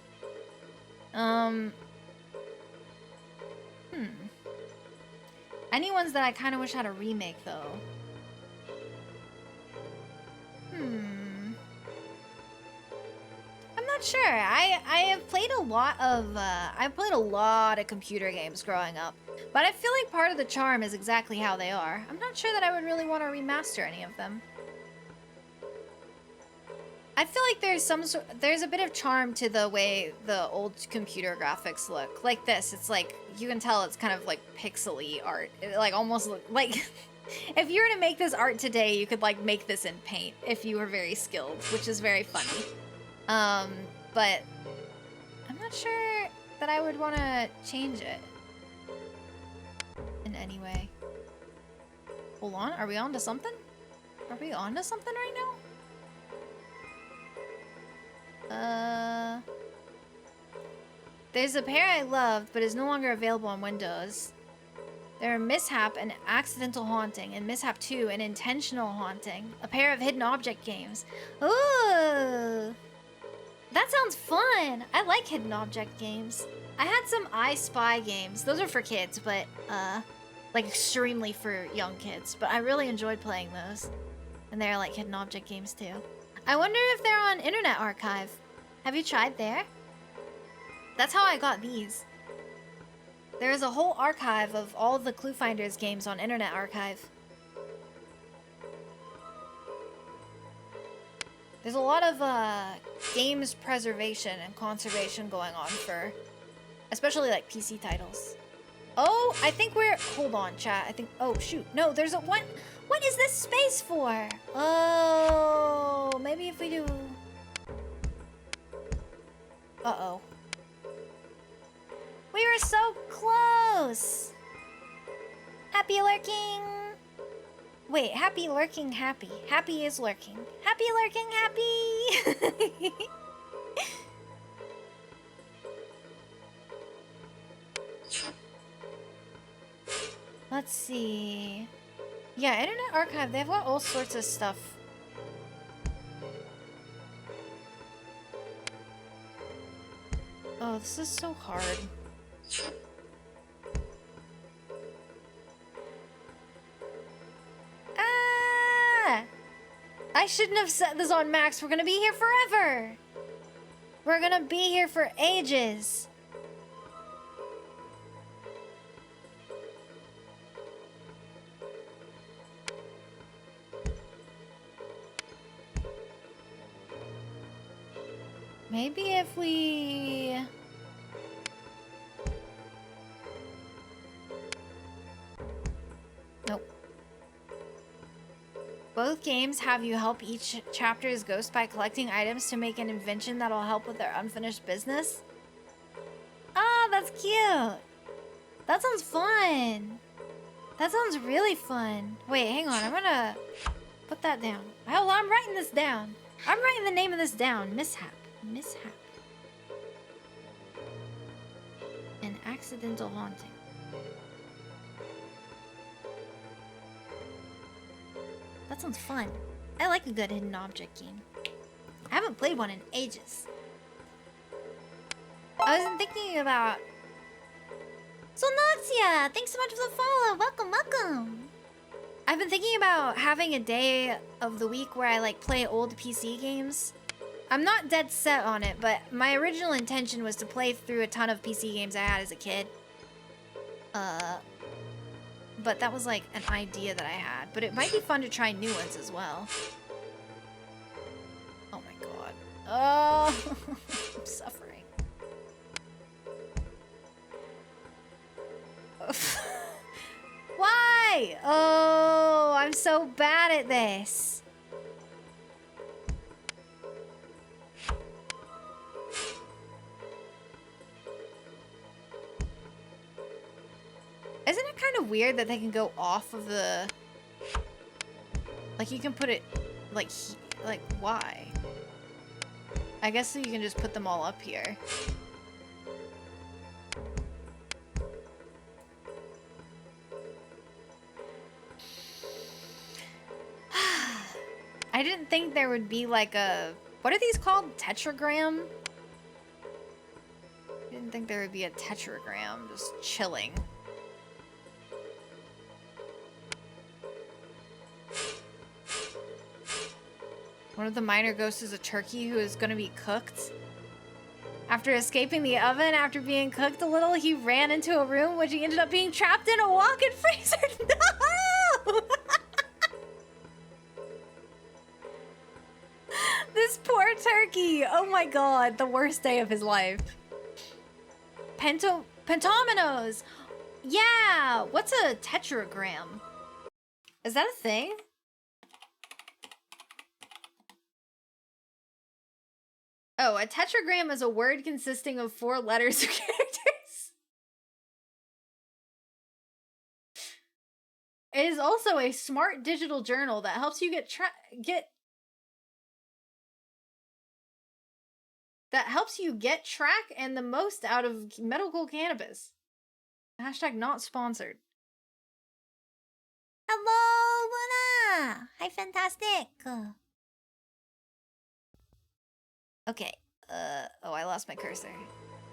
A: Any ones that I kind of wish had a remake, though? I'm not sure. I have played a lot of, I've played a lot of computer games growing up, but I feel like part of the charm is exactly how they are. I'm not sure that I would really want to remaster any of them. I feel like there's a bit of charm to the way the old computer graphics look. Like this, it's like, you can tell it's kind of like pixely art. It like almost look like, if you were to make this art today, you could like make this in paint if you were very skilled, which is very funny. But I'm not sure that I would want to change it in any way. Hold on, are we on to something? Are we on to something right now? There's a pair I loved, but is no longer available on Windows. There are Mishap and Accidental Haunting, and Mishap 2 and Intentional Haunting. A pair of hidden object games. Ooh! That sounds fun! I like hidden object games. I had some I Spy games. Those are for kids, but, like extremely for young kids. But I really enjoyed playing those. And they're like hidden object games too. I wonder if they're on Internet Archive. Have you tried there? That's how I got these. There's a whole archive of all the ClueFinders games on Internet Archive. There's a lot of games preservation and conservation going on for, especially like PC titles. Oh, I think we're, hold on chat, I think, oh shoot, no, there's a, what is this space for? Oh, maybe if we do, uh-oh. We were so close! Happy lurking! Wait, happy lurking happy. Happy is lurking. Happy lurking happy! Let's see. Yeah, Internet Archive, they've got all sorts of stuff. Oh, this is so hard. Ah! I shouldn't have set this on max. We're gonna be here forever. We're gonna be here for ages. Maybe if we... Nope. Both games have you help each chapter's ghost by collecting items to make an invention that'll help with their unfinished business. Oh, that's cute. That sounds fun. That sounds really fun. Wait, hang on. I'm gonna put that down. Hold on, I'm writing this down. I'm writing the name of this down. Mishap. Mishap. An accidental haunting. That sounds fun. I like a good hidden object game. I haven't played one in ages. I wasn't thinking about... Sonoxia! Thanks so much for the follow! Welcome, welcome! I've been thinking about having a day of the week where I like play old PC games. I'm not dead set on it, but my original intention was to play through a ton of PC games I had as a kid. But that was like an idea that I had. But it might be fun to try new ones as well. Oh my god. Oh, I'm suffering. Why? Oh, I'm so bad at this. Isn't it kind of weird that they can go off of the... Like, you can put it... Like, why? I guess so you can just put them all up here. I didn't think there would be like a... What are these called? Tetragram? I didn't think there would be a tetragram just chilling. One of the minor ghosts is a turkey who is going to be cooked. After escaping the oven after being cooked a little, he ran into a room which he ended up being trapped in a walk-in freezer. No! This poor turkey. Oh my god, the worst day of his life. Pentominos. Yeah, what's a tetragram? Is that a thing? Oh, a tetragram is a word consisting of 4 letters or characters. It is also a smart digital journal that helps you get track and the most out of medical cannabis. Hashtag not sponsored. Hello, Luna! Hi, fantastic! Okay, oh, I lost my cursor.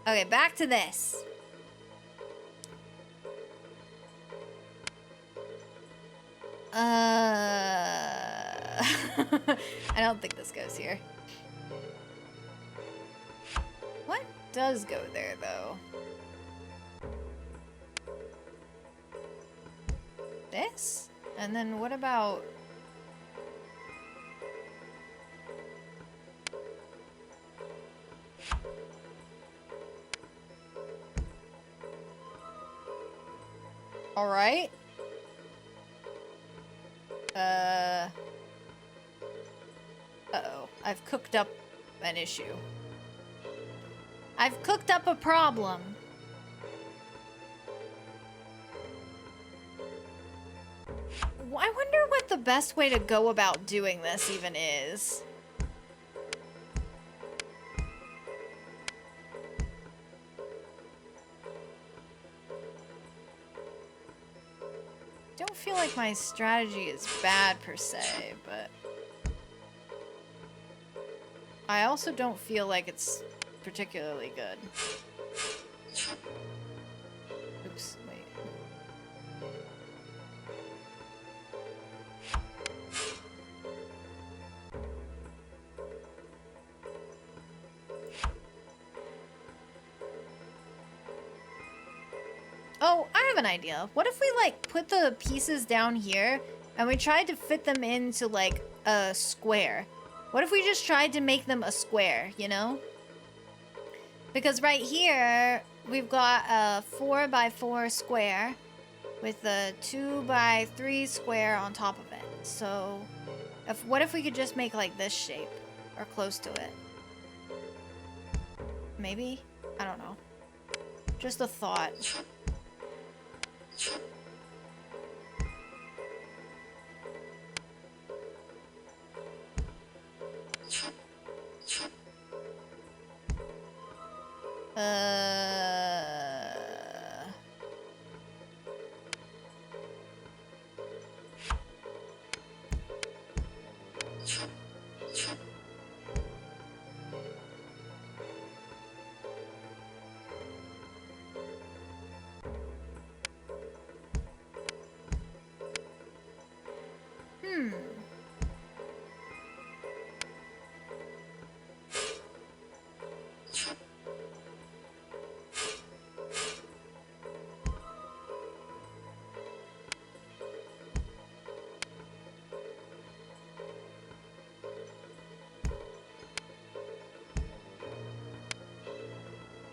A: Okay, back to this. I don't think this goes here. What? does go there, though. This? And then what about... Alright. Uh-oh. I've cooked up an issue. I've cooked up a problem. I wonder what the best way to go about doing this even is. Don't feel like my strategy is bad per se, but I also don't feel like it's particularly good. Oops, wait. Oh, I have an idea. What if we like put the pieces down here and we tried to fit them into like a square? What if we just tried to make them a square, you know? Because right here, we've got a 4x4 square with a 2x3 square on top of it. So, what if we could just make like this shape or close to it? Maybe? I don't know. Just a thought.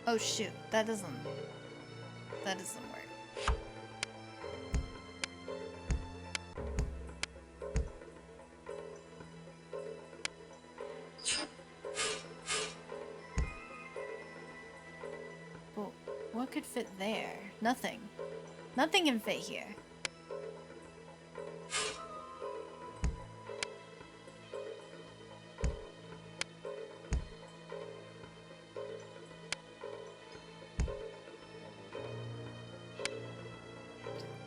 A: Oh shoot, that doesn't work. Well, what could fit there? Nothing. Nothing can fit here.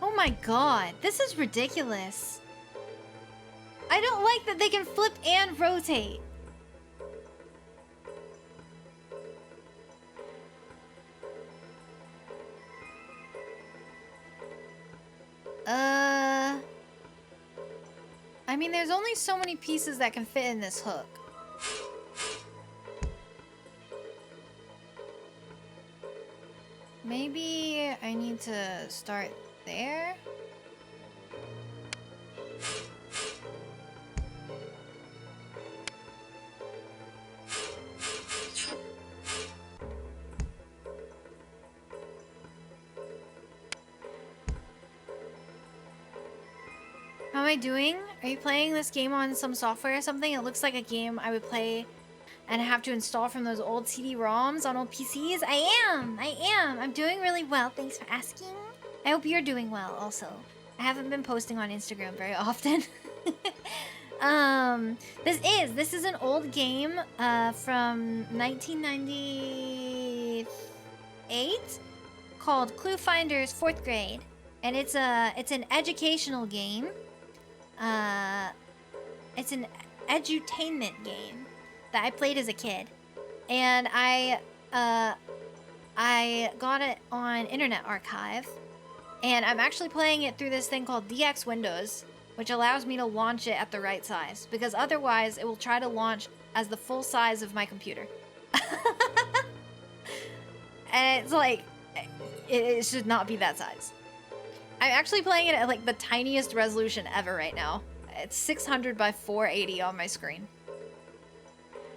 A: Oh my god, this is ridiculous. I don't like that they can flip and rotate. I mean, there's only so many pieces that can fit in this hook. Maybe I need to start there? How am I doing? Are you playing this game on some software or something? It looks like a game I would play and have to install from those old CD-ROMs on old PCs. I am! I'm doing really well. Thanks for asking. I hope you're doing well also. I haven't been posting on Instagram very often. This is an old game from 1998 called ClueFinders 4th grade. And it's an educational game. It's an edutainment game that I played as a kid. And I got it on Internet Archive. And I'm actually playing it through this thing called DX Windows, which allows me to launch it at the right size. Because otherwise, it will try to launch as the full size of my computer. and it's like, it should not be that size. I'm actually playing it at like the tiniest resolution ever right now. It's 600 by 480 on my screen.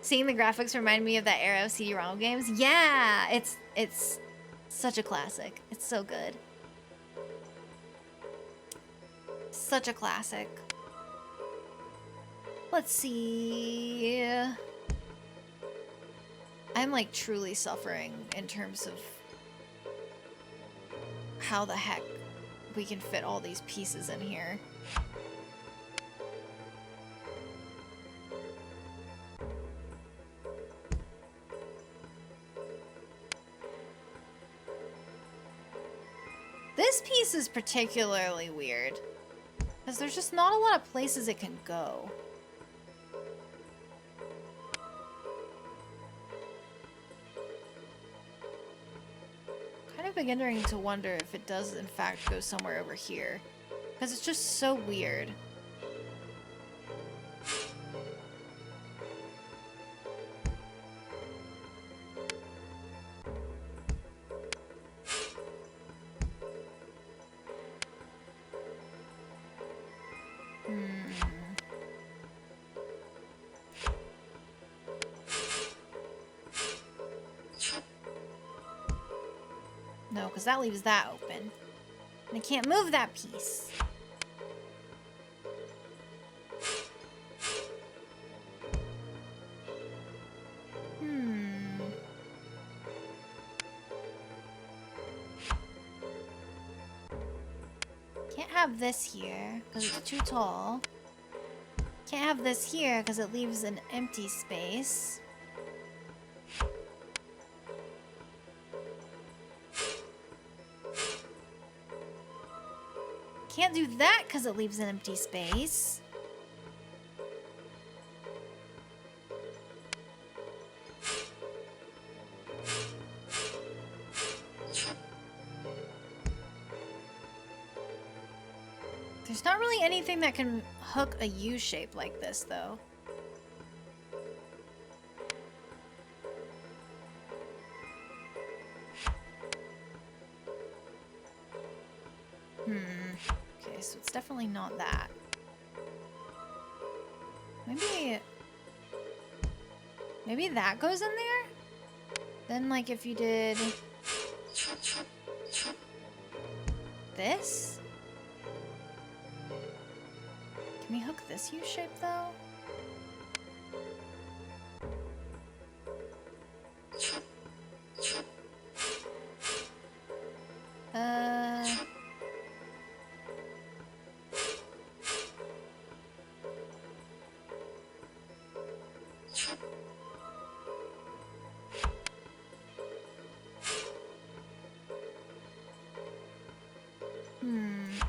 A: Seeing the graphics remind me of that era of CD-ROM games. Yeah, it's such a classic. It's so good. Such a classic. Let's see. I'm like truly suffering in terms of how the heck we can fit all these pieces in here. This piece is particularly weird because there's just not a lot of places it can go. Kind of beginning to wonder if it does in fact go somewhere over here because it's just so weird. No, because that leaves that open. And I can't move that piece. Can't have this here, because it's too tall. Can't have this here, because it leaves an empty space. Can't do that because it leaves an empty space. There's not really anything that can hook a U shape like this, though. Okay, so it's definitely not that. Maybe that goes in there? Then, like, if you did this? Can we hook this U shape, though?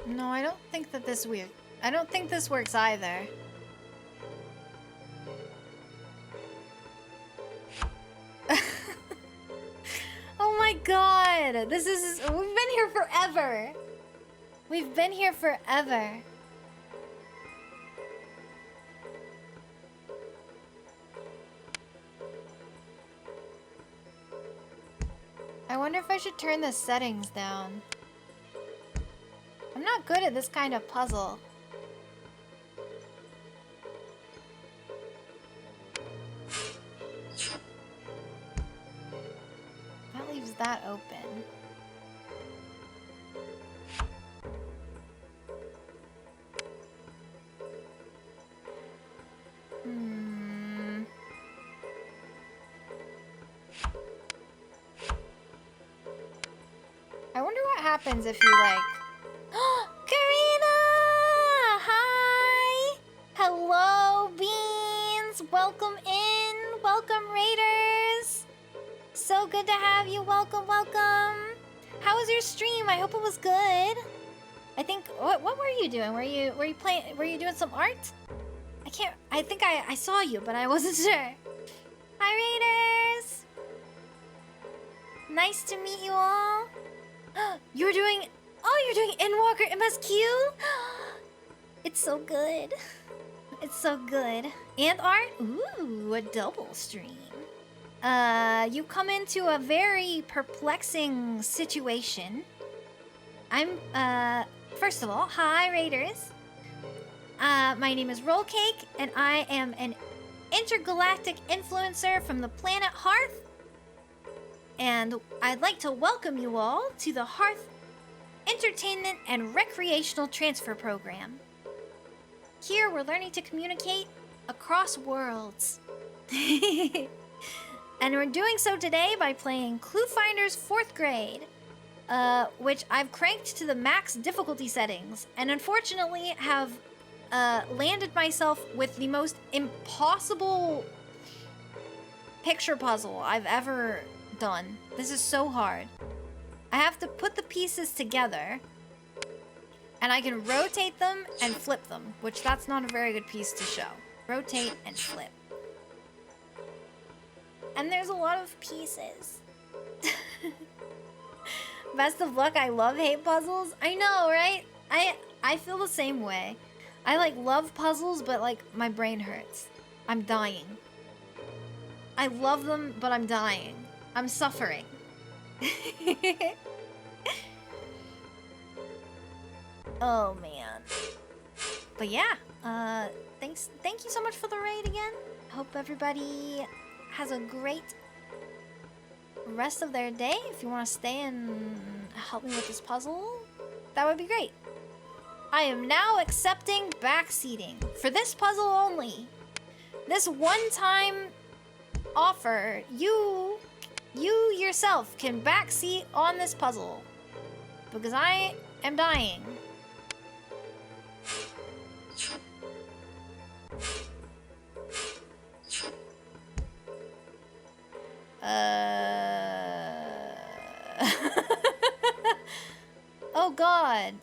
A: No, I don't think that this weird. I don't think this works either. Oh my god! This is. We've been here forever! We've been here forever. I wonder if I should turn the settings down. I'm not good at this kind of puzzle. That leaves that open. I wonder what happens if you like... Karina! Hi! Hello, Beans! Welcome in! Welcome, Raiders! So good to have you. Welcome, welcome! How was your stream? I hope it was good. I think... What were you doing? Were you playing... Were you doing some art? I think I saw you, but I wasn't sure. Hi, Raiders! Nice to meet you all. You're doing... Oh, you're doing Endwalker MSQ? It's so good. It's so good. And art? Ooh, a double stream. you come into a very perplexing situation. First of all, hi Raiders. My name is Rollcake, and I am an intergalactic influencer from the planet Hearth. And I'd like to welcome you all to the Hearth Entertainment and Recreational Transfer Program. Here, we're learning to communicate across worlds. And we're doing so today by playing ClueFinders 4th grade, which I've cranked to the max difficulty settings, and unfortunately have landed myself with the most impossible picture puzzle I've ever done. This is so hard. I have to put the pieces together, and I can rotate them and flip them, which that's not a very good piece to show. Rotate and flip. And there's a lot of pieces. Best of luck. I love hate puzzles. I know, right? I feel the same way. I like love puzzles, but like my brain hurts. I'm dying. I love them, but I'm dying. I'm suffering. Oh man. But yeah, thank you so much for the raid again. Hope everybody has a great rest of their day. If you want to stay and help me with this puzzle, that would be great. I am now accepting backseating for this puzzle only. This one-time offer, you yourself can backseat on this puzzle because I am dying. Oh god.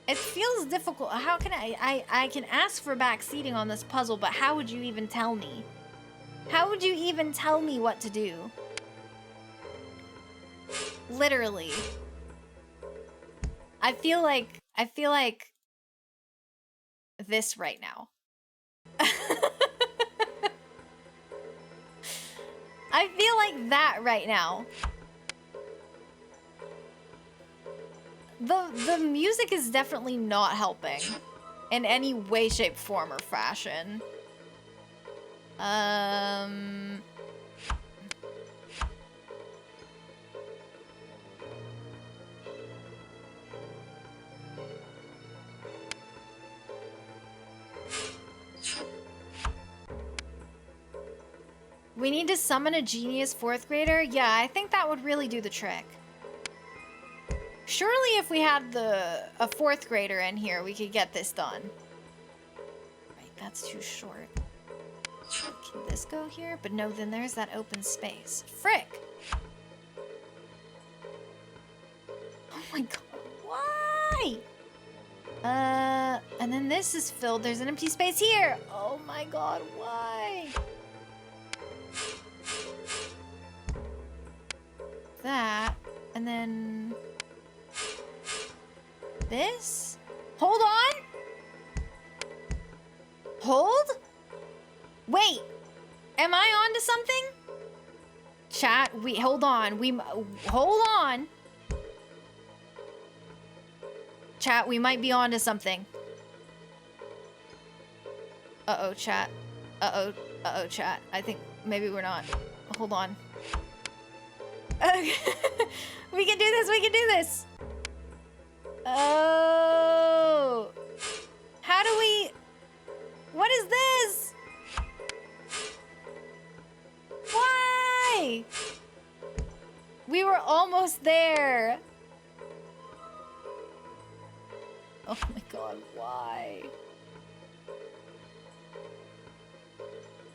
A: It feels difficult. How can I can ask for backseating on this puzzle, but how would you even tell me? How would you even tell me what to do? Literally. I feel like this right now. I feel like that right now. The music is definitely not helping in any way, shape, form, or fashion. We need to summon a genius 4th grader? Yeah, I think that would really do the trick. Surely if we had a 4th grader in here, we could get this done. Right, that's too short. Can this go here? But no, then there's that open space. Frick! Oh my god, why? And then this is filled. There's an empty space here. Oh my god, why? That, and then this. Hold on. Hold. Wait. Am I onto something? Chat. Hold on. Hold on. Chat. We might be onto something. Uh-oh, chat. Uh-oh. Uh-oh, chat. I think maybe we're not. Hold on. Okay. We can do this. We can do this. Oh. How do we... What is this? Why? We were almost there. Oh my god, why?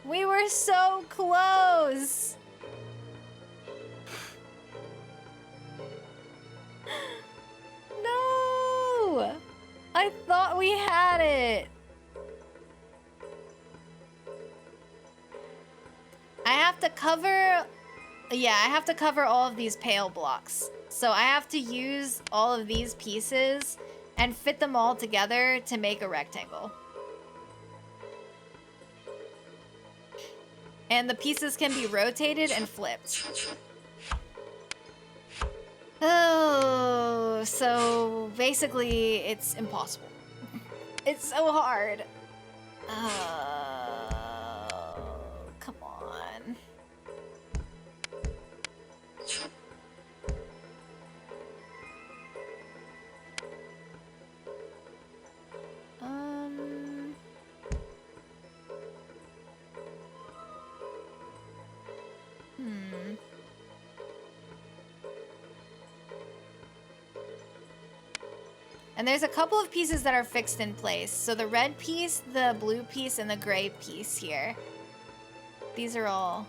A: We were so close. No! I thought we had it. I have to cover... Yeah, I have to cover all of these pale blocks. So I have to use all of these pieces and fit them all together to make a rectangle. And the pieces can be rotated and flipped. Oh, so basically it's impossible. It's so hard. Come on. And there's a couple of pieces that are fixed in place. So the red piece, the blue piece, and the gray piece here. These are all...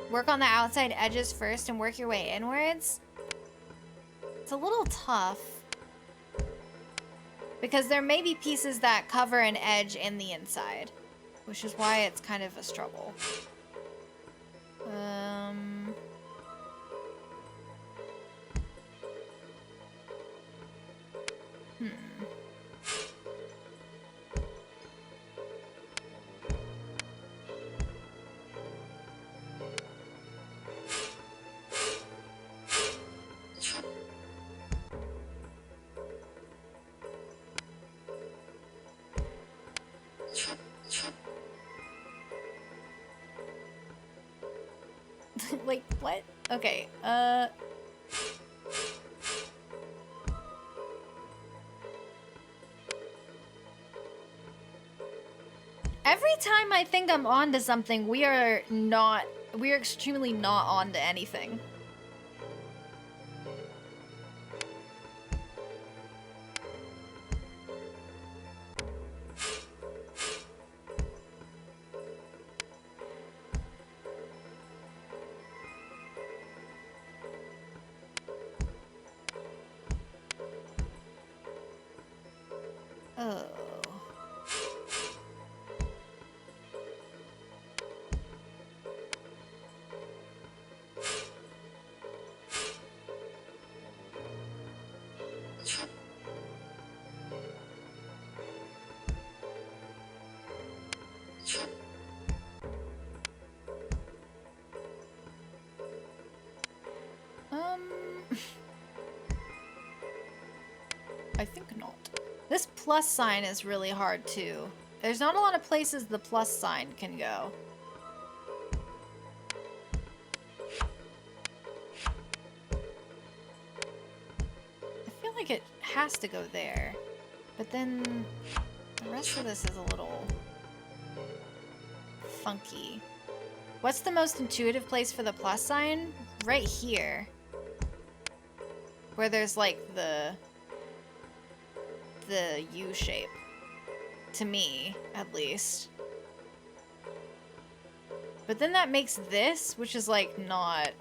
A: Work on the outside edges first and work your way inwards. It's a little tough. Because there may be pieces that cover an edge in the inside. Which is why it's kind of a struggle. Like, what? Okay, every time I think I'm onto something, we are extremely not onto anything. I think not. This plus sign is really hard too. There's not a lot of places the plus sign can go. I feel like it has to go there. But then the rest of this is a little funky. What's the most intuitive place for the plus sign? Right here. Where there's like the U shape. To me, at least. But then that makes this, which is like not...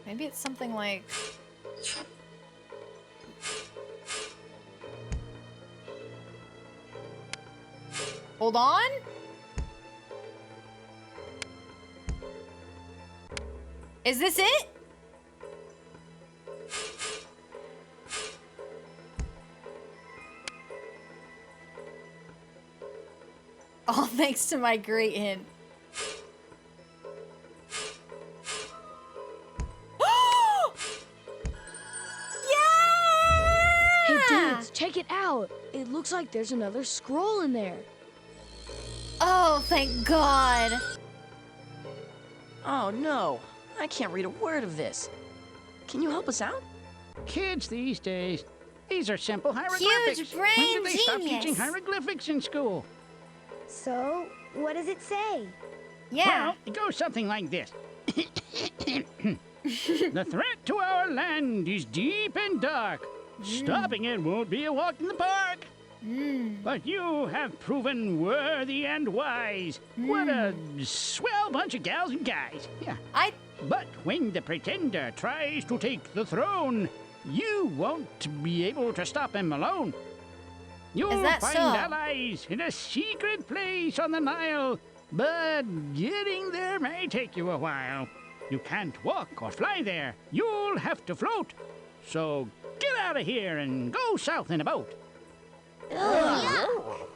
A: Maybe it's something like... Hold on? Is this it? All thanks to my great hint.
I: Hey dudes, check it out. It looks like there's another scroll in there.
A: Oh, thank God.
H: Oh no, I can't read a word of this. Can you help us out?
K: Kids these days, these are simple hieroglyphics.
A: Huge brain
K: When did they stop
A: genius.
K: teaching hieroglyphics in school?
E: So, what does it say?
A: Yeah.
K: Well, it goes something like this. The threat to our land is deep and dark. Stopping it won't be a walk in the park. But you have proven worthy and wise. What a swell bunch of gals and guys. Yeah. But when the pretender tries to take the throne, you won't be able to stop him alone. You'll
A: Is that
K: find
A: so?
K: allies in a secret place on the Nile but getting there may take you a while. You can't walk or fly there. You'll have to float. So get out of here and go south in a boat.
E: Ugh.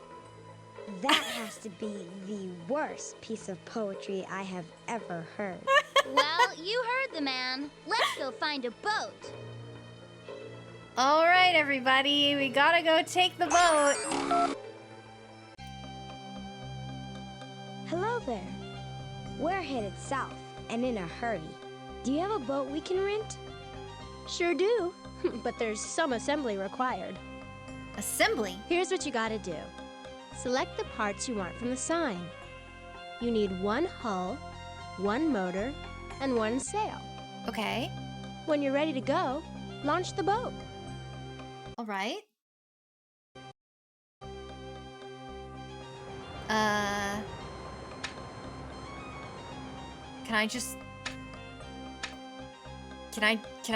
E: That has to be the worst piece of poetry I have ever heard.
F: Well, you heard the man. Let's go find a boat.
A: All right, everybody, we gotta go take the boat.
E: Hello there. We're headed south and in a hurry. Do you have a boat we can rent?
N: Sure do, but there's some assembly required.
A: Assembly?
N: Here's what you gotta do. Select the parts you want from the sign. You need one hull, one motor, and one sail.
A: Okay.
N: When you're ready to go, launch the boat.
A: All right. Can I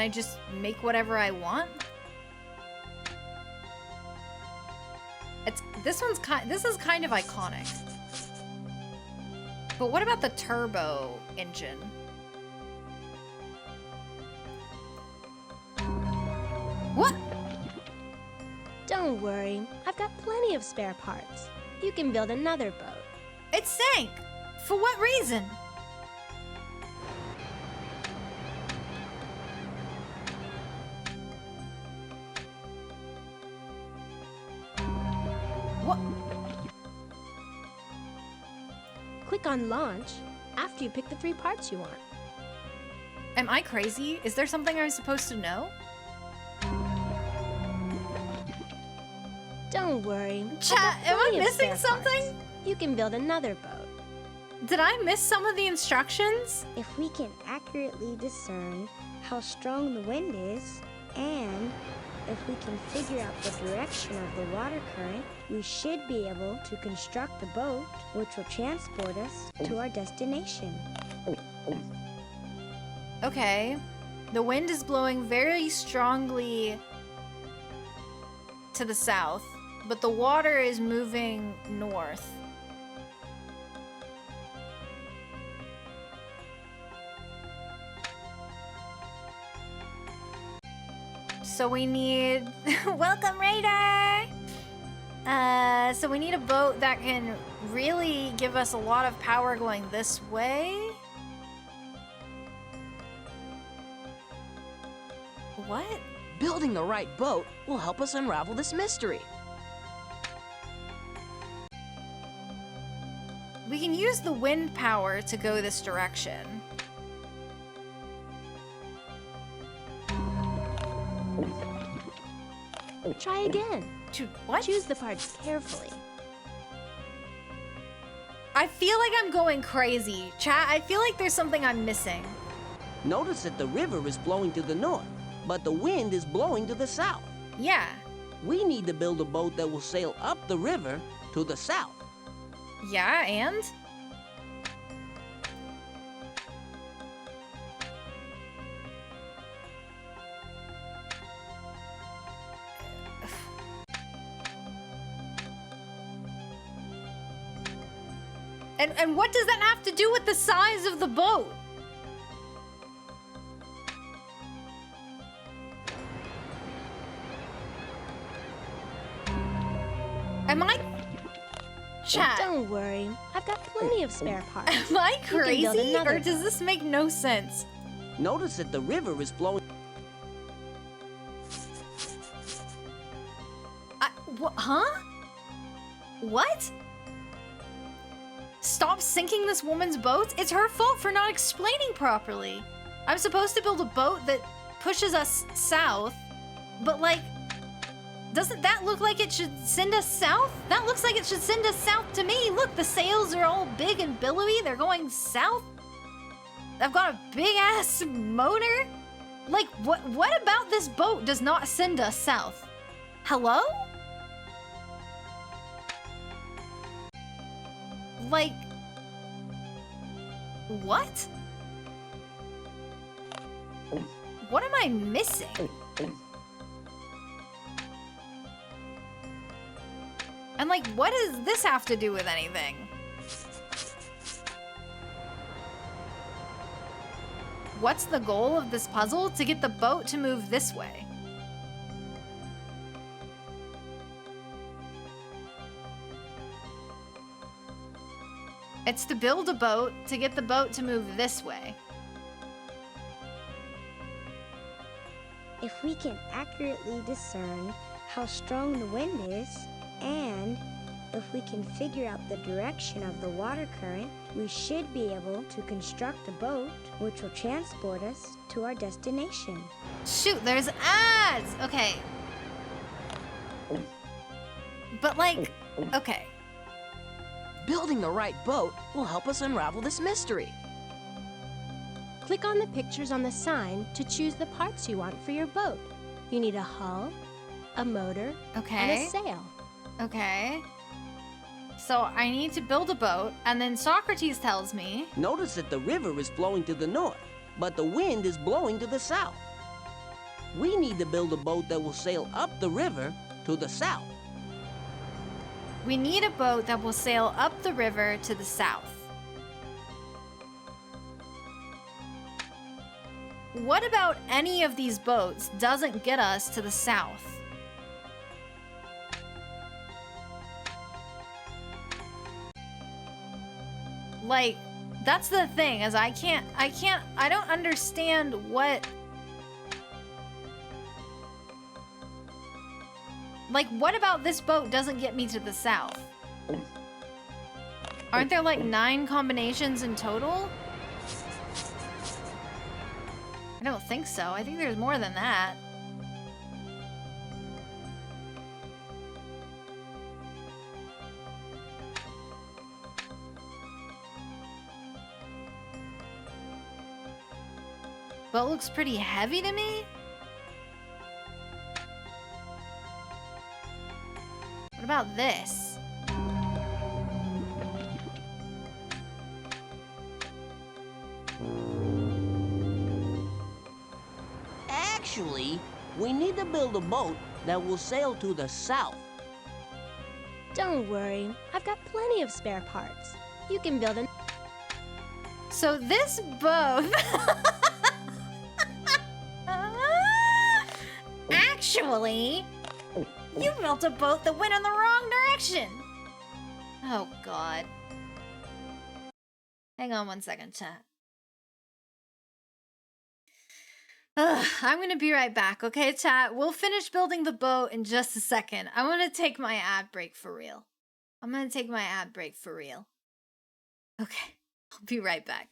A: just make whatever I want? This is kind of iconic. But what about the turbo engine? What?
N: Don't worry, I've got plenty of spare parts. You can build another boat.
A: It sank! For what reason? What?
N: Click on launch after you pick the 3 parts you want.
A: Am I crazy? Is there something I'm supposed to know?
N: Don't worry.
A: Chat, am I missing something?
N: You can build another boat.
A: Did I miss some of the instructions?
E: If we can accurately discern how strong the wind is, and if we can figure out the direction of the water current, we should be able to construct the boat, which will transport us to our destination.
A: Okay. The wind is blowing very strongly to the south, but the water is moving north. So we need... Welcome, Raider! So we need a boat that can really give us a lot of power going this way. What?
H: Building the right boat will help us unravel this mystery.
A: We can use the wind power to go this direction.
N: Try again.
A: What?
N: Choose the parts carefully.
A: I feel like I'm going crazy. Chat, I feel like there's something I'm missing.
C: Notice that the river is blowing to the north, but the wind is blowing to the south.
A: Yeah.
C: We need to build a boat that will sail up the river to the south.
A: Yeah, and? And what does that have to do with the size of the boat? Am I... Chat.
N: Don't worry, I've got plenty of spare parts.
A: Am I
N: You can build
A: crazy,
N: another
A: or does this make no sense?
C: Notice that the river is blowing...
A: Huh? What? Stop sinking this woman's boats? It's her fault for not explaining properly. I'm supposed to build a boat that pushes us south, but like, doesn't that look like it should send us south? That looks like it should send us south to me. Look, the sails are all big and billowy. They're going south. I've got a big ass motor. Like, what about this boat does not send us south? Hello? Like, what? What am I missing? And like, what does this have to do with anything? what's the goal of this puzzle? To get the boat to move this way. It's to build a boat to get the boat to move this way.
E: If we can accurately discern how strong the wind is, and if we can figure out the direction of the water current, we should be able to construct a boat which will transport us to our destination.
A: Shoot, there's ads! Okay. But like, okay.
H: Building the right boat will help us unravel this mystery.
N: Click on the pictures on the sign to choose the parts you want for your boat. You need a hull, a motor, and a sail.
A: Okay. So I need to build a boat, and then Socrates tells me...
C: Notice that the river is flowing to the north, but the wind is blowing to the south. We need to build a boat that will sail up the river to the south.
A: We need a boat that will sail up the river to the south. What about any of these boats doesn't get us to the south? Like, that's the thing, is I don't understand what... Like, what about this boat doesn't get me to the south? Aren't there like 9 combinations in total? I don't think so. I think there's more than that. Boat looks pretty heavy to me. What about this?
C: Actually, we need to build a boat that will sail to the south.
N: Don't worry, I've got plenty of spare parts. You can build an...
A: So this boat... Actually, you built a boat that went in the wrong direction. Oh, God. Hang on one second, chat. I'm gonna be right back, okay, chat? We'll finish building the boat in just a second. I'm gonna take my ad break for real. Okay, I'll be right back.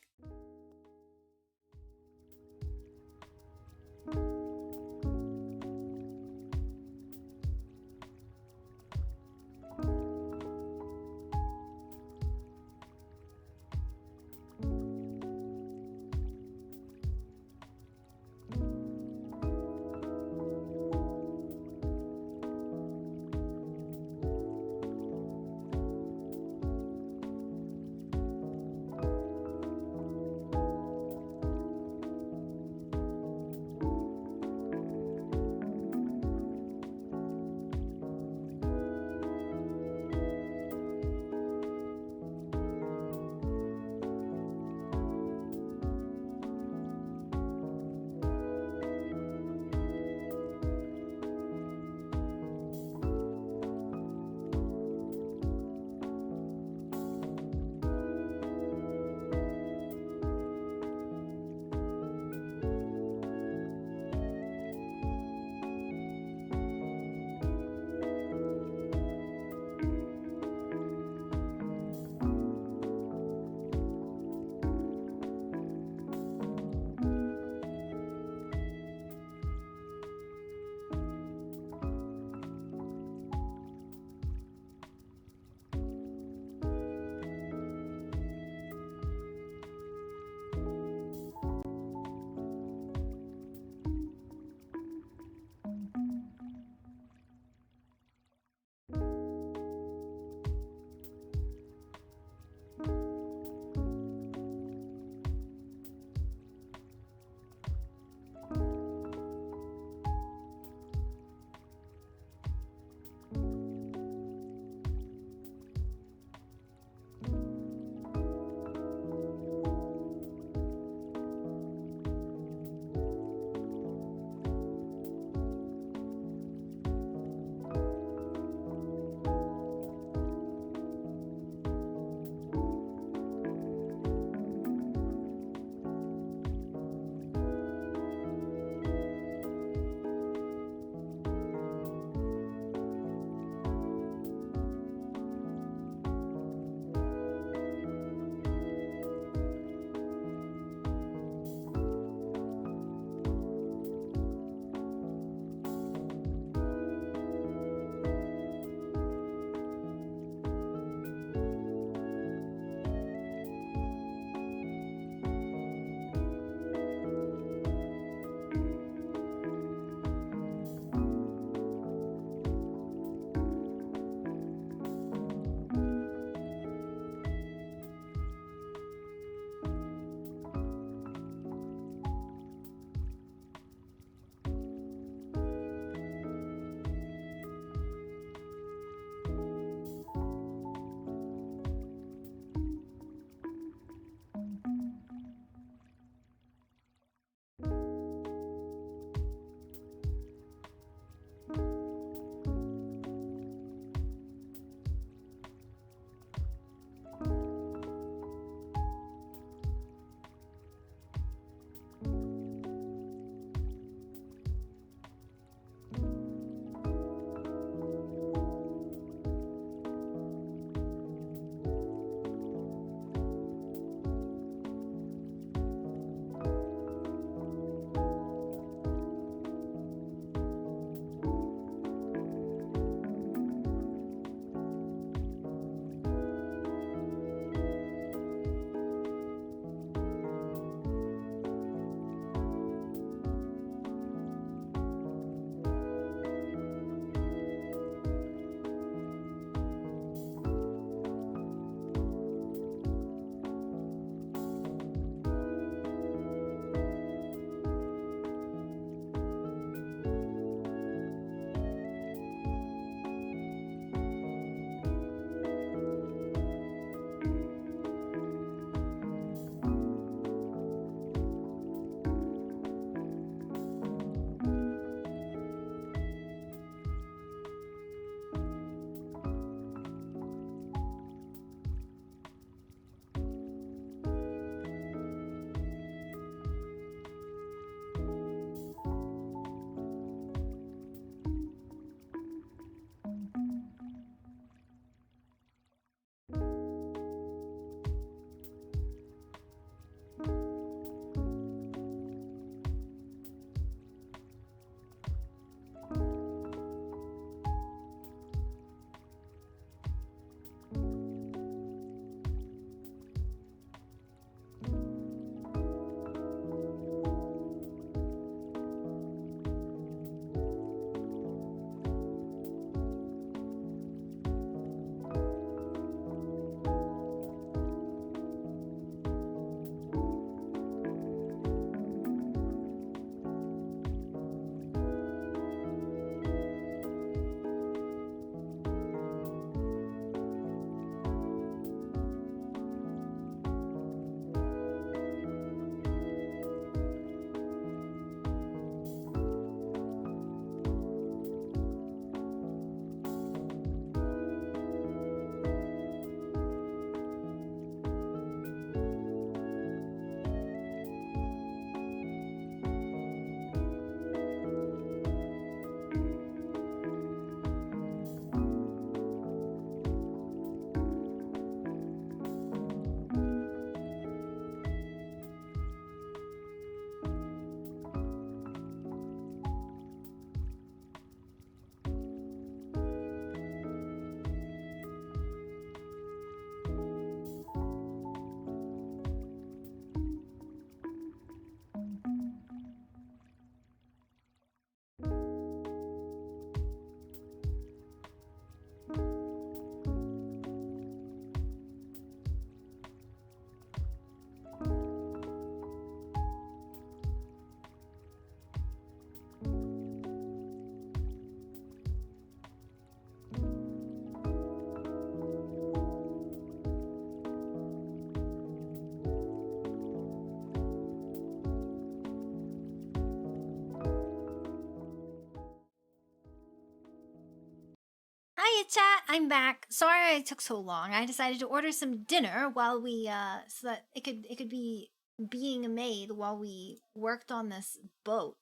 A: Hey chat, I'm back. Sorry I took so long. I decided to order some dinner while we so that it could be being made while we worked on this boat.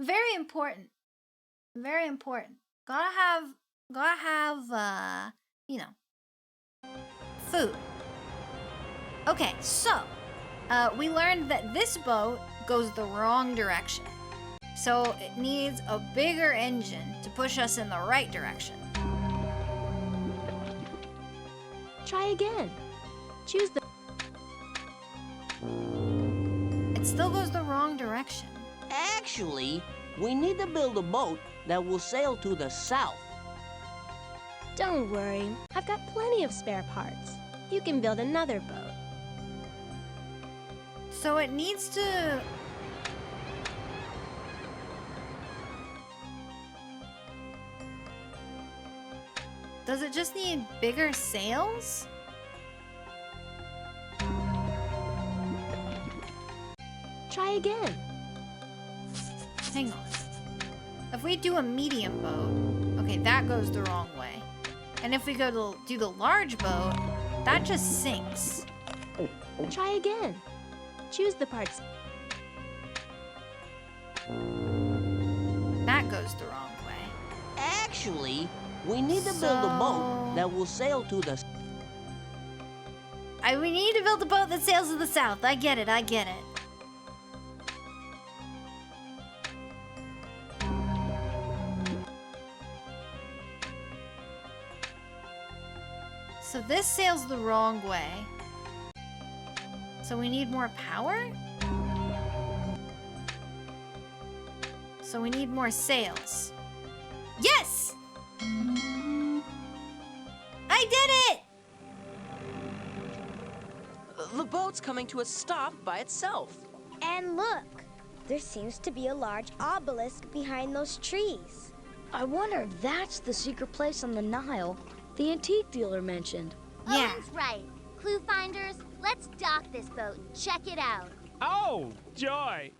A: Very important. Very important. Gotta have you know, food. Okay, so we learned that this boat goes the wrong direction. So it needs a bigger engine to push us in the right direction.
N: Try again. Choose the...
A: It still goes the wrong direction.
C: Actually, we need to build a boat that will sail to the south.
N: Don't worry, I've got plenty of spare parts. You can build another boat.
A: So it needs to... Does it just need bigger sails?
N: Try again.
A: Hang on. If we do a medium boat, okay, that goes the wrong way. And if we go to do the large boat, that just sinks.
N: Try again. Choose the parts.
A: That goes the wrong way.
C: Actually, we need to build a boat that will sail to the...
A: We need to build a boat that sails to the south. I get it, I get it. So this sails the wrong way. So we need more power? So we need more sails. Yes! I did it!
H: The boat's coming to a stop by itself.
E: And look, there seems to be a large obelisk behind those trees.
I: I wonder if that's the secret place on the Nile the antique dealer mentioned.
A: Yeah.
F: Owen's right. ClueFinders, let's dock this boat and check it out.
B: Oh, joy!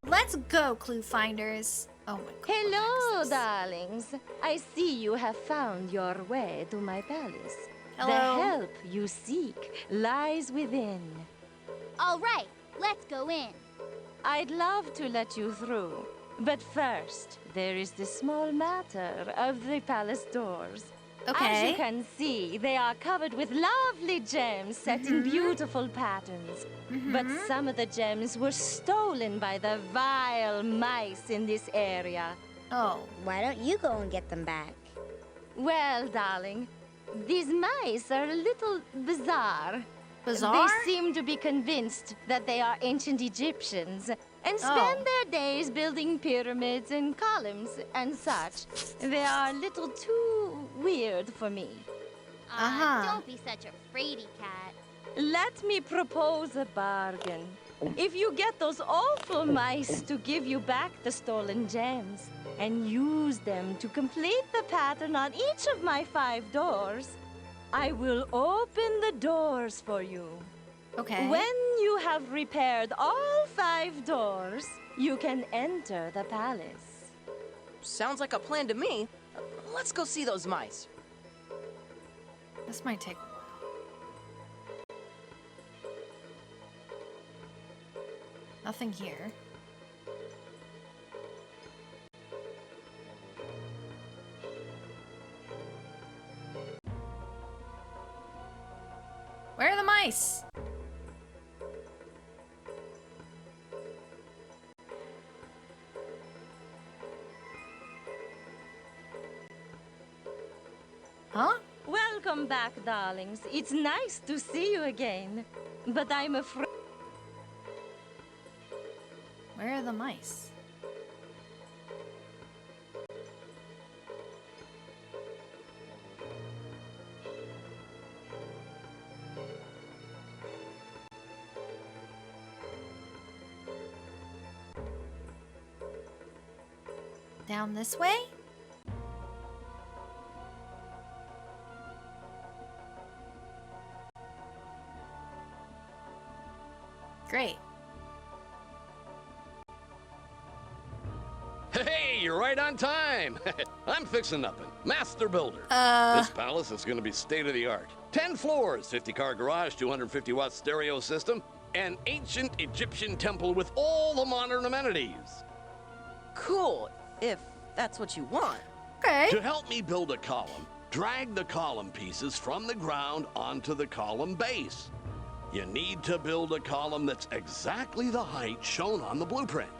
A: Let's go, ClueFinders. Oh my god.
O: Hello, darlings. I see you have found your way to my palace.
A: Hello.
O: The help you seek lies within.
F: All right, let's go in.
O: I'd love to let you through, but first, there is the small matter of the palace doors.
A: Okay.
O: As you can see, they are covered with lovely gems set in beautiful patterns. But some of the gems were stolen by the vile mice in this area.
A: Oh.
E: Why don't you go and get them back?
O: Well, darling, these mice are a little bizarre.
A: Bizarre?
O: They seem to be convinced that they are ancient Egyptians and spend their days building pyramids and columns and such. They are a little too weird for me.
F: Don't be such a fraidy cat.
O: Let me propose a bargain. If you get those awful mice to give you back the stolen gems and use them to complete the pattern on each of my 5 doors, I will open the doors for you.
A: Okay.
O: When you have repaired all 5 doors, you can enter the palace.
H: Sounds like a plan to me. Let's go see those mice.
A: This might take a while. Nothing here. Where are the mice? Huh?
O: Welcome back, darlings. It's nice to see you again. But I'm afraid...
A: Where are the mice? Down this way? Great.
B: Hey,
T: you're right on time. I'm fixing nothing. Master builder. This palace is going to be state-of-the-art. 10 floors, 50-car garage, 250-watt stereo system, an ancient Egyptian temple with all the modern amenities.
H: Cool, if that's what you want.
A: Okay.
T: To help me build a column, drag the column pieces from the ground onto the column base. You need to build a column that's exactly the height shown on the blueprint.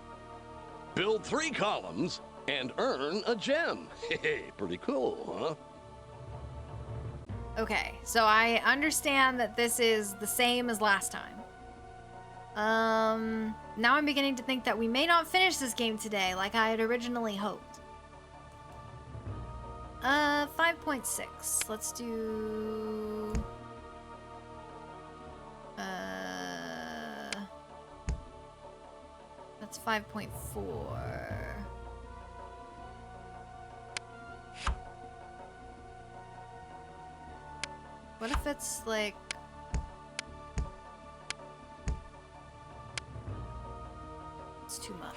T: Build 3 columns and earn a gem. Hey, pretty cool, huh?
A: Okay, so I understand that this is the same as last time. Now I'm beginning to think that we may not finish this game today like I had originally hoped. 5.6. Let's do... That's 5.4. What if it's like... It's too much.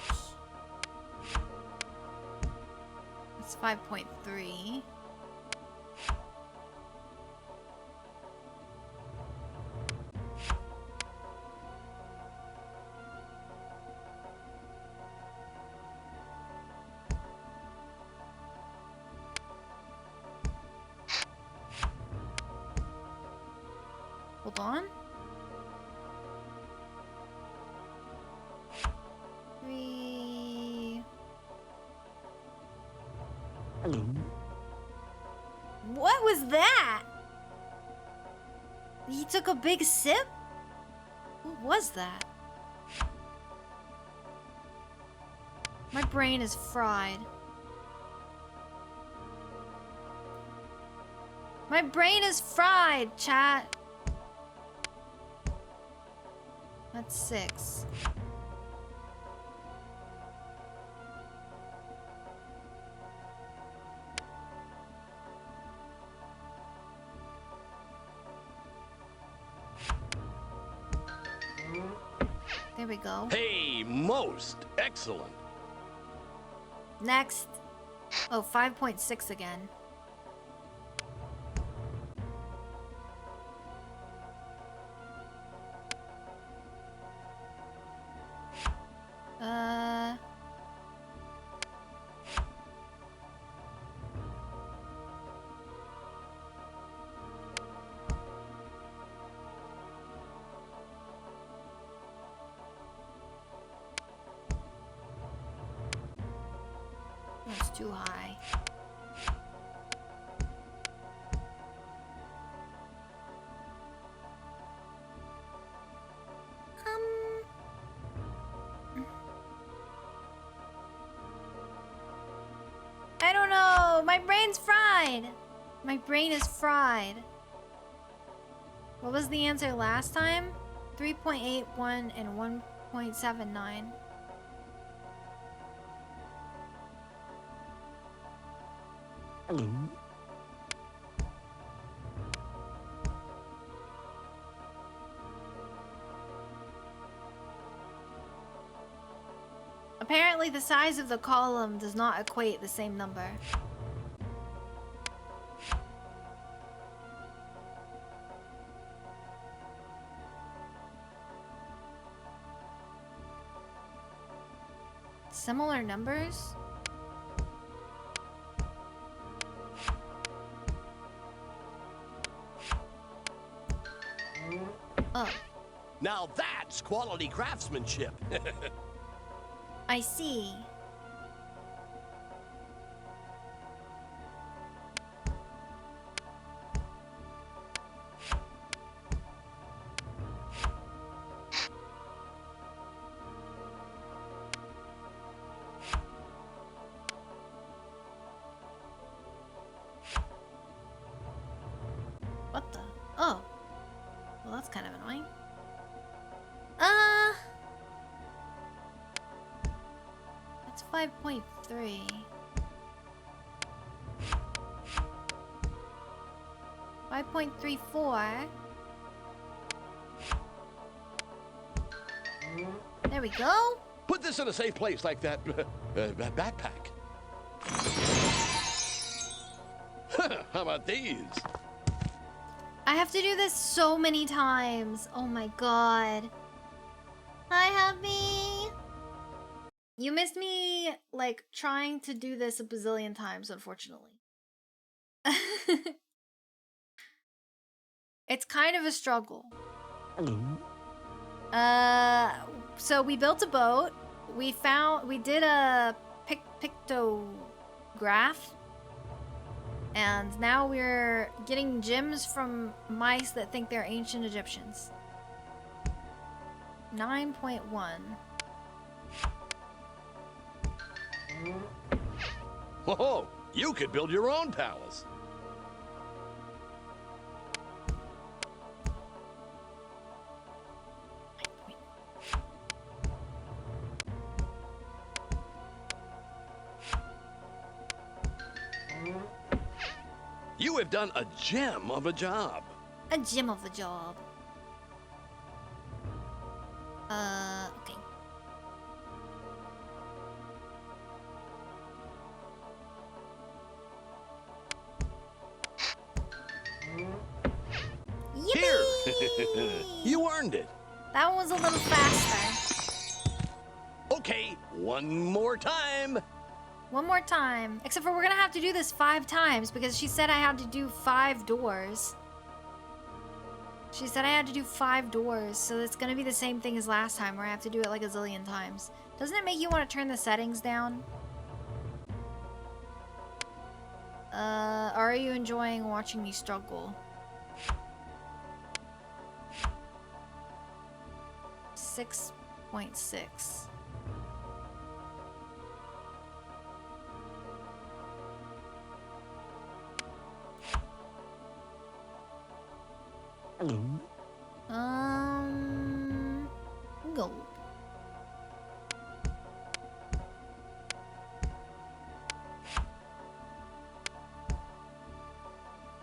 A: It's 5.3. Hold on. 3. What was that? He took a big sip? What was that? My brain is fried. My brain is fried, chat. That's 6. There we go.
T: Hey, most excellent.
A: Next. Oh, 5.6 again. That's too high. I don't know. My brain's fried. My brain is fried. What was the answer last time? 3.81 and 1.79. Apparently, the size of the column does not equate the same number. Similar numbers? Oh.
T: Now that's quality craftsmanship.
A: I see. What the? Oh. Well, that's kind of annoying. That's 5.3. 5.34. There we go.
T: Put this in a safe place like that backpack. How about these?
A: I have to do this so many times. Oh my god. Hi, Happy. You missed me, like, trying to do this a bazillion times, unfortunately. It's kind of a struggle. So we built a boat. We did a pictograph. And now we're getting gems from mice that think they're ancient Egyptians. 9.1.
T: Whoa, you could build your own palace. You have done a gem of a job.
A: A gem of a job. Okay.
T: Yippee! You earned it.
A: That one was a little faster.
T: Okay, one more time.
A: One more time. Except for we're gonna have to do this 5 times because she said I had to do 5 doors. She said I had to do 5 doors, so it's gonna be the same thing as last time where I have to do it like a zillion times. Doesn't it make you want to turn the settings down? Are you enjoying watching me struggle? 6.6. Gold.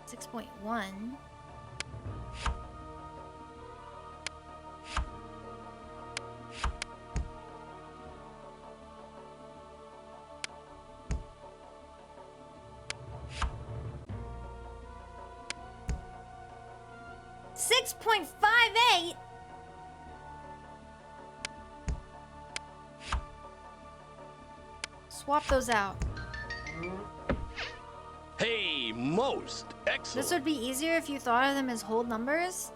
A: $6.1. $6.58. Swap those out.
T: Hey, most excellent.
A: This would be easier if you thought of them as whole numbers.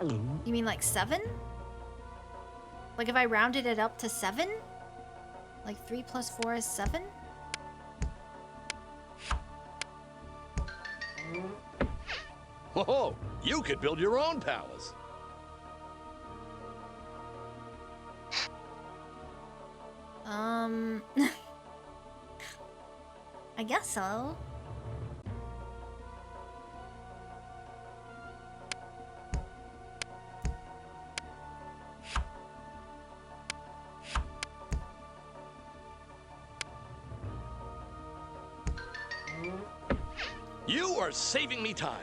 A: You mean like 7? Like if I rounded it up to 7? Like 3 plus 4 is 7?
T: Whoa, you could build your own palace.
A: I guess so.
T: You are saving me time.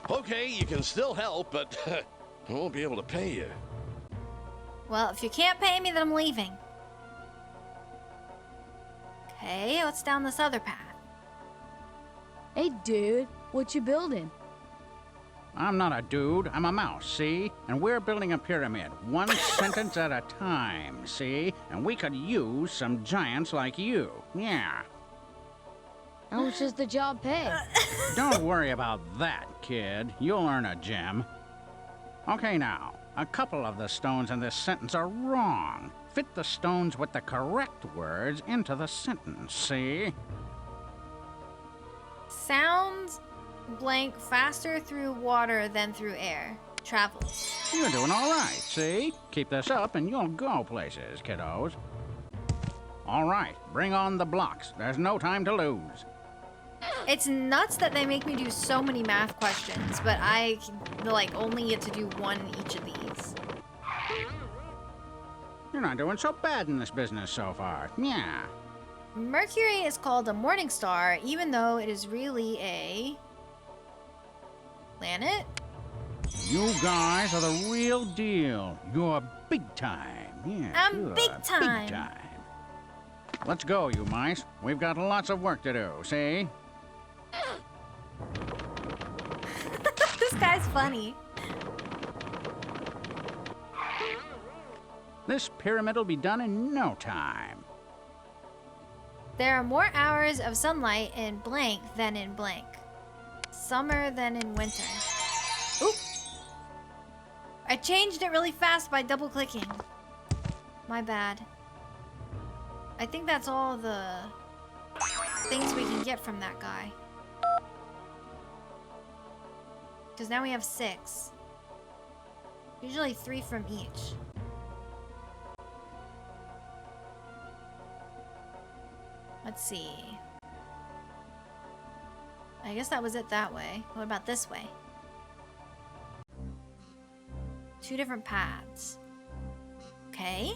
T: Okay, you can still help, but I won't be able to pay you.
A: Well, if you can't pay me, then I'm leaving. Okay, what's down this other path?
I: Hey, dude, what you building?
K: I'm not a dude, I'm a mouse, see? And we're building a pyramid, one sentence at a time, see? And we could use some giants like you, yeah.
I: How much does the job pay?
K: Don't worry about that, kid. You'll earn a gem. Okay, now, a couple of the stones in this sentence are wrong. Fit the stones with the correct words into the sentence, see?
A: Sounds blank faster through water than through air. Travels.
K: You're doing all right, see? Keep this up and you'll go places, kiddos. All right, bring on the blocks. There's no time to lose.
A: It's nuts that they make me do so many math questions, but I, like, only get to do one each of these.
K: You're not doing so bad in this business so far, yeah.
A: Mercury is called a morning star, even though it is really a planet.
K: You guys are the real deal. You're big time. Yeah,
A: I'm
K: you're
A: big time.
K: Big time. Let's go, you mice. We've got lots of work to do, see?
A: This guy's funny.
K: This pyramid will be done in no time.
A: There are more hours of sunlight in blank than in blank. Summer than in winter. Oop! I changed it really fast by double clicking. My bad. I think that's all the things we can get from that guy. Because now we have 6. Usually 3 from each. Let's see. I guess that was it that way. What about this way? 2 different paths. Okay.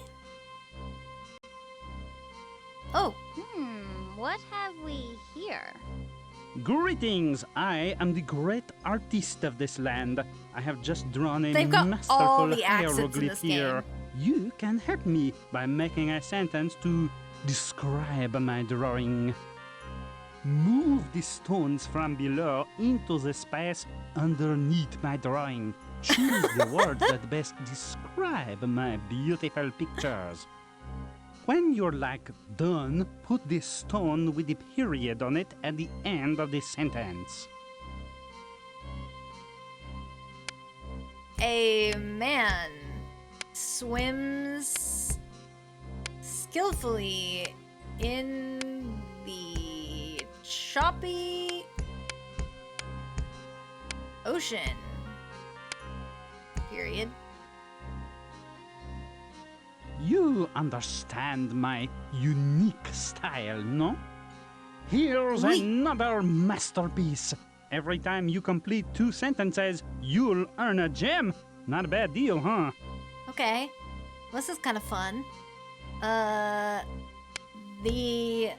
A: Oh.
F: What have we here?
K: Greetings! I am the great artist of this land. I have just drawn a
A: They've got all
K: masterful
A: the accents in
K: hieroglyph
A: this
K: here.
A: game.
K: You can help me by making a sentence to describe my drawing. Move the stones from below into the space underneath my drawing. Choose the words that best describe my beautiful pictures. When you're done, put this stone with the period on it at the end of the sentence.
A: A man swims skillfully in the choppy ocean. Period.
K: You understand my unique style, no? Here's another masterpiece. Every time you complete 2 sentences, you'll earn a gem. Not a bad deal, huh?
A: Okay. This is kind of fun. The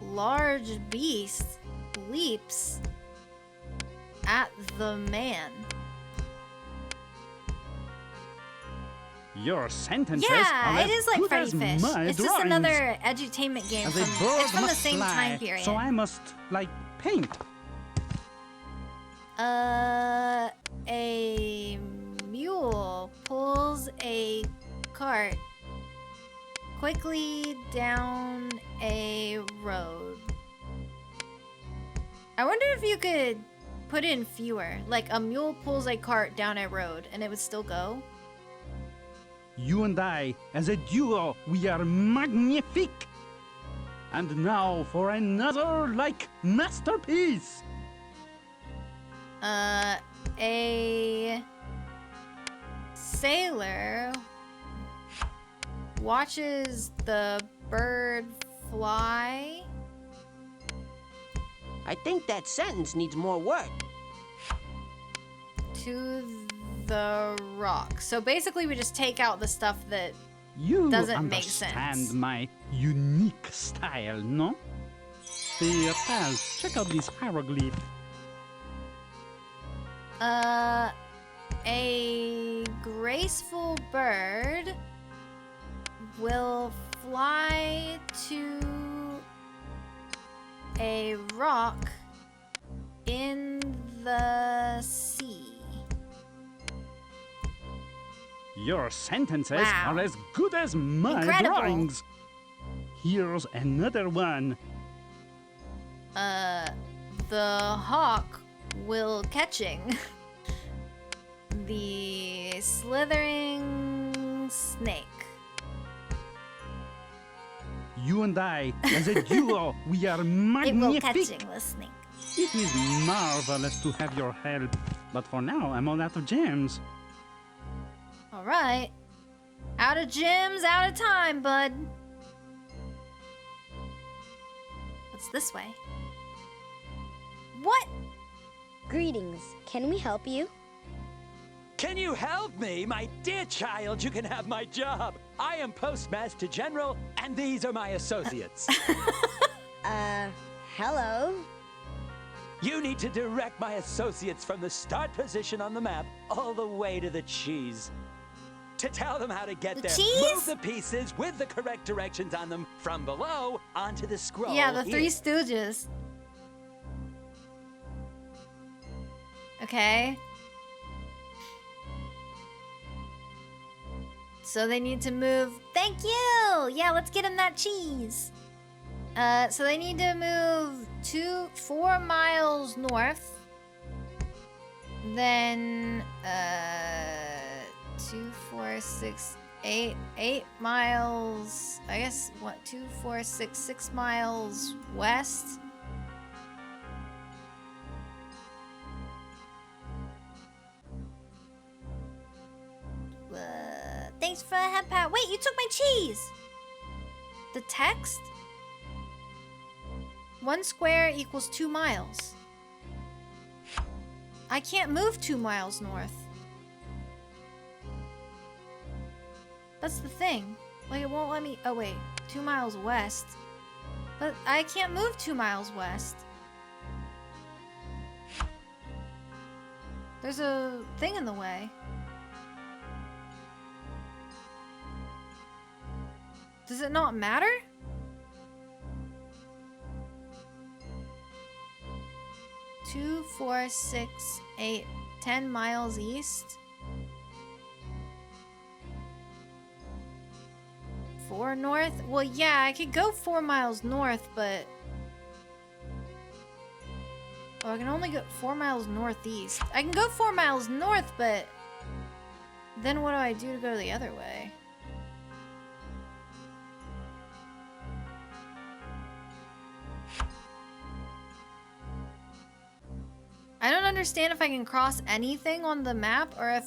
A: large beast leaps at the man.
K: Your sentences
A: Yeah,
K: are
A: it
K: as
A: is like
K: good
A: Freddy
K: as
A: Fish.
K: my
A: It's just
K: drawings.
A: another edutainment game
K: As a
A: from,
K: bird
A: it's from the
K: must
A: same
K: fly,
A: time period.
K: So I must, paint.
A: A mule pulls a cart quickly down a road. I wonder if you could put in fewer. Like a mule pulls a cart down a road and it would still go.
K: You and I, as a duo, we are magnifique. And now for another, masterpiece.
A: A sailor watches the bird fly.
C: I think that sentence needs more work.
A: To the rock. So basically we just take out the stuff that
K: You
A: doesn't make sense.
K: understand my unique style, no? Hey, pal, check out this hieroglyph.
A: A graceful bird will fly to a rock in the sea.
K: Your sentences
A: Wow.
K: are as good as my
A: Incredible.
K: drawings. Here's another one.
A: The hawk will catching the slithering snake.
K: You and I, as a duo, we are
A: It will
K: magnifique.
A: catching the snake.
K: It is marvelous to have your help, but for now, I'm all out of gems.
A: All right. Out of gems, out of time, bud. What's this way? What?
E: Greetings. Can we help you?
U: Can you help me? My dear child, you can have my job. I am Postmaster General, and these are my associates.
E: Hello?
U: You need to direct my associates from the start position on the map all the way to the cheese. To tell them how to get there, move the pieces with the correct directions on them from below onto the scroll.
A: Yeah, the
U: here.
A: Three Stooges. Okay. So they need to move. Thank you! Yeah, let's get them that cheese. So they need to move 4 miles north. Then, 2, 4, 6, 8 miles. I guess, what, 2, 4, 6 miles west. Thanks for the head pat. Wait, you took my cheese! The text? 1 square equals 2 miles. I can't move 2 miles north. That's the thing. Like, it won't let me... Oh, wait. 2 miles west. But I can't move 2 miles west. There's a thing in the way. Does it not matter? Two, 4, 6, 8, 10 miles east. 4 north? Well, yeah, I could go 4 miles north, but... Oh, I can only go 4 miles northeast. I can go 4 miles north, but... Then what do I do to go the other way? I don't understand if I can cross anything on the map or if...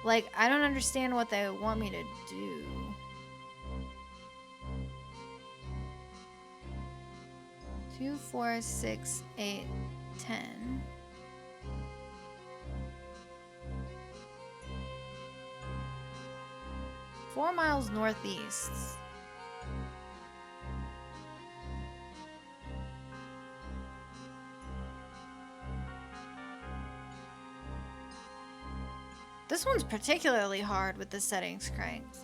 A: Like, I don't understand what they want me to do. Two, 4, 6, 8, 10. Four miles northeast. This one's particularly hard with the settings cranked.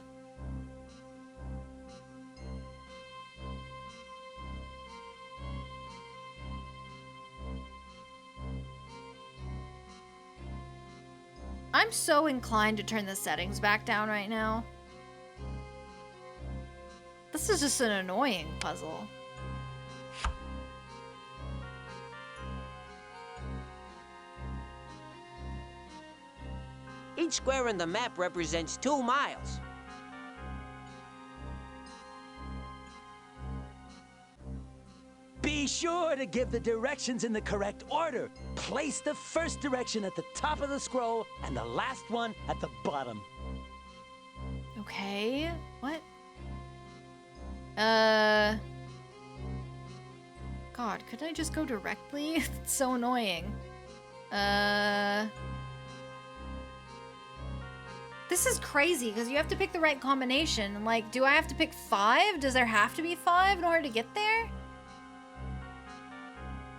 A: I'm so inclined to turn the settings back down right now. This is just an annoying puzzle.
C: Each square on the map represents 2 miles.
U: Be sure to give the directions in the correct order. Place the first direction at the top of the scroll and the last one at the bottom.
A: Okay, what? God, could I just go directly? It's so annoying. This is crazy because you have to pick the right combination. Like, do I have to pick 5? Does there have to be 5 in order to get there?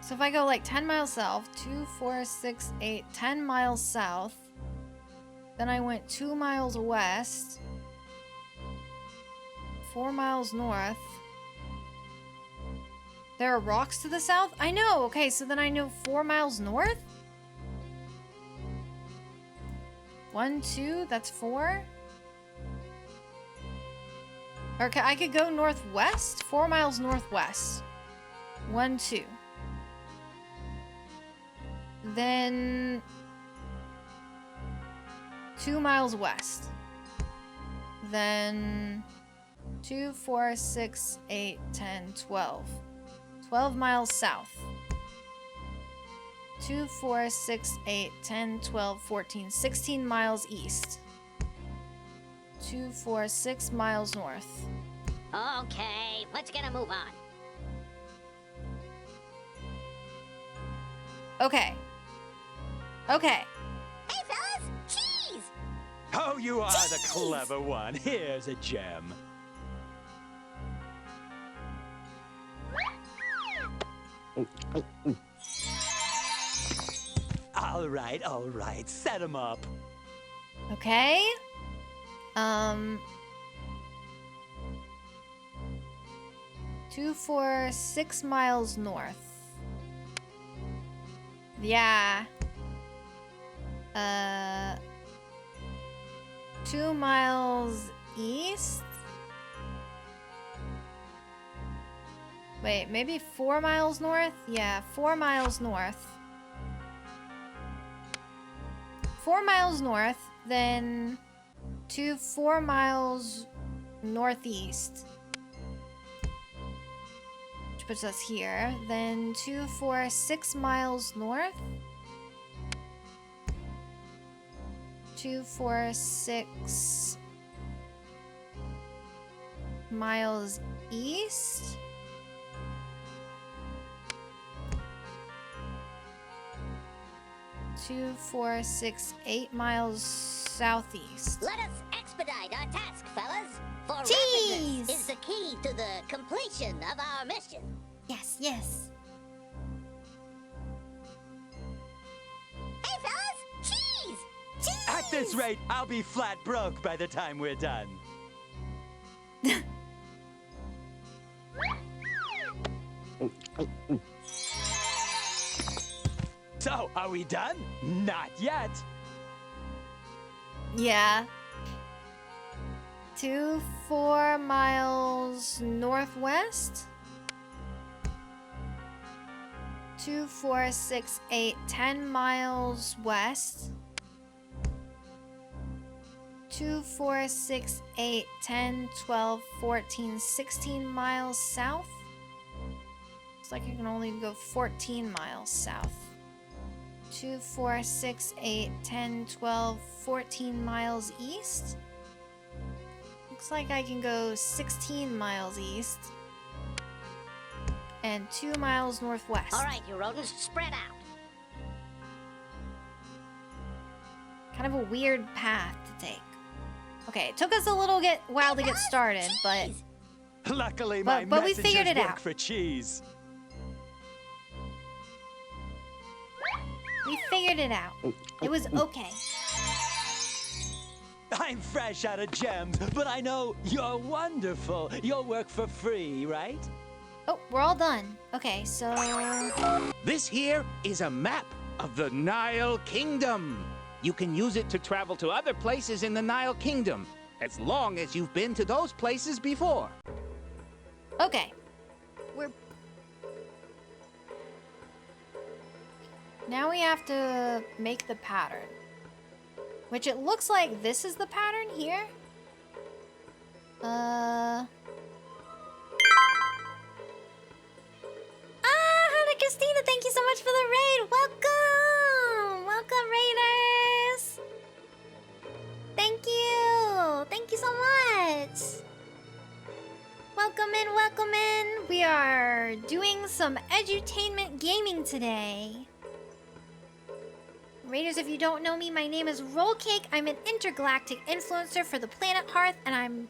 A: So if I go like 10 miles south, 2, 4, 6, 8, 10 miles south, then I went 2 miles west, 4 miles north. There are rocks to the south? I know, okay, so then I know 4 miles north? 1, 2, that's 4. Okay, I could go northwest, 4 miles northwest. 1, 2. Then 2 miles west. Then 2, 4, 6, 8, 10, 12. 12 miles south. 2, 4, 6, 8, 10, 12, 14, 16 miles east. 2, 4, 6 miles north.
J: Okay, let's get a move on.
A: Okay. Okay.
J: Hey, fellas! Cheese!
U: Oh, you are the clever one. Here's a gem. All right. Set him up.
A: Okay. 6 miles north. Yeah. 2 miles east? Wait, maybe 4 miles north? Yeah, 4 miles north. 4 miles north, then to 4 miles northeast. Which puts us here. Then 6 miles north. 6 miles east. 8 miles southeast.
J: Let us expedite our task, fellas. For
A: Cheese!
J: rapidness is the key to the completion of our mission.
A: Yes, yes.
J: Hey, fellas! Cheese! Cheese!
U: At this rate, I'll be flat broke by the time we're done. So, are we done? Not yet.
A: Yeah. 4 miles northwest. 10 miles west. 10, 12, 14, 16 miles south. Looks like I can only go 14 miles south. 10, 12, 14 miles east. Looks like I can go 16 miles east. And 2 miles northwest.
J: All right, you rodents, spread out.
A: Kind of a weird path to take. Okay, it took us a little while to get started, but
U: Luckily,
A: but we figured it
U: work
A: out.
U: for cheese.
A: We figured it out. It was okay.
U: I'm fresh out of gems, but I know you're wonderful. You'll work for free, right?
A: Oh, we're all done. Okay, so...
B: This here is a map of the Nile Kingdom. You can use it to travel to other places in the Nile Kingdom, as long as you've been to those places before.
A: Okay. Now we have to make the pattern. Which it looks like this is the pattern here. Hannah Christina, thank you so much for the raid. Welcome! Welcome, raiders! Thank you! Thank you so much! Welcome in, welcome in! We are doing some edutainment gaming today. Raiders, if you don't know me, my name is Rollcake. I'm an intergalactic influencer for the planet Hearth, and I'm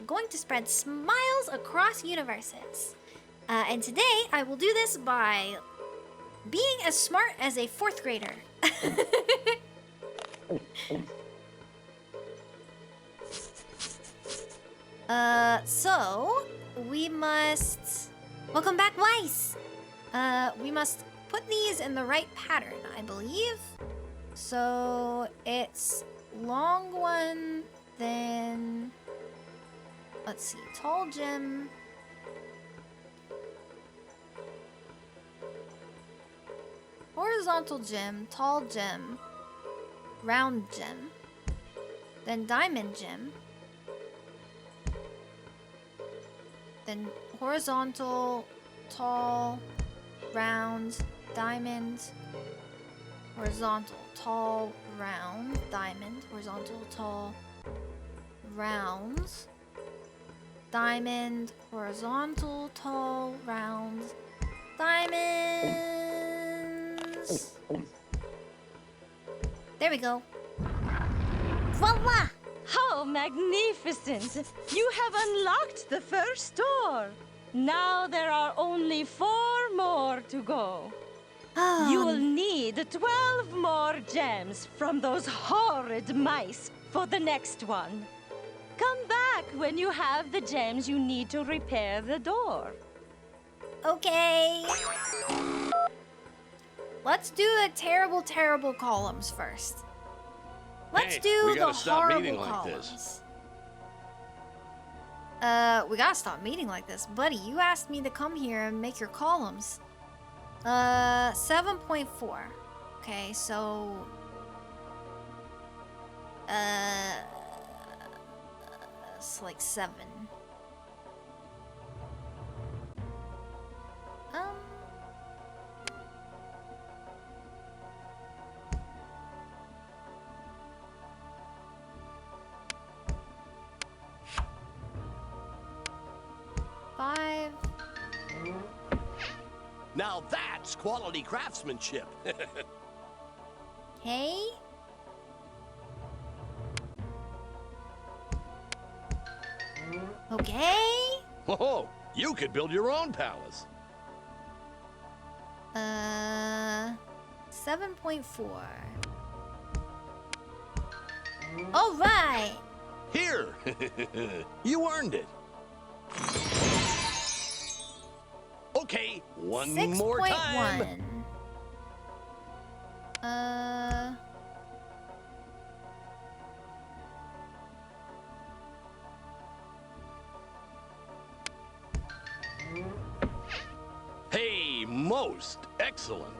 A: going to spread smiles across universes. And today, I will do this by being as smart as a 4th grader. So, we must... Welcome back, Weiss! We must put these in the right pattern, I believe. So, it's long one, then... Let's see, tall gem... Horizontal gem, tall gem, round gem, then diamond gem, then horizontal, tall, round, diamond, horizontal, tall, round, diamond, horizontal, tall, round, diamond, horizontal, tall, round, diamond. There we go. Voila!
O: How magnificent! You have unlocked the first door. Now there are only 4 more to go. You'll need 12 more gems from those horrid mice for the next one. Come back when you have the gems you need to repair the door.
A: Okay. Let's do the terrible, terrible columns first. Let's do
T: we
A: the
T: gotta stop
A: horrible
T: meeting like
A: columns.
T: this.
A: We gotta stop meeting like this. Buddy, you asked me to come here and make your columns. 7.4. Okay, so... it's like 7. Five.
T: Now that's quality craftsmanship.
A: Hey. Okay.
T: Oh, you could build your own palace.
A: 7.4. All right.
T: Here, you earned it. Okay, one more time.
A: 6.1.
T: Hey, most excellent.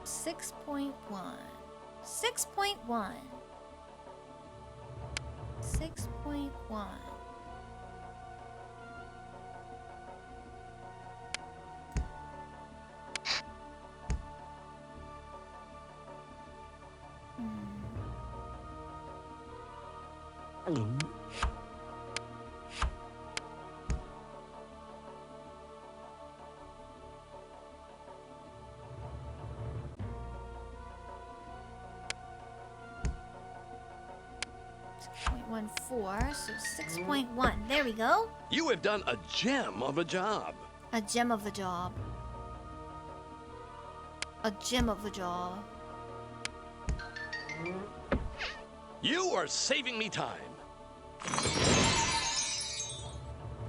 A: 6.1. 6.1. 6.1. So 6.1. There we go.
T: You have done a gem of a job.
A: A gem of a job. A gem of a job.
T: You are saving me time.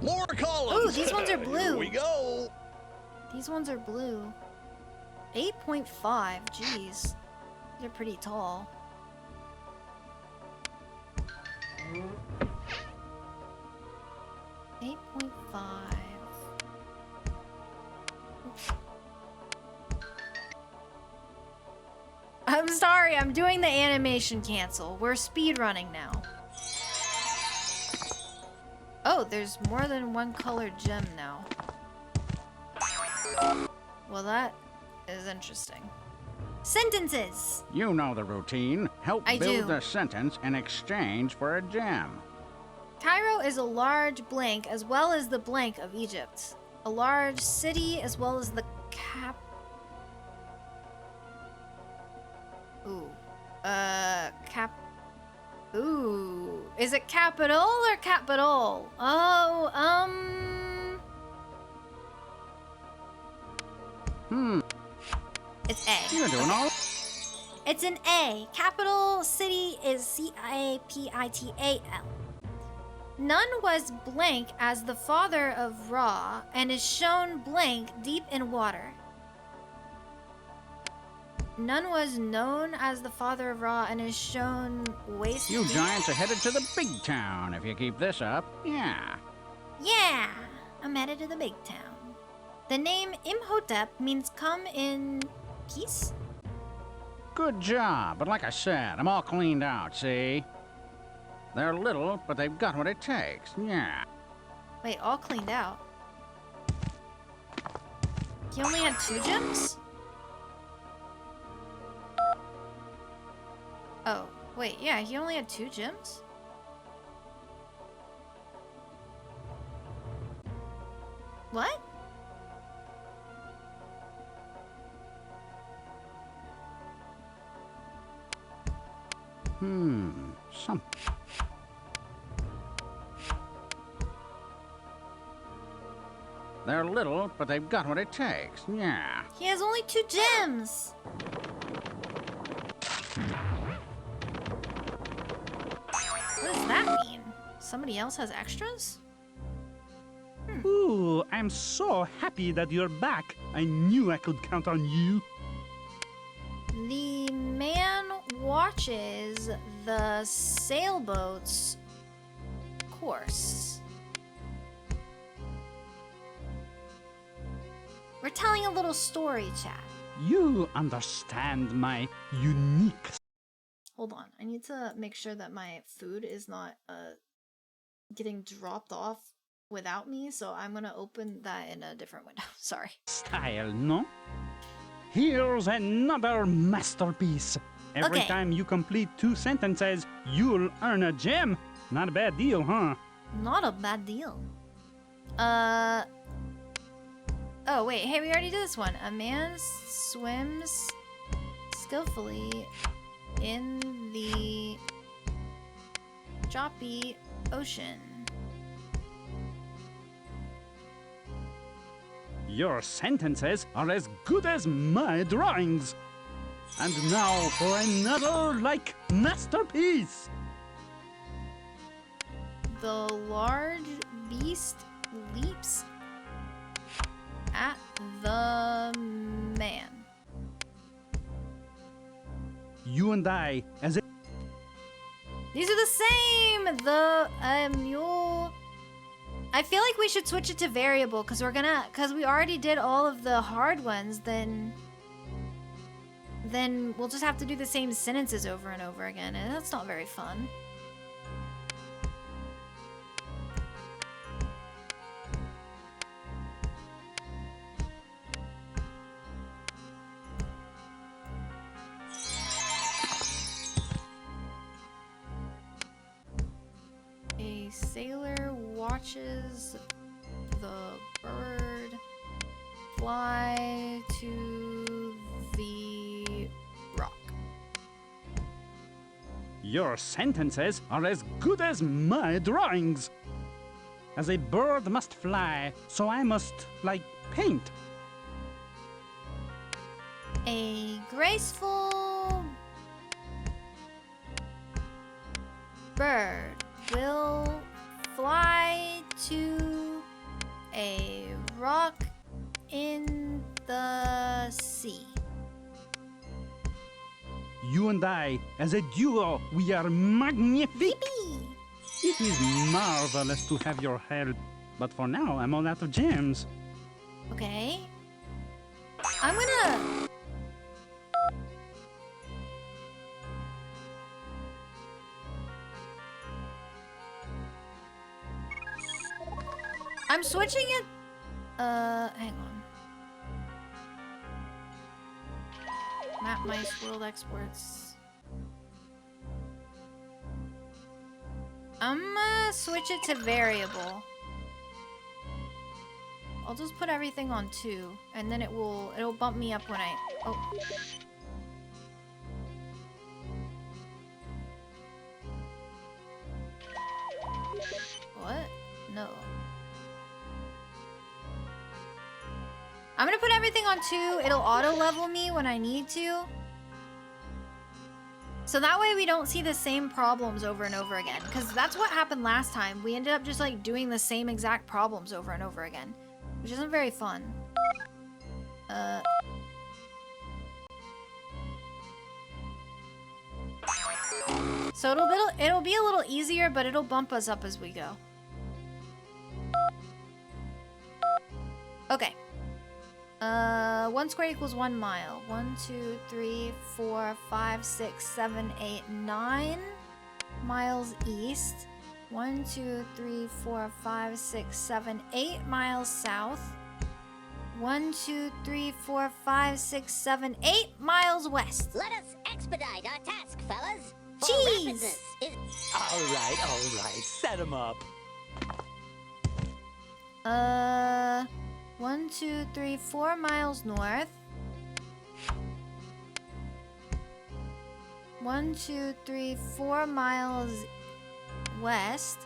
T: More columns.
A: Ooh, these ones are blue.
T: Here we go.
A: These ones are blue. 8.5. Jeez. They're pretty tall. 8.5. I'm sorry, I'm doing the animation cancel. We're speedrunning now. Oh, there's more than one colored gem now. Well, that is interesting. Sentences!
K: You know the routine. Help
A: I
K: build
A: do.
K: a sentence in exchange for a gem.
A: Cairo is a large blank as well as the blank of Egypt. A large city as well as the cap... Ooh. Ooh. Is it capital or capital? Oh, It's A.
K: You're doing all...
A: It's an A. Capital city is C-A-P-I-T-A-L. Nun was blank as the father of Ra and is shown blank deep in water. Nun was known as the father of Ra and is shown waist
K: You
A: deep.
K: giants are headed to the big town if you keep this up. Yeah.
A: Yeah, I'm headed to the big town. The name Imhotep means come in peace?
K: Good job, but like I said, I'm all cleaned out, see? They're little, but they've got what it takes. Yeah.
A: Wait, all cleaned out? He only had 2 gems? Oh, wait, yeah, he only had 2 gems? What?
K: Some...
R: They're little, but they've got what it takes. Yeah.
A: He has only 2 gems. What does that mean? Somebody else has extras?
K: Ooh, I'm so happy that you're back. I knew I could count on you.
A: The man watches the sailboat's course. We're telling a little story, chat.
K: You understand my unique...
A: Hold on, I need to make sure that my food is not getting dropped off without me, so I'm gonna open that in a different window. Sorry.
K: Style, no? Here's another masterpiece. Every
A: Okay.
K: time you complete 2 sentences, you'll earn a gem. Not a bad deal, huh?
A: Not a bad deal. Oh, wait. Hey, we already did this one. A man swims skillfully in the choppy ocean.
K: Your sentences are as good as my drawings. And now for another, masterpiece.
A: The large beast leaps at the man.
K: You and I, as a...
A: These are the same! The mule... I feel like we should switch it to variable, because we already did all of the hard ones, then we'll just have to do the same sentences over and over again, and that's not very fun. A sailor watches the bird fly to the rock.
K: Your sentences are as good as my drawings. As a bird must fly, so I must, paint.
A: A graceful bird will fly to a rock in the sea.
K: You and I, as a duo, we are magnifique. It is marvelous to have your help, but for now, I'm all out of gems.
A: Okay. I'm gonna... I'm switching it... hang on. Map mice, world exports. I'm gonna switch it to variable. I'll just put everything on 2, and then it'll bump me up when I... Oh. What? No. I'm gonna put everything on 2. It'll auto-level me when I need to. So that way we don't see the same problems over and over again. Because that's what happened last time. We ended up just doing the same exact problems over and over again. Which isn't very fun. So it'll be a little easier, but it'll bump us up as we go. Okay. 1 squared equals 1 mile. 1, 2, 3, 4, 5, 6, 7, 8, 9 miles east. 1, 2, 3, 4, 5, 6, 7, 8 miles south. 1, 2, 3, 4, 5, 6, 7, 8 miles west.
J: Let us expedite our task, fellas.
A: Jeez.
U: All right. Set him up.
A: 1, 2, 3, 4 miles north. 1, 2, 3, 4 miles west.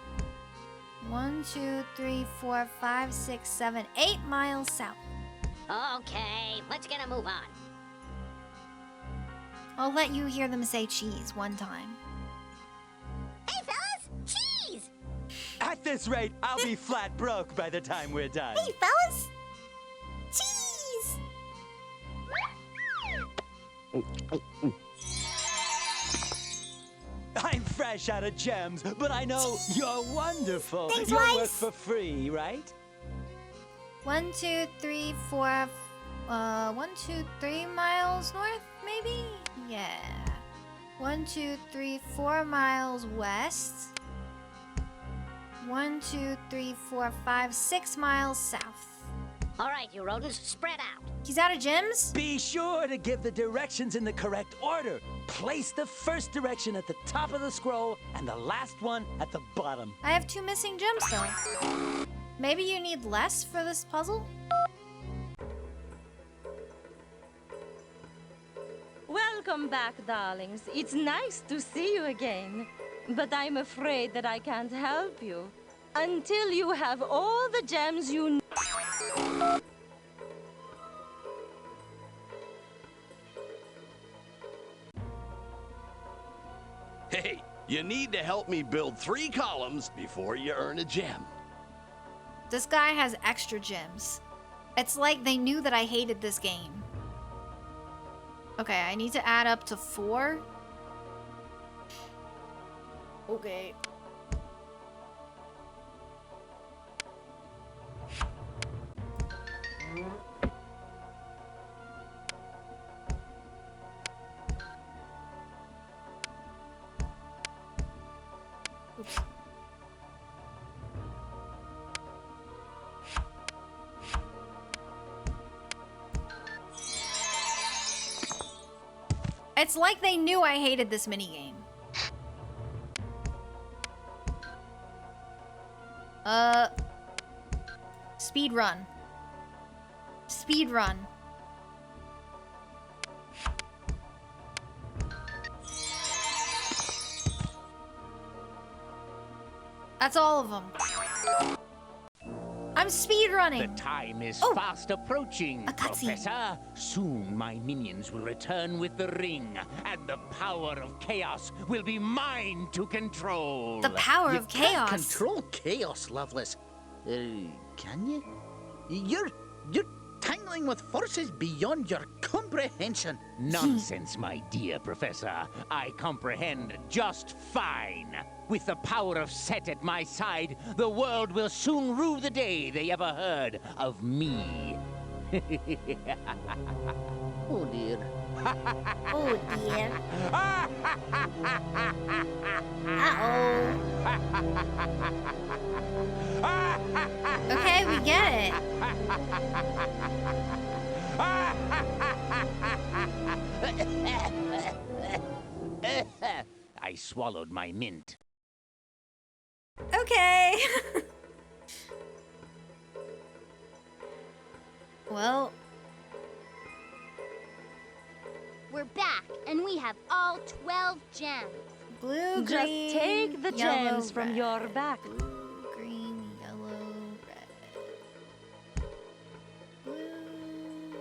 A: 1, 2, 3, 4, 5, 6, 7, 8 miles south.
J: Okay, let's get a move on.
A: I'll let you hear them say cheese one time.
J: Hey, fellas! Cheese!
U: At this rate, I'll be flat broke by the time we're done.
A: Hey, fellas! Cheese!
U: I'm fresh out of gems, but I know you're wonderful.
A: Thanks,
U: You'll work
A: Weiss.
U: for free, right?
A: 1, 2, 3, 4, 1, 2, 3 miles north, maybe? Yeah. 1, 2, 3, 4 miles west. 1, 2, 3, 4, 5, 6 miles south.
J: All right, you rodents, spread out.
A: He's out of gems?
U: Be sure to give the directions in the correct order. Place the first direction at the top of the scroll and the last one at the bottom.
A: I have 2 missing gems though. Maybe you need less for this puzzle?
O: Welcome back, darlings. It's nice to see you again. But I'm afraid that I can't help you until you have all the gems you need.
T: Hey, you need to help me build 3 columns before you earn a gem.
A: This guy has extra gems. It's like they knew that I hated this game. Okay, I need to add up to 4. Okay. Oops. It's like they knew I hated this minigame. Speed run. Speed run. That's all of them. I'm speed running.
B: The time is fast approaching,
A: a cutscene.
B: Professor. Soon my minions will return with the ring, and the power of chaos will be mine to control.
A: The power
D: You
A: of
D: can't
A: chaos.
D: control chaos, Loveless. Can you? You're tangling with forces beyond your comprehension.
B: Nonsense, my dear Professor. I comprehend just fine. With the power of Set at my side, the world will soon rue the day they ever heard of me.
D: Oh dear.
A: Oh dear. Uh-oh. Okay, we get it.
B: I swallowed my mint.
A: Okay. Well,
F: We're back, and we have all 12 gems.
A: blue,
O: Just
A: green,
O: take the
A: yellow,
O: gems from
A: red.
O: your back.
A: Blue, green, yellow, red. Blue,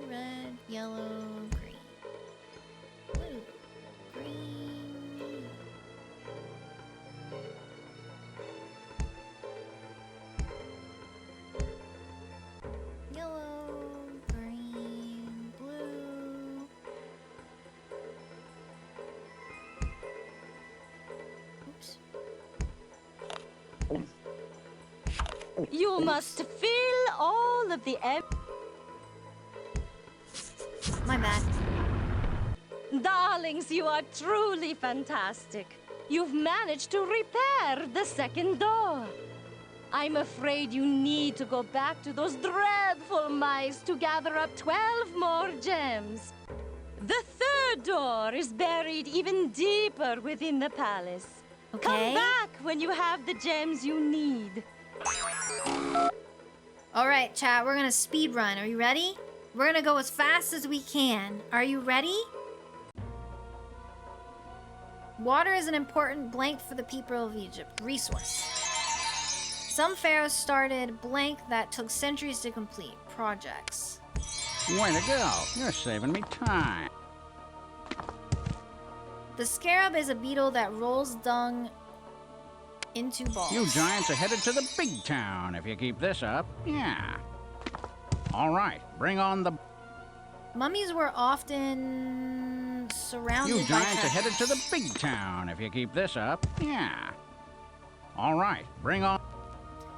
A: red, yellow, green. Blue, green. Yellow, green, blue. Oops.
O: You must fill all of the
A: My bad.
O: Darlings, you are truly fantastic. You've managed to repair the second door. I'm afraid you need to go back to those dreadful mice to gather up 12 more gems. The third door is buried even deeper within the palace.
A: Okay.
O: Come back when you have the gems you need.
A: All right, chat, we're gonna speed run. Are you ready? We're gonna go as fast as we can. Are you ready? Water is an important blank for the people of Egypt. Resource. Some pharaohs started blank that took centuries to complete projects.
K: Way to go. You're saving me time.
A: The scarab is a beetle that rolls dung into balls.
K: You giants are headed to the big town if you keep this up. Yeah. All right, bring on the...
A: Mummies were often surrounded by
K: You giants are headed
A: treasures.
K: to the big town if you keep this up. Yeah. All right, bring on...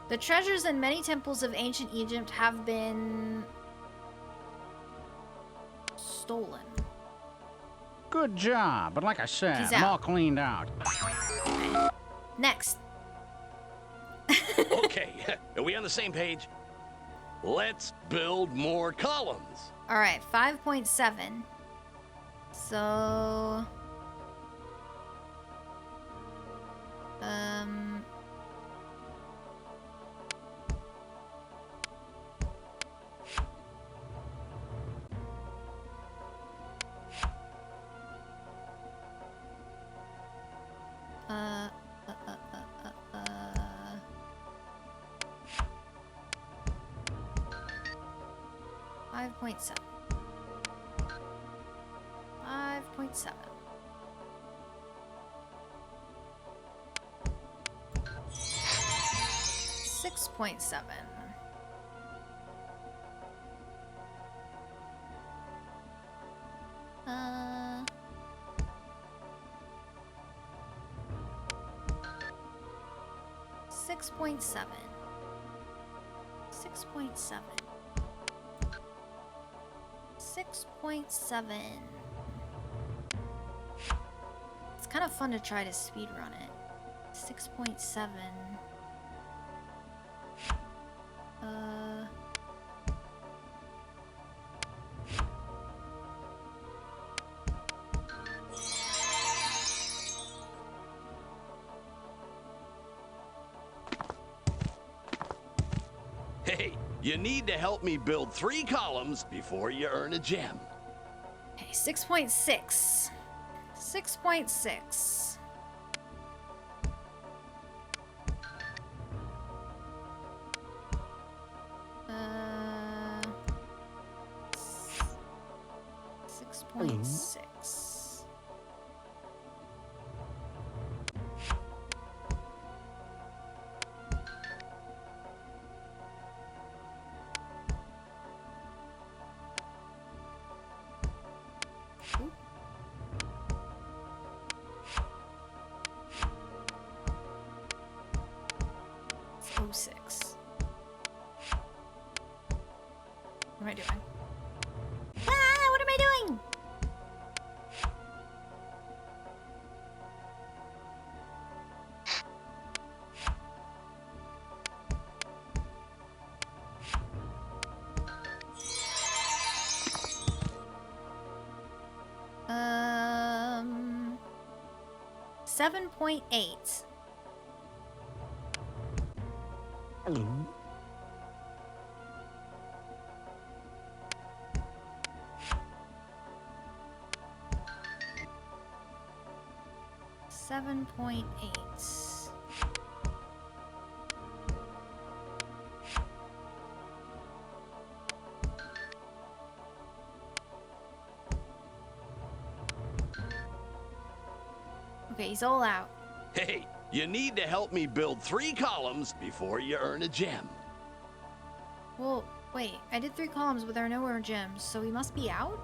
A: The treasures in many temples of ancient Egypt have been stolen.
K: Good job, but like I said,
A: He's
K: I'm
A: out.
K: all cleaned out.
A: Next.
T: Okay, are we on the same page? Let's build more columns.
A: All right, 5.7. So, Five point seven. 5.7. Six point seven. Six point seven. 6.7. 6.7. It's kind of fun to try to speedrun it. 6.7.
T: Hey, you need to help me build 3 columns before you earn a gem.
A: Okay, 6.6. 6.6. Uh, 6.6. It's 06. What am I doing? Ah, what am I doing? Um, 7.8. Seven point eight. Okay, he's all out.
T: Hey, you need to help me build 3 columns before you earn a gem.
A: Well, wait, I did 3 columns, but there are nowhere gems, so he must be out?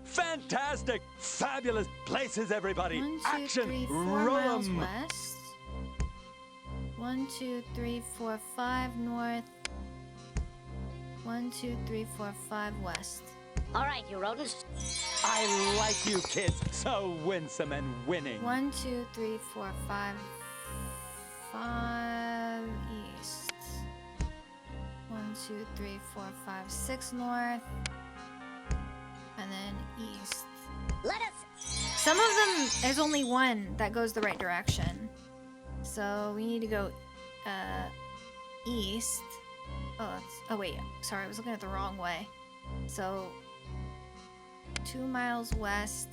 U: Fantastic! Fabulous places, everybody!
A: 1, 2,
U: Action!
A: 3, 4
U: Roll
A: miles
U: 'em!
A: west. 1, 2, 3, 4, 5 north. 1, 2, 3, 4, 5 west.
J: All right, you rodents.
U: I like you kids, so winsome and winning.
A: 1, 2, 3, 4, 5. 5 east. 1, 2, 3, 4, 5, 6 north. And then east.
J: Let us.
A: Some of them, there's only one that goes the right direction. So we need to go east. Oh wait, sorry, I was looking at the wrong way. So 2 miles west.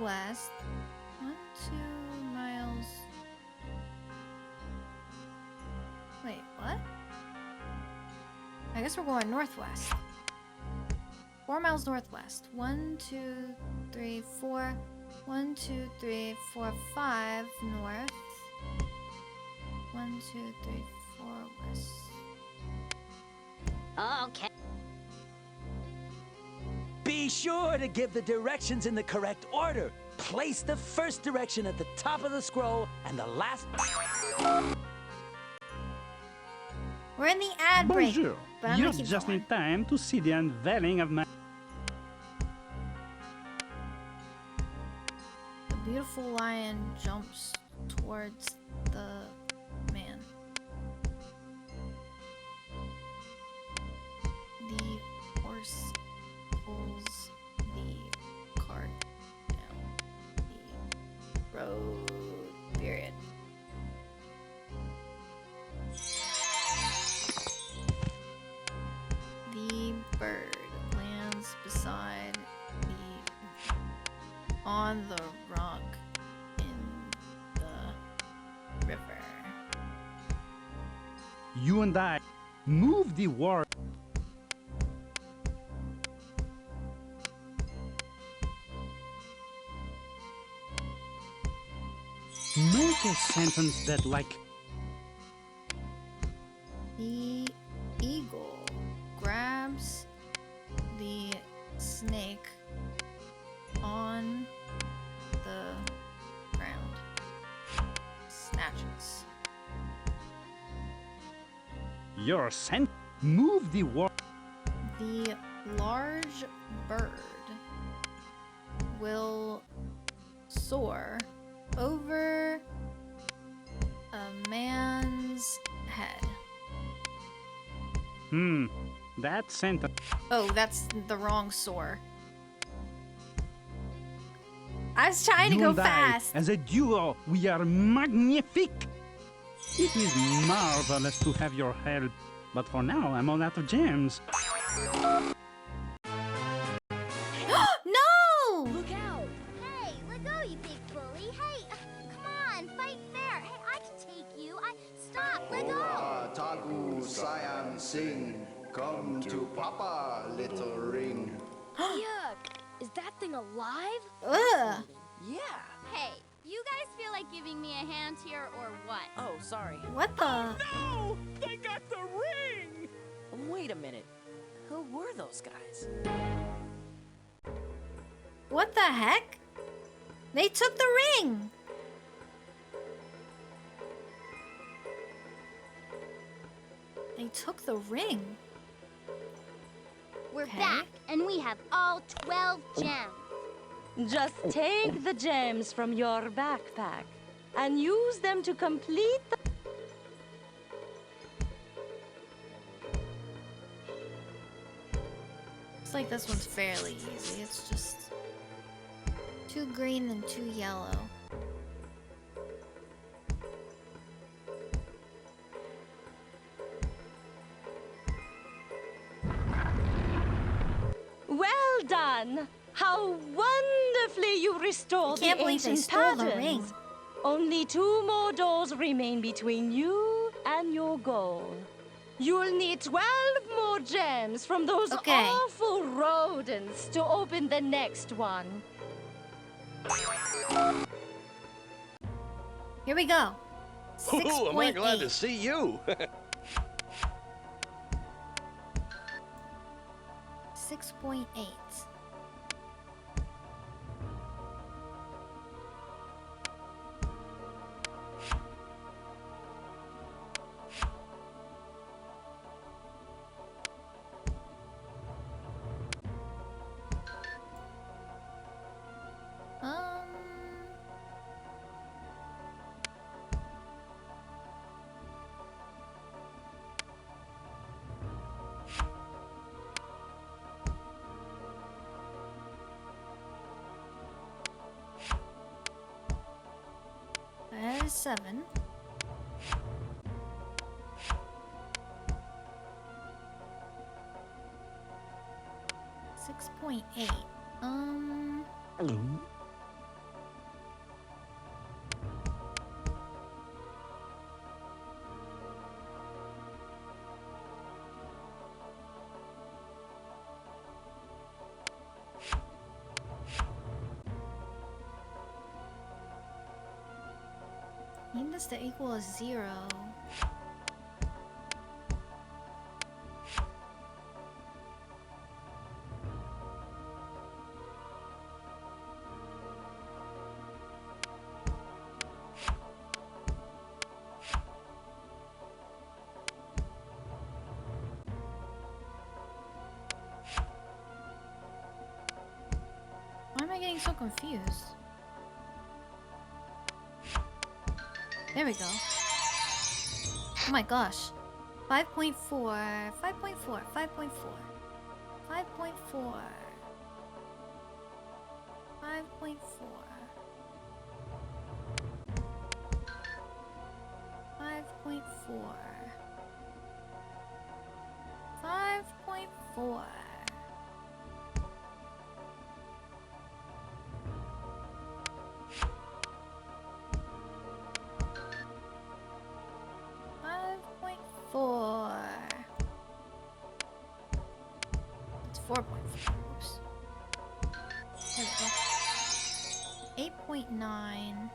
A: West. 1, 2 miles. Wait, what? I guess we're going northwest. 4 miles northwest. 1, 2, 3, 4. 1, 2, 3, 4, 5 north. 1, 2, 3, 4 west.
J: Okay.
U: Be sure to give the directions in the correct order. Place the first direction at the top of the scroll and the last...
A: We're in the ad break.
K: Bonjour.
A: But I'm
K: You're
A: gonna keep
K: just
A: going.
K: in time to see the unveiling of my...
A: The beautiful lion jumps towards the man. The horse pulls the cart down the road. Period. The bird lands beside on the rock in the river.
K: You and I move the war. Make a sentence that like...
A: The eagle grabs the snake on the ground. Snatches.
K: Your sent... Move the war...
A: The large bird will soar over a man's head.
K: That sentence...
A: Oh, that's the wrong soar. I was trying to
K: You
A: go
K: and I,
A: fast.
K: as a duo, we are magnifique. It is marvelous to have your help, but for now, I'm all out of gems.
A: No!
F: Look out! Hey, let go, you big bully. Hey, come on, fight fair. Hey, I can take you. Stop, let go.
P: Tagu Siam Sing, come to Papa, little ring.
I: Yuck! Is that thing alive?
A: Ugh!
H: Yeah.
F: Hey, you guys feel like giving me a hand here or what?
H: Oh, sorry.
A: What the?
H: No! They got the ring! Wait a minute. Who were those guys?
A: What the heck? They took the ring! They took the ring.
F: We're back, and we have all 12 gems.
O: Just take the gems from your backpack and use them to complete the...
A: Looks like this one's fairly easy. It's just 2 green and 2 yellow.
O: Well done! How wonderfully you restored the
A: Can't believe they
O: ancient
A: stole the
O: patterns.
A: ring.
O: Only 2 more doors remain between you and your goal. You'll need 12 more gems from those awful rodents to open the next one.
A: Here we go.
T: Ooh, am I glad
A: 6.8.
T: to see you.
A: 6.8. 7. 6.8. Need this to equal 0. Why am I getting so confused? There we go. Oh my gosh. 5.4, 5.4, 5.4, 5.4, 5.4, 5.4, 5.4, 5.4. It's 4.4. Oops. There we go. 8.9.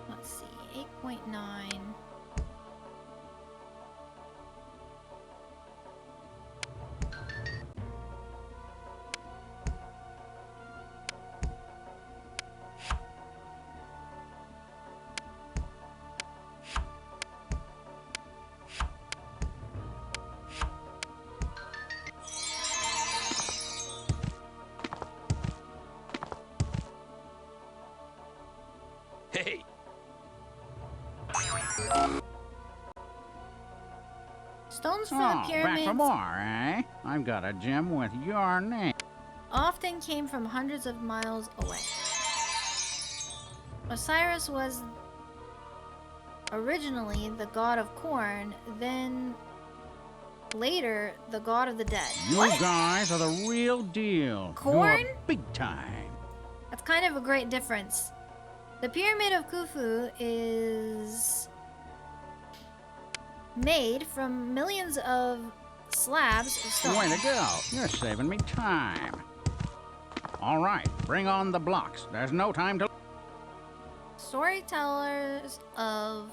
A: Let's see. 8.9.
T: Hey!
A: Stones for the
K: Back for
A: pyramids
K: more, eh? I've got a gem with your name.
A: often came from hundreds of miles away. Osiris was originally the god of corn, then later the god of the dead.
K: You
A: What?
K: guys are the real deal.
A: Corn?
K: You're big time.
A: That's kind of a great difference. The Pyramid of Khufu is made from millions of slabs of stone.
K: Way to go. You're saving me time. All right, bring on the blocks. There's no time to...
A: Storytellers of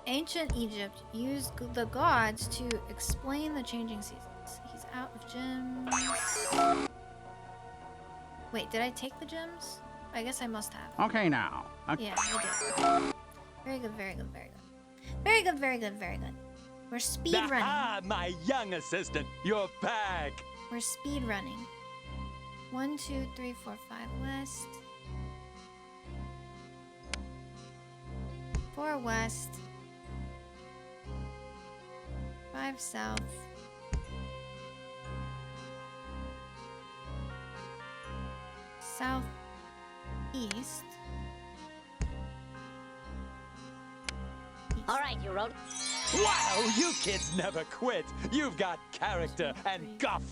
A: ancient Egypt used the gods to explain the changing seasons. He's out of gems. Wait, did I take the gems? I guess I must have.
K: Okay, now.
A: Yeah, I did. Very good, very good, very good. Very good, very good, very good. We're speed running.
U: Ah, my young assistant, you're back.
A: We're speed running. 1, 2, 3, 4, 5 west. 4 west. 5 south. South east.
J: All right, you rodent.
U: Wow, you kids never quit. You've got character and guff.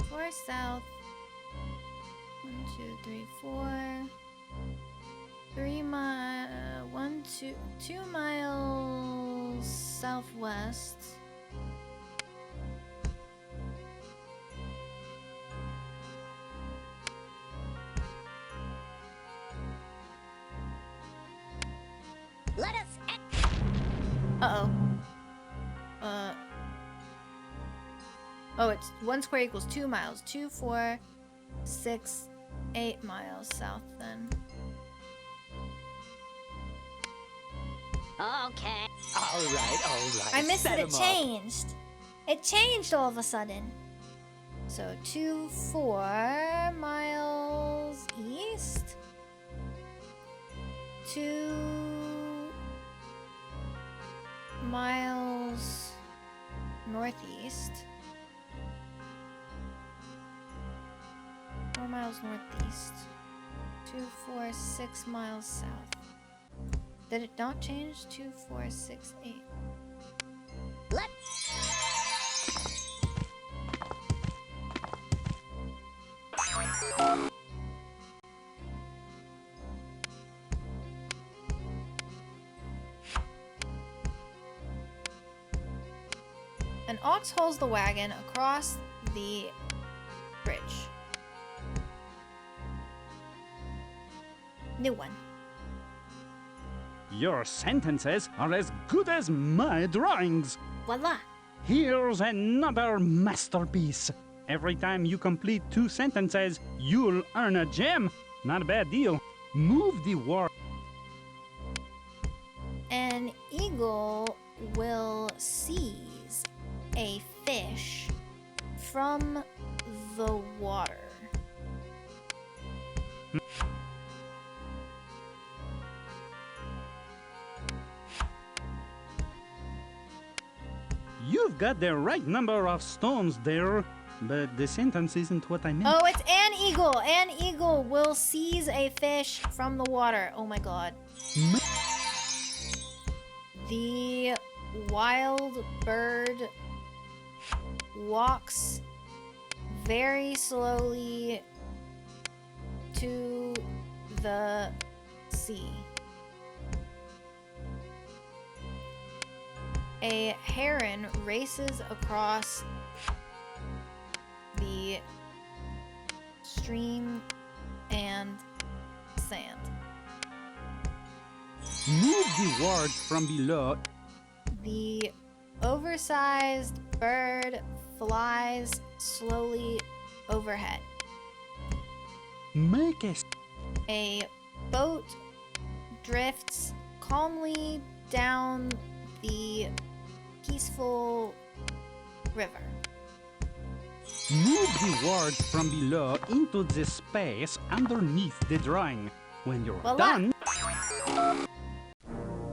A: 4 south. 1, 2, 3, 4. 3 miles. 2 miles southwest.
J: Let us.
A: Uh-oh. Oh, it's 1 square equals 2 miles. 2, 4, 6, 8 miles south then.
J: Okay.
U: All right.
A: I missed
U: Set
A: that
U: 'em
A: it
U: up.
A: changed. It changed all of a sudden. So 2, 4 miles east. 2, miles northeast. 4 miles northeast. 2, 4, 6 miles south. Did it not change? 2, 4, 6, 8. An ox hauls the wagon across the bridge. New one.
K: Your sentences are as good as my drawings.
A: Voila.
K: Here's another masterpiece. Every time you complete 2 sentences, you'll earn a gem. Not a bad deal. Move the word.
A: An eagle will seize a fish from the water.
K: You've got the right number of stones there, but the sentence isn't what I meant.
A: Oh, it's an eagle. An eagle will seize a fish from the water. Oh my god. The wild bird walks very slowly to the sea. A heron races across the stream and sand.
K: Move the words from below.
A: The oversized bird flies slowly overhead.
K: Make it.
A: A boat drifts calmly down the peaceful river.
K: Move the words from below into the space underneath the drawing. When you're
A: Voila.
K: done...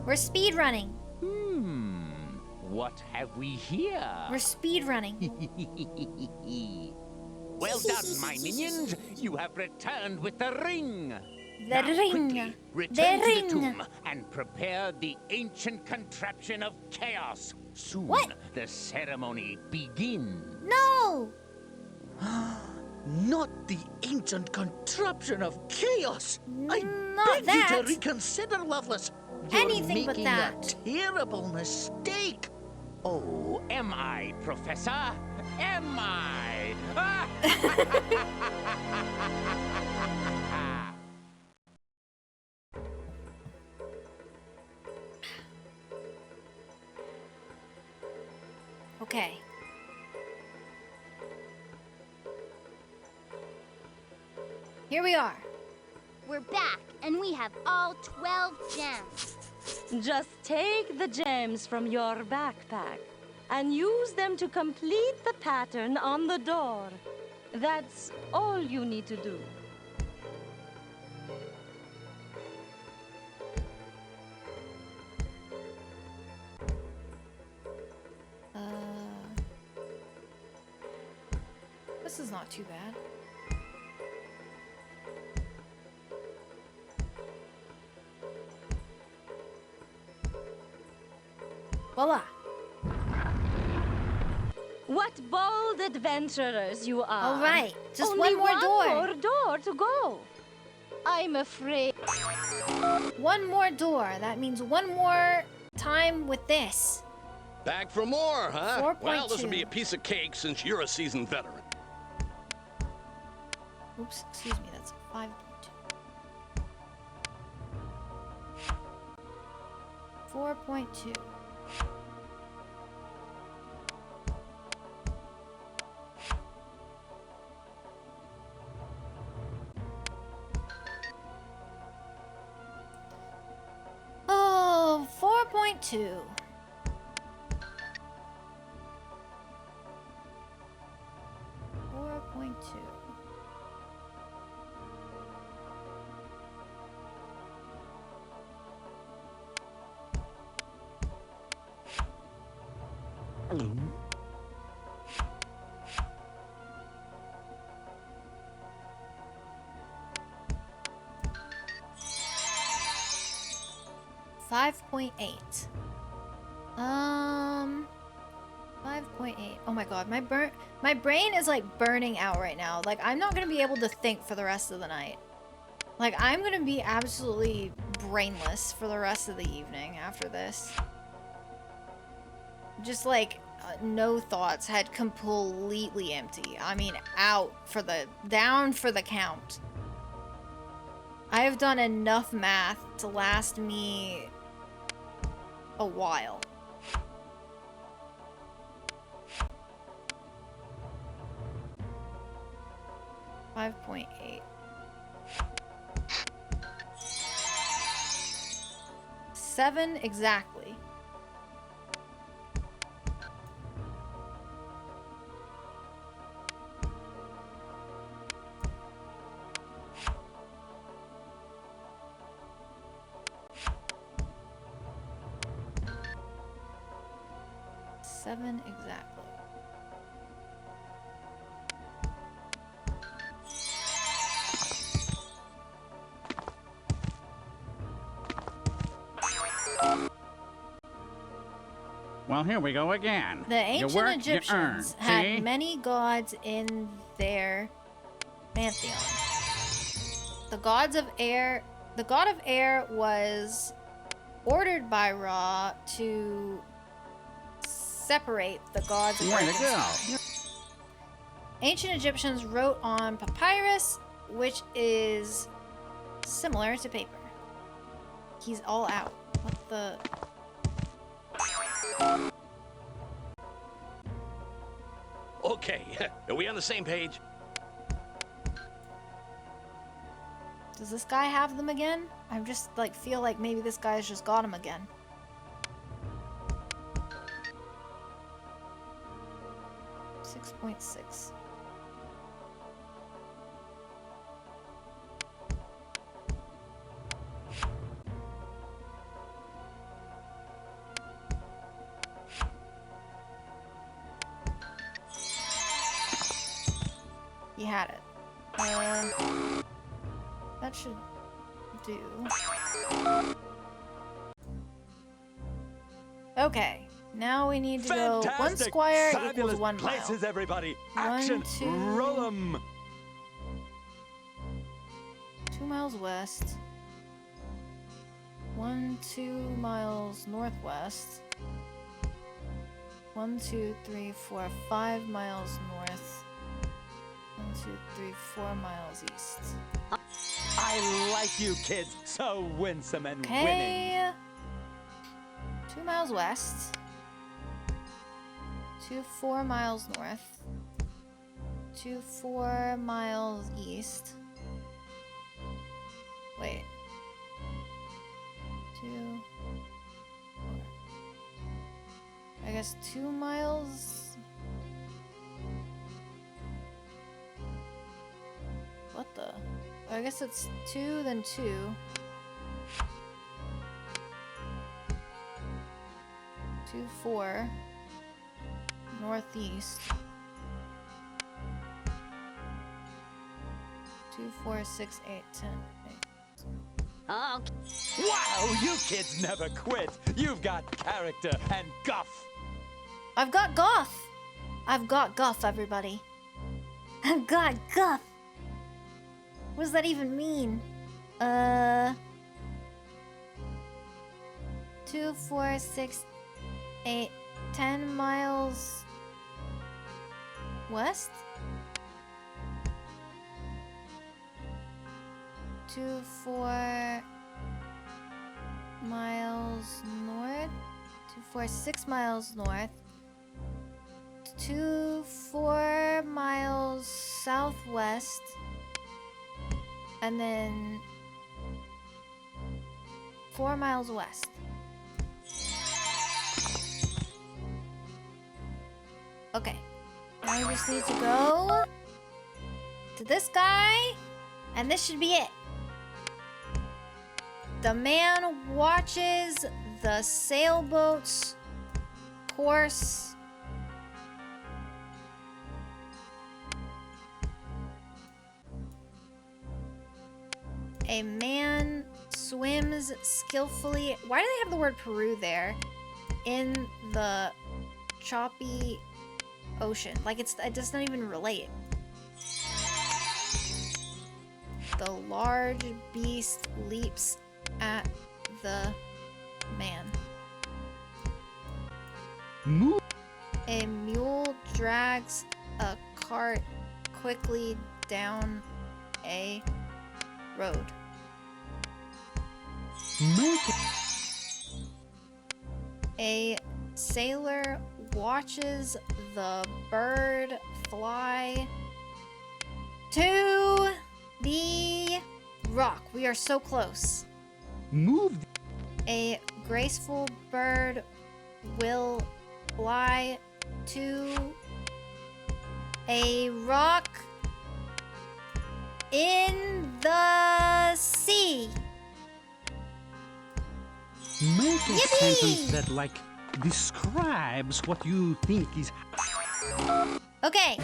A: We're speed running.
B: What have we here?
A: We're speed running.
B: Well done, my minions. You have returned with the ring.
A: The
B: Now,
A: ring.
B: Quickly, return
A: The
B: to
A: ring.
B: the tomb and prepare the ancient contraption of chaos. Soon the ceremony begins.
A: No!
Q: Not the ancient contraption of chaos! I
A: Not
Q: beg
A: that.
Q: you to reconsider, Lovelace. You're
A: Anything but
Q: making
A: that.
Q: a terrible mistake.
B: Oh, am I, Professor? Am I?
A: Okay. Here we are.
F: We're back, and we have all 12 gems.
O: Just take the gems from your backpack and use them to complete the pattern on the door. That's all you need to do.
A: This is not too bad. Voila.
O: What bold adventurers you are.
A: All right, just
O: Only
A: one more door.
O: One more door to go. I'm afraid.
A: One more door. That means one more time with this.
T: Back for more, huh?
A: 4.2.
T: Well, this will be a piece of cake since you're a seasoned veteran.
A: Oops, excuse me, that's 5.2. 4.2. Oh, 4.2. 4.2. $5.8. 5.8. Oh my god, my brain is like burning out right now. Like I'm not gonna be able to think for the rest of the night. Like I'm gonna be absolutely brainless for the rest of the evening after this. Just like no thoughts, head completely empty. I mean down for the count. I have done enough math to last me a while. $5.8. 7 exactly. Seven exactly.
K: Well, here we go again.
A: The ancient
K: you work,
A: Egyptians
K: you earn.
A: had
K: See?
A: many gods in their pantheon. The god of air was ordered by Ra to separate the gods of
K: Way to
A: earth
K: go.
A: and sky. Ancient Egyptians wrote on papyrus, which is similar to paper. He's all out. What the...
T: Okay, are we on the same page?
A: Does this guy have them again? I just like feel like maybe this guy's just got him again. $6.6. He had it. That should do. Okay, now we need to go 1 square
U: Fabulous
A: equals 1 mile.
U: places, everybody.
A: 1,
U: Action.
A: 2,
U: Roll 'em.
A: 2 miles west. 1, 2 miles northwest. 1, 2, 3, 4, 5 miles north. 1, 2, 3, 4 miles east.
U: I like you kids. So winsome and winning.
A: Okay. 2 miles west. 2, 4 miles north. 2, 4 miles east. Wait. 2, 4. I guess 2 miles. What the? I guess it's 2, then 2. 2, 4. Northeast. 2, 4, 6, 8, 10.
F: Oh.
U: Wow, you kids never quit. You've got character and guff.
A: I've got guff. I've got guff, everybody. I've got guff. What does that even mean? 2, 4, 6, 8, 10 miles west? 2, 4 miles north? 2, 4, 6 miles north. 2, 4 miles southwest. And then 4 miles west. Okay. Now we just need to go to this guy, and this should be it. The man watches the sailboat's course A man swims skillfully. Why do they have the word Peru there? In the choppy ocean. Like it does not even relate. The large beast leaps at the man. A mule drags a cart quickly down a road. A sailor watches the bird fly to the rock. We are so close.
K: Move.
A: A graceful bird will fly to a rock in the sea.
K: Make a
A: Yippee!
K: sentence that, like, describes what you think is.
A: Okay.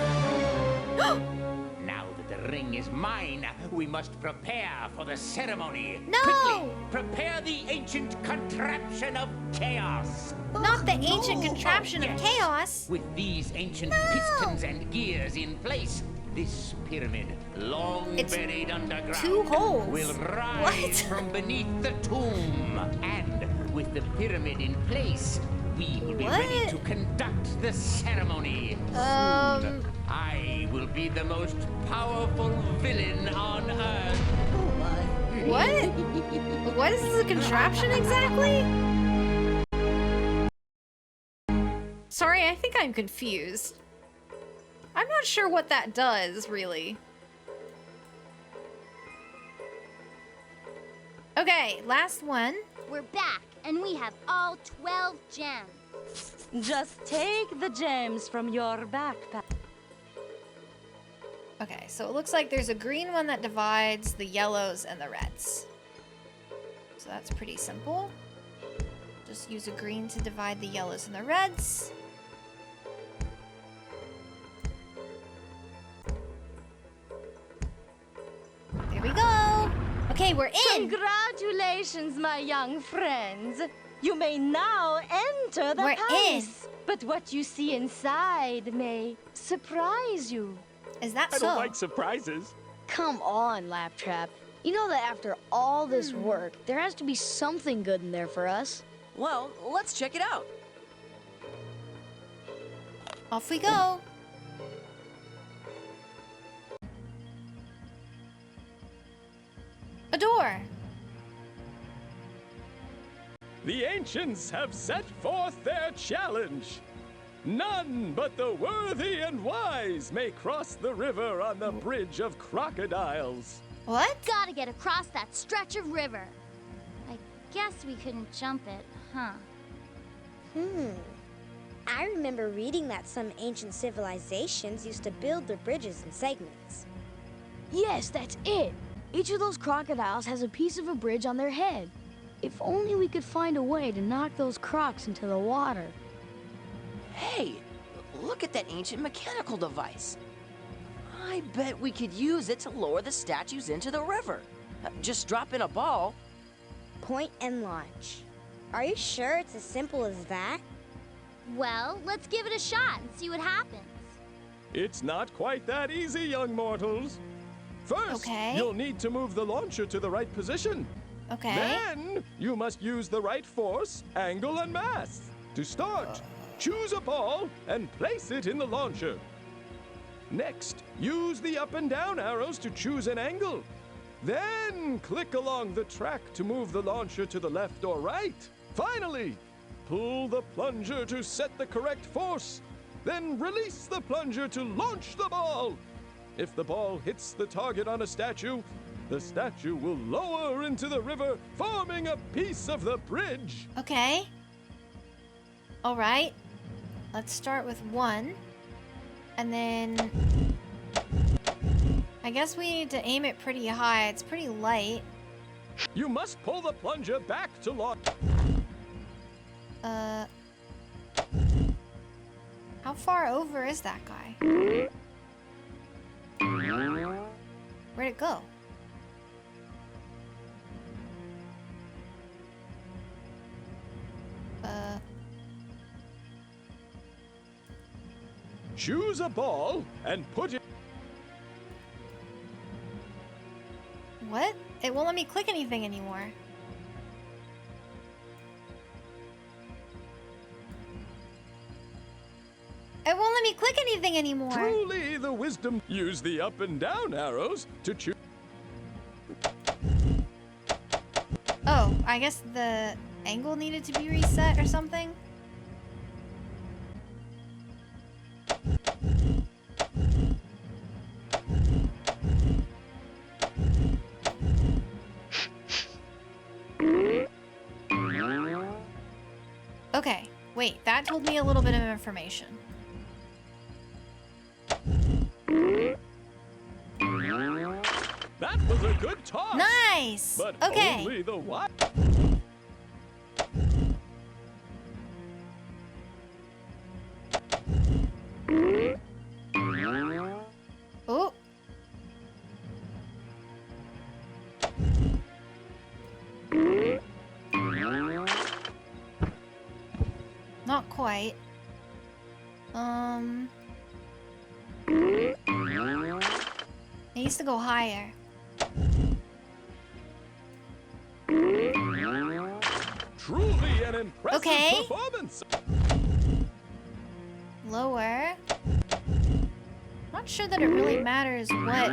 B: Now that the ring is mine, we must prepare for the ceremony.
A: No!
B: Quickly, prepare the ancient contraption of chaos.
A: Not the ancient contraption of chaos.
B: With these ancient pistons and gears in place, this pyramid, long buried underground,
A: 2 holes.
B: will rise from beneath the tomb. And with the pyramid in place, we will be ready to conduct the ceremony. Soon, I will be the most powerful villain on Earth.
A: What? What is this a contraption exactly? Sorry, I think I'm confused. I'm not sure what that does, really. Okay, last one.
F: We're back, and we have all 12 gems.
O: Just take the gems from your backpack.
A: Okay, so it looks like there's a green one that divides the yellows and the reds. So that's pretty simple. Just use a green to divide the yellows and the reds. There we go. Okay, we're in.
O: Congratulations, my young friends. You may now enter the palace. But what you see inside may surprise you.
A: Is that
I: I
A: so?
I: don't like surprises. Come on, Laptrap. You know that after all this work, there has to be something good in there for us.
H: Well, let's check it out.
A: Off we go. A door.
S: The ancients have set forth their challenge. None but the worthy and wise may cross the river on the bridge of crocodiles.
A: What?
F: Gotta get across that stretch of river. I guess we couldn't jump it, huh?
E: I remember reading that some ancient civilizations used to build their bridges in segments.
I: Yes, that's it. Each of those crocodiles has a piece of a bridge on their head. If only we could find a way to knock those crocs into the water.
H: Hey, look at that ancient mechanical device. I bet we could use it to lower the statues into the river. Just drop in a ball.
E: Point and launch. Are you sure it's as simple as that?
F: Well, let's give it a shot and see what happens.
S: It's not quite that easy, young mortals. First, you'll need to move the launcher to the right position.
A: Okay.
S: Then, you must use the right force, angle, and mass. To start, choose a ball and place it in the launcher. Next, use the up and down arrows to choose an angle. Then, click along the track to move the launcher to the left or right. Finally, pull the plunger to set the correct force. Then release the plunger to launch the ball. If the ball hits the target on a statue, the statue will lower into the river, forming a piece of the bridge.
A: Okay. All right. Let's start with one. And then I guess we need to aim it pretty high. It's pretty light.
S: You must pull the plunger back to launch.
A: How far over is that guy? Where'd it go?
S: choose a ball and put it...
A: What? It won't let me click anything anymore. It won't let me click anything anymore.
S: Truly the wisdom. Use the up and down arrows to choose.
A: Oh, I guess the angle needed to be reset or something? Okay, wait, that told me a little bit of information.
S: That was a good toss.
A: Nice.
S: But
A: okay.
S: only the what?
A: Oh. Not quite. It needs to go higher.
S: Truly an impressive performance.
A: Lower. Not sure that it really matters what.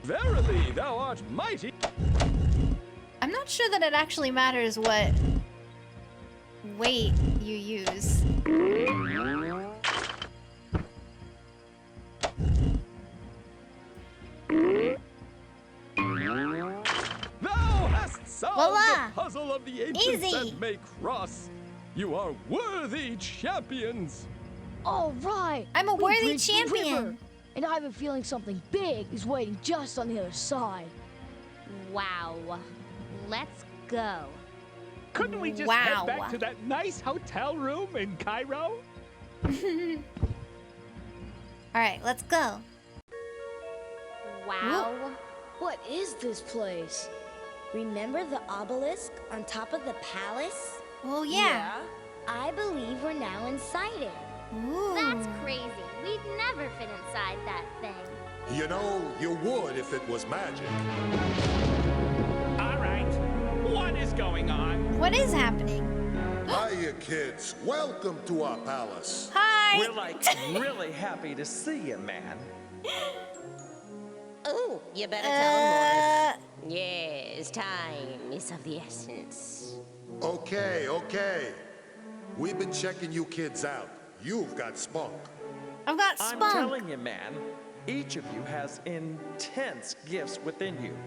S: Verily, thou art mighty.
A: I'm not sure that it actually matters what weight you use.
S: Thou hast solved
A: Voila!
S: the puzzle of the ancients
A: Easy.
S: and may cross. You are worthy champions.
I: All right.
A: I'm a
I: we
A: worthy
I: bridged the
A: champion.
I: river, and I have a feeling something big is waiting just on the other side.
F: Wow. Let's go.
K: Couldn't we just head back to that nice hotel room in Cairo?
A: Alright, let's go.
F: Wow.
E: What is this place? Remember the obelisk on top of the palace?
A: Oh, yeah.
E: I believe we're now inside it.
A: Ooh.
F: That's crazy. We'd never fit inside that thing.
M: You know, you would if it was magic.
K: All right. What is going on?
A: What is happening?
M: Hiya, kids. Welcome to our palace.
A: Hi.
V: We're like really happy to see you, man.
J: Oh, you better tell him, Morris. Yes, time is of the essence.
M: Okay, okay. We've been checking you kids out. You've got spunk.
A: I've got spunk.
V: I'm telling you, man, each of you has intense gifts within you.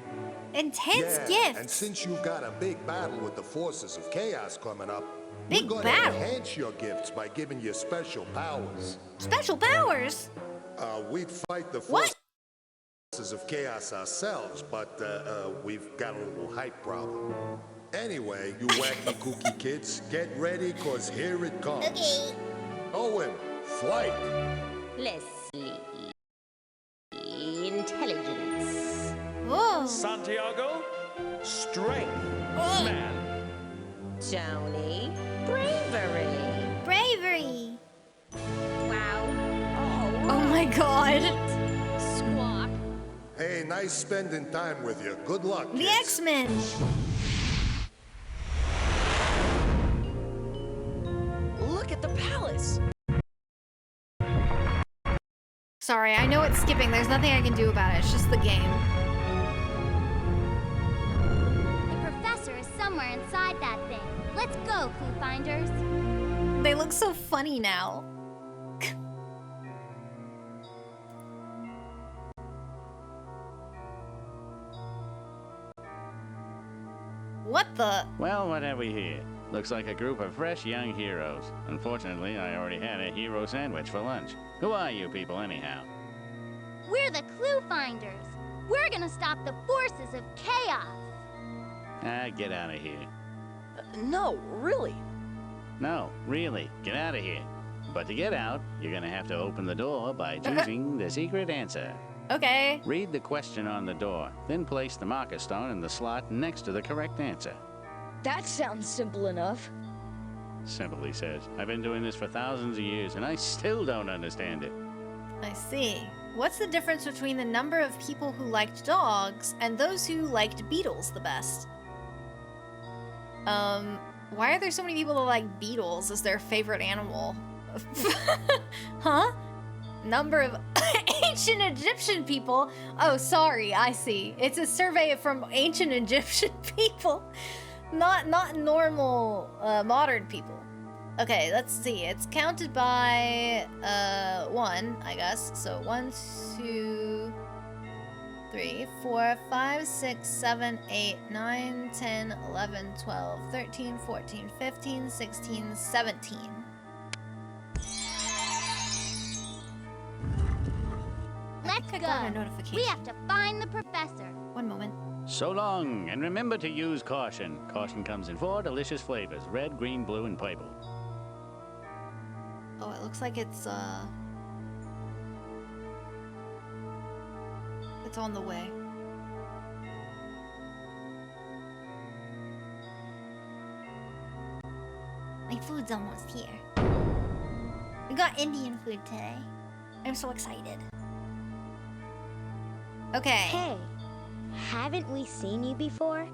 A: Intense
M: Yeah,
A: gifts.
M: and since you've got a big battle with the forces of chaos coming up,
A: Big
M: we're gonna
A: battle?
M: enhance your gifts by giving you special powers.
A: Special powers?
M: We'd fight the forces of chaos ourselves, but we've got a little hype problem. Anyway, you wacky kooky kids, get ready, cause here it comes.
J: Okay.
M: Owen, flight.
J: Leslie. Intelligence.
A: Whoa.
V: Santiago, strength, man.
J: Tony. Bravery.
A: Bravery.
F: Wow.
A: Oh my god.
F: Squawk.
M: Hey, nice spending time with you. Good luck,
A: The
M: kids.
A: X-Men.
H: Look at the palace.
A: Sorry, I know it's skipping. There's nothing I can do about it. It's just the game.
F: The professor is somewhere inside that thing. Let's go, ClueFinders.
A: They look so funny now. What the?
R: Well, what have we here? Looks like a group of fresh young heroes. Unfortunately, I already had a hero sandwich for lunch. Who are you people, anyhow?
F: We're the ClueFinders. We're gonna stop the forces of chaos.
R: Ah, get out of here.
H: No, really.
R: No, really, get out of here. But to get out, you're gonna have to open the door by choosing the secret answer.
A: Okay.
R: Read the question on the door, then place the marker stone in the slot next to the correct answer.
I: That sounds simple enough.
R: Simple, he says. I've been doing this for thousands of years, and I still don't understand it.
A: I see. What's the difference between the number of people who liked dogs and those who liked beetles the best? Why are there so many people that like beetles as their favorite animal? Huh? Number of ancient Egyptian people? Oh, sorry, I see. It's a survey from ancient Egyptian people. Not normal modern people. Okay, let's see. It's counted by 1, I guess. So 1, 2, 3, 4, 5, 6, 7, 8, 9, 10, 11, 12, 13, 14, 15, 16, 17.
F: Let's go.
A: got a notification.
F: We have to find the professor.
A: One moment.
R: So long, and remember to use caution. Caution comes in 4 delicious flavors: red, green, blue, and purple.
A: Oh, it looks like it's on the way. My food's almost here. We got Indian food today. I'm so excited. Okay.
E: Hey, haven't we seen you before?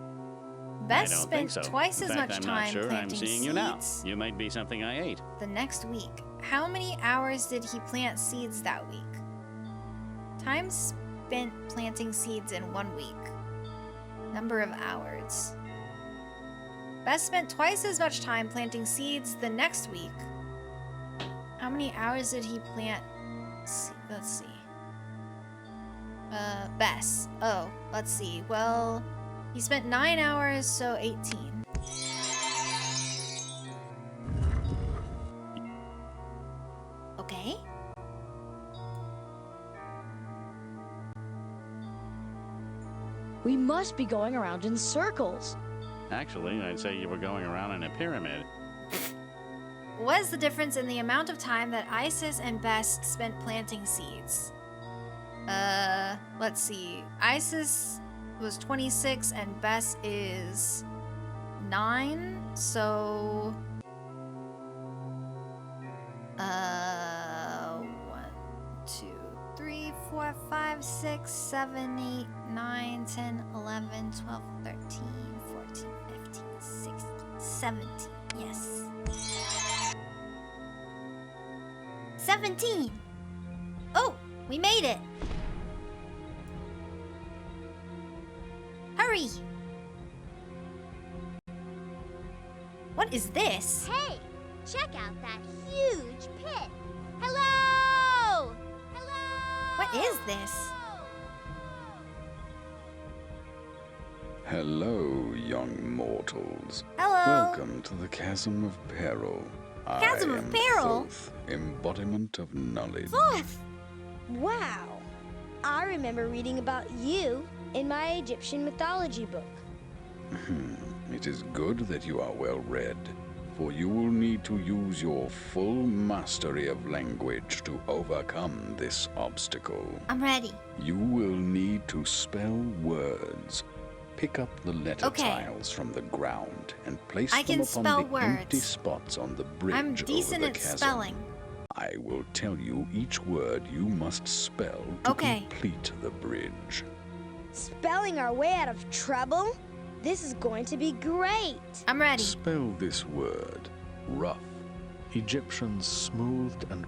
A: Bess
R: I don't
A: spent
R: think so.
A: twice
R: In
A: as
R: fact,
A: much
R: I'm
A: time
R: not sure
A: planting
R: I'm seeing
A: seeds
R: you now. You might be something I ate.
A: the next week. How many hours did he plant seeds that week? Time spent planting seeds in 1 week. Number of hours. Bess spent twice as much time planting seeds the next week. How many hours did he plant? Let's see. Bess. Oh, let's see. Well, he spent 9 hours, so 18. Okay.
I: We must be going around in circles.
R: Actually, I'd say you were going around in a pyramid.
A: What is the difference in the amount of time that Isis and Bess spent planting seeds? Let's see. Isis was 26 and Bess is 9, so... 1, 2, 3, 4, 5, 6, 7, 8, 9, 10, 11, 12, 13, 14, 15, 16, 17. Yes. 17! Oh, we made it! Hurry! What is this?
F: Hey, check out that huge pit. Hello! Hello!
A: What is this?
G: Hello, young mortals.
A: Hello.
G: Welcome to the Chasm of Peril.
A: Chasm of Peril?
G: Thoth, embodiment of knowledge.
A: Thoth!
E: Wow. I remember reading about you in my Egyptian mythology book.
G: It is good that you are well read, for you will need to use your full mastery of language to overcome this obstacle.
A: I'm ready.
G: You will need to spell words. Pick up the letter tiles from the ground and place them upon the empty spots on the bridge
A: I'm decent
G: over the
A: at
G: chasm.
A: spelling.
G: I will tell you each word you must spell to complete the bridge.
E: Spelling our way out of trouble? This is going to be great.
A: I'm ready.
G: Spell this word. Rough. Egyptian smoothed and...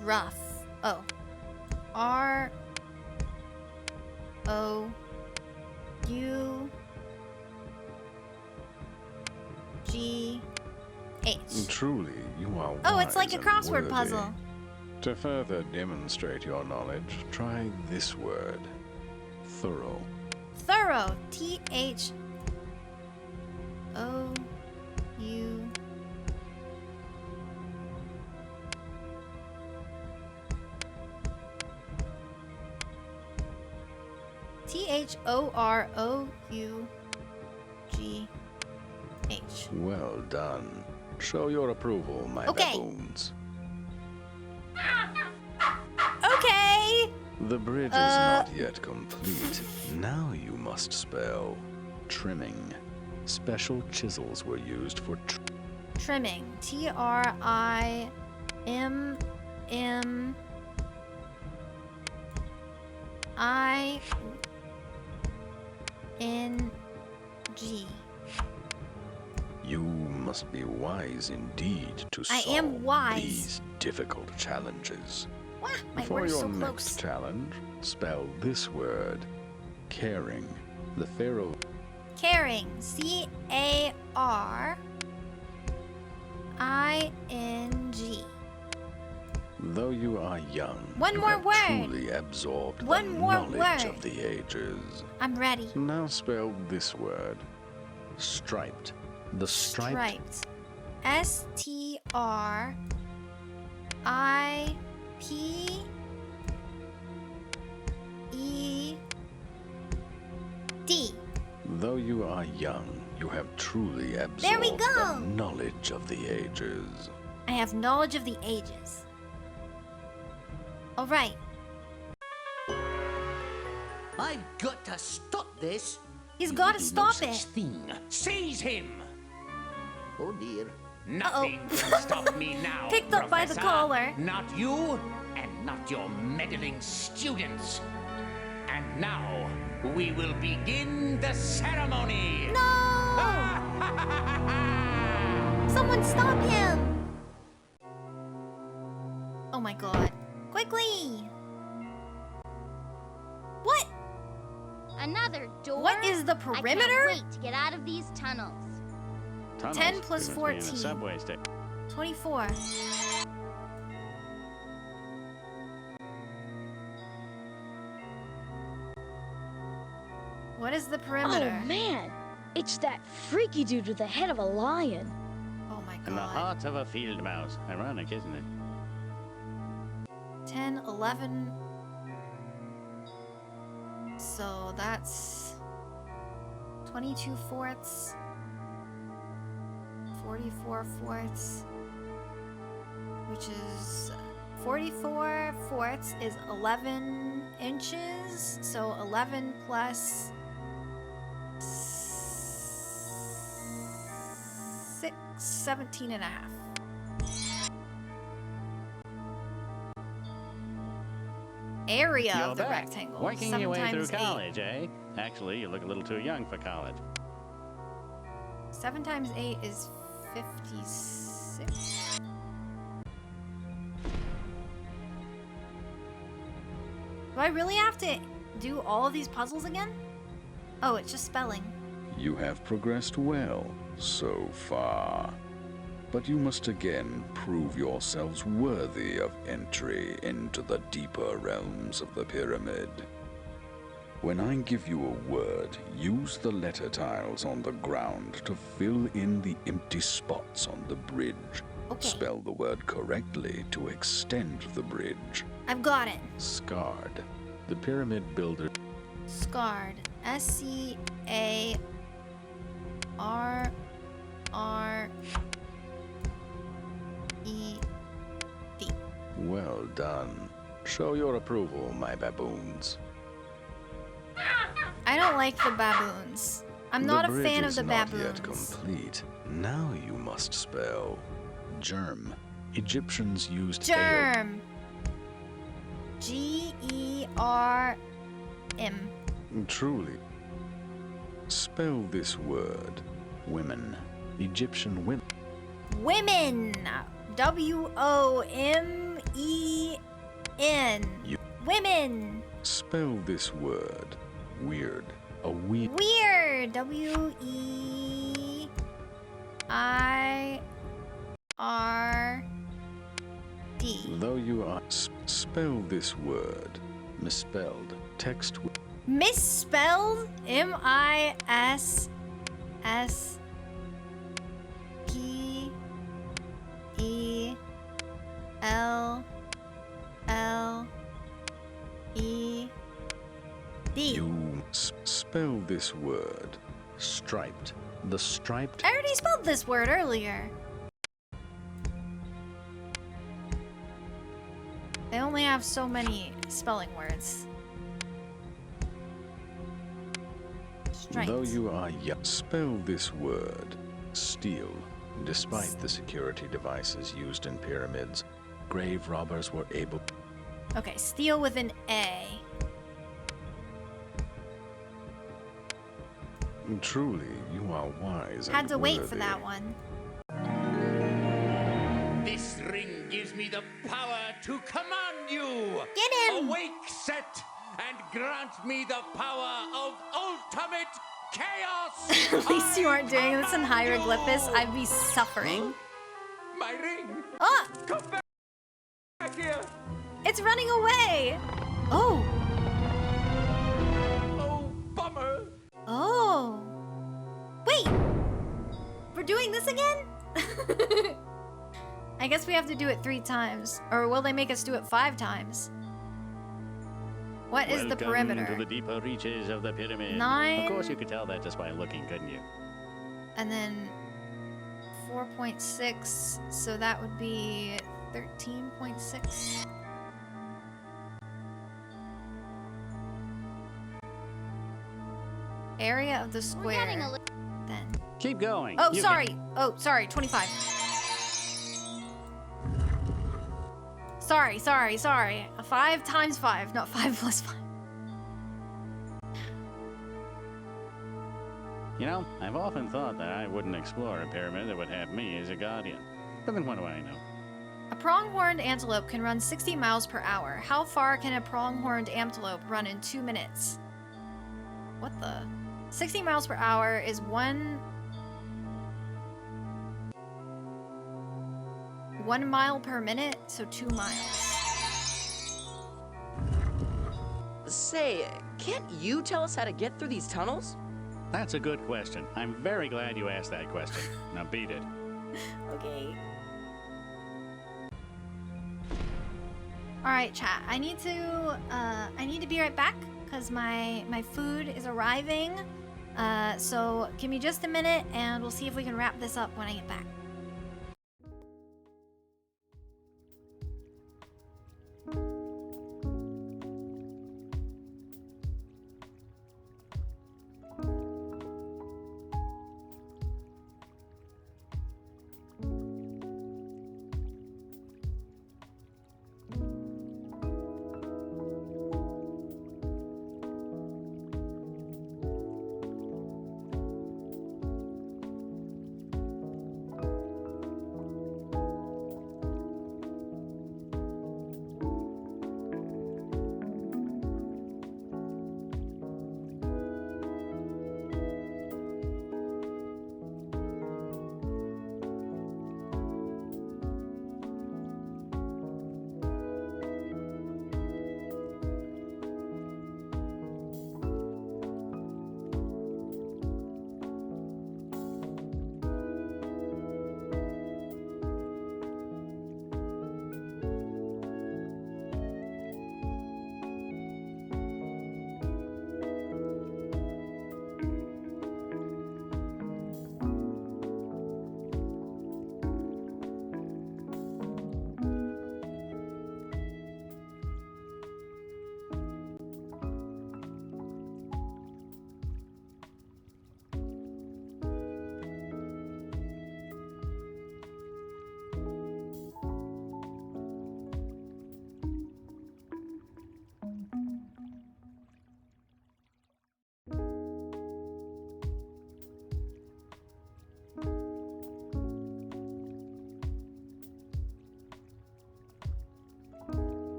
A: Rough. Oh. R... O... U... G... H.
G: Truly, you are
A: Oh, it's
G: wise
A: like a
G: and
A: crossword
G: worthy.
A: puzzle.
G: To further demonstrate your knowledge, try this word. Thorough.
A: Thorough. T-H... O... U... T-H-O-R-O-U-G-H.
G: Well done. Show your approval, my baboons.
A: Okay!
G: The bridge is not yet complete. Now you must spell trimming. Special chisels were used for
A: Trimming. T-R-I-M-M-I-N-G.
G: You must be wise indeed to
A: I
G: solve
A: am wise.
G: these difficult challenges.
A: Wah, my
G: For
A: word is
G: your
A: so
G: next
A: close.
G: challenge, spell this word. Caring. The pharaoh.
A: Caring. C-A-R-I-N-G.
G: Though you are young,
A: One
G: you
A: more
G: have
A: word.
G: truly absorbed
A: One
G: the
A: more
G: knowledge
A: word.
G: of the ages.
A: I'm ready.
G: Now spell this word. Striped. The striped.
A: S-T-R-I-P-E-D.
G: Though you are young, you have truly absorbed
A: There we go.
G: the knowledge of the ages.
A: I have knowledge of the ages. All right.
B: I've got to stop this.
A: He's got to
B: Do
A: stop
B: no
A: it.
B: such thing. Seize him.
D: Oh dear.
B: Nothing can stop me now.
A: Picked up by the
B: Professor.
A: collar.
B: Not you, and not your meddling students. And now we will begin the ceremony.
A: No! Someone stop him! Oh my god. Quickly! What?
F: Another door?
A: What is the
F: I
A: perimeter?
F: can't wait to get out of these tunnels.
A: 10 plus
R: There must be in a
A: 14.
R: subway station.
A: 24. What is the perimeter?
I: Oh man, it's that freaky dude with the head of a lion.
A: Oh my
R: In the
A: god.
R: heart of a field mouse. Ironic, isn't it?
A: 10, 11. So that's 22 fourths. 44 fourths. Which is 44 fourths is 11 inches. So 11 plus 6, 17 and a half. Area
R: You're
A: of the
R: back.
A: rectangle.
R: Working
A: 7
R: your way through
A: times 8.
R: college, eh? Actually, you look a little too young for college.
A: 7 times 8 is 56. Do I really have to do all of these puzzles again? Oh, it's just spelling.
G: You have progressed well so far. But you must again prove yourselves worthy of entry into the deeper realms of the pyramid. When I give you a word, use the letter tiles on the ground to fill in the empty spots on the bridge.
A: Okay.
G: Spell the word correctly to extend the bridge.
A: I've got it.
G: Scarred. The pyramid builder.
A: Scarred. S-C-A-R-R-E-D.
G: Well done. Show your approval, my baboons.
A: I don't like the baboons. I'm not a fan of the
G: The bridge is not yet
A: baboons.
G: complete. Now you must spell germ. Egyptians used ale.
A: Germ. G-E-R-M.
G: Truly. Spell this word. Women. Egyptian women.
A: Women. W-O-M-E-N. Women.
G: Spell this word. Weird. A weird.
A: Weird. W-E-I-R-D.
G: Though you are. Spell this word. Misspelled. Text.
A: Misspelled? M-I-S-P-E-L-L-E-D.
G: You spell this word. Striped. The striped.
A: I already spelled this word earlier. They only have so many spelling words. Striped.
G: Though you are young. Spell this word. Steel. Despite the security devices used in pyramids, grave robbers were able...
A: Okay, steal with an A.
G: Truly, you are wise and
A: Had to wait for
G: worthy.
A: that one.
B: This ring gives me the power to command you.
A: Get him!
B: Awake, Set, and grant me the power of ultimate chaos.
A: At least you aren't doing this in hieroglyphs. I'd be suffering.
S: My ring!
A: Oh!
S: Come back here!
A: It's running away! Oh!
S: Oh, bummer!
A: Oh! Wait! We're doing this again? I guess we have to do it 3 times. Or will they make us do it 5 times? What is the perimeter?
R: Welcome to the deeper reaches of the pyramid.
A: 9.
R: Of course you could tell that just by looking, couldn't you?
A: And then 4.6, so that would be 13.6. Area of the square. Then.
R: Keep going.
A: Oh,
R: You
A: sorry.
R: can-
A: Oh, sorry. 25. Sorry. 5 times 5, not 5 plus 5.
R: You know, I've often thought that I wouldn't explore a pyramid that would have me as a guardian. But then what do I know?
A: A pronghorned antelope can run 60 miles per hour. How far can a pronghorned antelope run in 2 minutes? What the? 60 miles per hour is 1 mile per minute, so 2 miles.
H: Say, can't you tell us how to get through these tunnels?
R: That's a good question. I'm very glad you asked that question. Now beat it.
A: Okay. Alright, chat. I need to be right back because my food is arriving. So give me just a minute and we'll see if we can wrap this up when I get back.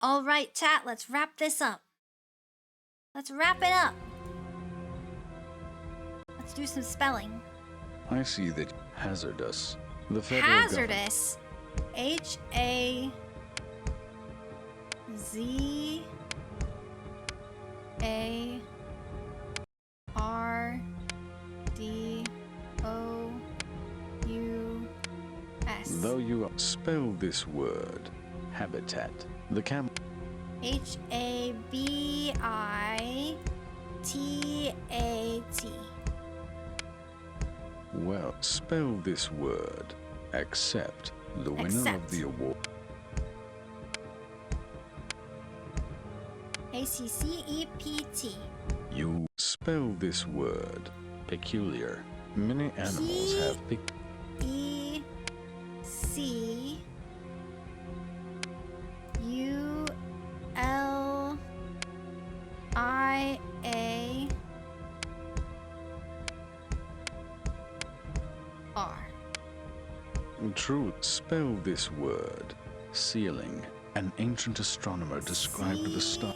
A: All right, chat, let's wrap this up. Let's wrap it up. Let's do some spelling.
G: I see that hazardous. The federal
A: Hazardous. Hazardous.
G: Though you spell this word, habitat, the camp.
A: HABITAT.
G: Well, spell this word. Accept the winner of
A: Accept.
G: the award.
A: ACCEPT.
G: You spell this word. Peculiar. Many animals have
A: P-E-C-U-L-I-A-R.
G: True. Spell this word. Ceiling. An ancient astronomer described the star.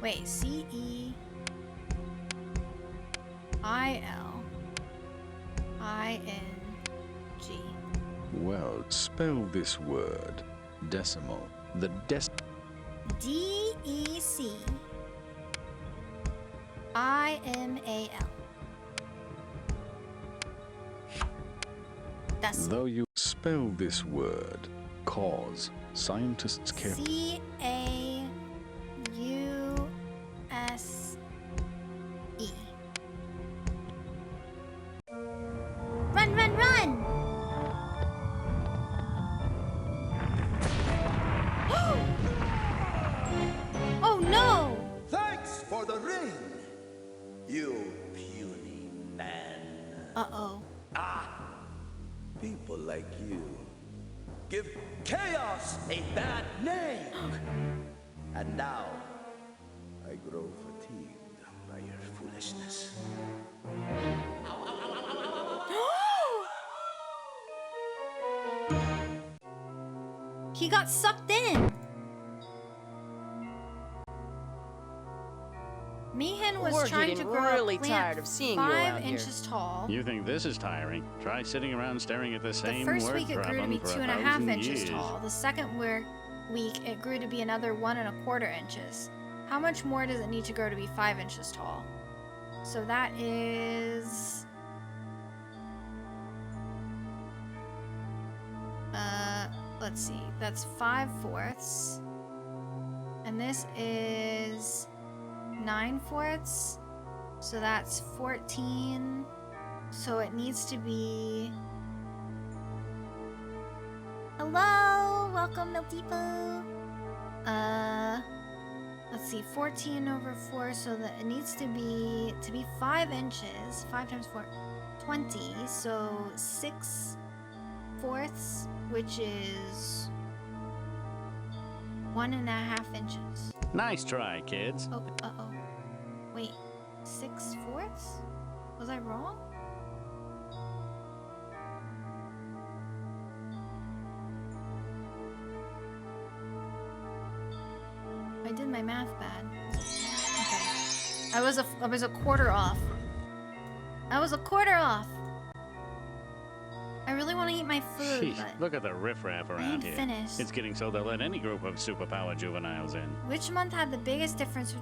A: Wait, C-E-I-L-I-N-G.
G: Well, spell this word. Decimal. The
A: D-E-C-I-M-A-L. Decimal.
G: Though you spell this word. Cause. Scientists care.
A: C-A-U-S-E. Run, run, run! Oh no!
P: Thanks for the ring, you puny man.
A: Uh-oh.
P: People like you give chaos a bad name. And now, I grow fatigued by your foolishness.
A: He got sucked in. Meehan was
H: We're
A: trying to
H: getting
A: grow
H: really
A: a plant
H: tired of seeing you
A: 5
H: around here.
A: inches tall.
R: You think this is tiring? Try sitting around staring at the
A: The
R: same
A: first
R: word
A: week it grew to
R: problem
A: be
R: for
A: 2.5
R: 1,000
A: inches
R: years.
A: tall. The second week it grew to be another 1.25 inches. How much more does it need to grow to be 5 inches tall? So that is... let's see. That's 5/4. And this is 9/4. So that's 14. So it needs to be... Hello! Welcome, Milty Poo! Let's see, 14 over 4, so that it needs to be 5 inches. 5 times 4, 20. So 6/4, which is 1.5 inches.
R: Nice try, kids.
A: Oh, uh-oh. Wait, 6/4? Was I wrong? I did my math bad. Okay. I was a quarter off. I was a quarter off. I really want to eat my food,
R: Sheesh,
A: but
R: look at the riffraff around
A: ain't
R: here.
A: finished.
R: It's getting so they'll let any group of superpower juveniles in.
A: which month had the biggest difference?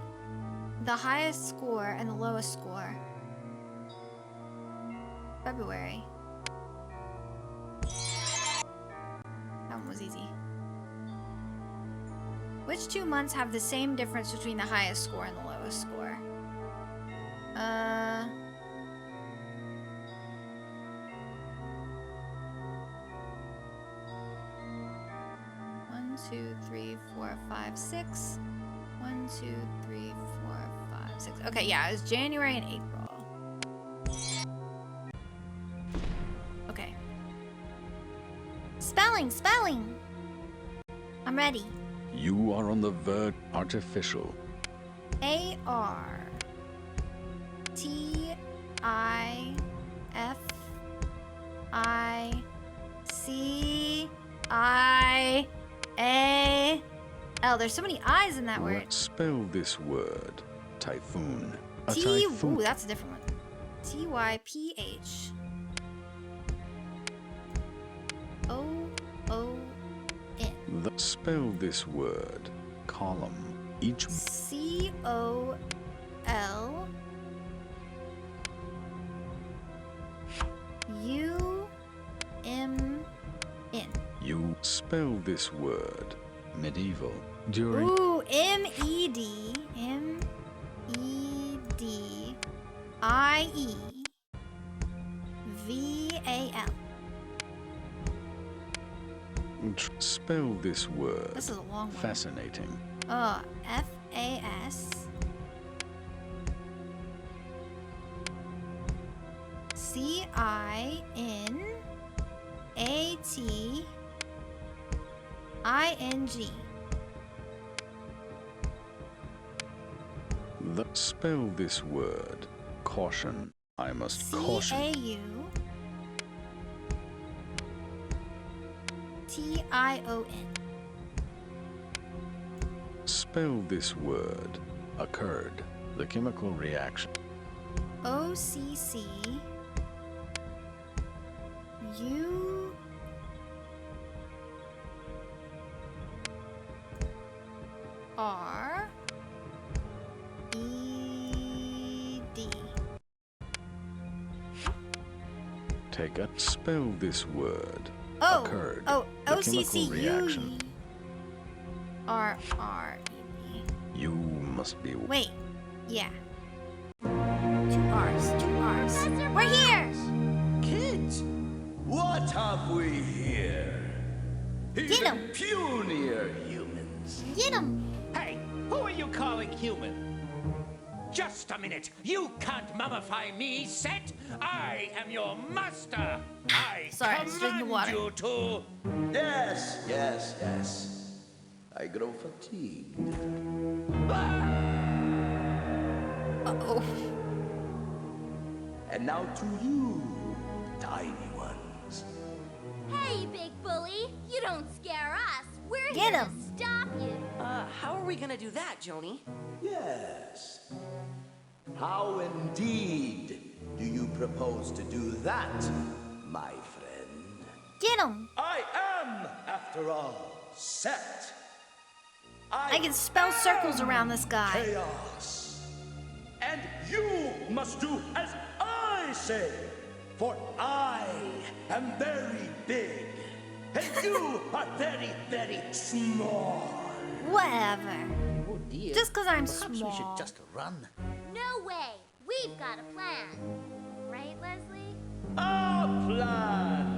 A: The highest score and the lowest score. February. That one was easy. Which 2 months have the same difference between the highest score and the lowest score? 1, 2, 3, 4, 5, 6. 1, 2, 3, 4, 5, 6. Okay, yeah, it was January and April. Okay. Spelling! I'm ready.
G: You are on the verge. Artificial.
A: A-R-T-I-F-I-C-I-A-L. There's so many I's in that word.
G: Spell this word. Typhoon. A
A: Ooh,
G: typhoon.
A: that's a different one. T-Y-P-H. O-O-N.
G: Spell this word. Column. Each.
A: C-O-L. U-M-N.
G: You spell this word. Medieval. During.
A: Ooh, M-E-D. M-E-D-I-E-V-A-L.
G: Spell this word.
A: This is a long one.
G: Fascinating.
A: F-A-S. C-I-N-A-T-I-N-G.
G: Spell this word. Caution. I must caution.
A: C-A-U-T-I-O-N.
G: Spell this word. Occurred. The chemical reaction.
A: O-C-C-U-R-E-D.
G: Take a spell this word.
A: Oh,
G: Occurred.
A: oh,
G: The chemical reaction.
A: O-C-C-U-R-R-E-D.
G: You must be.
A: Wait, yeah. Two R's. We're here!
P: Kids, what have we here?
A: Get 'em.
P: Even puny humans.
A: Get him!
B: Hey, who are you calling human? Just a minute. You can't mummify me, Set. I am your master. I command you to...
P: Yes, yes, yes. I grow fatigued.
A: Uh-oh.
P: And now to you, tiny ones.
F: Hey, big bully! You don't scare us. We're
A: Get
F: here
A: 'em.
F: to stop you.
H: How are we gonna do that, Joni?
P: Yes. How indeed do you propose to do that, my friend?
A: Get him!
P: I am, after all, Set.
A: I can spell circles around this guy.
P: Chaos. And you must do as I say, for I am very big, and you are very, very small.
A: Whatever.
D: Oh dear.
A: Just 'cause I'm
D: Perhaps
A: small.
D: we should just run.
F: No way. We've got a plan. Right, Leslie?
P: A plan.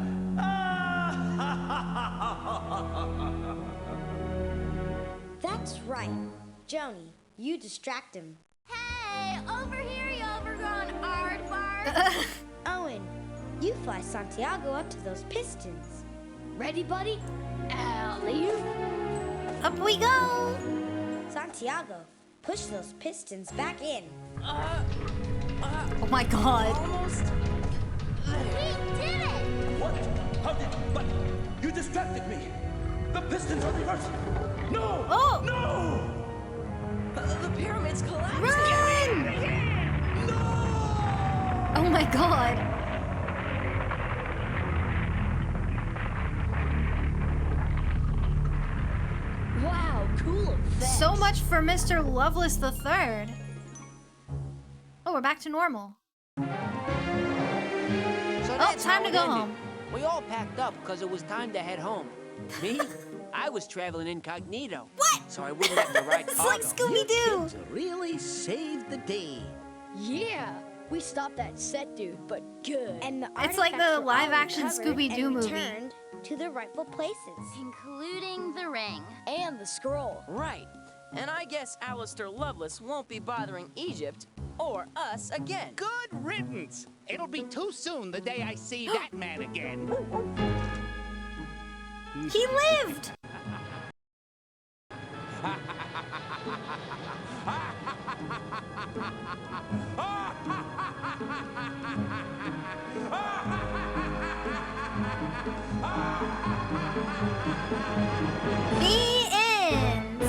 E: That's right. Joni, you distract him.
F: Hey, over here, you overgrown aardvark.
E: Owen, you fly Santiago up to those pistons.
I: Ready, buddy? Alley.
A: Up we go!
E: Santiago, push those pistons back in.
A: Oh my god.
P: Almost.
F: We did it!
P: What? How did? But you distracted me. The pistons are reversing. No!
A: Oh!
P: No!
H: The pyramid's collapsing.
A: Run!
P: No!
A: Oh my god.
I: Wow, cool effects.
A: So much for Mr. Loveless III. Oh, we're back to normal.
C: So that's
A: time
C: how
A: to
C: it
A: go
C: ended.
A: home.
C: We all packed up because it was time to head home. Me? I was traveling incognito.
A: What?
C: So I wouldn't have to ride
A: It's
C: cargo.
A: like Scooby-Doo.
D: Kids really saved the day.
I: Yeah, we stopped that set dude, but good.
E: And the
A: It's like the
E: artifacts were all
A: live-action
E: recovered
A: Scooby-Doo
E: and
A: movie.
E: returned to their rightful places.
F: Including the ring.
I: And the scroll.
H: Right. And I guess Alistair Lovelace won't be bothering Egypt or us again.
B: Good riddance. It'll be too soon the day I see that man again.
A: He lived! The end!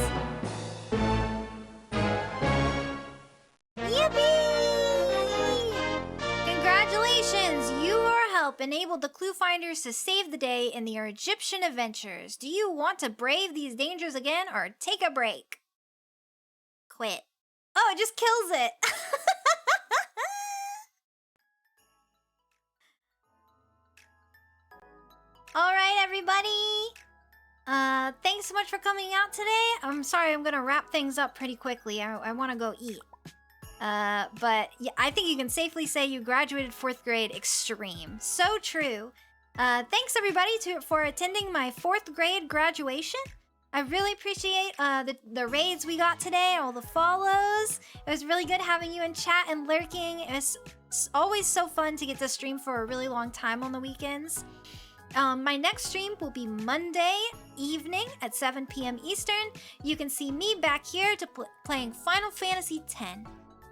A: Yippee! Congratulations! Your help enabled the ClueFinders to save the day in their Egyptian adventures. Do you want to brave these dangers again or take a break? Quit. Oh, it just kills it! Alright, everybody! Thanks so much for coming out today. I'm sorry, I'm gonna wrap things up pretty quickly. I wanna go eat. But yeah, I think you can safely say you graduated 4th grade extreme. So true. Thanks everybody for attending my 4th grade graduation. I really appreciate the raids we got today, all the follows. It was really good having you in chat and lurking. It's always so fun to get to stream for a really long time on the weekends. My next stream will be Monday evening at 7 p.m. Eastern. You can see me back here to playing Final Fantasy X.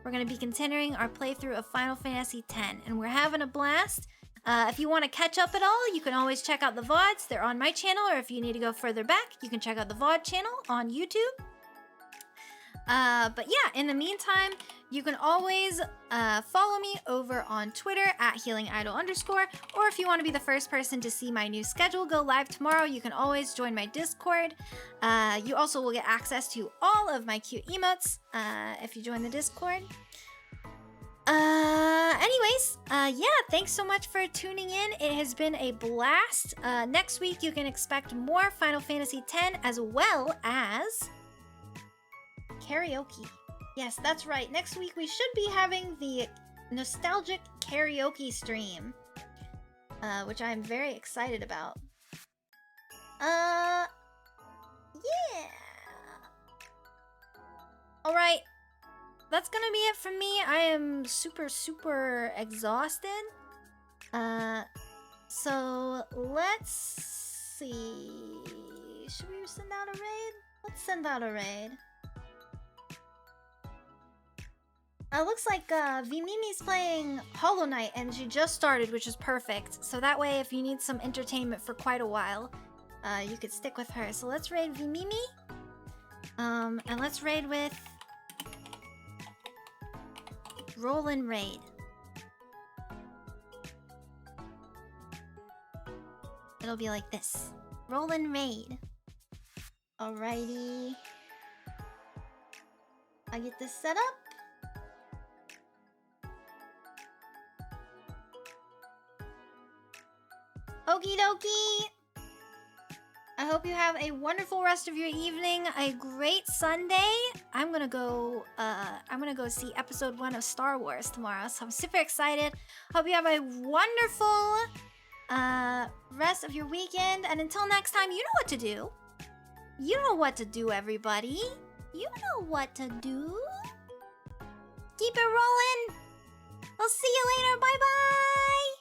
A: We're going to be continuing our playthrough of Final Fantasy X, and we're having a blast. If you want to catch up at all, you can always check out the VODs. They're on my channel, or if you need to go further back, you can check out the VOD channel on YouTube. But yeah, in the meantime, you can always follow me over on Twitter at HealingIdol_, or if you want to be the first person to see my new schedule go live tomorrow, you can always join my Discord. You also will get access to all of my cute emotes if you join the Discord. Anyways, yeah, thanks so much for tuning in. It has been a blast. Next week, you can expect more Final Fantasy X as well as karaoke. Yes, that's right. Next week, we should be having the nostalgic karaoke stream, which I'm very excited about. Yeah. All right. That's gonna be it from me. I am super exhausted. So let's see. Should we send out a raid? Let's send out a raid. Looks like Vimimi's playing Hollow Knight and she just started, which is perfect. So that way, if you need some entertainment for quite a while, you could stick with her. So let's raid Vimimi. And let's raid with Rollin' Raid. It'll be like this. Rollin' Raid. Alrighty. I get this set up. Okie dokie. I hope you have a wonderful rest of your evening, a great Sunday. I'm gonna go see episode 1 of Star Wars tomorrow, so I'm super excited. Hope you have a wonderful rest of your weekend, and until next time, you know what to do. You know what to do, everybody. You know what to do. Keep it rolling. I'll see you later. Bye-bye.